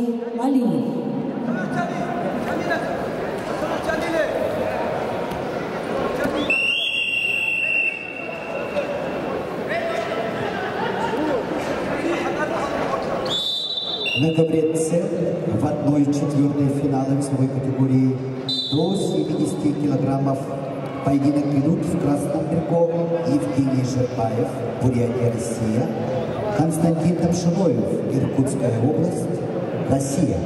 На ковре С в 1/4 финала весовой категории до 70 килограммов поединок ведут в красном трико Евгений Жербаев, Бурятия, Россия, Константин Тамшилоев, Иркутская область, Россия.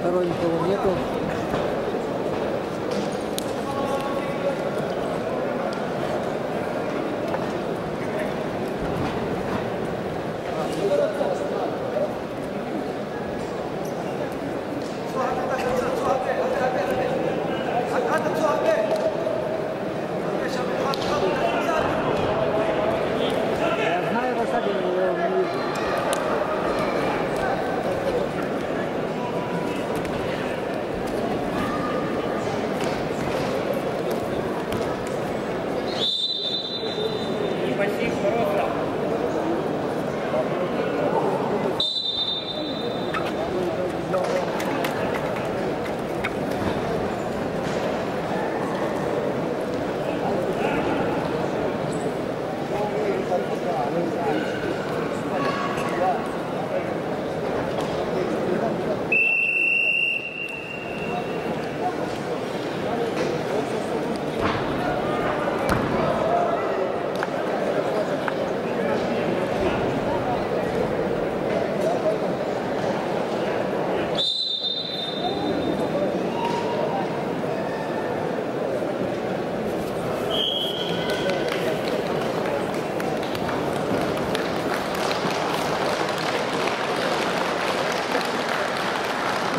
Второй никого нету. Я знаю, Васаби, но я его не вижу.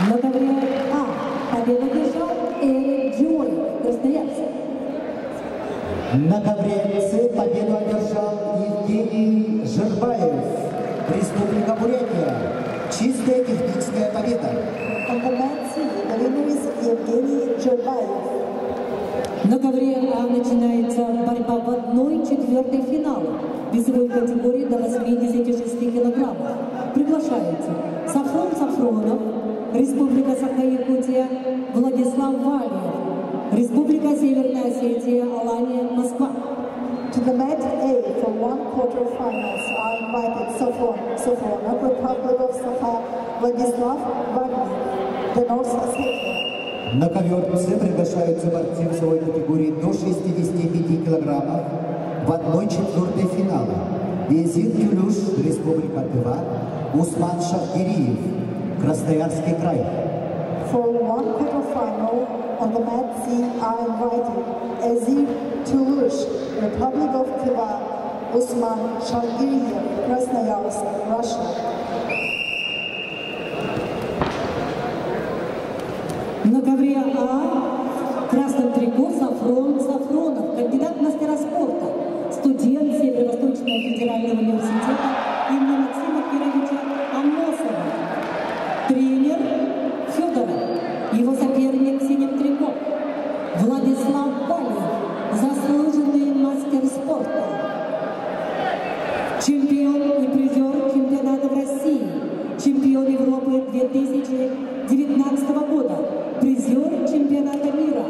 На ковре А победу одержал Эрик Джиоев, Красноярск. На ковре С победу одержал Евгений Жербаев, Республика Бурятия. Чистая техническая победа. On the men's C, the winner is Evgeny Jerbayev. На ковре А начинается борьба в 1/4 финала весовой категории до 86 килограммов. Приглашаются Сафрон Сафронов, Республика Саха-Якутия, Владислав Валиев, Республика Северная Осетия, Алания, Москва. To the mat A for 1/4 finals are invited Safron Safronov, Republic of Sakha, Vladislav Wagner, the North Ossetia. На ковер С приглашаются борцы весовой категории до 65 килограммов в 1/4 финала. Везир Кюлюш, Республика Тыва, Усман Шахгириев, Красноярский край. For 1/4 final on the mat C are invited Azir Tulush, Republic of Tыva, Usman Shalgiriev, Krasnoyarsk, Russia. На ковре А в красном трико Сафрон Сафронов, кандидат в мастера спорта, студент Северо-Восточного федерального университета имени Максима Кировича Амосова, тренер Федоров, его соперник в синем трико Владислав Валиев, заслуженный мастер спорта, чемпион и призер чемпионатов России, чемпион Европы 2019 года, призер чемпионата мира,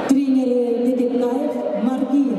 тренеры Детекнаев, Маргиев.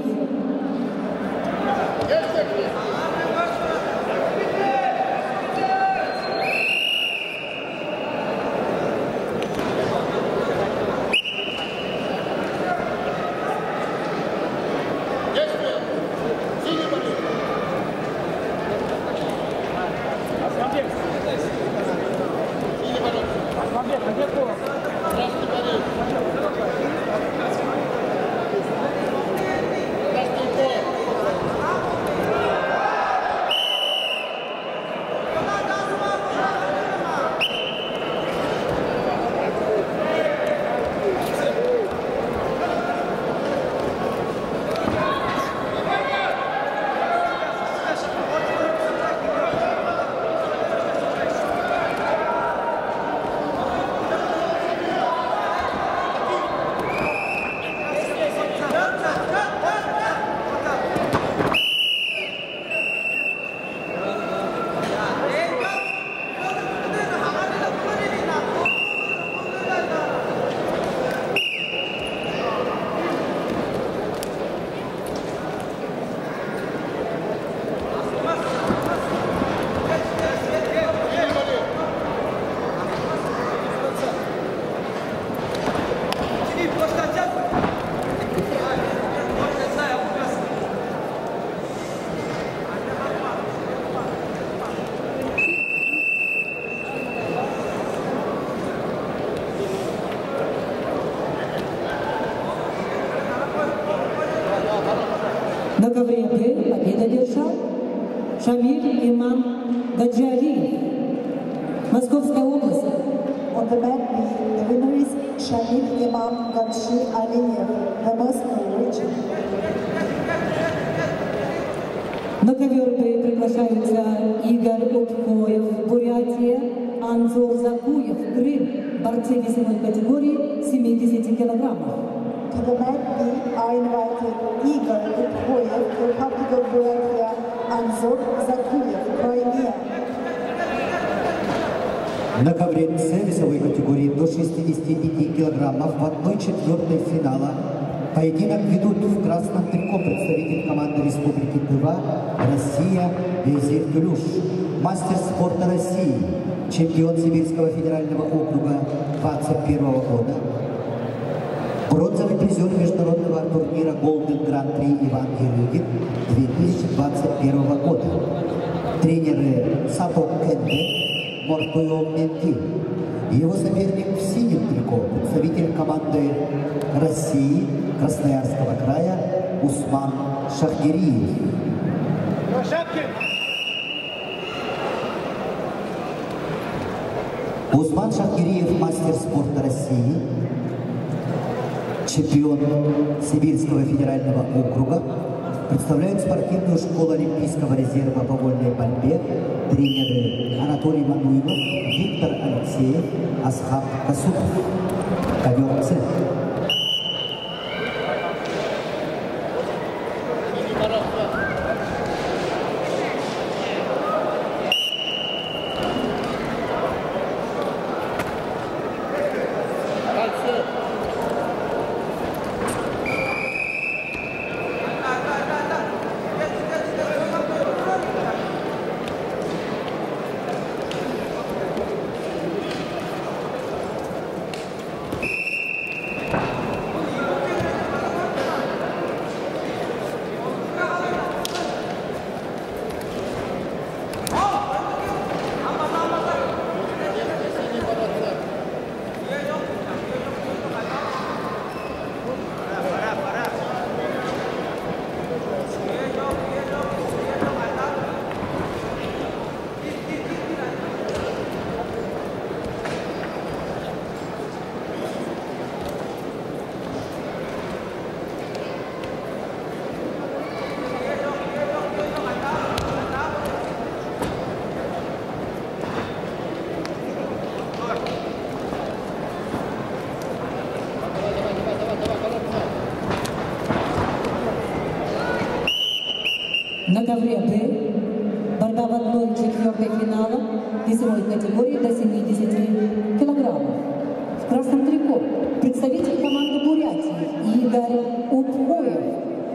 На ковре Б победа держал Шамиль Имам Гаджиалиев, Московская область. On the mat B, the winner is Shamil Imam Gadshi Aliyev, the Moscow region. На ковер Б приглашаются Игорь Упхоев, Бурятия, Анзор Закуев, Крым, борцы весовой категории 70 килограммов. To the mat B are invited Igor Uphoyev, Republic of Buryatia, Anzor Zakuyev, Crimea. На ковре С весовой категории до 65 килограммов в 1/4 финала поединок ведут в красном трико представитель команды Республики Тыва, Россия, Везир Кюлюш, мастер спорта России, чемпион Сибирского федерального округа 2021 года, бронзовый призер международного турнира Golden Grand Prix Иван Герюгин 2021 года, тренеры Сапок Кенде, Мортуйо Менти. Его соперник в синем трико, представитель команды России, Красноярского края, Усман Шахгириев. Усман Шахгириев, мастер спорта России, чемпион Сибирского федерального округа Представляют спортивную школу Олимпийского резерва по вольной борьбе тренеры Анатолий Мануилов, Виктор Алексеев, Асхаб Касупов. Ковер С. На ковре Б борьба в 1/4 финала весовой категории до 70 килограммов. В красном трико представитель команды Бурятии Игорь Упхоев,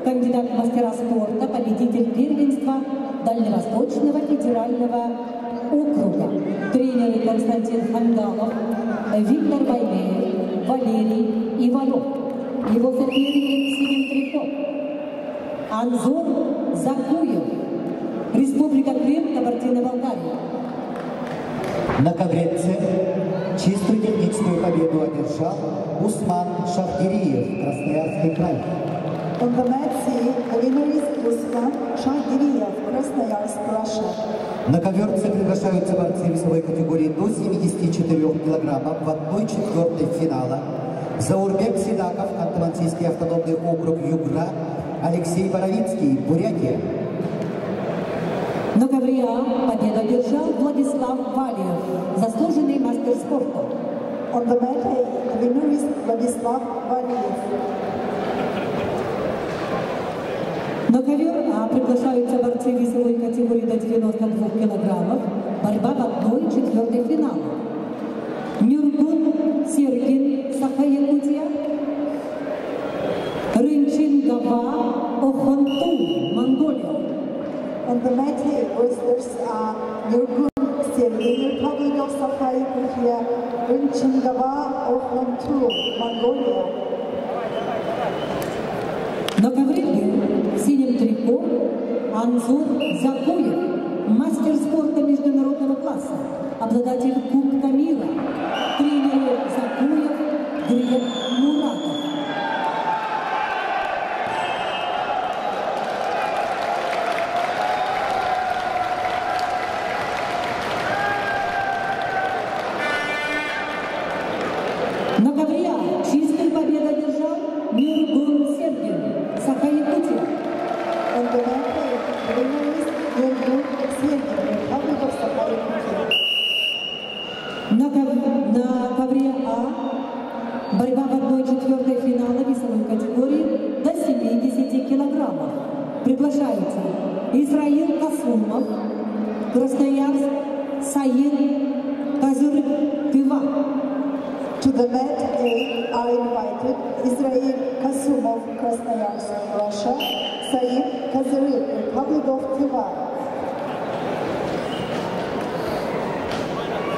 кандидат в мастера спорта, победитель первенства Дальневосточного федерального округа. Тренеры Константин Хандалов, Виктор Баймеев, Валерий Иванов. Его соперник в синем трико Анзор Закуев, Республика Крым, Кабардино-Балкария. На ковре С чистую техническую победу одержал Усман Шахдириев, Красноярский край. On the mat C, the winner is Usman Shahgiriyev, Krasnoyarsk, Russia. На ковер С приглашаются борцы весовой категории до 74 килограммов в 1/4 финала. Заурбек Седаков, Ханты-Мансийский автономный округ Югра, Алексей Боровицкий, Бурятия. На ковре А победу одержал Владислав Валиев, заслуженный мастер спорта. On the mat A, the winner is Vladislav Valiyev. На ковер А приглашаются борцы весовой категории до 92 килограммов. Борьба в 1/4 финала. Нюргун Сергин, Саха-Якутия. Рынчин-Гава, Оханту, Монголия. On the mat A, wrestlers are Nurgun Sergei, Republic of Sakha-Yakutia, Rinchingava, Okhlantu, Mongolia. На ковре Б в синем трико Анзор Закуев, мастер спорта международного класса, обладатель Кубка мира. Тренеры Закуев, Глеб Муратов. На ковре А чистую победу одержал Нургун Сергин, Саха-Якутия. On the mat A, the winner is Nurgun Sergei, Republic of Sakha-Yakutia. На ковре А борьба в 1/4 финала весовой категории до 70 килограммов. Приглашаются Исраил Касумов, Красноярск, Саид Казырык Тыва. To the mat A are invited Israel Kasumov, Krasnoyarsk, Russia, Said Kazaryk, Republic of Tыва.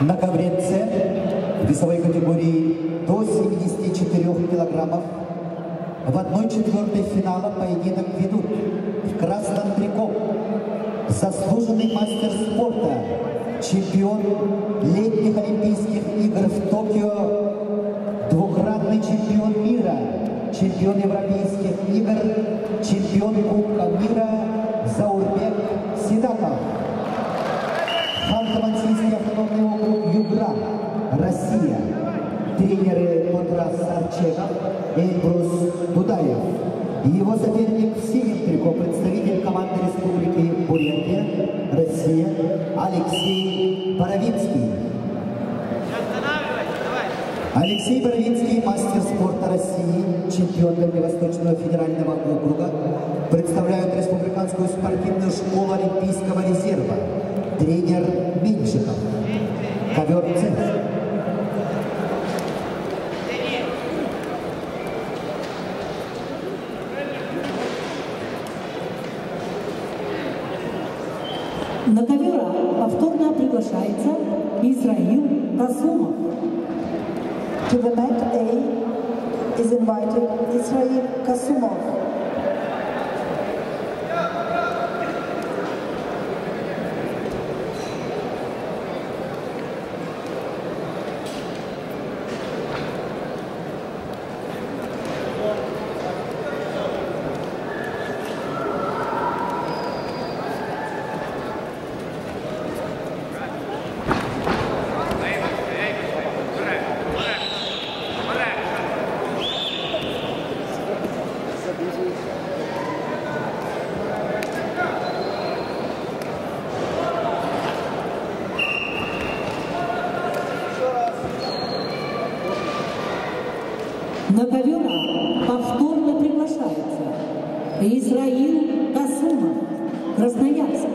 На ковре С в весовой категории до 74 килограммов в 1/4 финала поединок ведут в красном трико заслуженный мастер спорта, чемпион летних Олимпийских игр в Токио, двукратный чемпион мира, чемпион европейских игр, чемпион Кубка мира Заурбек Седаков. Ханты-Мансийский автономный округ Югра, Россия. Тренеры Кондрат Сарчеков, Эльбрус Дудаев. И его соперник в синем трико, представитель команды Республики Бурятия, Россия, Алексей Боровицкий. Алексей Боровицкий, мастер спорта России, чемпион Дальневосточного федерального округа, представляет Республиканскую спортивную школу Олимпийского резерва, тренер Меньшиков, ковер «Центр». На ковера повторно приглашается Исраил Касумов. To the mat A is invited Israel Kasumov. На ковера повторно приглашается Исраил Касумов, Красноярск.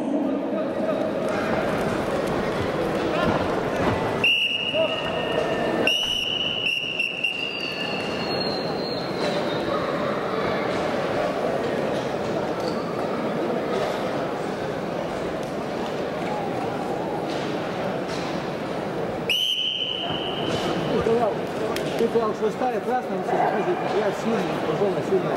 Ты сказал, что стали красным, я сильный, пошел на сильного.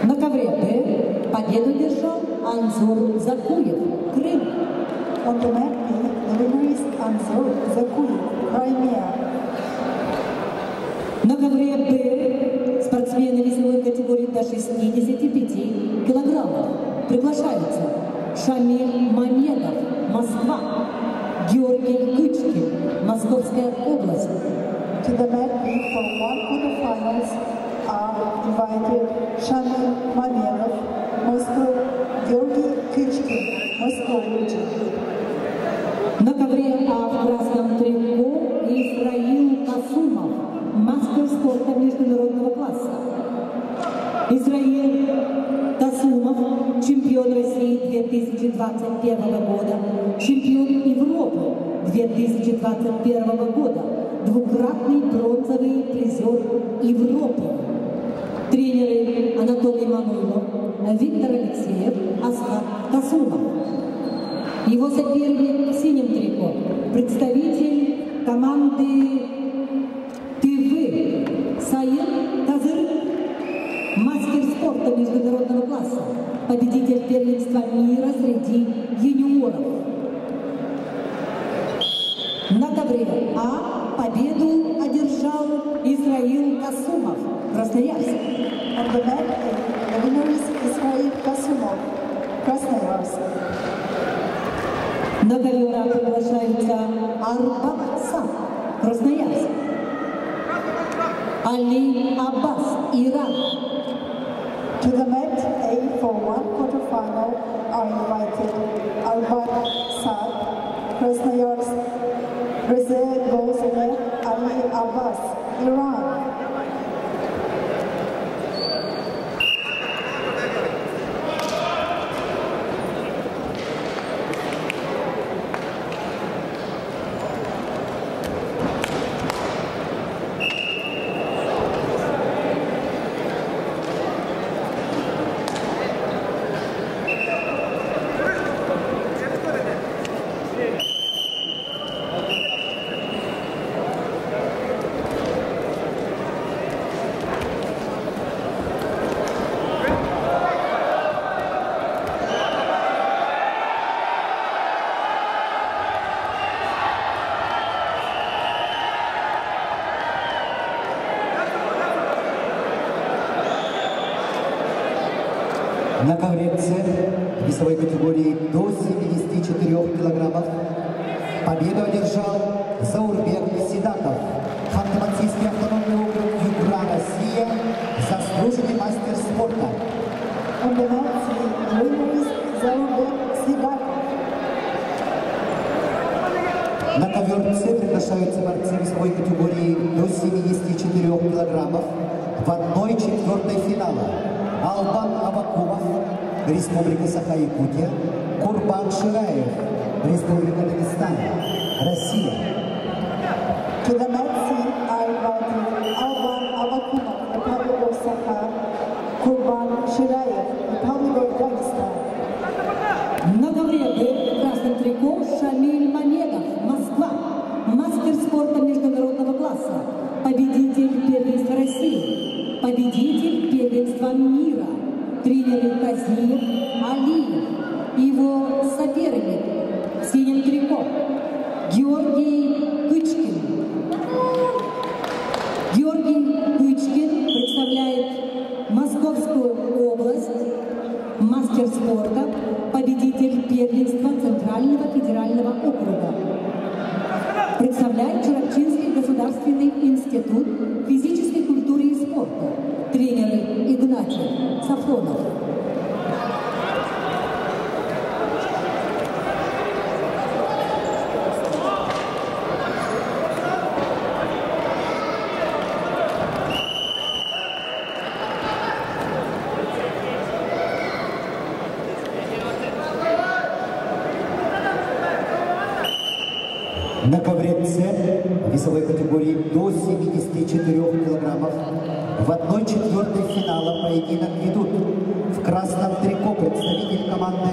На ковре Б победу держал Анзор Закуев, Крым. On the mat B, the winner is Anzor Zakuyev, Crimea. На ковре Б спортсмены весовой категории до 65 килограммов приглашаются Шамиль Мамедов, Москва, Георгий Кычкин, Московская область. To the mat B for one quarterfinals are invited Shamil Mamedov, Moscow, Georgy Kычkin, Moscow region. На ковре А в красном трико Исраил Касумов, мастер спорта международного класса. Исраил Касумов, чемпион России 2021 года, чемпион Европы 2021 года, двукратный бронзовый призер Европы. Тренеры Анатолий Мамылов, Виктор Алексеев, Асхат Касумов. Его соперник в синем трико, представитель команды ТВ Саир Тазыр, мастер спорта международного класса, победитель первенства мира среди юниоров. На ковре А победу одержал Исраил Касумов, Красноярск. On the mat A, the winner is Israel Kasumov, Krasnoyarsk. На ковера приглашается Арбаксан, Красноярск. Али Аббас, Иран. To the mat A for one quarterfinal are invited Alban Saad, Krasnoyarsk, Reza Gozene, Ali Abbas, Iran. На ковре С весовой категории до 74 килограммов победу одержал Заурбек Седаков, Ханты-Мансийский автономный округ Югра, Россия, заслуженный мастер спорта. On the mat C, winner is Zaurbek Sidakov. На ковер С приглашаются борцы весовой категории до 74 килограммов в 1/4 финала. Албан Абакумов, Республика Саха-Якутия, Курбан Шираев, Республика Дагестан, Россия. To the mat C are invited Alban Abakumov, Republic of Sakha, Kurban Shirayev, Republic of Dagestan. На ковре Б в красном трико Шамиль Мамедов, Москва, мастер спорта международного класса, победитель первенства России, победитель первенства мира, тренер Казиев, Алиев, его соперник в синем трико Георгий Кычкин. Георгий Кычкин представляет Московскую область, мастер спорта, победитель первенства Центрального федерального округа. Представляет Чурапчинский государственный институт физической культуры и спорта. Тренер Игнатий Сафронов. На ковре С весовой категории до 74 килограммов в 1/4 финала поединок ведут в красном трико представитель команды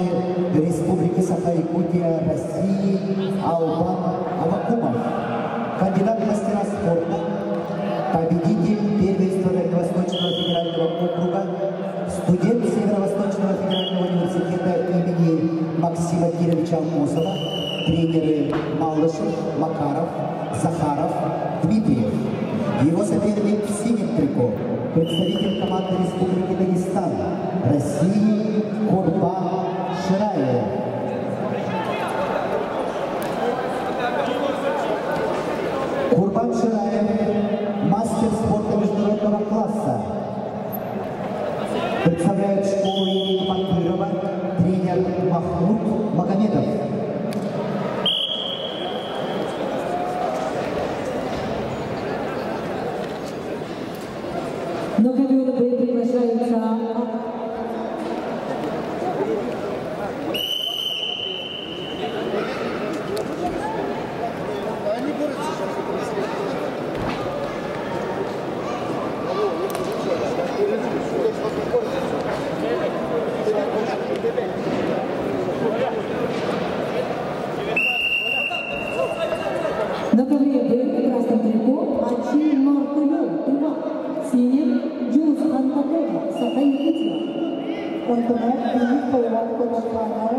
Республики Саха-Якутия России Албан Абакумов, кандидат в мастера спорта, победитель первенства Дальневосточного федерального округа, студент Северо-Восточного федерального университета имени Максима Кировича Амосова, тренеры Малышев, Макаров, Захаров, Дмитриев. Его соперник в синем трико, представитель команды Республики Дагестан, России, Курбан Шираев. Курбан Шираев, мастер спорта международного класса. Представляет школу имени Батырова, тренер Махмуд Магомедов. На ковер Б приглашается на ковре Б в красном трико Ачи Мартуев, Тува, синим Джуз Хантакова, Саха-Якутия. On the mat B for one quarterfinal,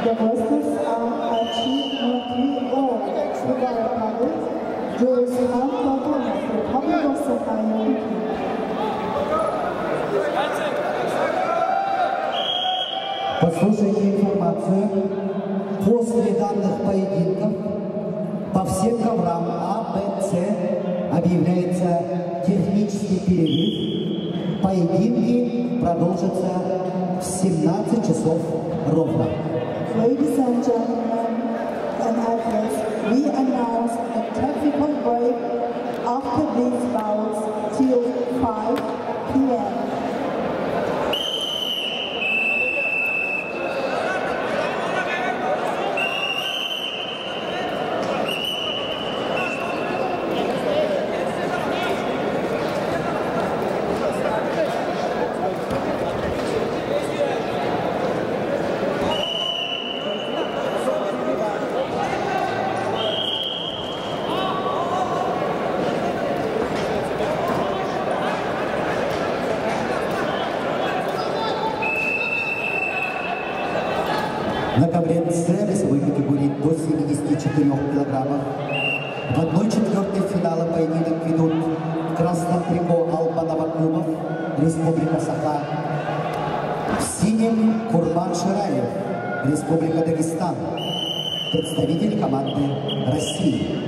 the wrestlers are Achi Montreal, Sugar Republic, Jules Hantapona, Republic of Sakha-Yakutия. Послушайте информацию. После данных поединков по всем коврам А, Б, С объявляется технический перерыв. Поединки продолжаются. продолжится в 17 часов ровно. Ladies and gentlemen and athletes, we announce a technical break after these bouts till 5 p.m. На ковре С весовой категории до 74 килограммов в 1/4 финала поединок ведут в красном трико Албан Авакумов, Республика Саха, в синем Курбан Шираев, Республика Дагестан, представители команды России.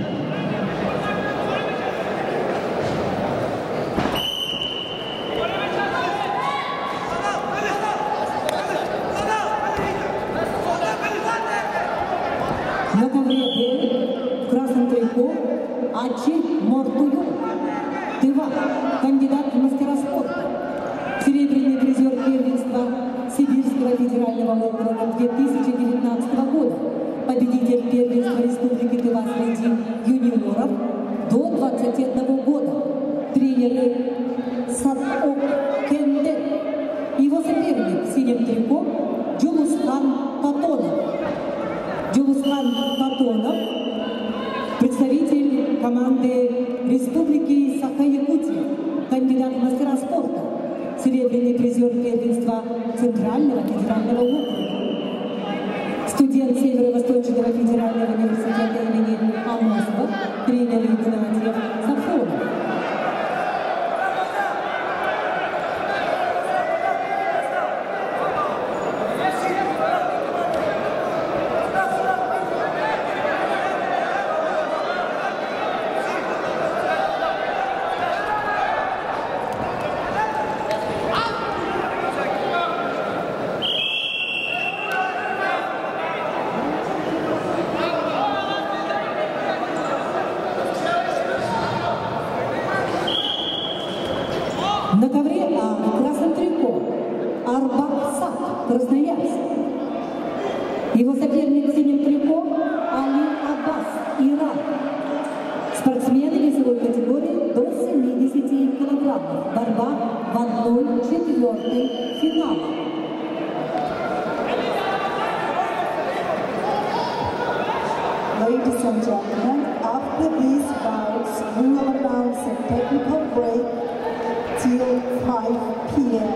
На ковре Б в красном трико Ачи Мортуё, Тыва, кандидат в мастера спорта, серебряный призер первенства Сибирского федерального округа 2019 года, победитель первенства Республики Тыва среди юниоров до 21 года, тренеры Садок Кенде, его соперник в синем трико Джулусхан Татонов. Джулусхан Татонов, представитель команды Республики Саха-Якутия, кандидат в мастера спорта, серебряный призер первенства Центрального федерального округа, студент Северо-Восточного федерального университета имени Алмазова, тренер Игнатьев Сафронов. На ковре А в красном трико Арбаксат, Красноярск. Его соперник в синем трико Али Аббас, Иран. Спортсмены весовой категории до 70 килограммов. Борьба в 1/4 финала. Ladies and gentlemen, after these bouts, we will announce a technical break till 5 p.m.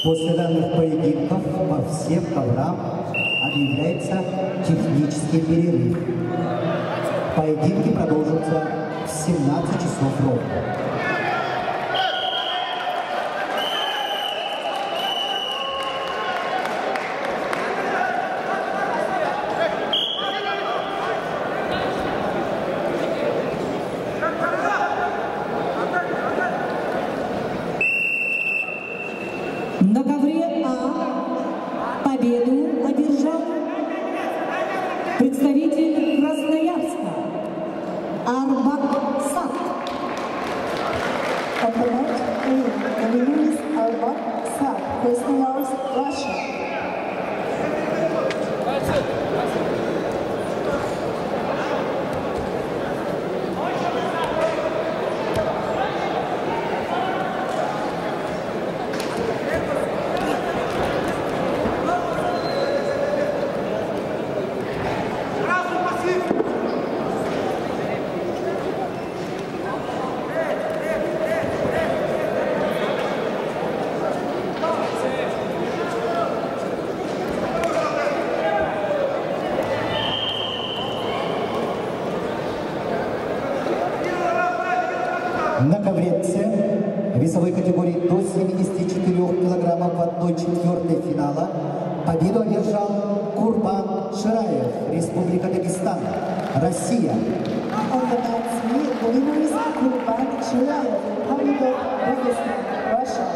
После данных поединков по всем коврам объявляется технический перерыв. Поединки продолжатся в 17 часов ровно. На ковре А победу одержал представитель Красноярска Арбаксат. On the match A, the winner is Arbaksat, Krasnoyarsk, Russia. На ковре С весовой категории до 74 килограммов в 1/4 финала победу одержал Курбан Шираев, Республика Дагестан, Россия. On the match, the winner is Kurban Chilayev, Republic of Dagestan, Russia.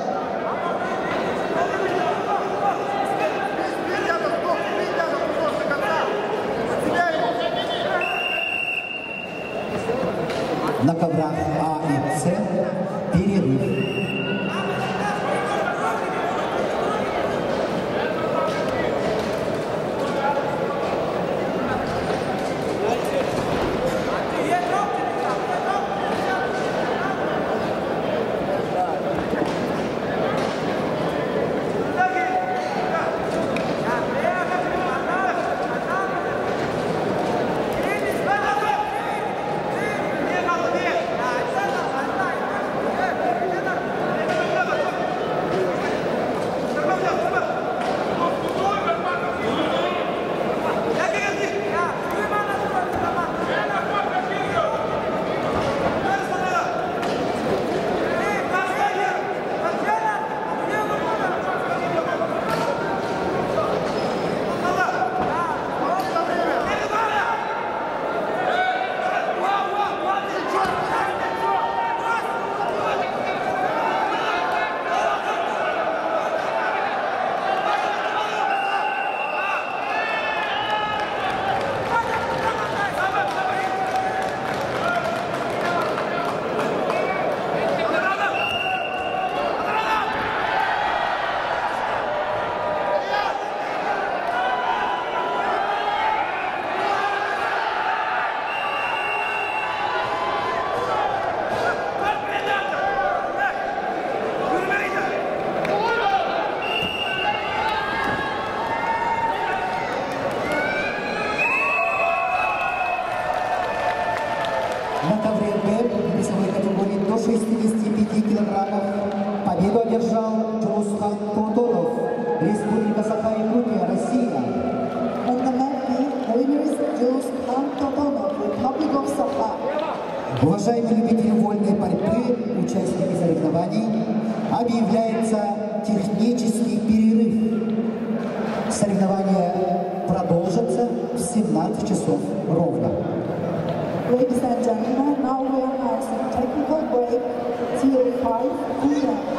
На коврах А и С перерыв. На ковре Б в весовой категории до 65 килограммов победу одержал Джоусхан Платонов, Республика Саха-Якутия, Россия. On the mat B, the winner is Joushan Totonov, Republic of Sakha. Уважаемые любители вольной борьбы, участники соревнований, объявляется технический перерыв. Соревнования продолжатся в 17 часов ровно. Ladies and gentlemen, now we are announcing technical break till 5 p.m.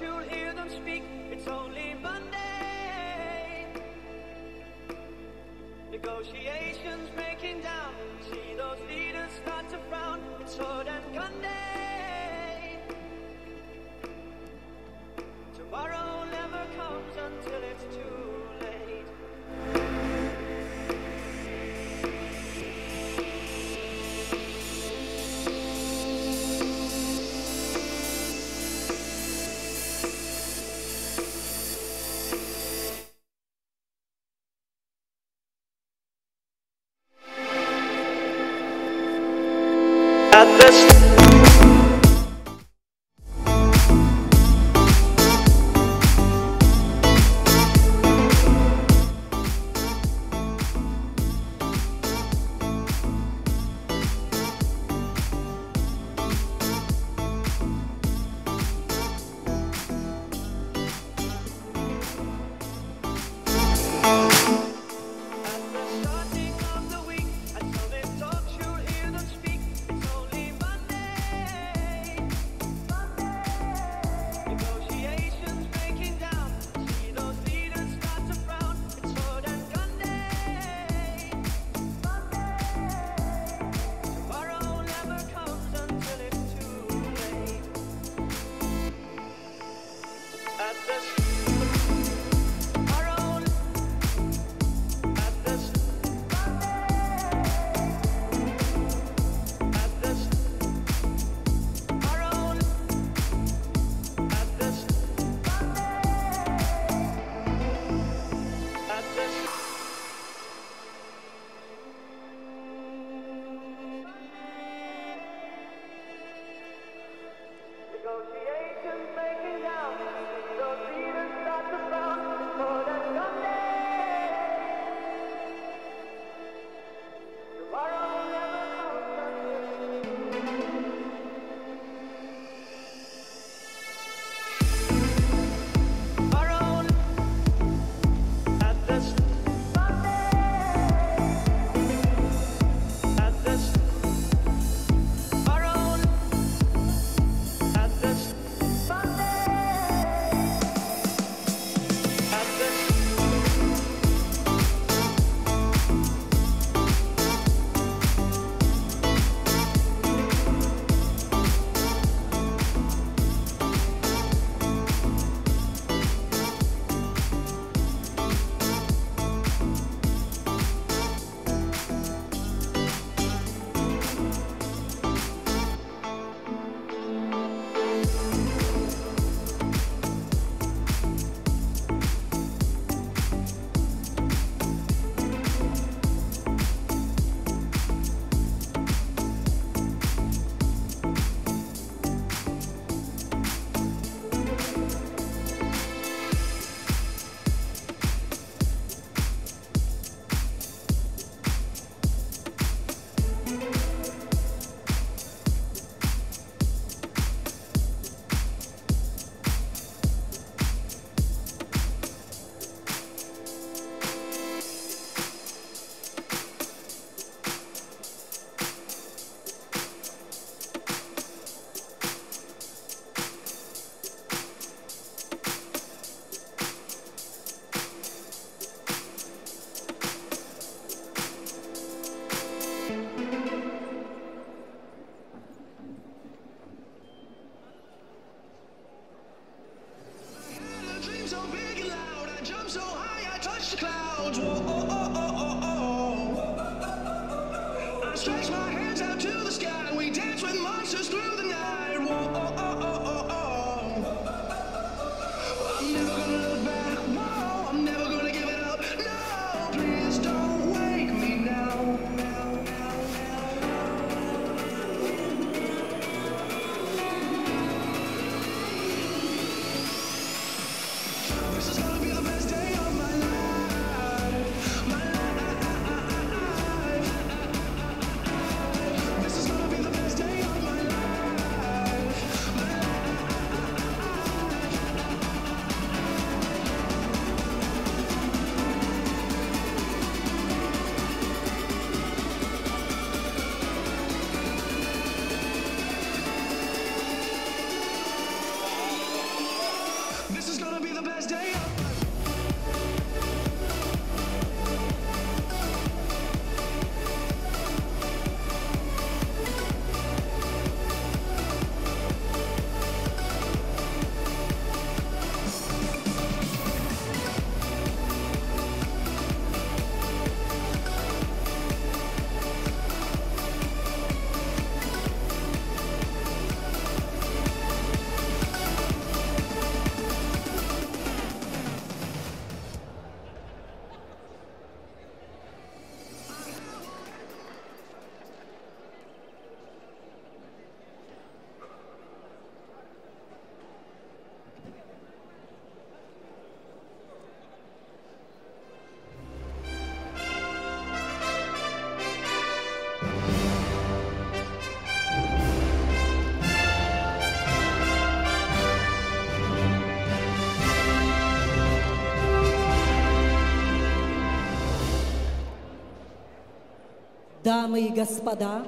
You'll hear them speak, it's only Monday. Negotiations breaking down, see those leaders start to frown. It's sword and gun day. Tomorrow never comes until it's too late. At this starting of the week, at Summit Talks you'll hear them speak. It's only Monday. I stretch my hands out to the sky, we dance with monsters through the night. Whoa, oh, oh, oh, oh, oh. I'm never gonna look back, no, I'm never gonna give it up, no, please don't wake me now. This is gonna be the best day of my life, my life. This is gonna be the best day of my life, my This is gonna be the best day of my Дамы и господа,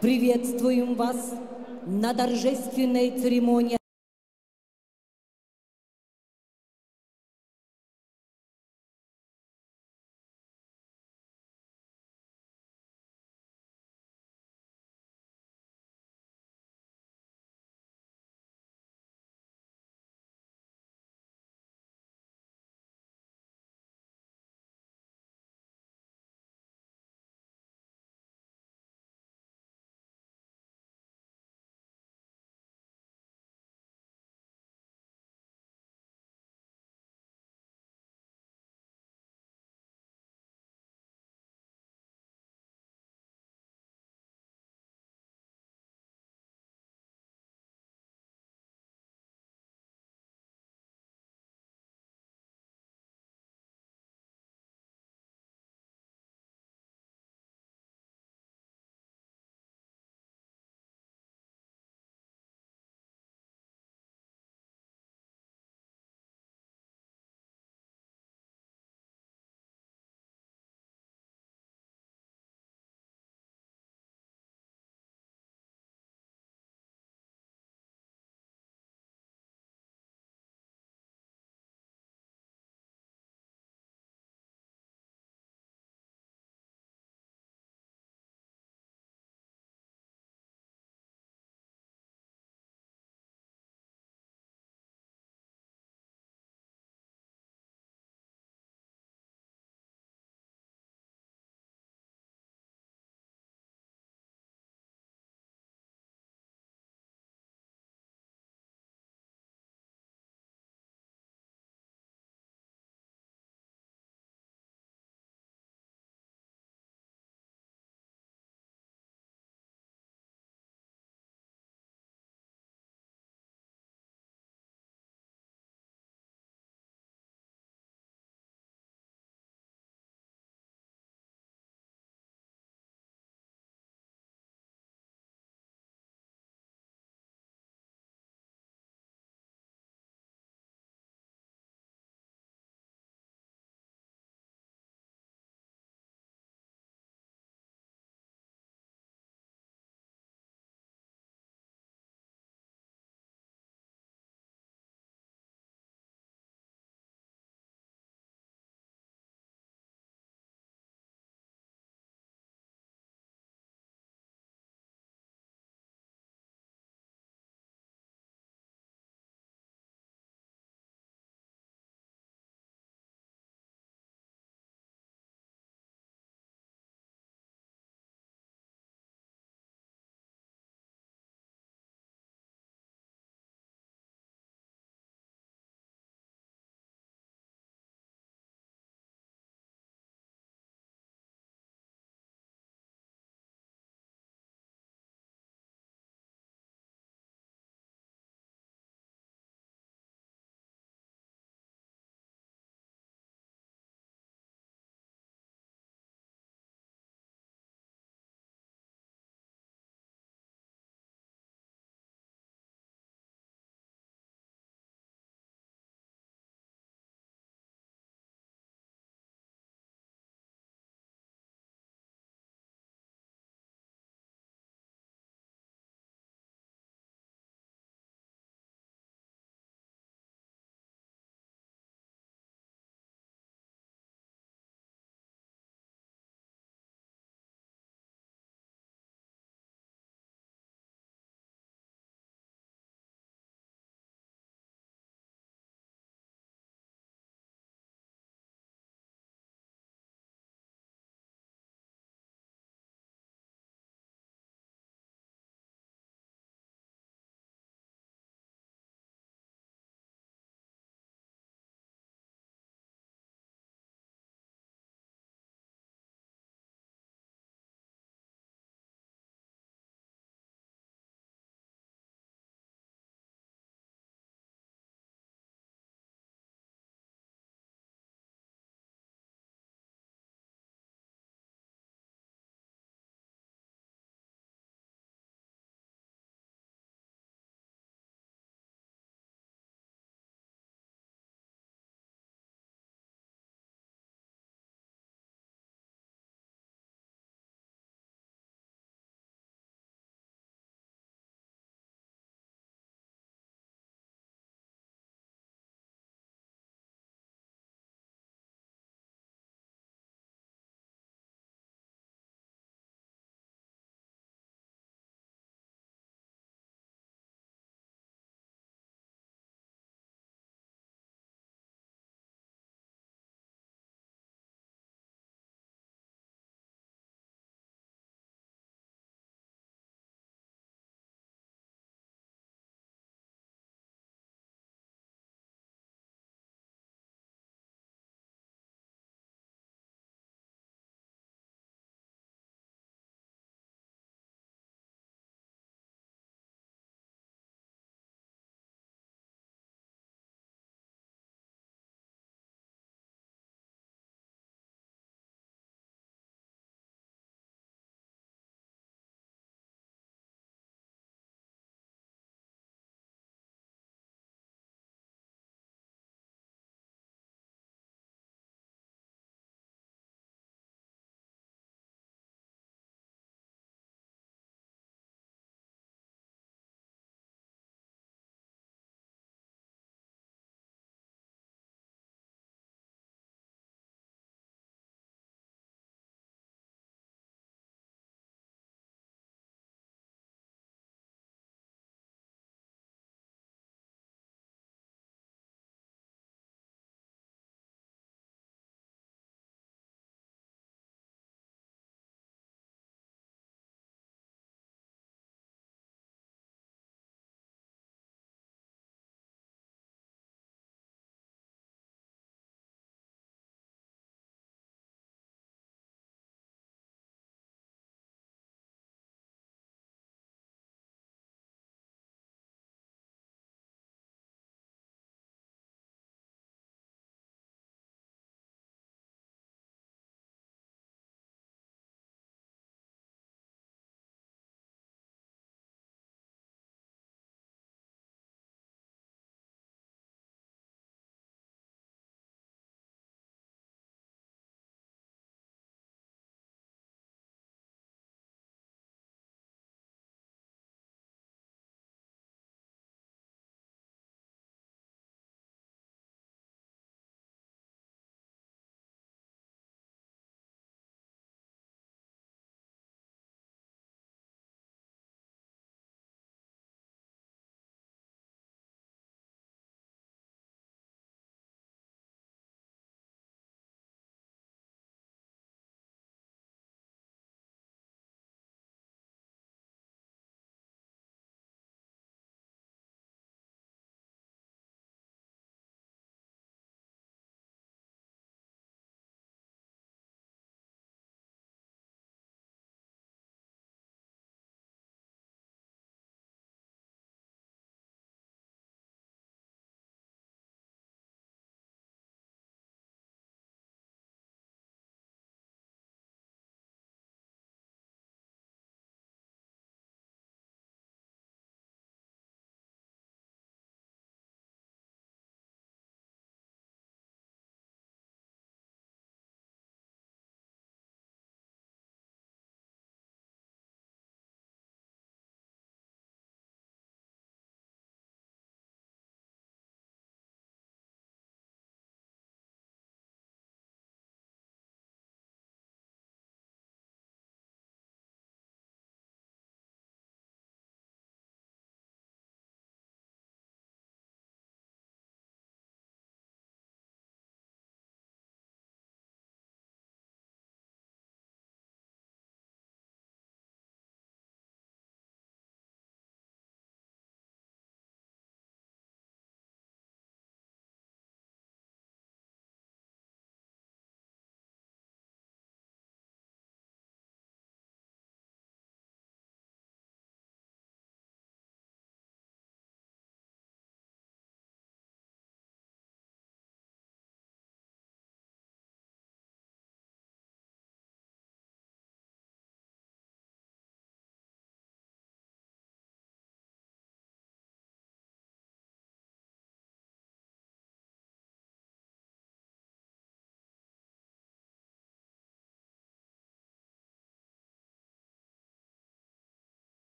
приветствуем вас на торжественной церемонии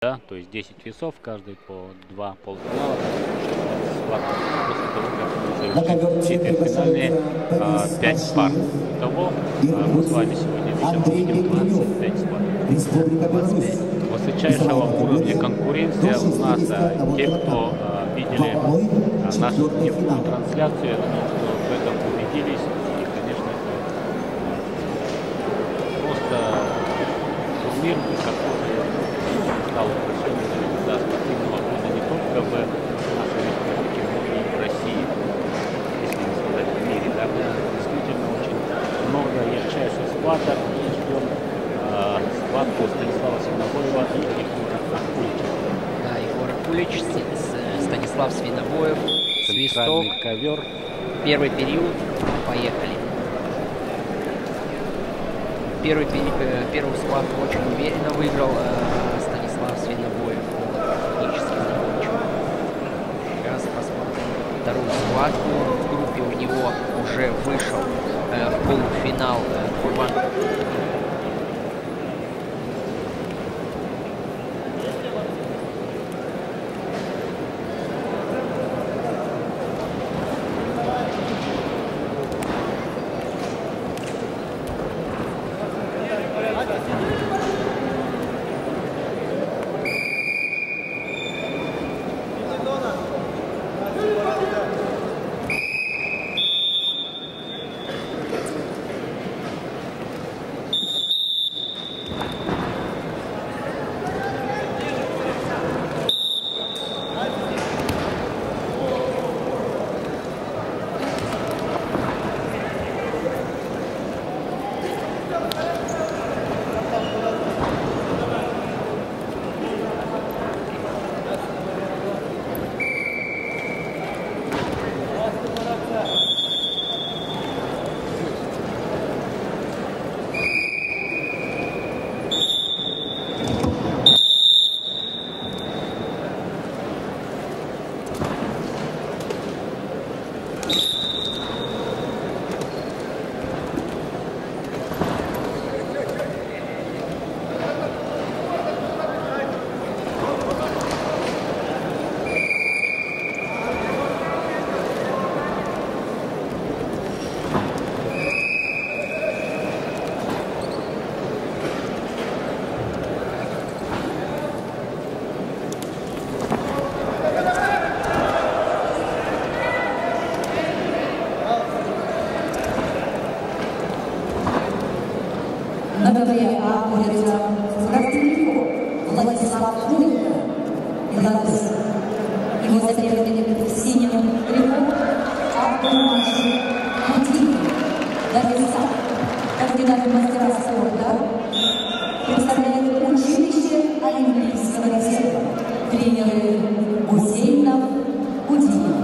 Да, то есть 10 весов, каждый по 2 полуфинала. После того, как мы завершим четвертьфинальные 5 пар. Итого мы с вами сегодня видим 25 пар. Высочайшего уровня конкуренция у нас. Те, кто видели нашу дневную трансляцию, я думаю, что в этом убедились. И, конечно, это просто турнир, который стал украшением спортивного года не только в нашей республике, но и в России, если не сказать в мире. Да, действительно очень много ярчайших схваток, и ждем схватку Станислава Свинобоева и Егора Акулича. Да, Егор Акулич, Станислав Свинобоев, свисток, ковер. Первый период, поехали. Первую схватку очень уверенно выиграл Станислав Свинобоев. Технически закончил. Сейчас посмотрим вторую схватку. В группе у него уже вышел в полуфинал Курбан. На КВА находится Ростовников Владислав Кулика, белорус. Его соперник в синем трико Абдулмаджид Хатиев, Дагестан, кандидат в мастера спорта, представляет училище олимпийского тела, тренеры Гусейнов, Гудинов.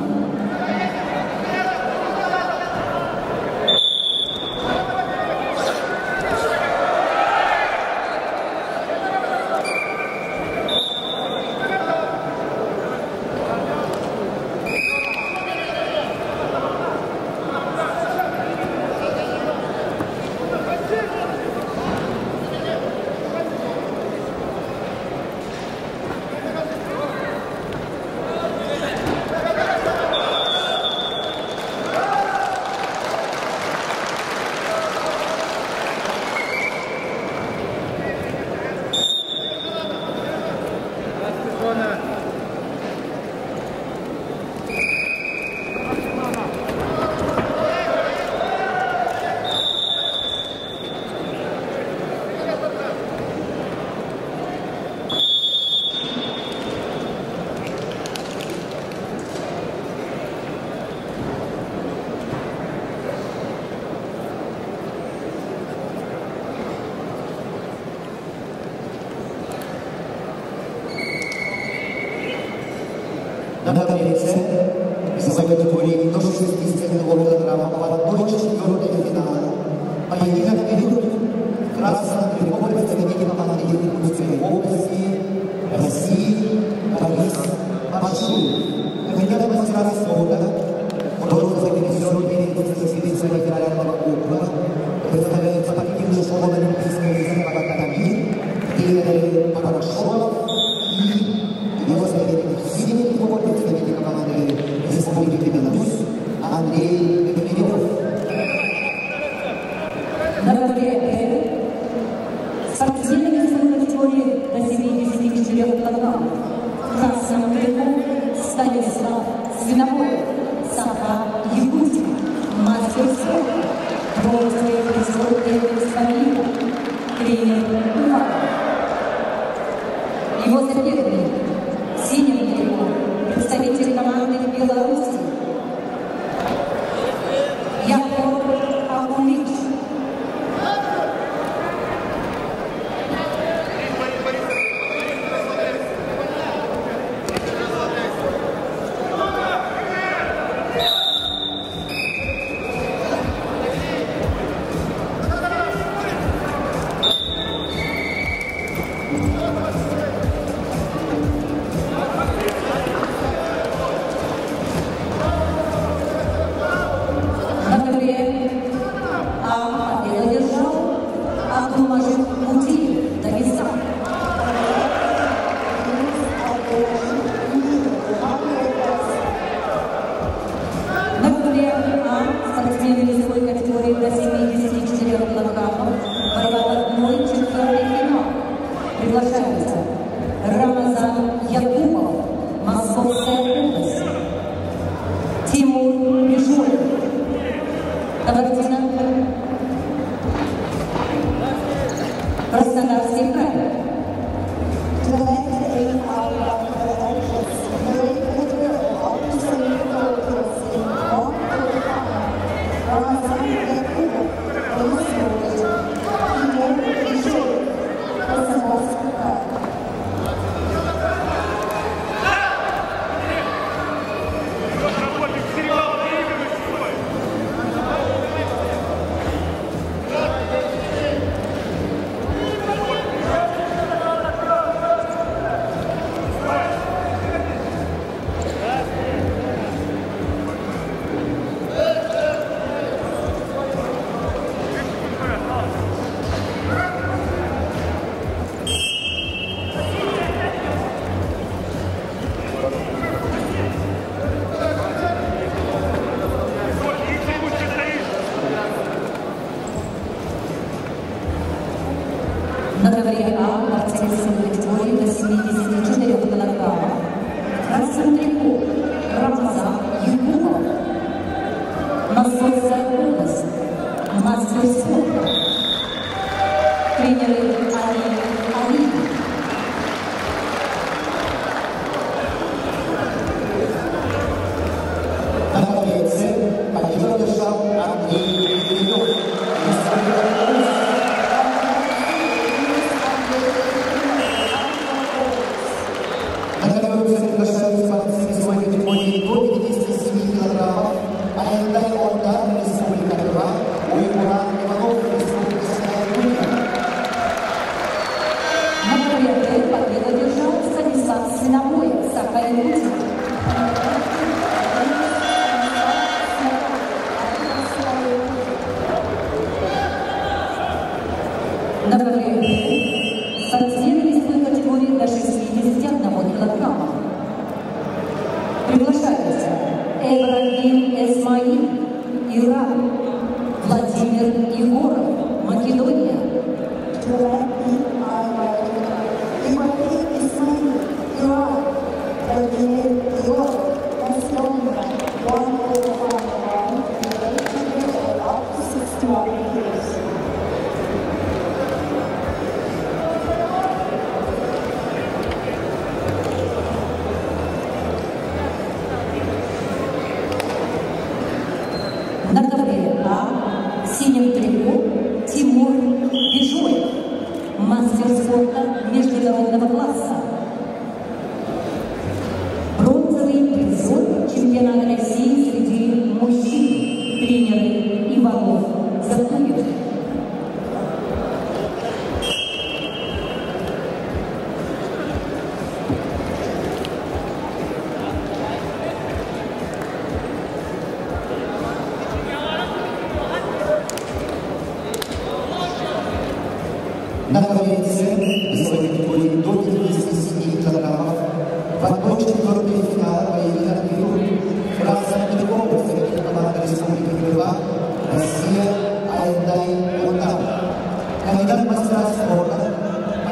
На таблице весовой категории до 61 килограммов в 1/4 финала поединок ведут в красном трико представители команды Якутской области России Борис Пашуев. Кандидат в мастера спорта, бронзовый призер первенства Сибирского федерального округа, представляет спортивную школу Олимпийской резерва «Тамир», тренеры Порошов соперник. В синем трико представитель команды Беларуси Яков Акулич. Приглашается Рамазан Якупов, Московская область, Тимур Бежуев, Кабардино, Краснодарский край. На ковре А борцы весовой категории до 74 килограммов. Красным трико Рамазан Якупов, Московская область, мастер спорта. Тренеры Али. На ковре победу одержал Андрей Кириллов. Приглашаются борцы весовой категории до 57 килограммов. Аяндай Ондар, Республика Тыва, Уйгуран Иванов, Республика Сахалин. На ковре Б победу одержал Станислав Свинобоев, Сахалин. На ковре В спортсмены весовой категории до 61 килограмма. Приглашаются Эбрагим Эсмаил, Иран, Владимир Егоров, Македония. На ковре А в синем трико Тимур Бежуев, мастер спорта международного класса. Бронзовый призер чемпионата России среди мужчин. Тренеры Иванов Захуев. На ковре С весовой категории до 57 килограммов в 1/4 финала поединок ведут Красным трико представитель команды Республики Тыва, Россия, Аяндай Ондар. Кандидат в мастера спорта,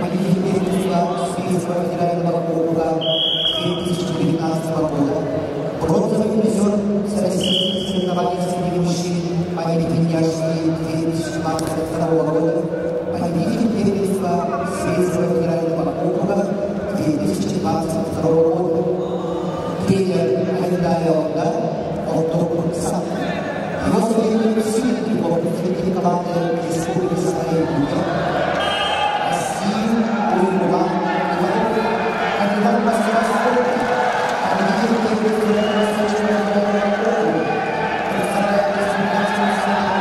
победитель первенства Сибирского федерального округа 2019 года, бронзовый призер всероссийских соревнований среди мужчин памяти Виньяшки 2022 года, победитель первенства Сибирского федерального округа 2019 представители команды Республики Саха, России, Уругвай, кандидат мастера спорта, победитель первого чемпионата мира, представляет Республиканскую страну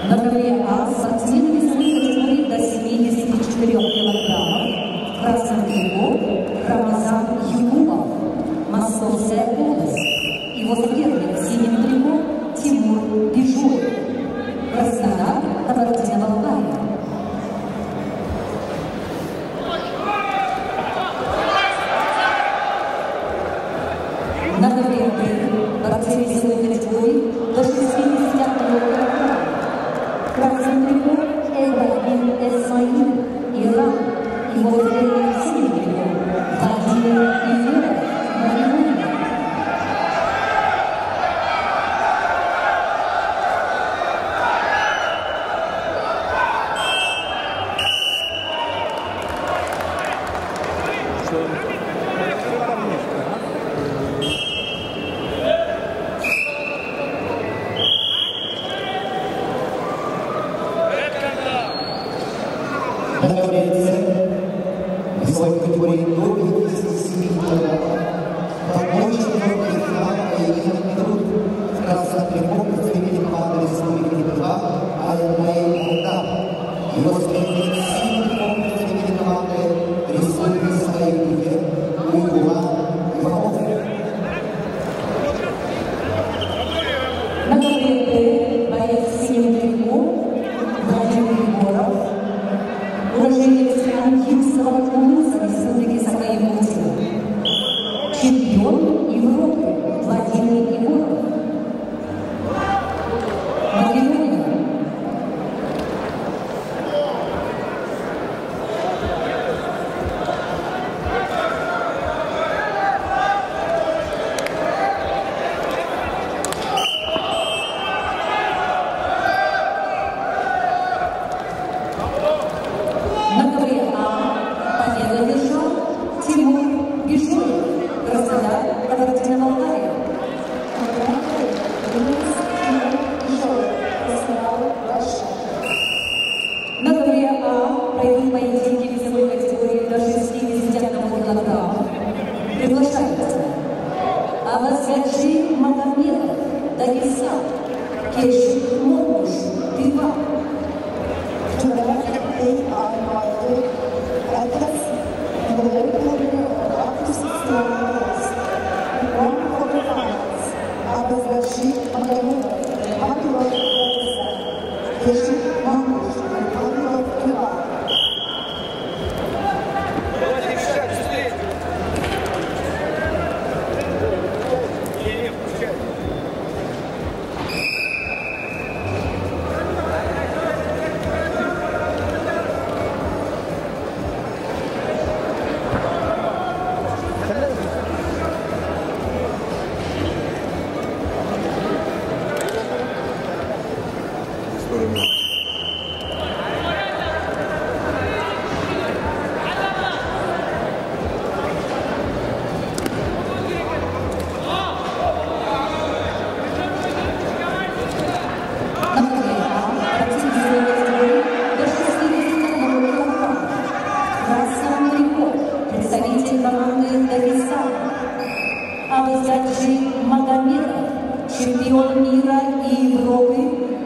На ковре А спортсмены весовой категории до 74 килограммов. В красном кругу Рамазан Юкубов, Московская область. Его соперник в синем кругу Тимур Бежуев, Краснодар, Кабардино-Балкария. На ковре Б борцы весовой категории до 60 килограммов. Красный круг Ибрагим Эсмаил, Иран. Его соперник в синем кругу Владимир Егоров, Македония. На ковре С весовой категории до 57 килограммов побочный четвертый финал поединок идут в красном кругу представитель команды Республики Тыва Аймей Молдав. Его соперник в синем кругу представитель команды Республики Саха Уругвай Иванов. На ковре Д боец в синем кругу Владимир Егоров, уроженец Антильского Тулуза Республики Саха-Якутия, чемпион Европы Владимир Егоров, Македония. На ковре А победу одержал Тимур Бежуев, Краснодар, Кабардино-Балкария. На ковре А пройдут поединки весовой категории до 61 килограммов. Приглашается Авазгаджи Магомедов, Дагестан, Кешик Мокуш, Тыва. Together, they are invited athletes in the local career of up to 60 years. One quarterfinals, Abbas Rashid Magamudov, Republic of Pakistan, Keshik Mahmoud, Republic of Cuba. Представитель команды Дагестана Авазгаджи Магомедов, чемпион мира и Европы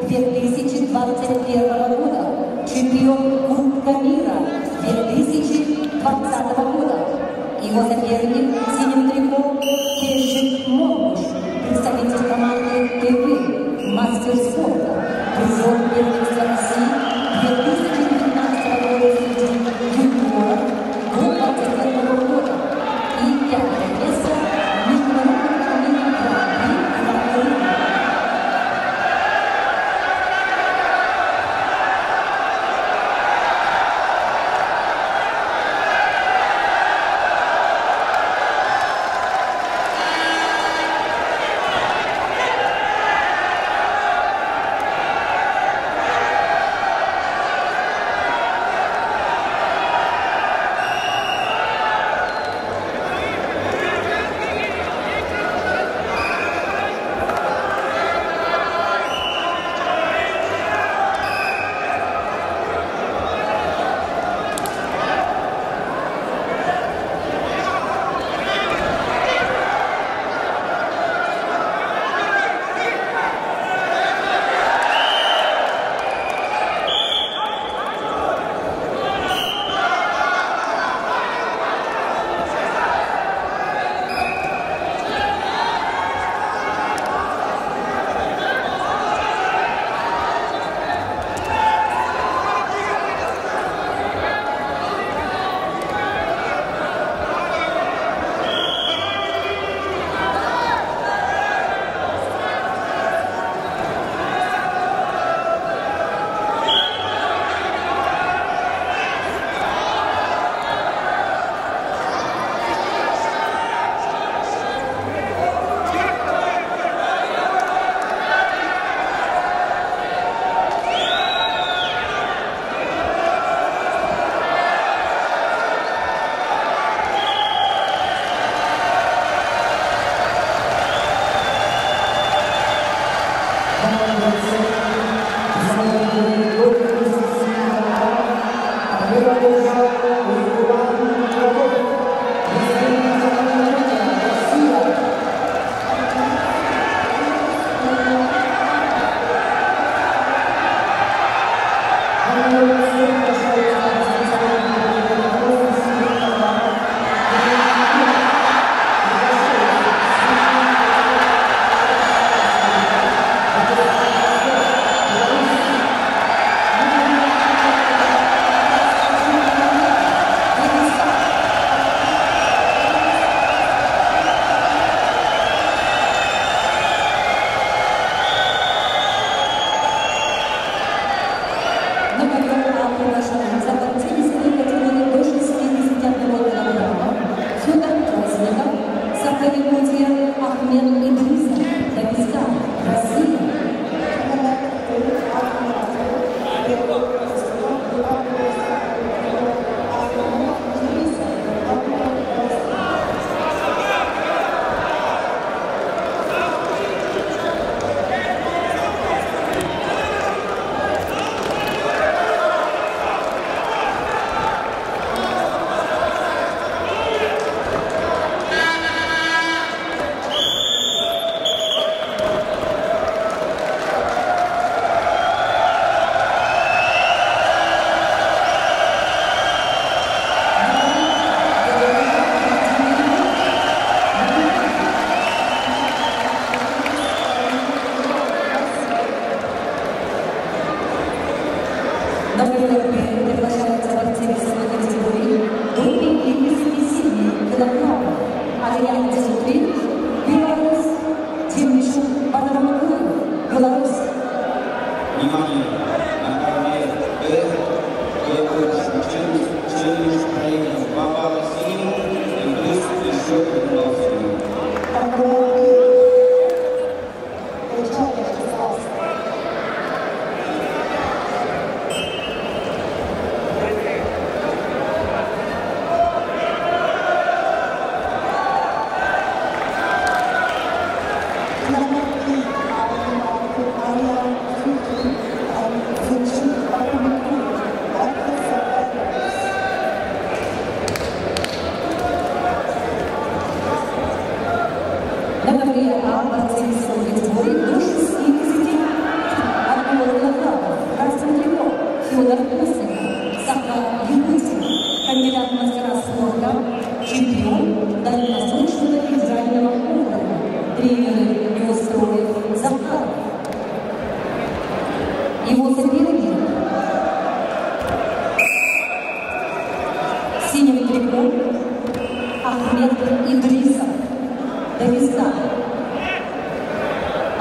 2021 года, чемпион Кубка мира 2020 года. Его соперник в синем трико Кежик Могуш, представитель команды ТВ, мастер спорта, призер первенства России 2019 года среди юниоров до 21 года и пятое место в международном турнире Гран-при Ивана Рыбина.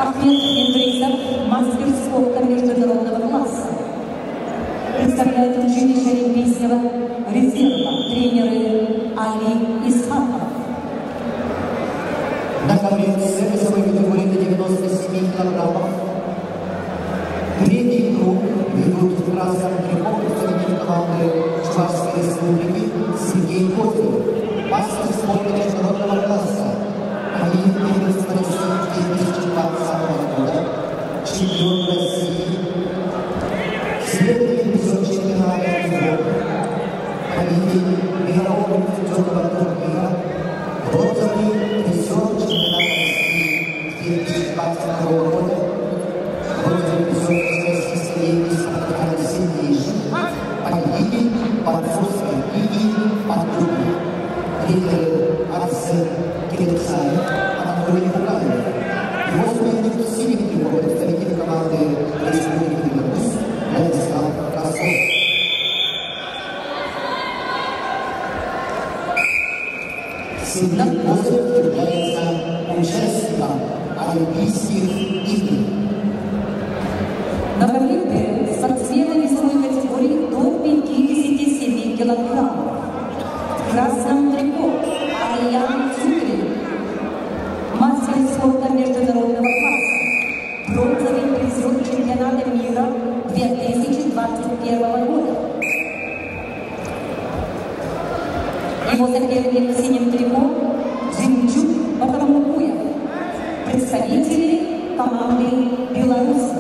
Ахмед Индрисов, мастер спорта международного класса. Представляет училище Олимпийского резерва тренеры Али Исхаков. На конвенции весовой категории до 97 килограммов. Третий круг ведут в красном трико представитель команды Чувашской Республики Сергей Козырев, мастер спорта международного класса, победитель первенства России 2020 года, чемпион России, средний эпизод чемпионата Европы, победитель мирового инфекционного турнира, бронзовый призер чемпионата России 2022 года, бронзовый призер Российской лиги спортивной сильнейших, победитель борцовской лиги «Подруга», тренеры Арсен Кирилсаев, Анатолий Букаев. Его соперник в синем трико представитель команды Республики Беларусь Владислав Косов. Сергей Козырев является участником Олимпийских игр. На коврике спортсмены весовой категории до 57 килограммов. В красном трико Аян Цукрин, мастер спорта международного класса, бронзовый призер чемпионата мира 2021 года. Его соперник в синем трико Джимчук Батамукуев, представители команды Беларуси.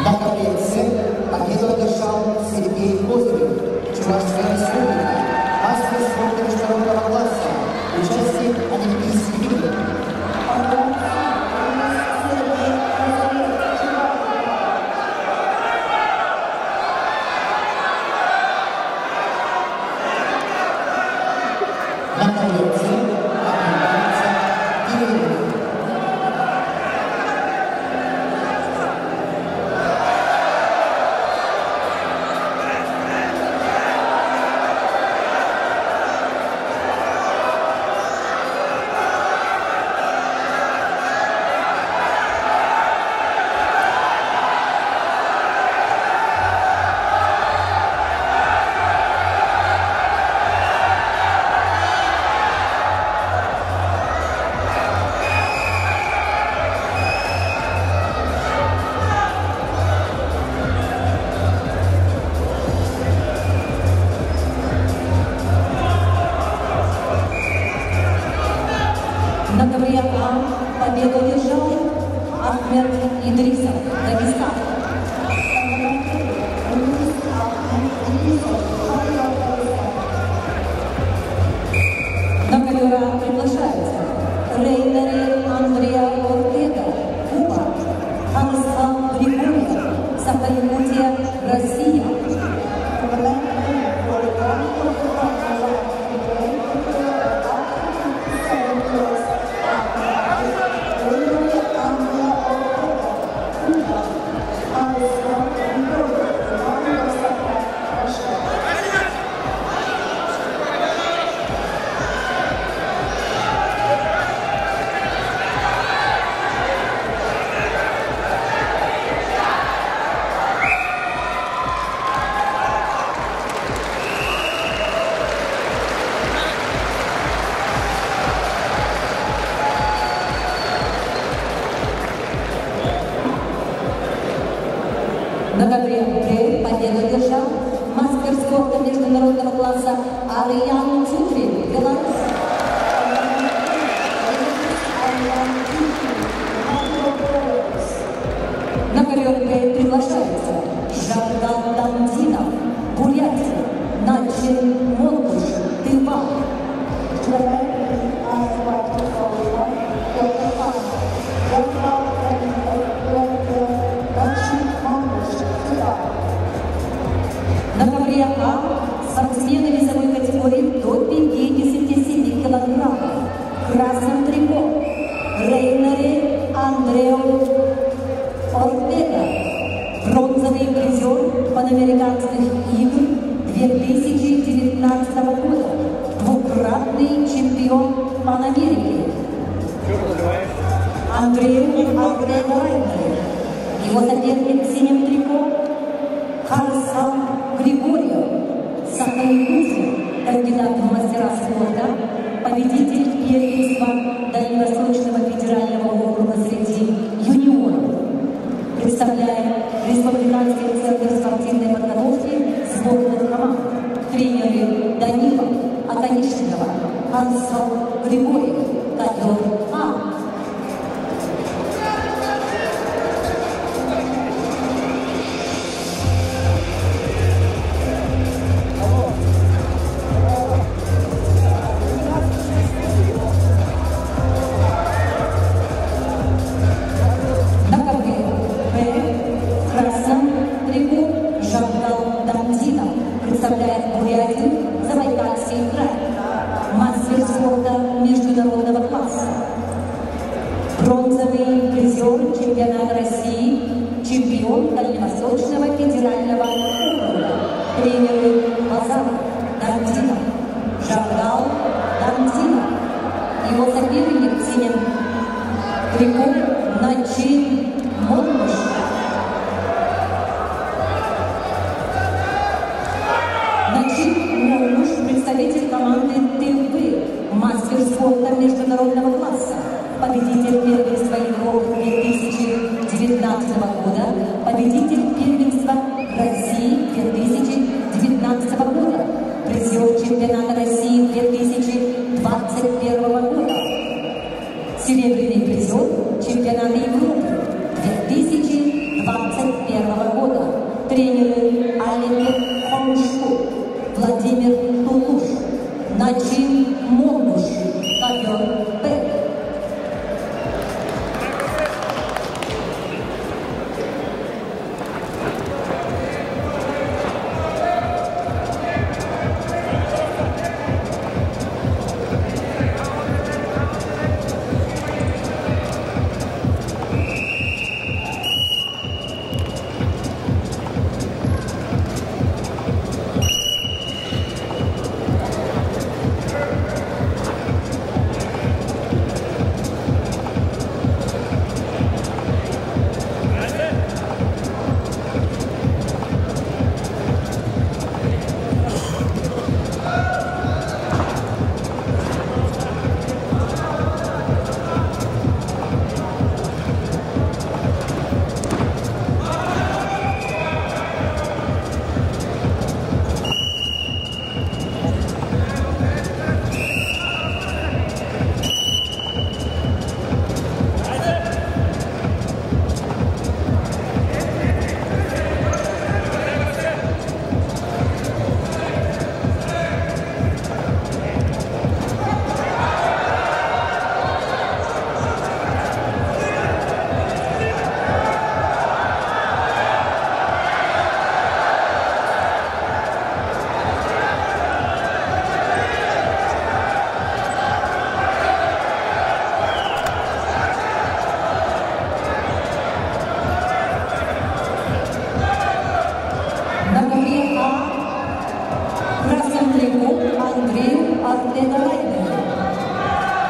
На таблице победу одержал Сергей Козырев, Чувашская республика, мастер спорта международного класса, участник Олимпийских игр. На таблице На ковре А победу одержал Ахмед Идрисов, Дагестан. На ковер А приглашаются Рейнери Андреа Ортега, Куба, Анслав Григорьев, Саха-Якутия, Россия. На ковре Б победу одержал мастер спорта международного класса Ариан Чутрин, Беларусь. На ковер Б приглашается Жардал Дамдинов, Бурятия, Начин Молкуш, Тыва. На ковре А спортсмены весовой категории до 57 килограммов. В красном трико Рейнери Андрео Ортега, бронзовый призер Панамериканских игр 2019 года, двукратный чемпион Панамерики. Андрео Ортега Рейнери. Его соперник в синем трико Анслав Григорьев, Саха-Якутия, кандидат в мастера спорта, победитель первенства Дальневосточного федерального округа среди юниоров. Представляет Республиканский центр спортивной подготовки сборных команд. Тренеры Данила Аканишникова, Анслав Григорьев, ковер А. Представляет Бурятию, Забайкальский край, мастер спорта международного класса, бронзовый призер чемпионата России, чемпион Дальневосточного федерального округа, тренеры Базаров, Дамдинов, Жардал Дамдинов, его соперник в синем трико Начин Молкуш. Молкуш, представитель команды Тывы, мастер спорта международного класса, победитель первенства Европы 2019 года, победитель первенства России 2019 года, призер чемпионата России 2021 года, серебряный призер чемпионата Европы 2021 года. тренеры Алибек Хомшу, Владимир Тулуш, Наджим Могуш, ковер Б.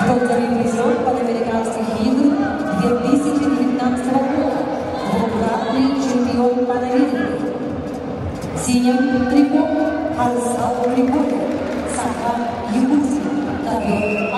Бронзовый призер панамериканских игр 2019 года, двукратный чемпион Панамерики. В синем трико Хансал Григорий, Саха Якутия, ковер А.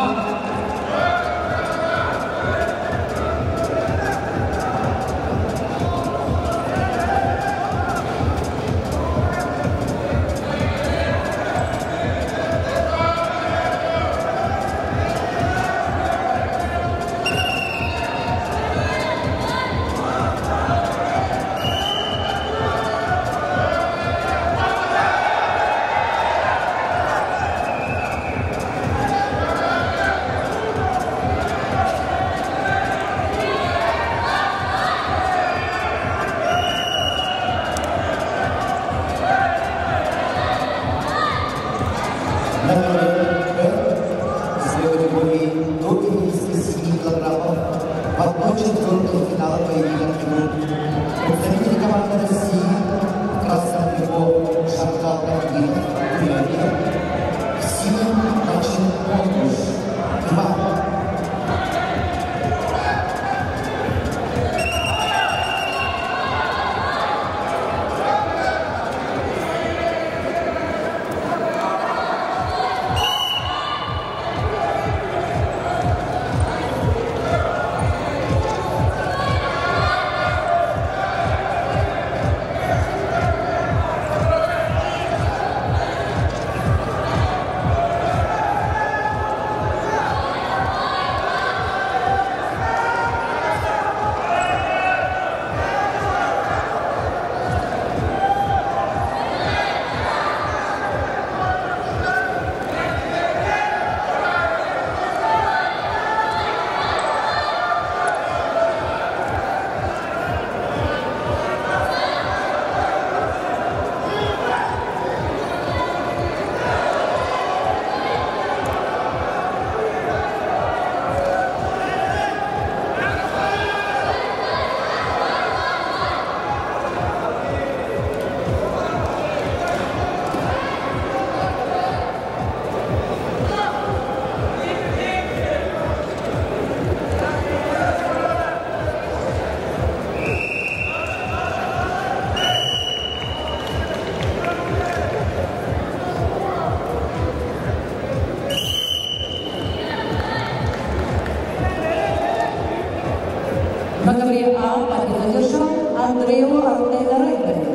Категория А победу одержал Андрео Артега Рейбери.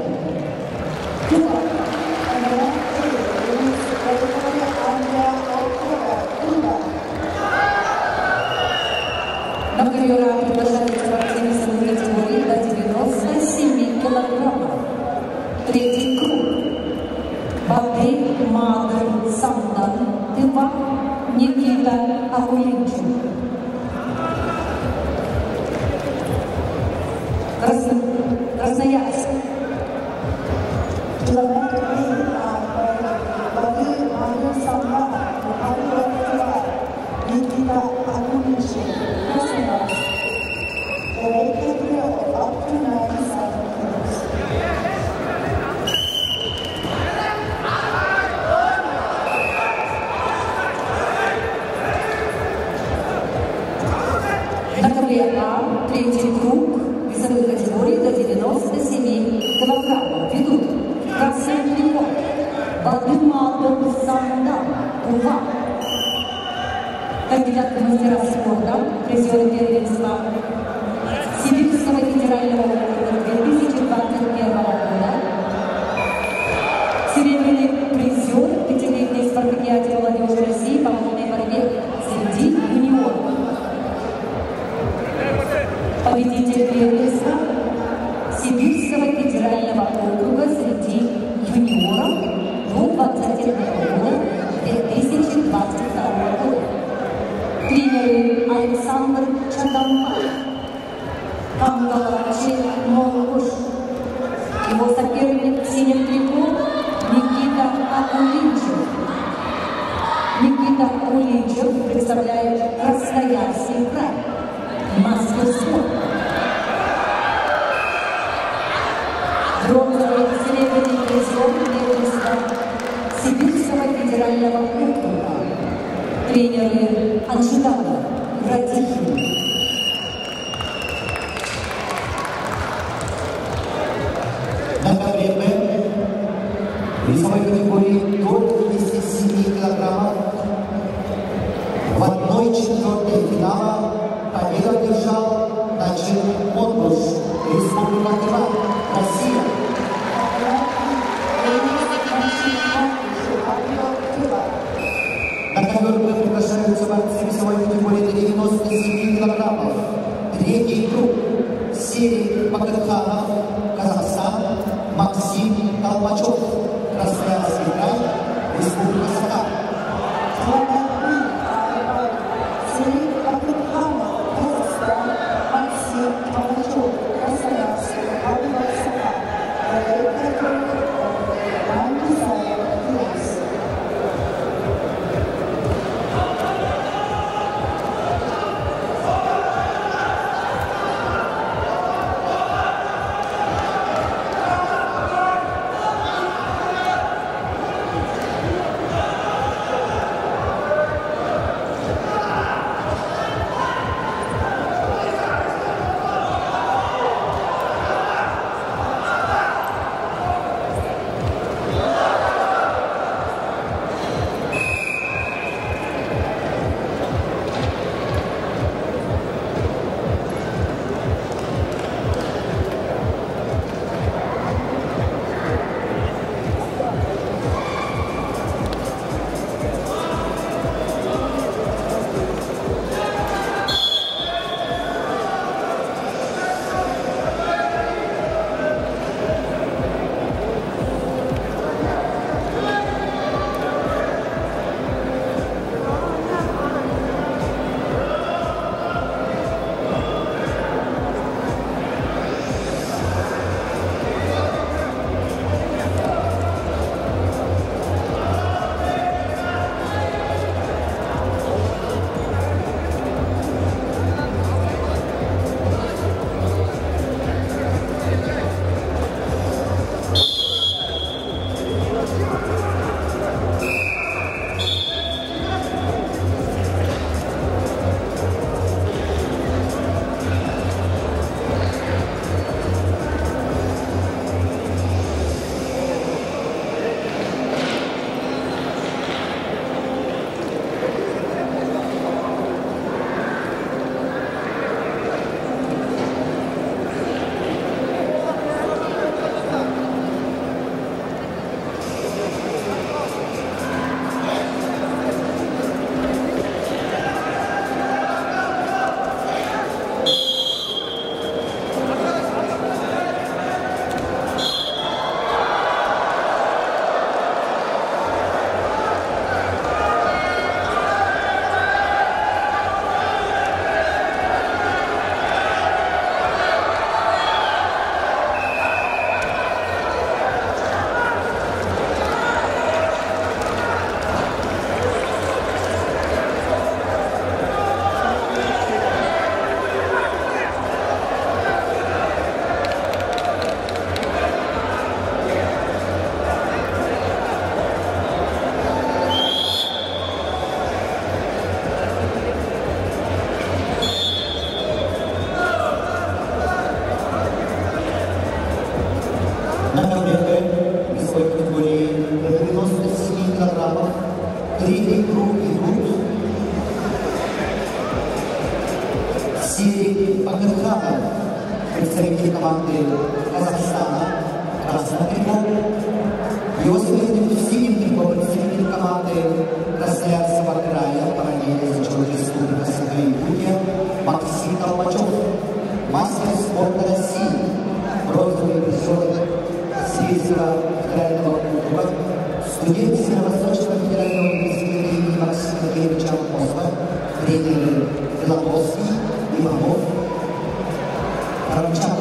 На ковера приглашали спортсменов категории до 97 килограммов. Третий круг. Бабей Мадр Сандан Тыва Никита Акулинчук. Красноярск. Километр Бабей Мадр Сандан Тыва Никита Акулинчук. Красноярск. The weight category of up to 97 kilos. А, третий круг весовой категории до 97 килограммов. Ведут красный трико Бадымадов Сандан Тува. Кандидат в мастера спорта, призер первенства Сибирского федерального округа 2021 года. Серебряный призер пятилетней спартакиады молодежи России по водной борьбе среди юниоров. Победитель первенства Сибирского федерального округа среди юниоров до 21 года 2022 года. Тренеры Александр Чадамбай, Камгалачи Молгуш. Его соперник в синем трико Никита Акулинчев. Никита Акулинчев представляет Красноярский край. Мастер спорта. Бронзовый серебряный призер первенства Сибирского федерального округа. Тренеры Анжидана Радихин. Весовой категории до 57 килограммов в 1/4 финала победу одержал Таджик Монбуш, Республика Тыва, Россия. На ковер приглашаются борцы весовой категории до 97 килограммов. Третий круг серии Багатханов, Казахстан, Максим Толмачев, Красноярский край, Республика Саха. КВГ весовой категории до 97 килограммов. Третий круг идут Сирий Багырханов, представитель команды Казахстана, красный трико. Его соперник в синем трико, представитель команды Красноярского края, параллельно зачет республика Саха-Якутия, Максим Толмачев, мастер спорта России, бронзовый призер Сельского федерального округа, студент Северо-Восточного федерального университета имени Максима Георгиевича Ломоносова, тренер Белоновский, Имамов, Карамчаков.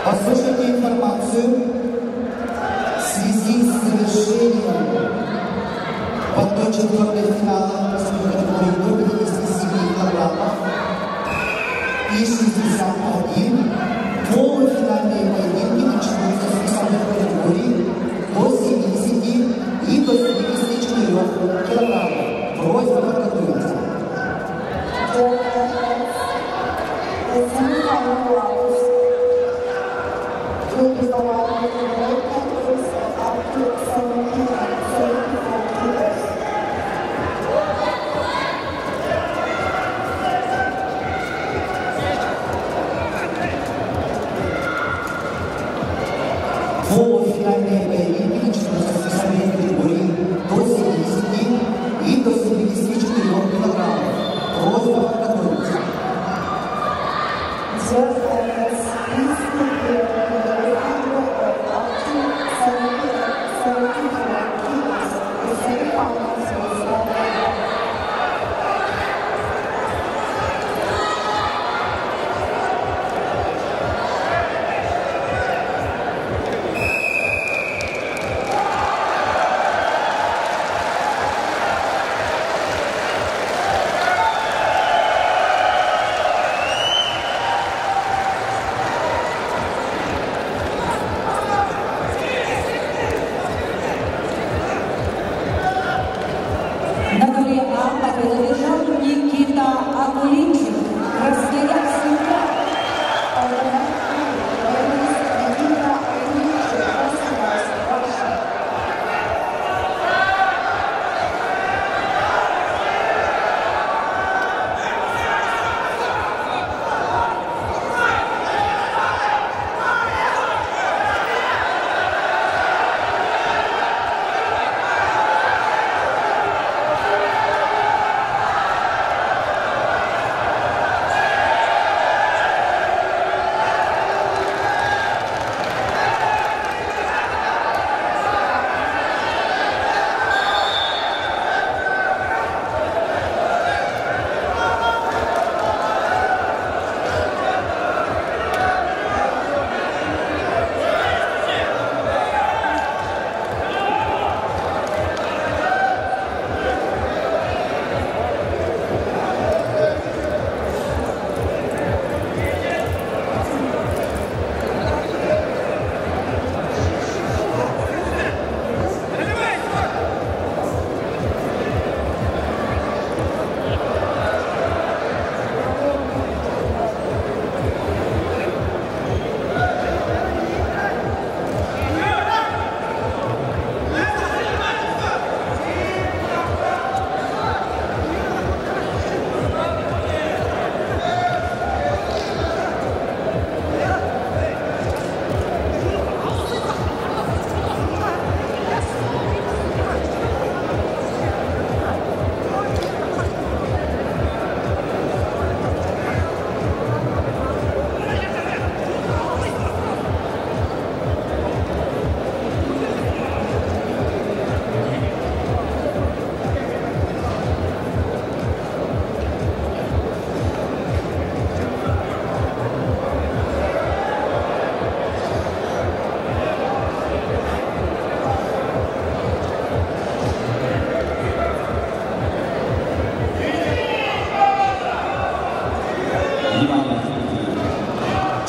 Послушайте информацию в связи с завершением в 1/4 финала весовой категории до 57 килограммов и 61. Полуфинальные поединки начнутся с весовых категорий до 70 и до 74 килограммов. Просьба подготовиться. Will be provided in the weight categories of up to 70 and 74 kilos. Полуфинальные поединки начнутся с весовой категории до 70 и до 74 килограммов. Просьба подготовиться.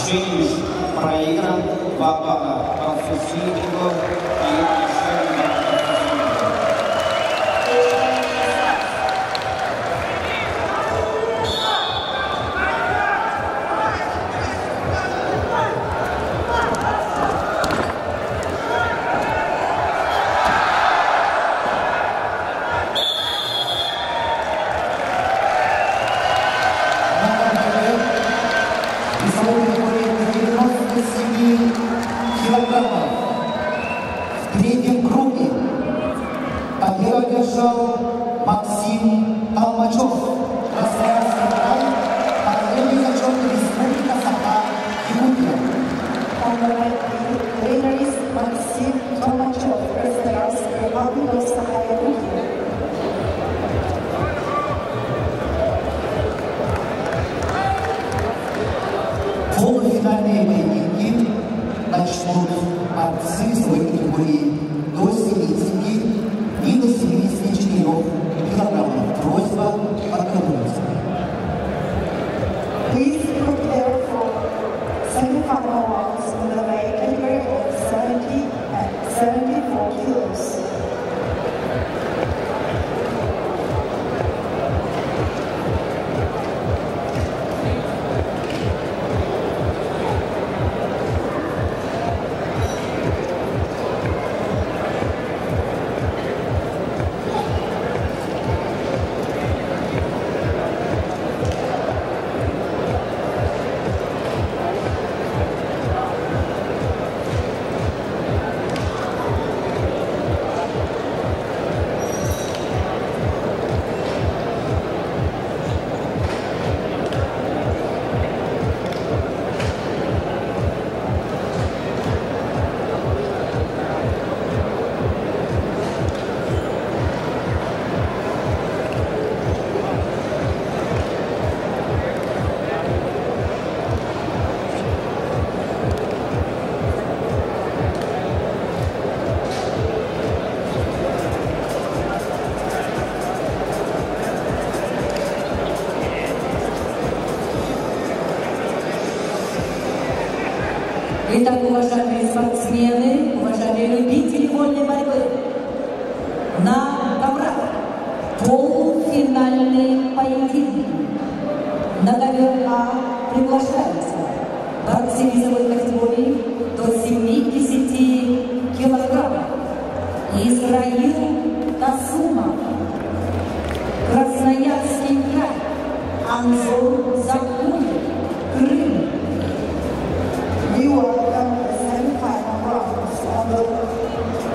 Финиш проигран 2 балла Панцусинику и Мишель. В третьем круге победу одержал Максим Толмачев, Красноярский край, параллельный зачет Республика Саха-Якутия. Winner is Maxim Толмачев, Красноярский, Republic of Sakha-Якутия. Полуфинальные поединки начнут борцы весовой категории до 70 и до 74 килограммов. Просьба подготовиться. Please prepare for semi-final rounds in the weight category of 70 and 74 kilos. Итак, уважаемые спортсмены, уважаемые любители вольной борьбы, на коврах полуфинальные поединки. На ковер А приглашаются борцы весовой категории до 70 килограммов. Израил Тасума, Красноярский край, Анзор Закуев, Крым. We welcome the semi-final rounds on the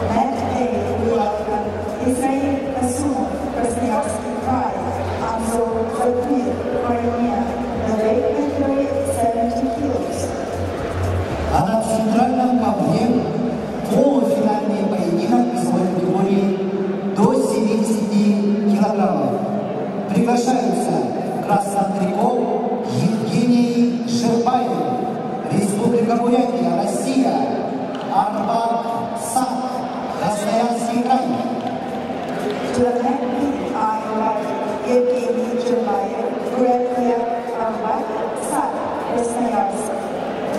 mat A. We welcome Israel Kasumov, Krasnoyarский край, Anzor Zakуев, Crimea, the weight category 70 kilos. А на центральном ковре полуфинальный поединок весовой категории до 70 килограммов. Приглашаются красный трико Евгений Шербаев, Республика Бурятия, Россия, Арбат Сак, Красноярский край. To the mat B, I invite Evgeny Cherbayev, Buryatia, Arbat Sak, Krasnoyarsk.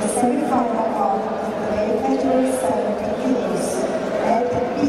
The semi-final round of the weight category 70 kilos. At B.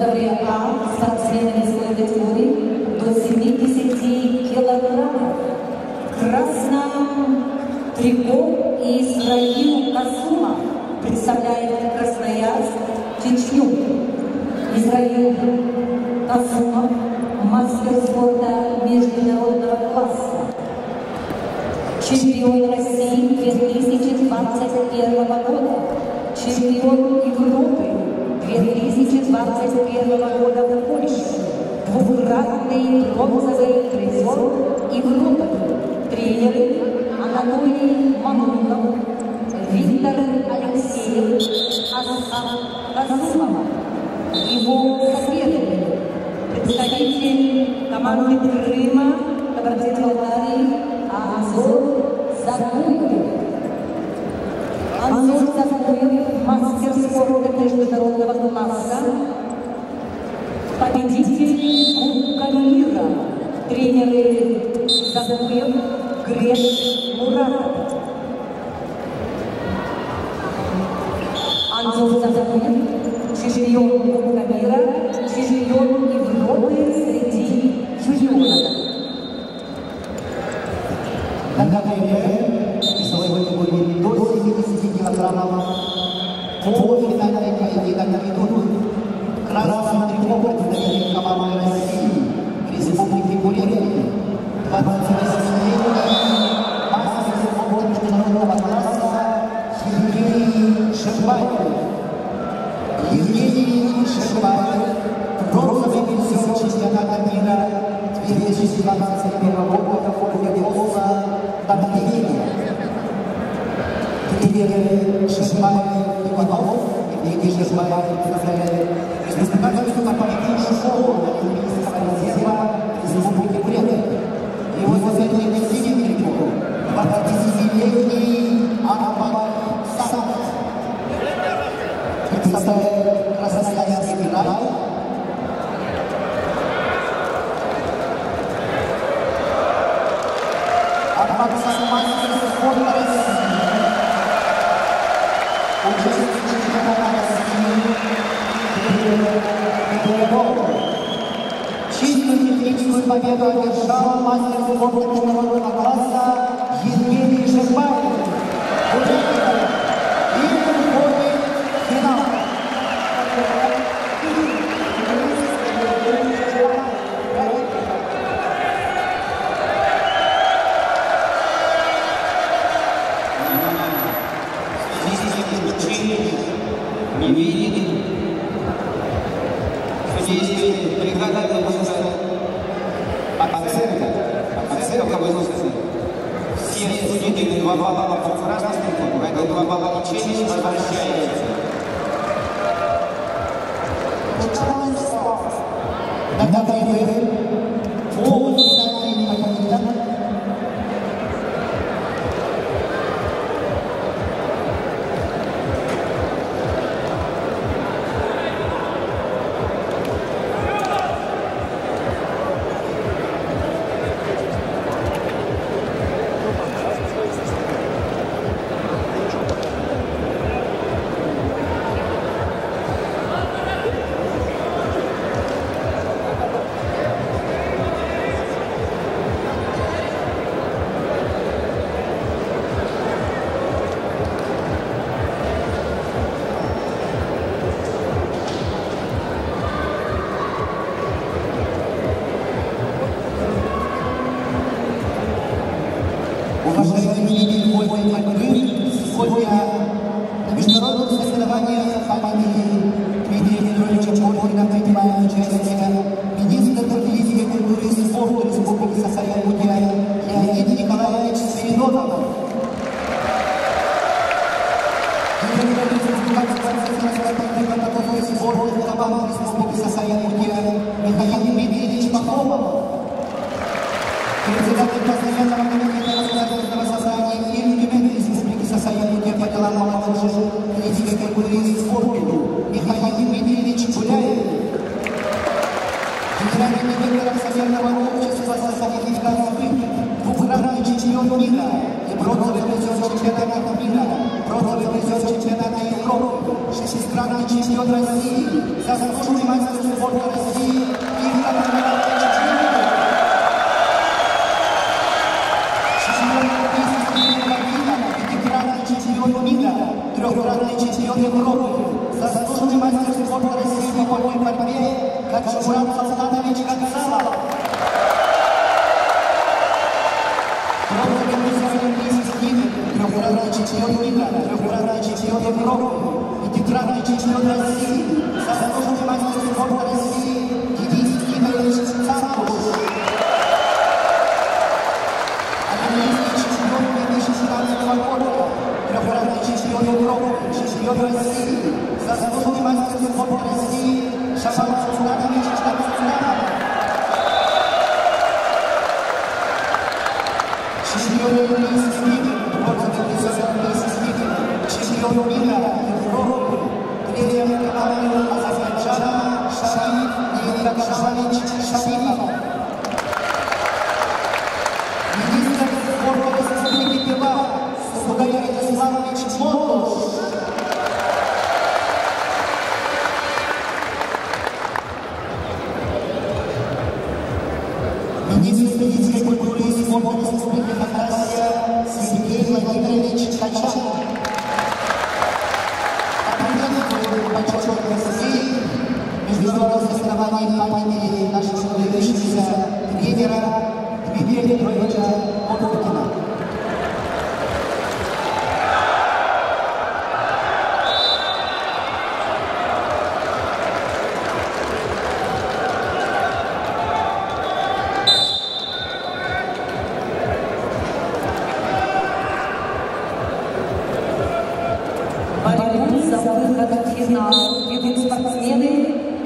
категории А спортсмены весовой категории до 70 килограммов. В красном трико Исраил Касумов представляет Красноярск, Чечню. Израил Касумов, мастер спорта международного класса. Чемпион России 2021 года. Чемпион Европы 2021 года в Польше. Двукратный бронзовый призер Европы. Тренеры Анатолий Мамонтов, Виктор Алексеев, Асхат Касумов. Его соперник, представитель команды Крыма, кабардино Болгарии, Анзор Загуев. Анзор Загуев, мастер спорта международного класса, победитель Кубка мира, тренеры Загуев, Грек, Муратов. Анзор Загуев, чемпион Кубка мира, чемпион Европы среди юниоров. Награждение весовой категории до 70 килограммов по финальной поединок идут. Красный трико представитель команды России, Республики Бурятия, 28-летний мастер спорта международного класса Евгений Шербаев. Евгений Шербаев, бронзовый призер чемпионата мира 2021 года в форме бокса Донбасса. Тренеры Шербаев Иванов, Евгений Шербаев представляет республиканскую паралимпийскую школу Олимпийского резерва Республики Бурятия. Его соперник в синем трико 27-летний Ахмад Сад. Представляет Красноярский край. Ахмад Сад, мастер спорта России. Участник чемпионата России. Чистую техническую победу одержал мастер спорта международного класса Евгений Шербаев. И выходит в финал. Не видит судейской бригады оценка выносится. Все судьи дают 2 балла по красному трико, поэтому 2 балла ничейность возвращается. Сегодня на международных соревнованиях по фамилии Дмитрия Петровича Чуркина принимает участие министр физики, культуры и спорта Республики Саха-Якутия Леонид Николаевич Свиридонов. Республики Саха-Якутия Михаил Дмитриевич Пахомов. Председатель постоянного комитета государственного собрания и Республики Саха-Якутия по делам молодежи, физики, культуры и спорту Михаил Дмитриевич Гуляев. Генеральный директор Акционерного общества сахарификации, двукратный чемпион мира и бронзовый призер чемпионата мира, бронзовый призер призер чемпионата Европы, шестикратный чемпион России, заслуженный мастер спорта России Игорь Николаевич чемпион пятикратный чемпион мира, трехкратный чемпион Европы, заслуженный мастер спорта России по вольной борьбе Качуран Салтанович Гонсалов. Трехкратный чемпион мира, трехкратный чемпион Европы, пятикратный чемпион России, заслуженный мастер спорта России Денис Игоревич Цапуш. Олимпийский чемпион 2017 года, трехкратный чемпион Европы, чемпион России, заслуженный мастер спорта России Шабан Султанович Чабанов. Чемпион Олимпийский чемпион мира Европы, тренер команды Азербайджана Шариф Нигракшанович Шарипов. Министр спорта Республики Беларусь Сугай Вячеславович Молош. Министр физической культуры и спорта Республики Хакасия Сергей Владимирович Качан. Международное соревнование памяти нашего выдающегося тренера Дмитрия Петровича Моторкина.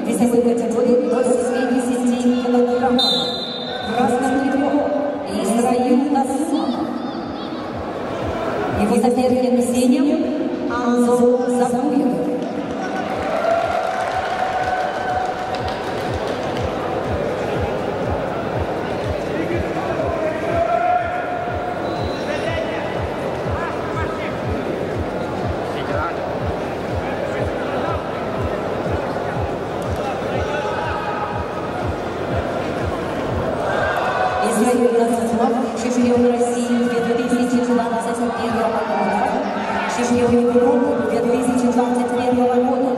Весовой категории до 70 килограммов. Красный трикот Израиль Насумов. Его соперник в синем Анзор Закуев. Чемпион России 2021 года, чемпион Европы 2021 года,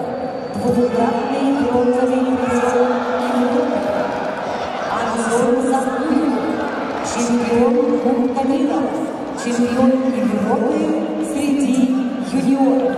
двукратный бронзовый призер Европы, Анзор Закуев, чемпион Кубка мира, чемпион Европы среди юниоров.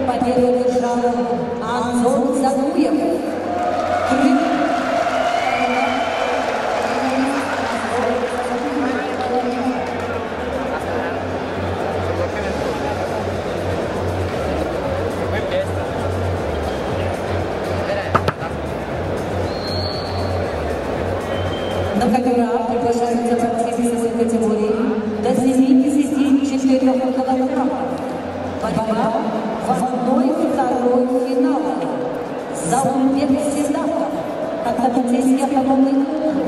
Победу одержал Анзор Закуев. категории приглашаются борцы весовой категории до 74 килограммов. Борьба в 1/2 финала. Заумбек Сидатов, Подготовительский автономный округ.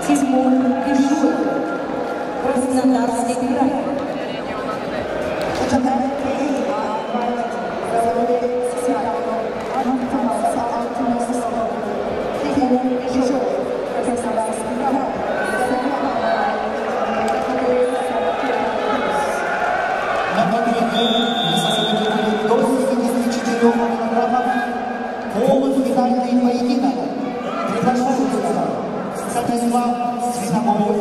Тимур Ишуев, Краснодарский край. Полуфинальный поединок. Приглашаются Станислав Свиномой,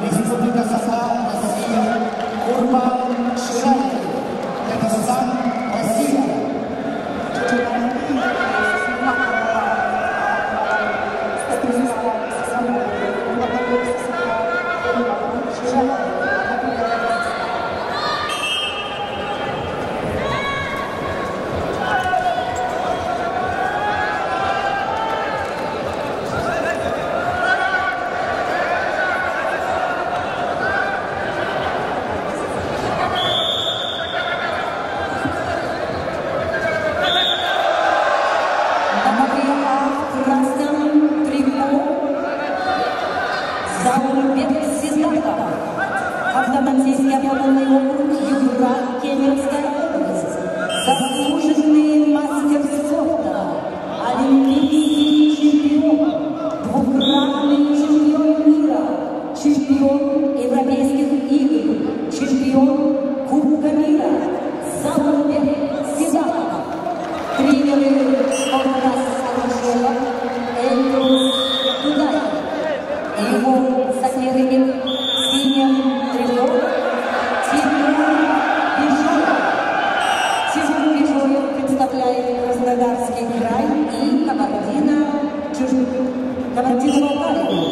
Республика Саха, Россия, Курбан Ширалин, Казахстан, Россия. Автомобильский автономный округ Югра, Кемеровская область. Заслуженный мастер спорта, олимпийский чемпион, двукратный чемпион мира, чемпион европейских игр, чемпион Кубка мира, Заумбек Сидатов. Тренеры Орнас Алашова, Эльбрус Дудаев. Его соперник синим тренер Тимур Ишуев. Тимур Ишуев представляет Краснодарский край и Кабардино-Балкарию.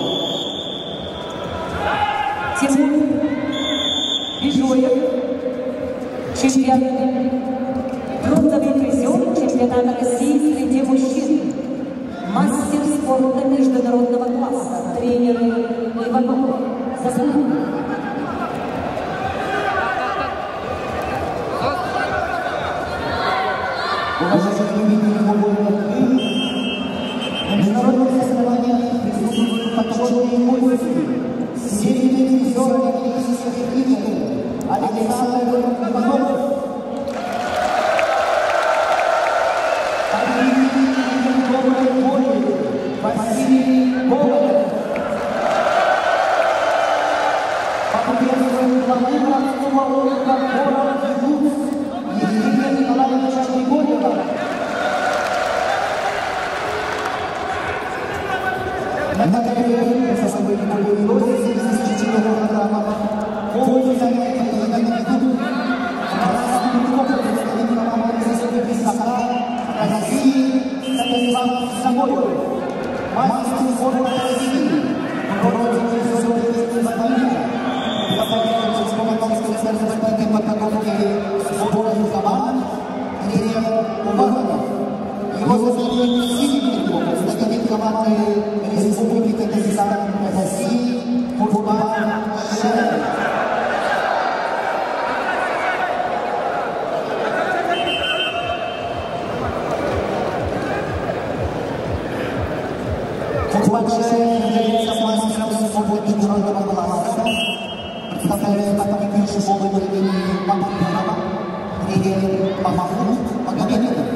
Тимур Ишуев, чемпион, бронзовый призер чемпионата России среди мужчин, мастер спорта международного класса, тренер Иванов. Уважаемые любители футбольных игр, на международных соревнованиях присутствуют почетные гости, серийный призер Олимпийских игр Александр Иванов, победитель доброй воли Василий Голубев, поприветствуем главы городского округа города Юг Евгения Николаевича Григорьева. На категории со собой категории до 74 килограммов полуфинальный поединок ведут красный трикотаж представитель команды Республики Саха, России, Станислав Самойлов, мастер спорта России, руководитель физиологии Владимира, представляющий Республиканский центр спортивной подготовки сборных команд, тренер Уваров. Его соперник синий трикотаж представитель команды Республики Казахстан, России, Курбан Ширалин. Курбан Ширалин является мастером спорта международного класса, представляет спортивные шишовые поведения Мамханова, тренер Махмуд Магомедов.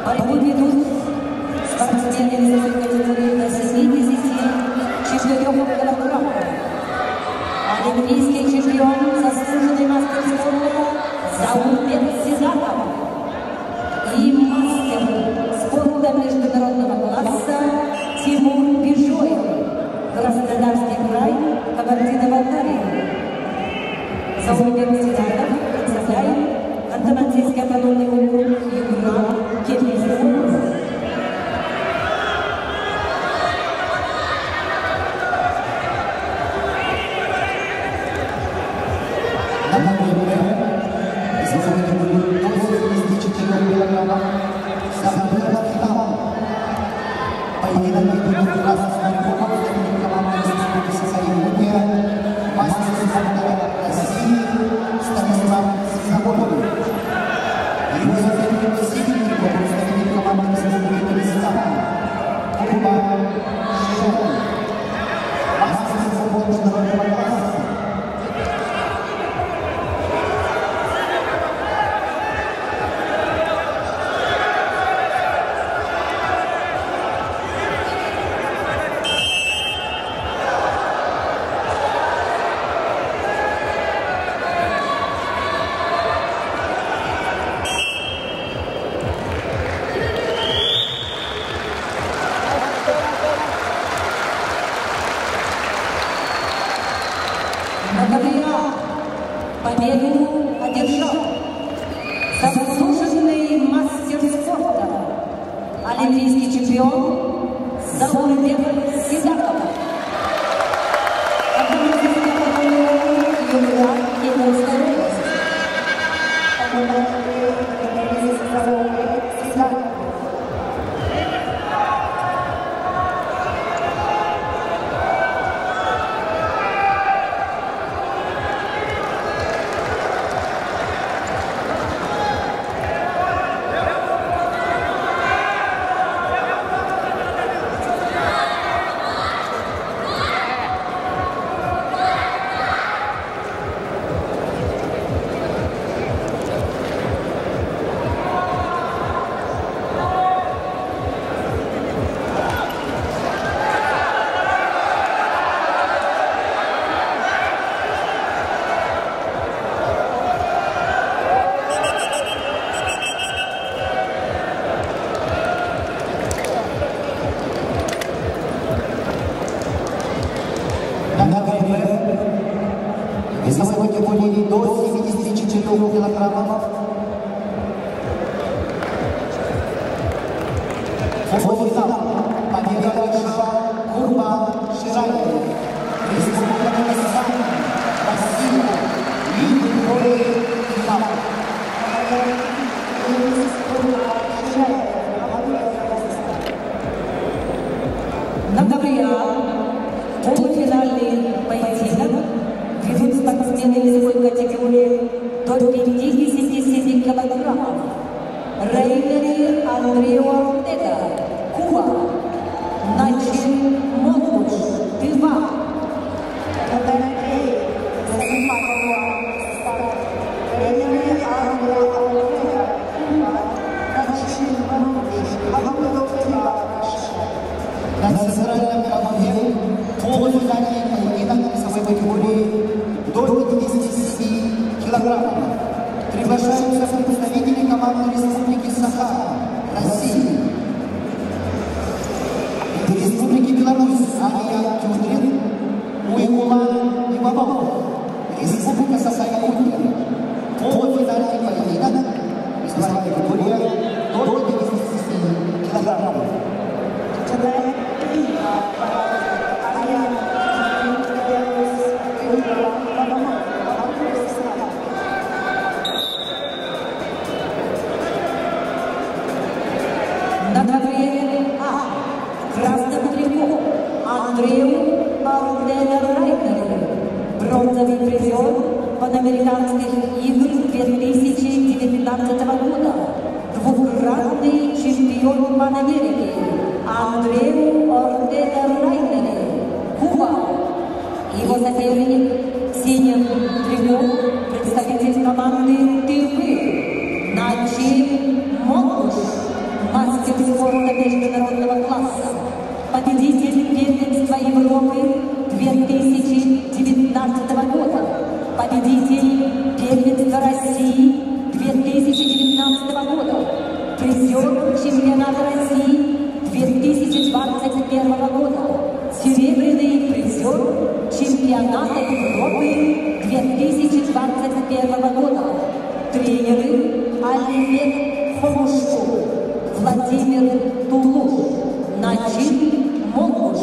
Борьбу ведут спортсмены весовой категории до 74 килограммов. Олимпийский чемпион, заслуженный мастер спорта Заурбек Сизаков и мастер спорта международного класса Тимур Бежоев, Краснодарский край, Кабардино-Балкария. Заурбек Сизаков представляет Ханты-Мансийский автономный округ Югра-Киргизской области. Победу одержал заслуженный мастер спорта, олимпийский чемпион Заурбек Сизаков. Весовой категории до 74 килограммов. Футбол-финал. Победа одержал Курбан Шираев. Республика Казахстан. Россия. Лидер финала. Например, полуфинальный поединок ведут спортсмены весовой категории до 57 килограммов. Рейнери Андрео Ортега, Куба, Начин Молодуш, Тыва. На центральном ковре полуфинальный поединок весовой категории до 57 килограммов. Приглашаются представители команды Республики Саха, России. Республики Беларусь, Алия Тюдрин, Уйгулан Иванов. Республика Саха-Якутия. Полуфинальный поединок весовой категории до 57 килограммов. На ковре А. Красного трико Андрею Алтенер-Райнеру. Бронзовый призер Панамериканских игр 2019 года. Двукратный чемпион Панамерики Андрею Ортега-Райнеру. Куба. Его соперник в синем трико представитель команды Тывы Начин Молодуш. мастер спорта международного класса, победитель первенства Европы 2019 года, победитель первенства России 2019 года, призер чемпионата России 2021 года, серебряный призер чемпионата Европы 2021 года, тренеры Олег Хомушков, Владимир Тулуш, Начин Могуш.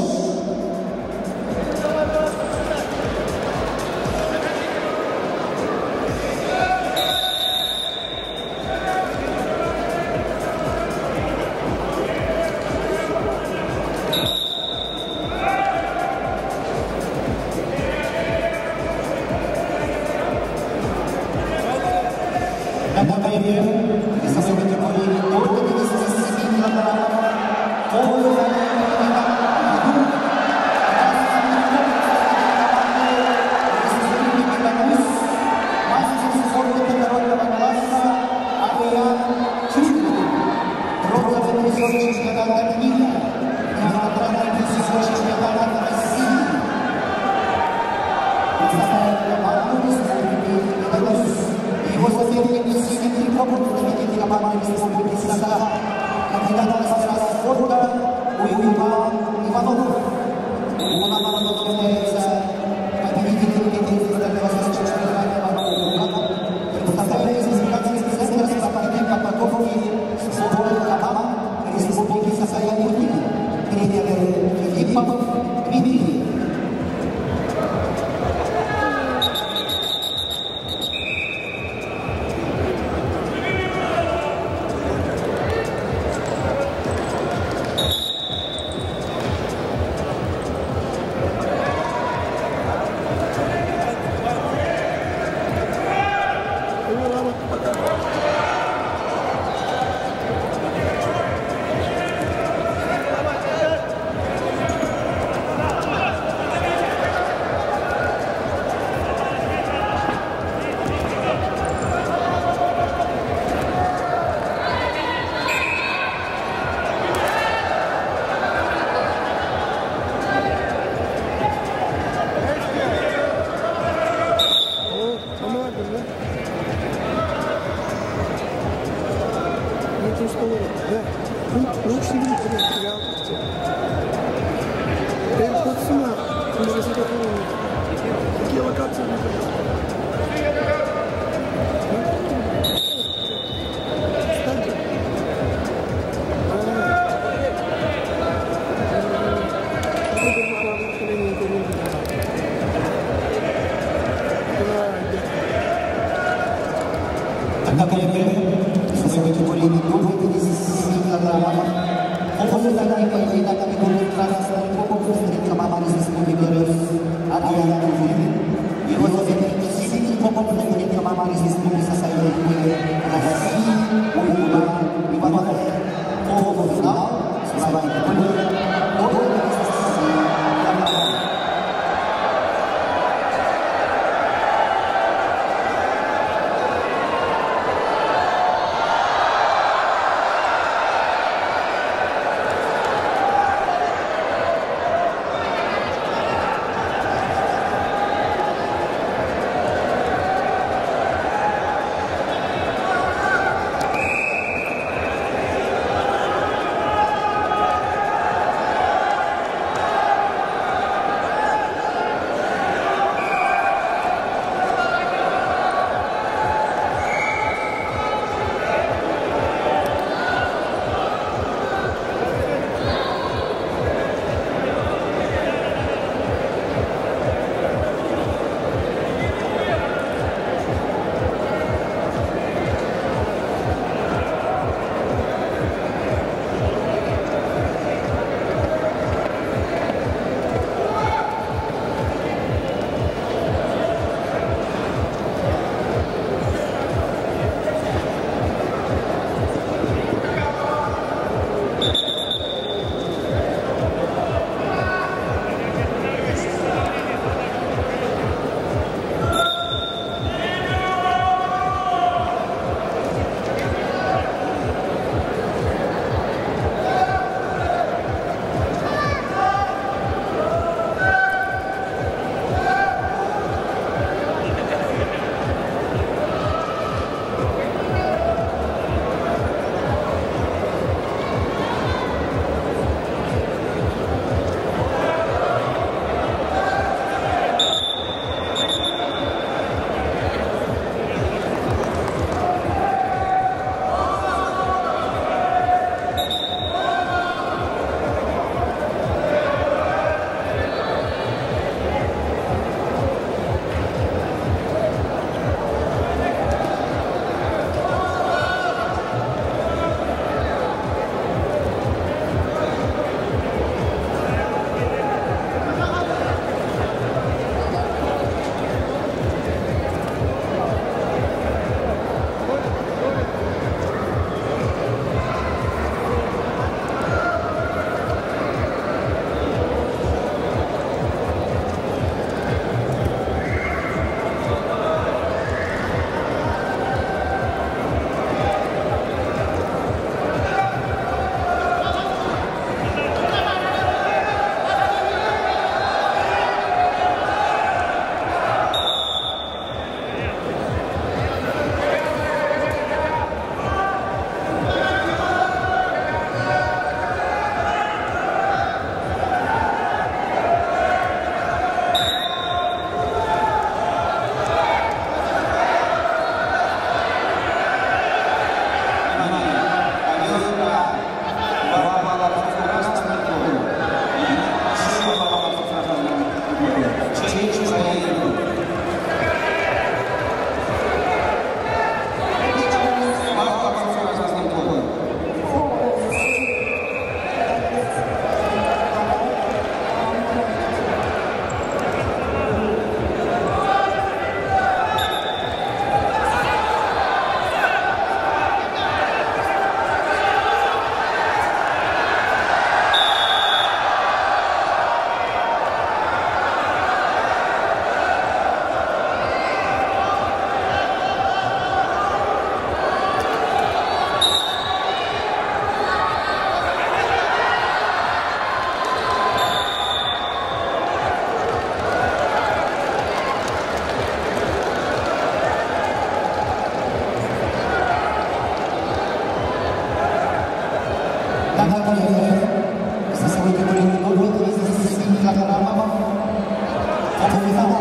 финал.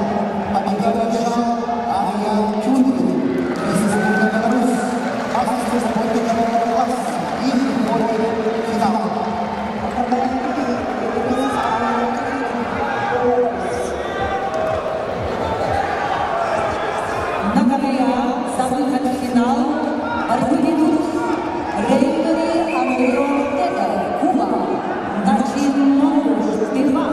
Победившая Аня Чудин, Республика Беларусь, мастер спортивного класса и финал. За выход в финал борьбы ведут Рейнери Андрей Ортега, Куба, Начин Мауш, Перма.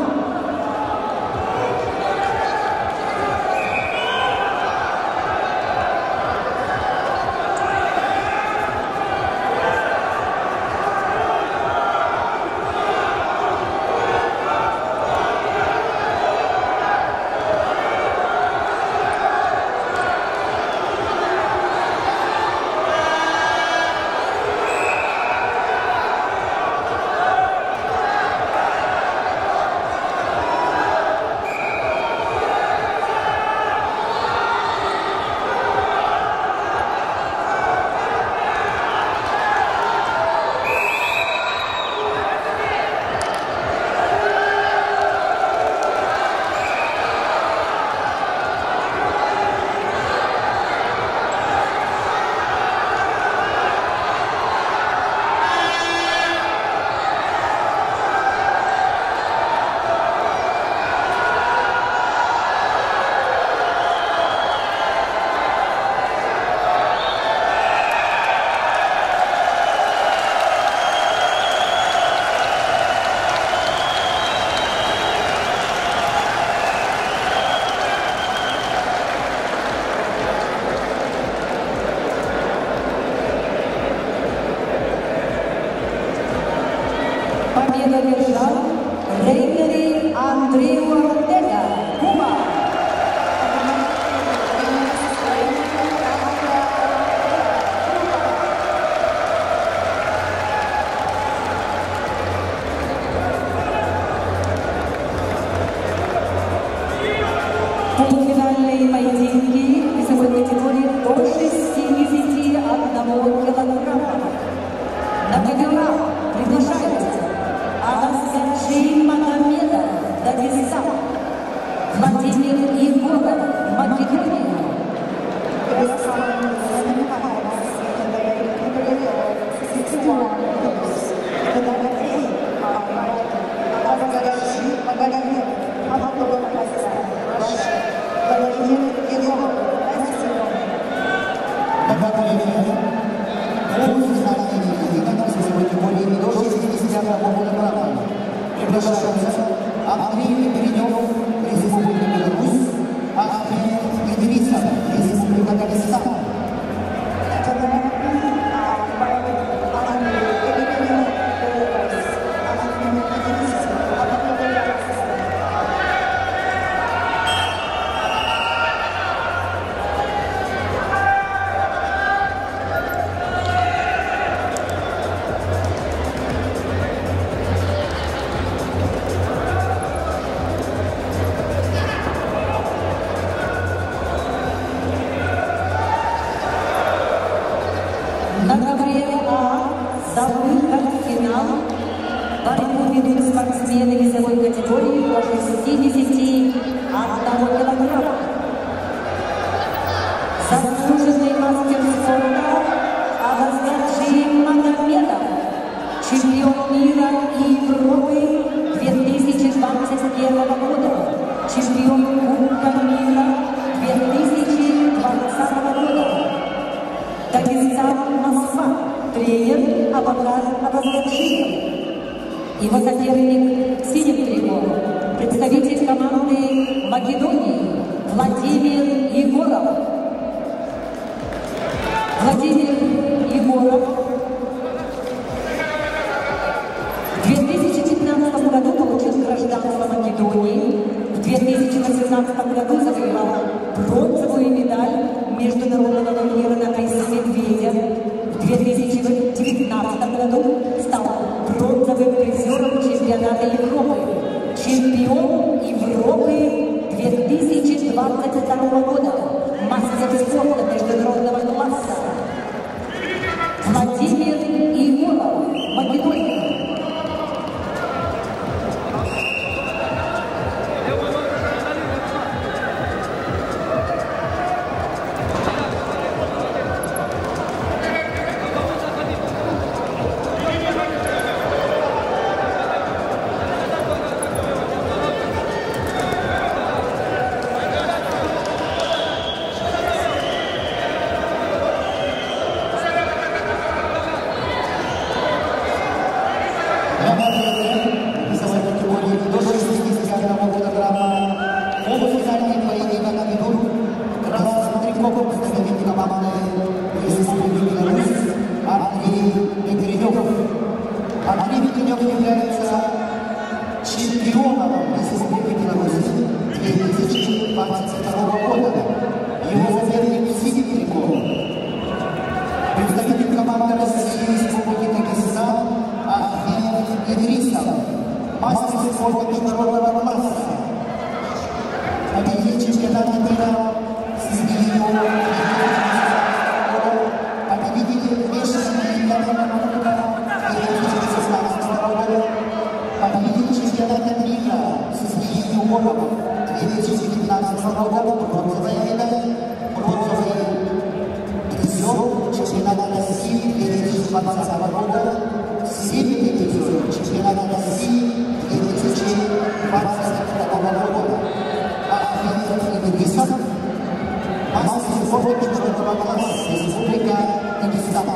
Победу одержал Рейнери Андрей Ортега, Куба. Полуфинальные поединки весовой категории до 61 килограмма. На КГА приглашаются Агаджи Магомедов, Дагестан, Владимир Егоров, Македония. Приглашаются Андрей Перенев, Республика Беларусь, Ахмед Идрисов, Республика Дагестан. На ковре А за выход в финал борьбу ведут спортсмены весовой категории до 61 килограмма. Заслуженный мастер спорта Агаджи Магомедов, чемпион мира и Европы 2021 года, чемпион Кубка мира 2020 года. Дагестан, Москва, тренер Абакар Абазгадшиев. Его соперник в синем трико, представитель команды Македонии Владимир Егоров. Владимир Егоров в 2015 году получил гражданство Македонии, в 2018 году завоевал бронзовую медаль международного турнира на Кайсе Медведя. В 2019 году стал бронзовым призером чемпионата Европы, чемпион Европы 2022 года, мастер спорта международного класса. Владимир Егоров, Македония. финальный поединок ведут красный трико представитель команды Республики Беларусь Андрей Петренев. Андрей Петренев является чемпионом Республики Беларусь 2022 года. Его соперник в синем трико представитель команды России Республики Дагестан Ахмед Идрисов, мастер спорта международного класса, победитель чемпионата мира с изменением, победитель вешания международного кубка 2016 года, победитель чемпионата мира с изменением угодом 2015 года, бронзовая медаль, бронзовый призер чемпионата России 2020 года, серебряный призер чемпионата России 2022 года. Ахмед Идрисов, мастер спорта международного класса, Республика Дагестан.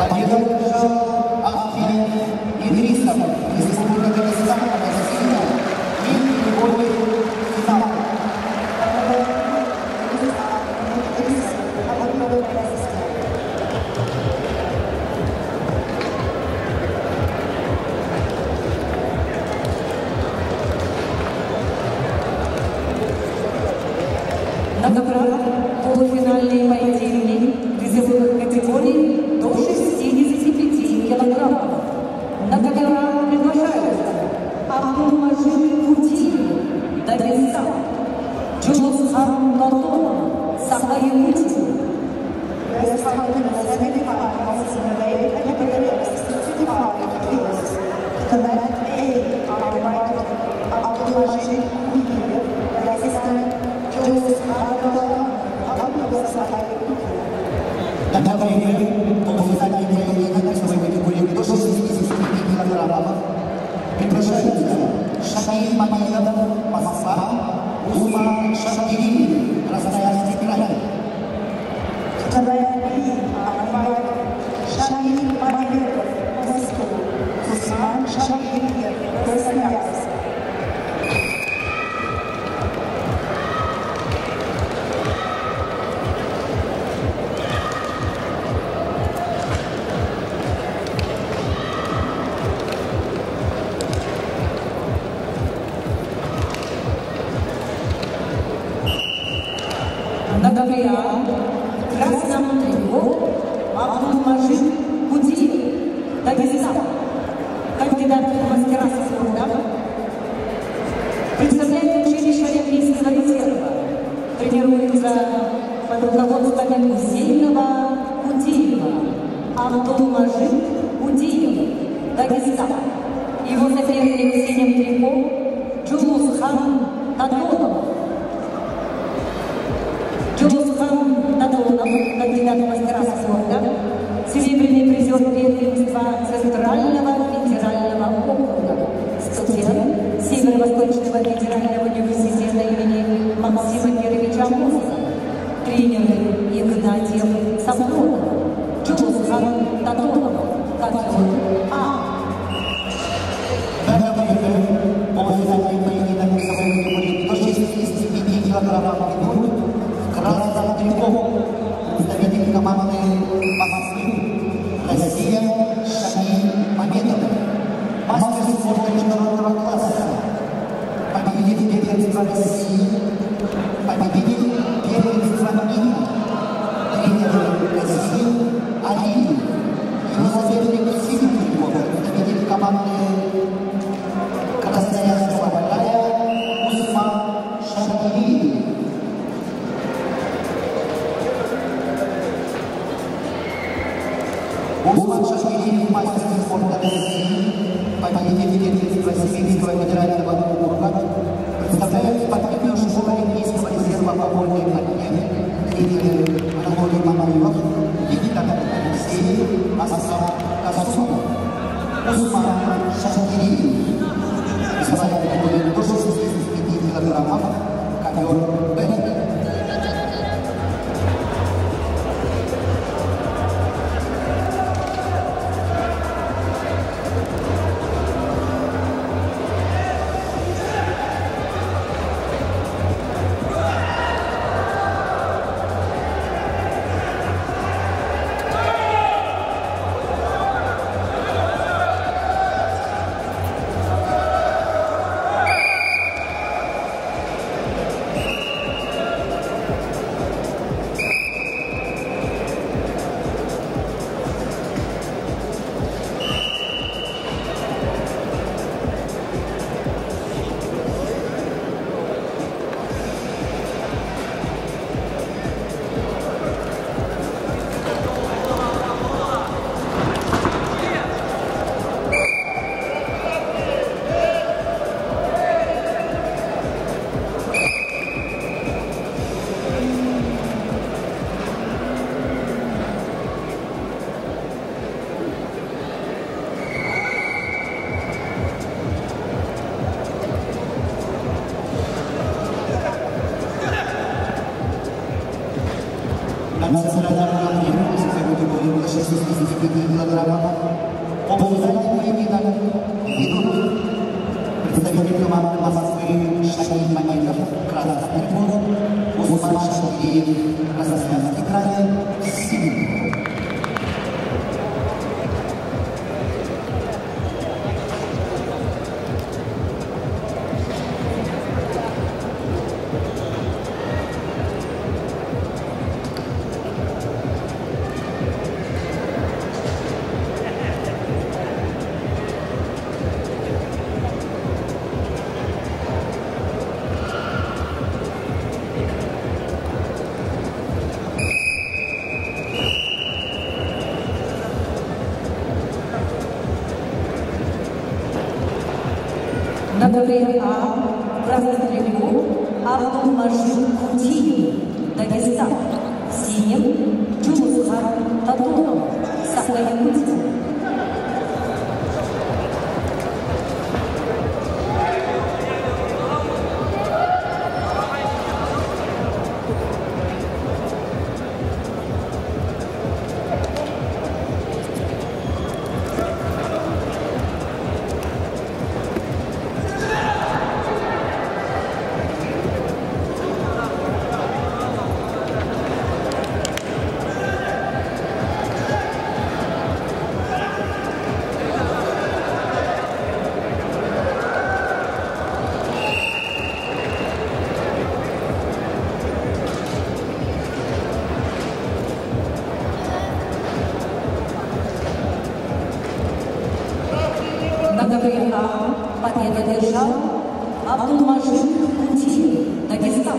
победу одержал Ахмед Идрисов из Республики Дагестан, Россия, и Григорий Синамов. Полуфинальный поединок весовых категорий до 65 килограммов. На котором приглашаются Абдулмаджид Кутиев, Дагестан, Джулусхан Батонов, Саха-Якутия. Тогда время полуфинальной поединок весовой категории до 65 килограммов приглашаются Шамиль Мамедов, Москва, Усман Шамгири, Красноярский край. Шамиль Мамедов, Москва, Усман Шамгири, Красноярск. В красном трико Абдулмаджид Кутиев, Дагестан, кандидат в мастера спорта, представляет училище Олимпийского резерва, тренируется под руководством Гусейнова Кутиева, Абдулмаджид Кутиев, Дагестан. Его соперник в синем трико Джулусхан Татонов. Джулусхан Татонов, кандидат в мастера спорта, серебряный призер первенства Центрального федерального округа, студент Северо-Восточного федерального университета имени Максима Кировича Мозга, тренер Игнатьев Сафронов, Джулусхан Татонов, категория А. Полуфинальный поединок весовой категории до 65 килограммов идут в красном трико представитель команды Москвы, Россия, Шамиль Мамедов, мастер спорта международного класса, победитель первенства России, победитель первенства мира, тренер России Алиев, его соперник в синем трико, представитель команды Красноярского края Усман Шамгири. Усман Шамгири, мастер спорта России, победитель первенства Сибирского федерального округа, представляет спортивную школу Олимпийского резерва по вольной борьбе, тренер Анатолий Мамаев, легенда Алексей Асам-Касумов. Усман Шамгири. Весовая категория до 65 килограммов, ковер Б. 65 килограммов. Полуфинальный поединок ведут представитель команды Москвы Шахид Мамедов, красный клуб, Усман Шахиев, казахстанский край, синий. ДВА Красноярск, Абдулмажид Кутиев, Дагестан, синим Джумусхар Татуров, Сахалин. Победа держал Абдулмажид Кутиев, Дагестан.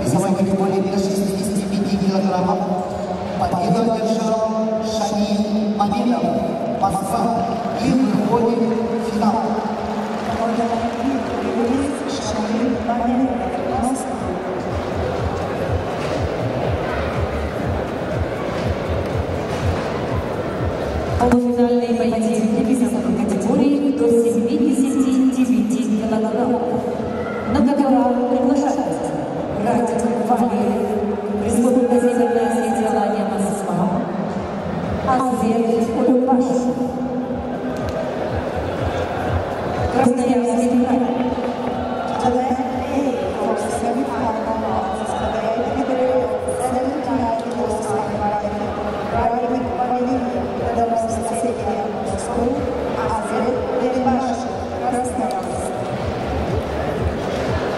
Весовой категории до 65 килограммов победу одержал Шахид Мамедов, Москва, и выходит в финал. Полуфинальные поединки весовой категории до 79 килограммов. На договор приглашается Радик Валерий, Республика Северная Осетия, Алания, Москва, Азер Кулюбаш, Красноярский край.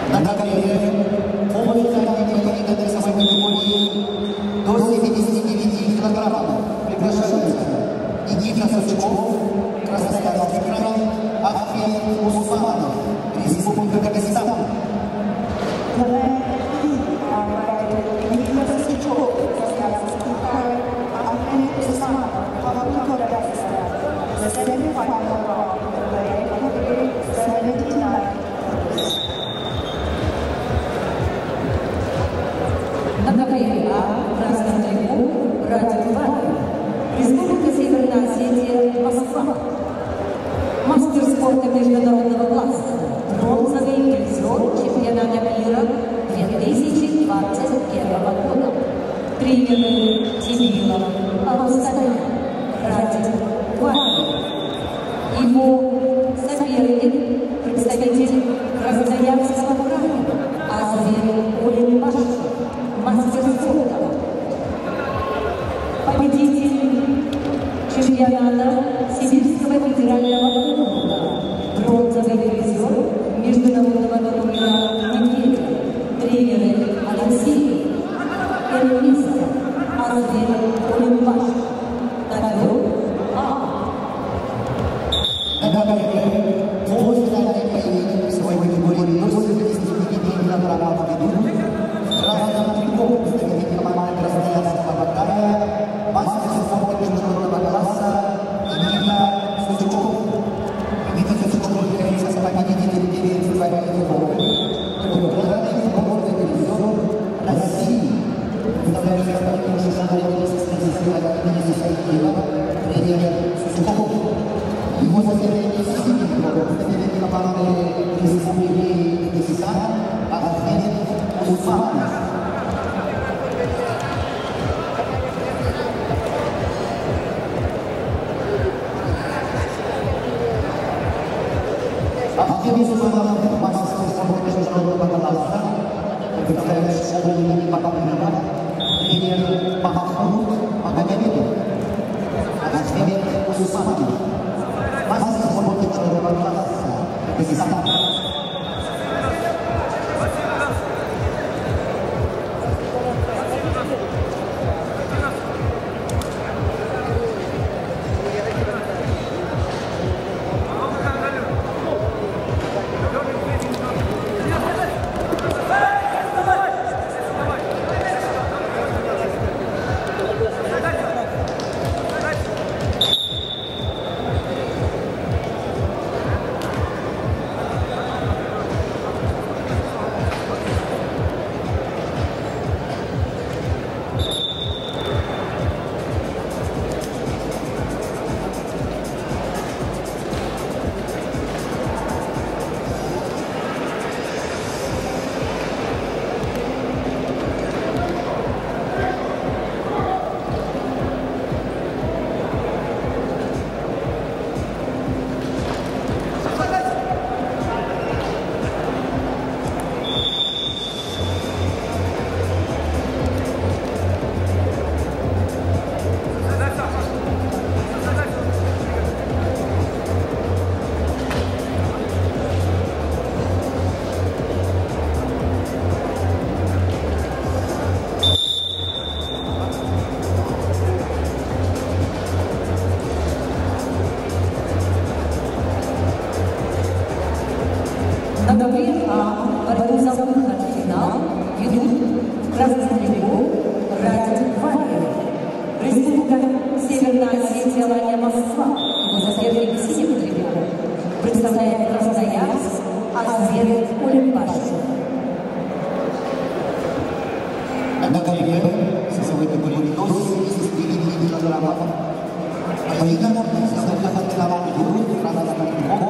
На ковре полуфинальной поединок весовой категории до 79 килограммов приглашаются Никита Сучков, Краснодарский край, Ахмед Усманов, Республика Дагестан. The semi-final round of the category 79. На КВН красном трико Радик Варя, Республика Северная Осетия, Москва. Мастер спорта международного класса, бронзовый призер чемпионата мира 2021 года. Тренер Тимилов Алстаня, Радик Варя. Его соперник, представитель Красноярского края, Азмир Улимбаш, мастер спорта. Победитель чемпионата Сибирского федерального округа, бронзовый призер международного турнира недели, тренеры Алексей Эльмиса, Азмир Улимбаш. Полуфинальный поединок весовой категории до 79 килограммов ведут в красном трико представитель команды Красноярского края, мастер спорта международного класса Никита Сучков. Никита Сучков является победителем федеральной категории, трехкратный футбольный дивизион России. Представляющий спортивную школу статистика тренер Сучков. Его соперник представитель команды Республики Дагестан Ахмед Усманов. Ахмед Усманов, мастер спорта международного класса, представляющий школу имени Бабакова, тренер Махмуд Магомедов. Ахмед Усманов. Мастер спорта международного класса Дагестан. Представляет Красноярск Азмир Улимбаш. На ковре весовой категории до 79 килограммов поединок составляет ведут Краснодарский трико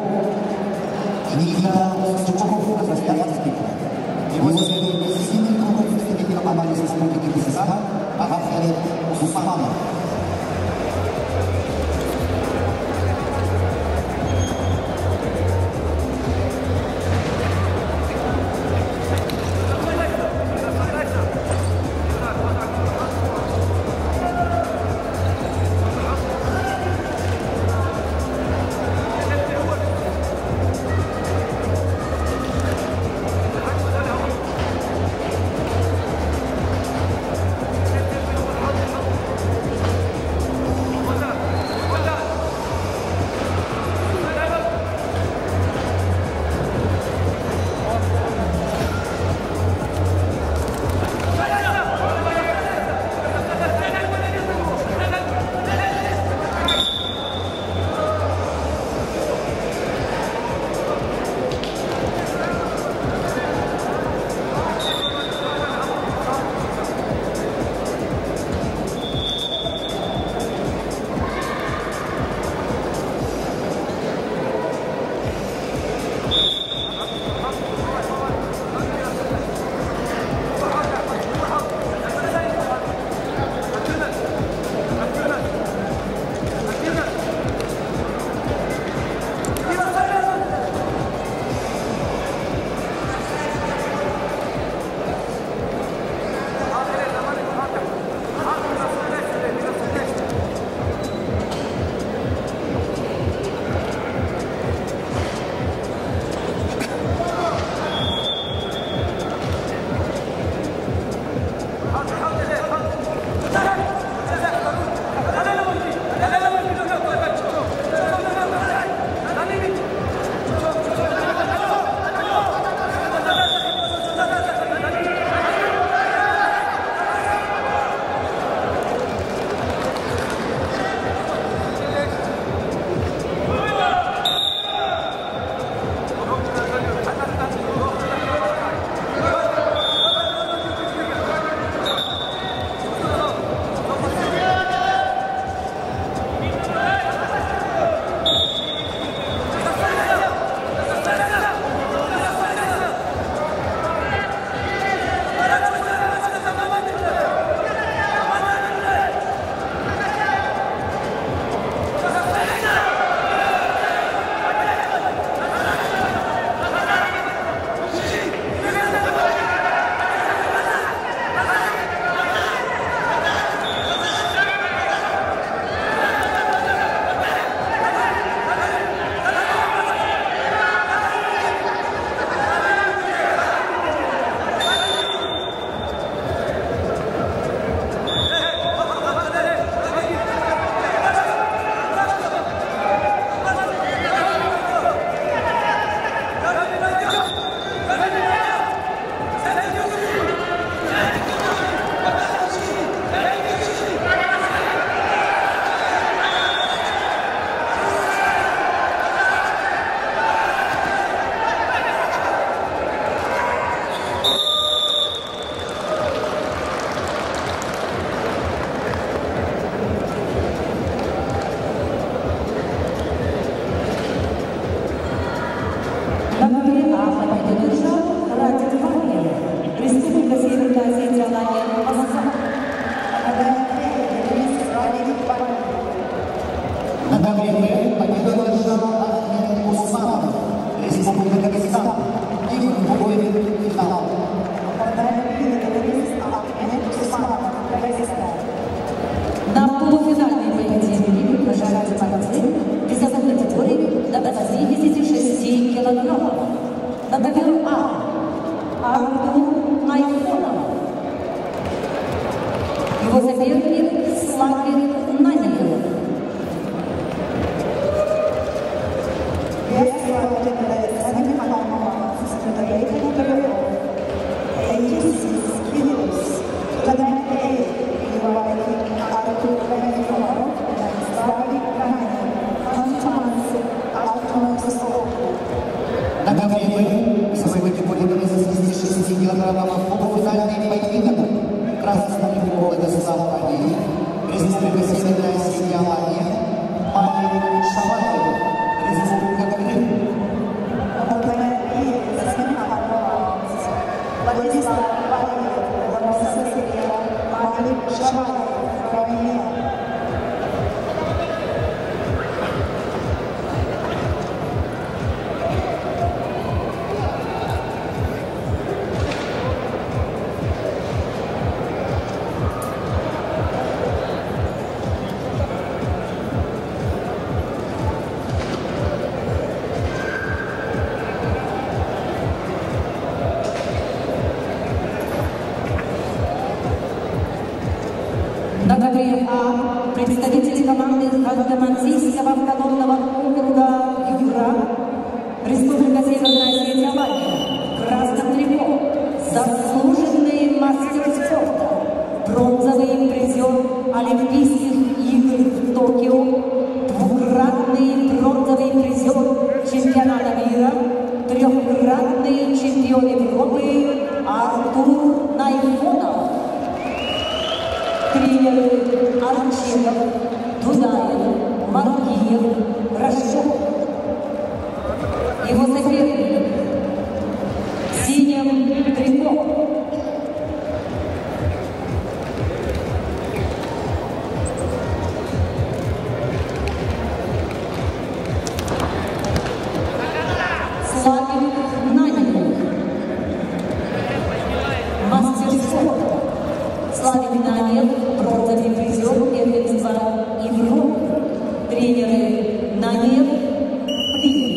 Никита Сучков, Красноярский край. Его соперник представитель команды Республики Дагестан Ахмед Усманов. соревнования «Москва». На Тавриде победу одержал Ахмед Усманов, Республика Дагестан, и выходит в финал. На полуфинальной поединке приглашаются борцы весовой категории до 86 килограммов. На номер Артур Найфонов. Его соперник Славик Нанин. На Гаврилове весовой категории до 86 килограммов полуфинальный поединок. Красный футбол Владислав Павелий, Республика Северная Осетия Алания, Малик Шабаев, Республика Крым. Владислав Павелий, Малик Шабаев, Украина. На категории А представитель команды Ханты-Мансийского автономного округа Юра, Республика Северная Осетия Алания, в красном трико, заслуженный мастер спорта, бронзовый призер Олимпийских игр в Токио, двукратный бронзовый призер чемпионата мира, трехкратный чемпион Европы Артур Найфонов. Тренеры Арчинов, Дунаев, Маркиев, Рожков. Его соперник в синем трико. Славик Нанин, мастер спорта. Славик Нанин, бронзовый призер первенства Европы. Тренеры Нанин, Плин.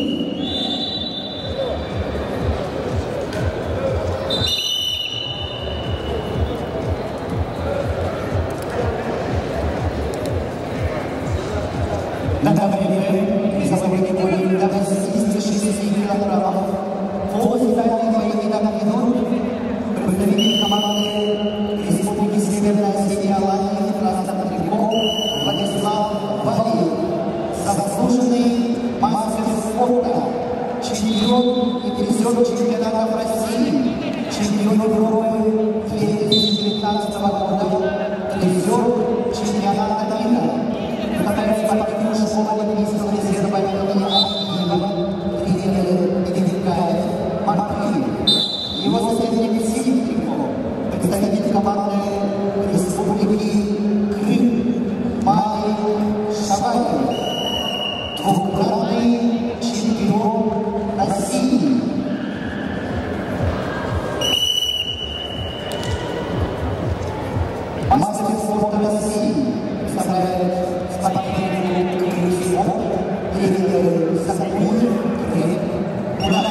На Гаврилове весовой категории до 86 килограммов полуфинальный поединок ведут представитель команды Республики Северная Осетия Алания в красном трико Владислав Павелий, заслуженный мастер спорта, чемпион и призер чемпионатов России, чемпион Европы 2019 года, призер чемпионата мира. Спортивную школу Олимпийского резерва имени Ахиева, тренеры Никитаев, Маркиев. Его соперник в синем трико, представитель команды Республики Крым, Малик Шабаев, двукратный чемпион России. Мастер спорта России представляет спортивный клуб «Крым», тренер Сахмур Крым, Урал.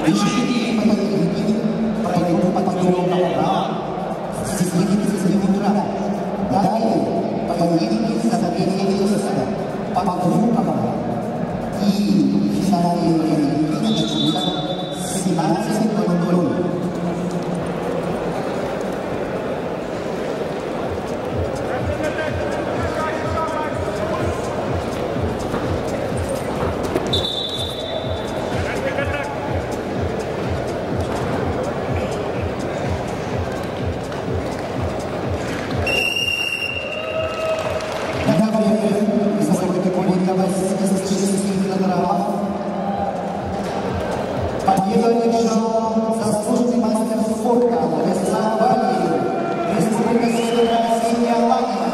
Решили поединки пройдут по трем номерам с 70 утра. Далее поединки за третье место по двум номерам. И финальные поединки начнутся с 17:00. Заслуженный мастер спорта Владислав Валиев, Республика Северная Албания.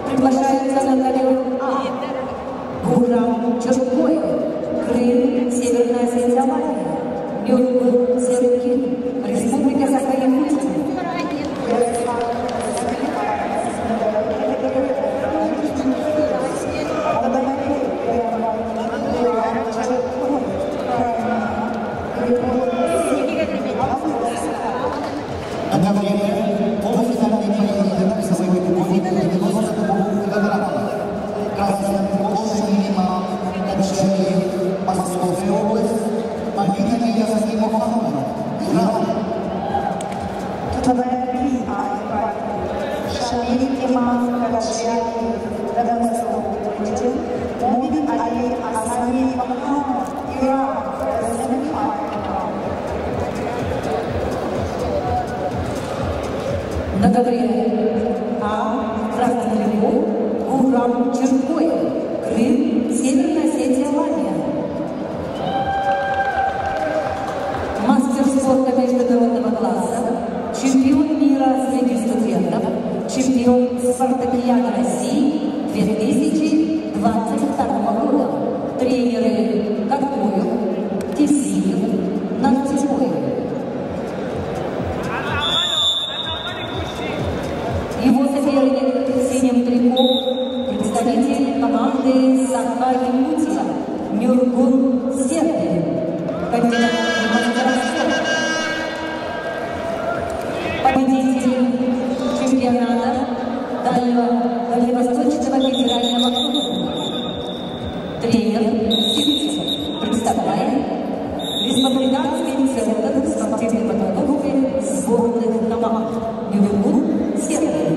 Приглашается на ковер А. Гурам Черкоев, Крым, Северная Албания, Нюрнберг, Серкин, Республика Саха-Якутия. На ковре А. Красный Львов, Гурам Черкоев, Крым, Северная Албания. Мастер спорта международного класса, чемпион мира среди студентов, чемпион спартакиады России 2022 года. Тренеры Кокоев, Тесилов, Нартикоев. Его соперник в синем трико, представитель команды Саха-Якутия, Нюргун Сербия, кандидат в мастера спорта. Победитель чемпионата Дальневосточного федерального клуба. Тренер Сивцев представляет республиканский центр спортивной подготовки сборных команд Нюргун Сербия.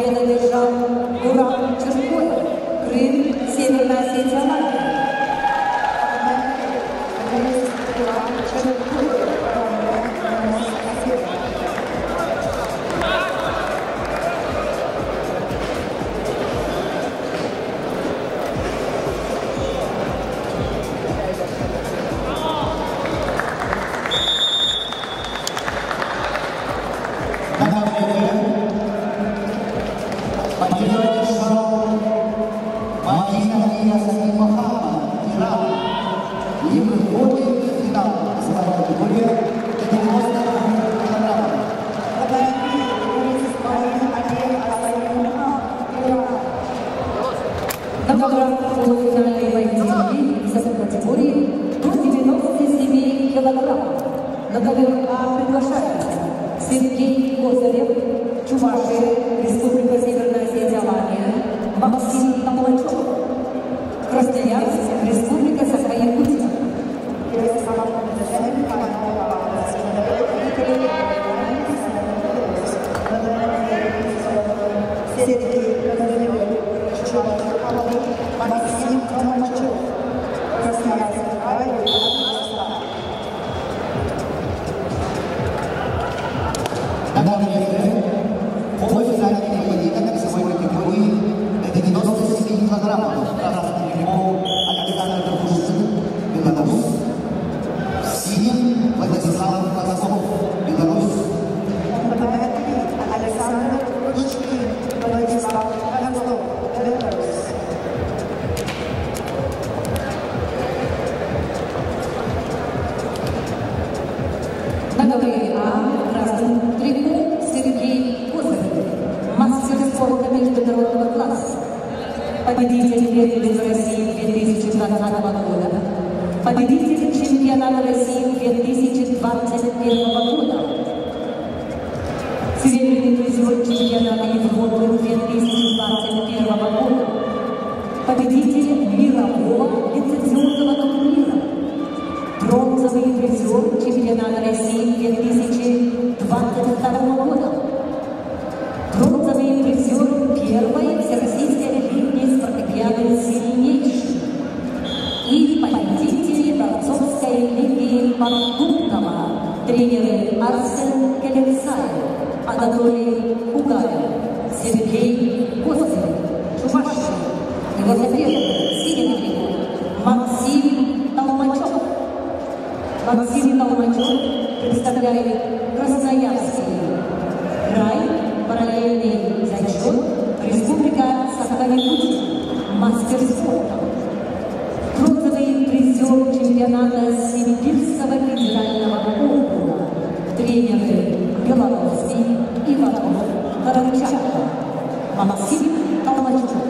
победу одержал Урал Черкоев, Крым, Северная Осетия, Латвия. Сергей Козырев, Чувашия, Республика Северная Осетия, Алания, Максим Толмачев, Красноярск, Республика Саха-Якутия. Сергей Козырев, Чувашия, Максим Толмачев, Красноярск, килограммов. Красный Львов, Александр Кушин, Беларусь. Синий Владислав Козлов, Беларусь. Александр Кушин, Владислав Козлов, Беларусь. На галерее А красным трико Сергей Козырев, мастер спорта международного класса, победитель первенства России 2020 года, победитель чемпионата России 2021 года, серебряный призер чемпионата Европы 2021 года, победитель мирового лицензионного турнира, бронзовый призер чемпионата России 2022 года, бронзовый призер первой всероссийской летней спартакиады «Сильнейший» и победители борцовской лиги Подгубного, тренеры Арсен Келевсаев, Анатолий Хугаев, Сергей Козырев, Чувашия, его соперник, синий трикот, Максим Толмачев. Максим Толмачев представляет Красноярский край, параллельный зачет, Республика Саха-Якутия, мастер спорта. Бронзовый призер чемпионата Сибирского федерального округа, тренеры Белоруссии, Иванов, Карамченко, Максим Толмачев.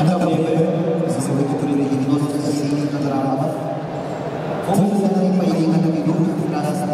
За свой турнир 97 килограммов. Полуфинальный поединок ведут красный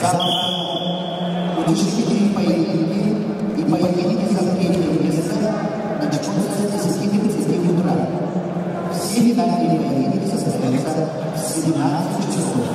Завтра утешительные поединки и поединки за третье место начнутся с 10:30 утра. Все финальные поединки состоятся в 17 часов.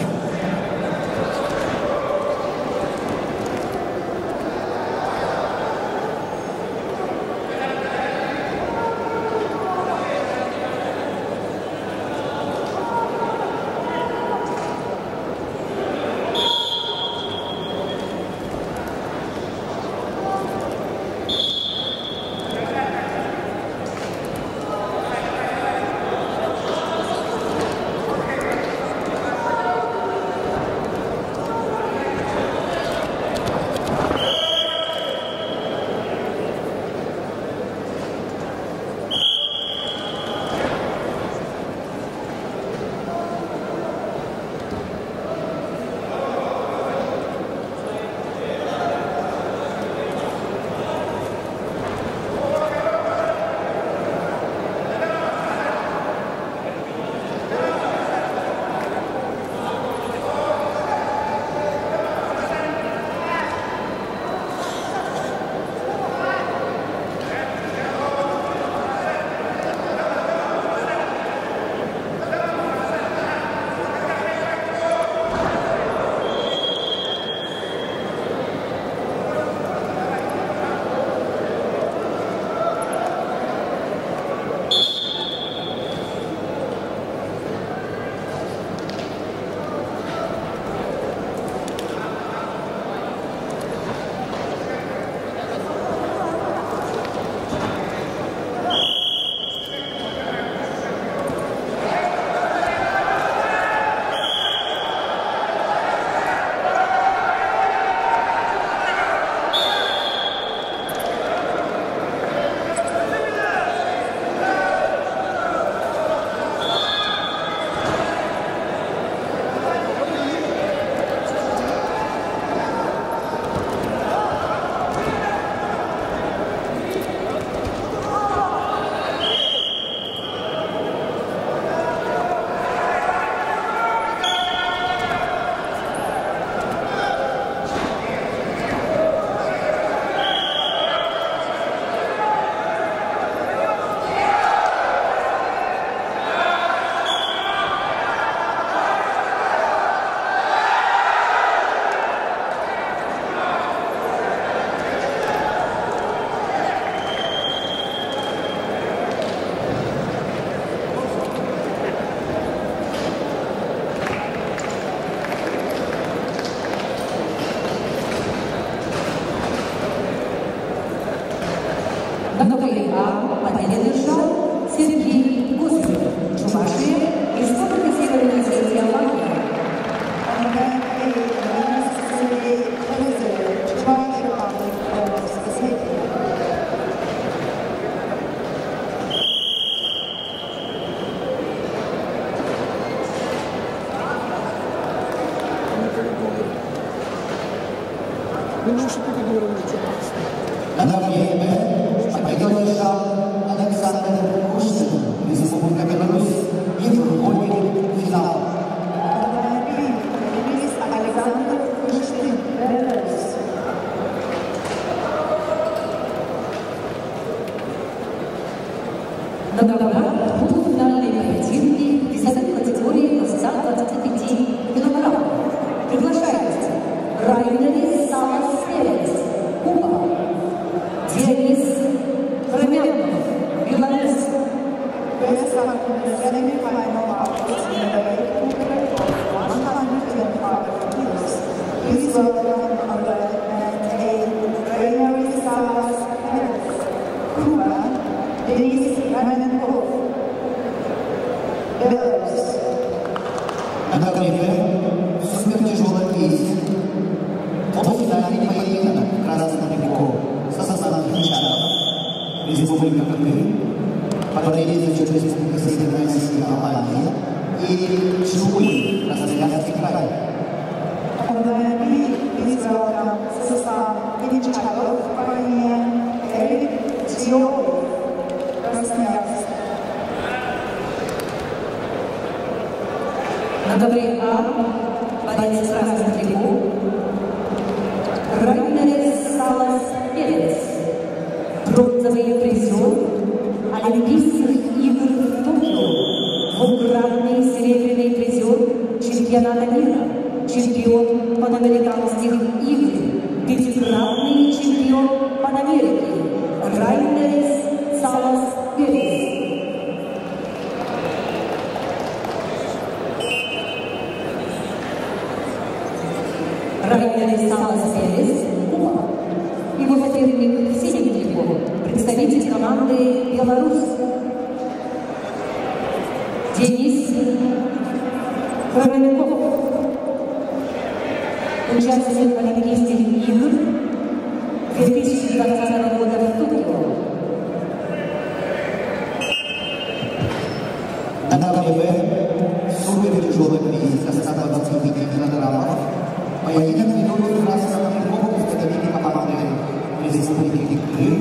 На ковре А борец с красным трико Салас Перец, бронзовый призер Олимпийских игр в Токио, двукратный серебряный призер чемпионата мира, чемпион панамериканских игр, пятикратный чемпион Панамерики Райнерис Салас Перец. Райнерис Салас Перец, Куба. Его соперник в синем трико, представитель команды «Беларусь» Денис Хроменков, участник Олимпийских игр 2020 года в Токио. На КВБ супертяжелой весе состава 25 килограммов поединок ведут красного трико представители команды Республики Крым,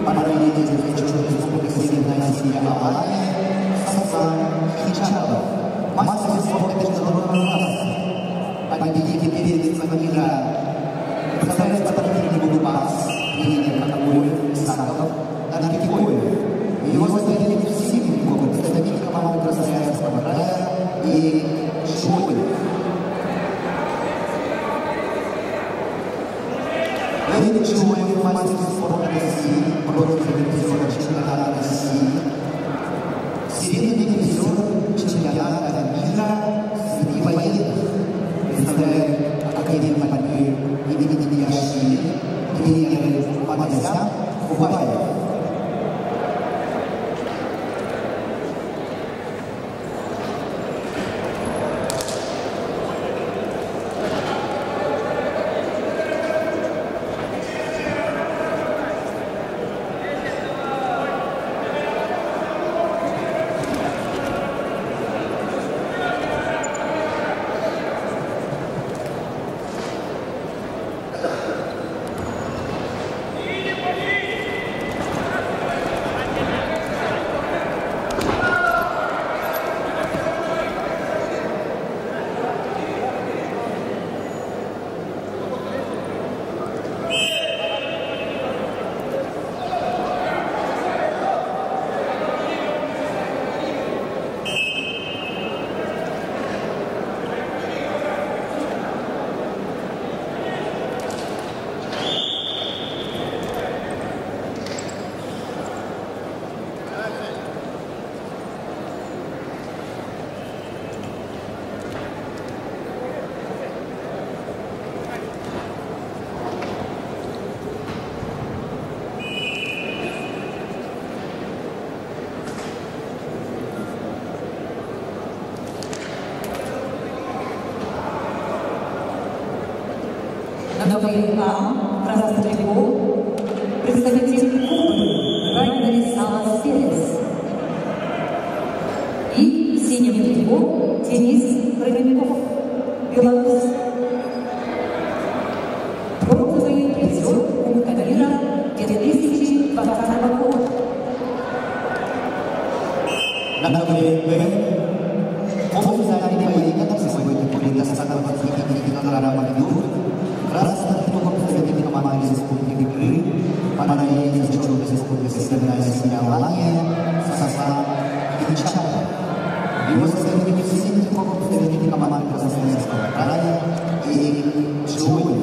параллельно заключенной Республики Северная Осетия Алания, Сасан Хичарова. Мастер спорта международного класса. Победитель первенства мира представляет спортивный бокс, тренер Катагории Исаков, Анаркикоев. Его соперник в синем трико представитель команды Красноярского края и Шоли. Леонид Шилуев, мастер спорта России, бронзовый призер чемпионата России, серебряный призер чемпионата мира среди военных, представляет Академию борьбы имени Ильяшвили, тренеры Панасян, Кубаев. КВА красный трико, представитель Кубы Райнерис Салас Перец. И в синем трико Денис Хроменков, Беларусь. Бронзовый призер Кубка мира 2020 года. На КВБ полуфинальный поединок сегодня будет достаточно 25 килограммов ведут красным трюком представители команды Республики Крым, параллельно заключенной Республики Северная Осетия Алания, Сасан Хичарова. Его соперники в синем трюком представители команды Красноярского края и Шоли.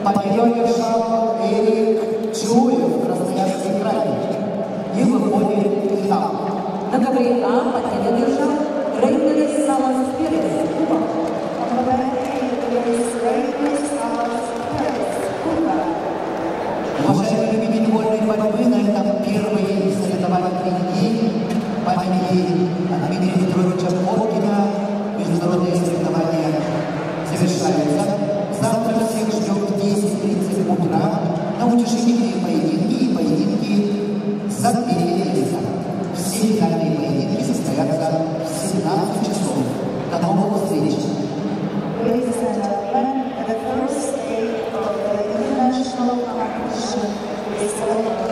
побежал Эрик Чуев, Красноярский край. И выходит в финал. На ковре А победу держал Рейнер Салас Перес, Куба. Уважаемые любители вольной борьбы, на этом первые соревновательные дни памяти Дмитрия Петровича Боткина международные соревнования завершаются. Завтра всех ждем в 10:30 утра на утешительные поединки и поединки за перелеза. Все финальные поединки состоятся в 17 часов. До новых встреч! Ladies and gentlemen, the first day of the international competition is over.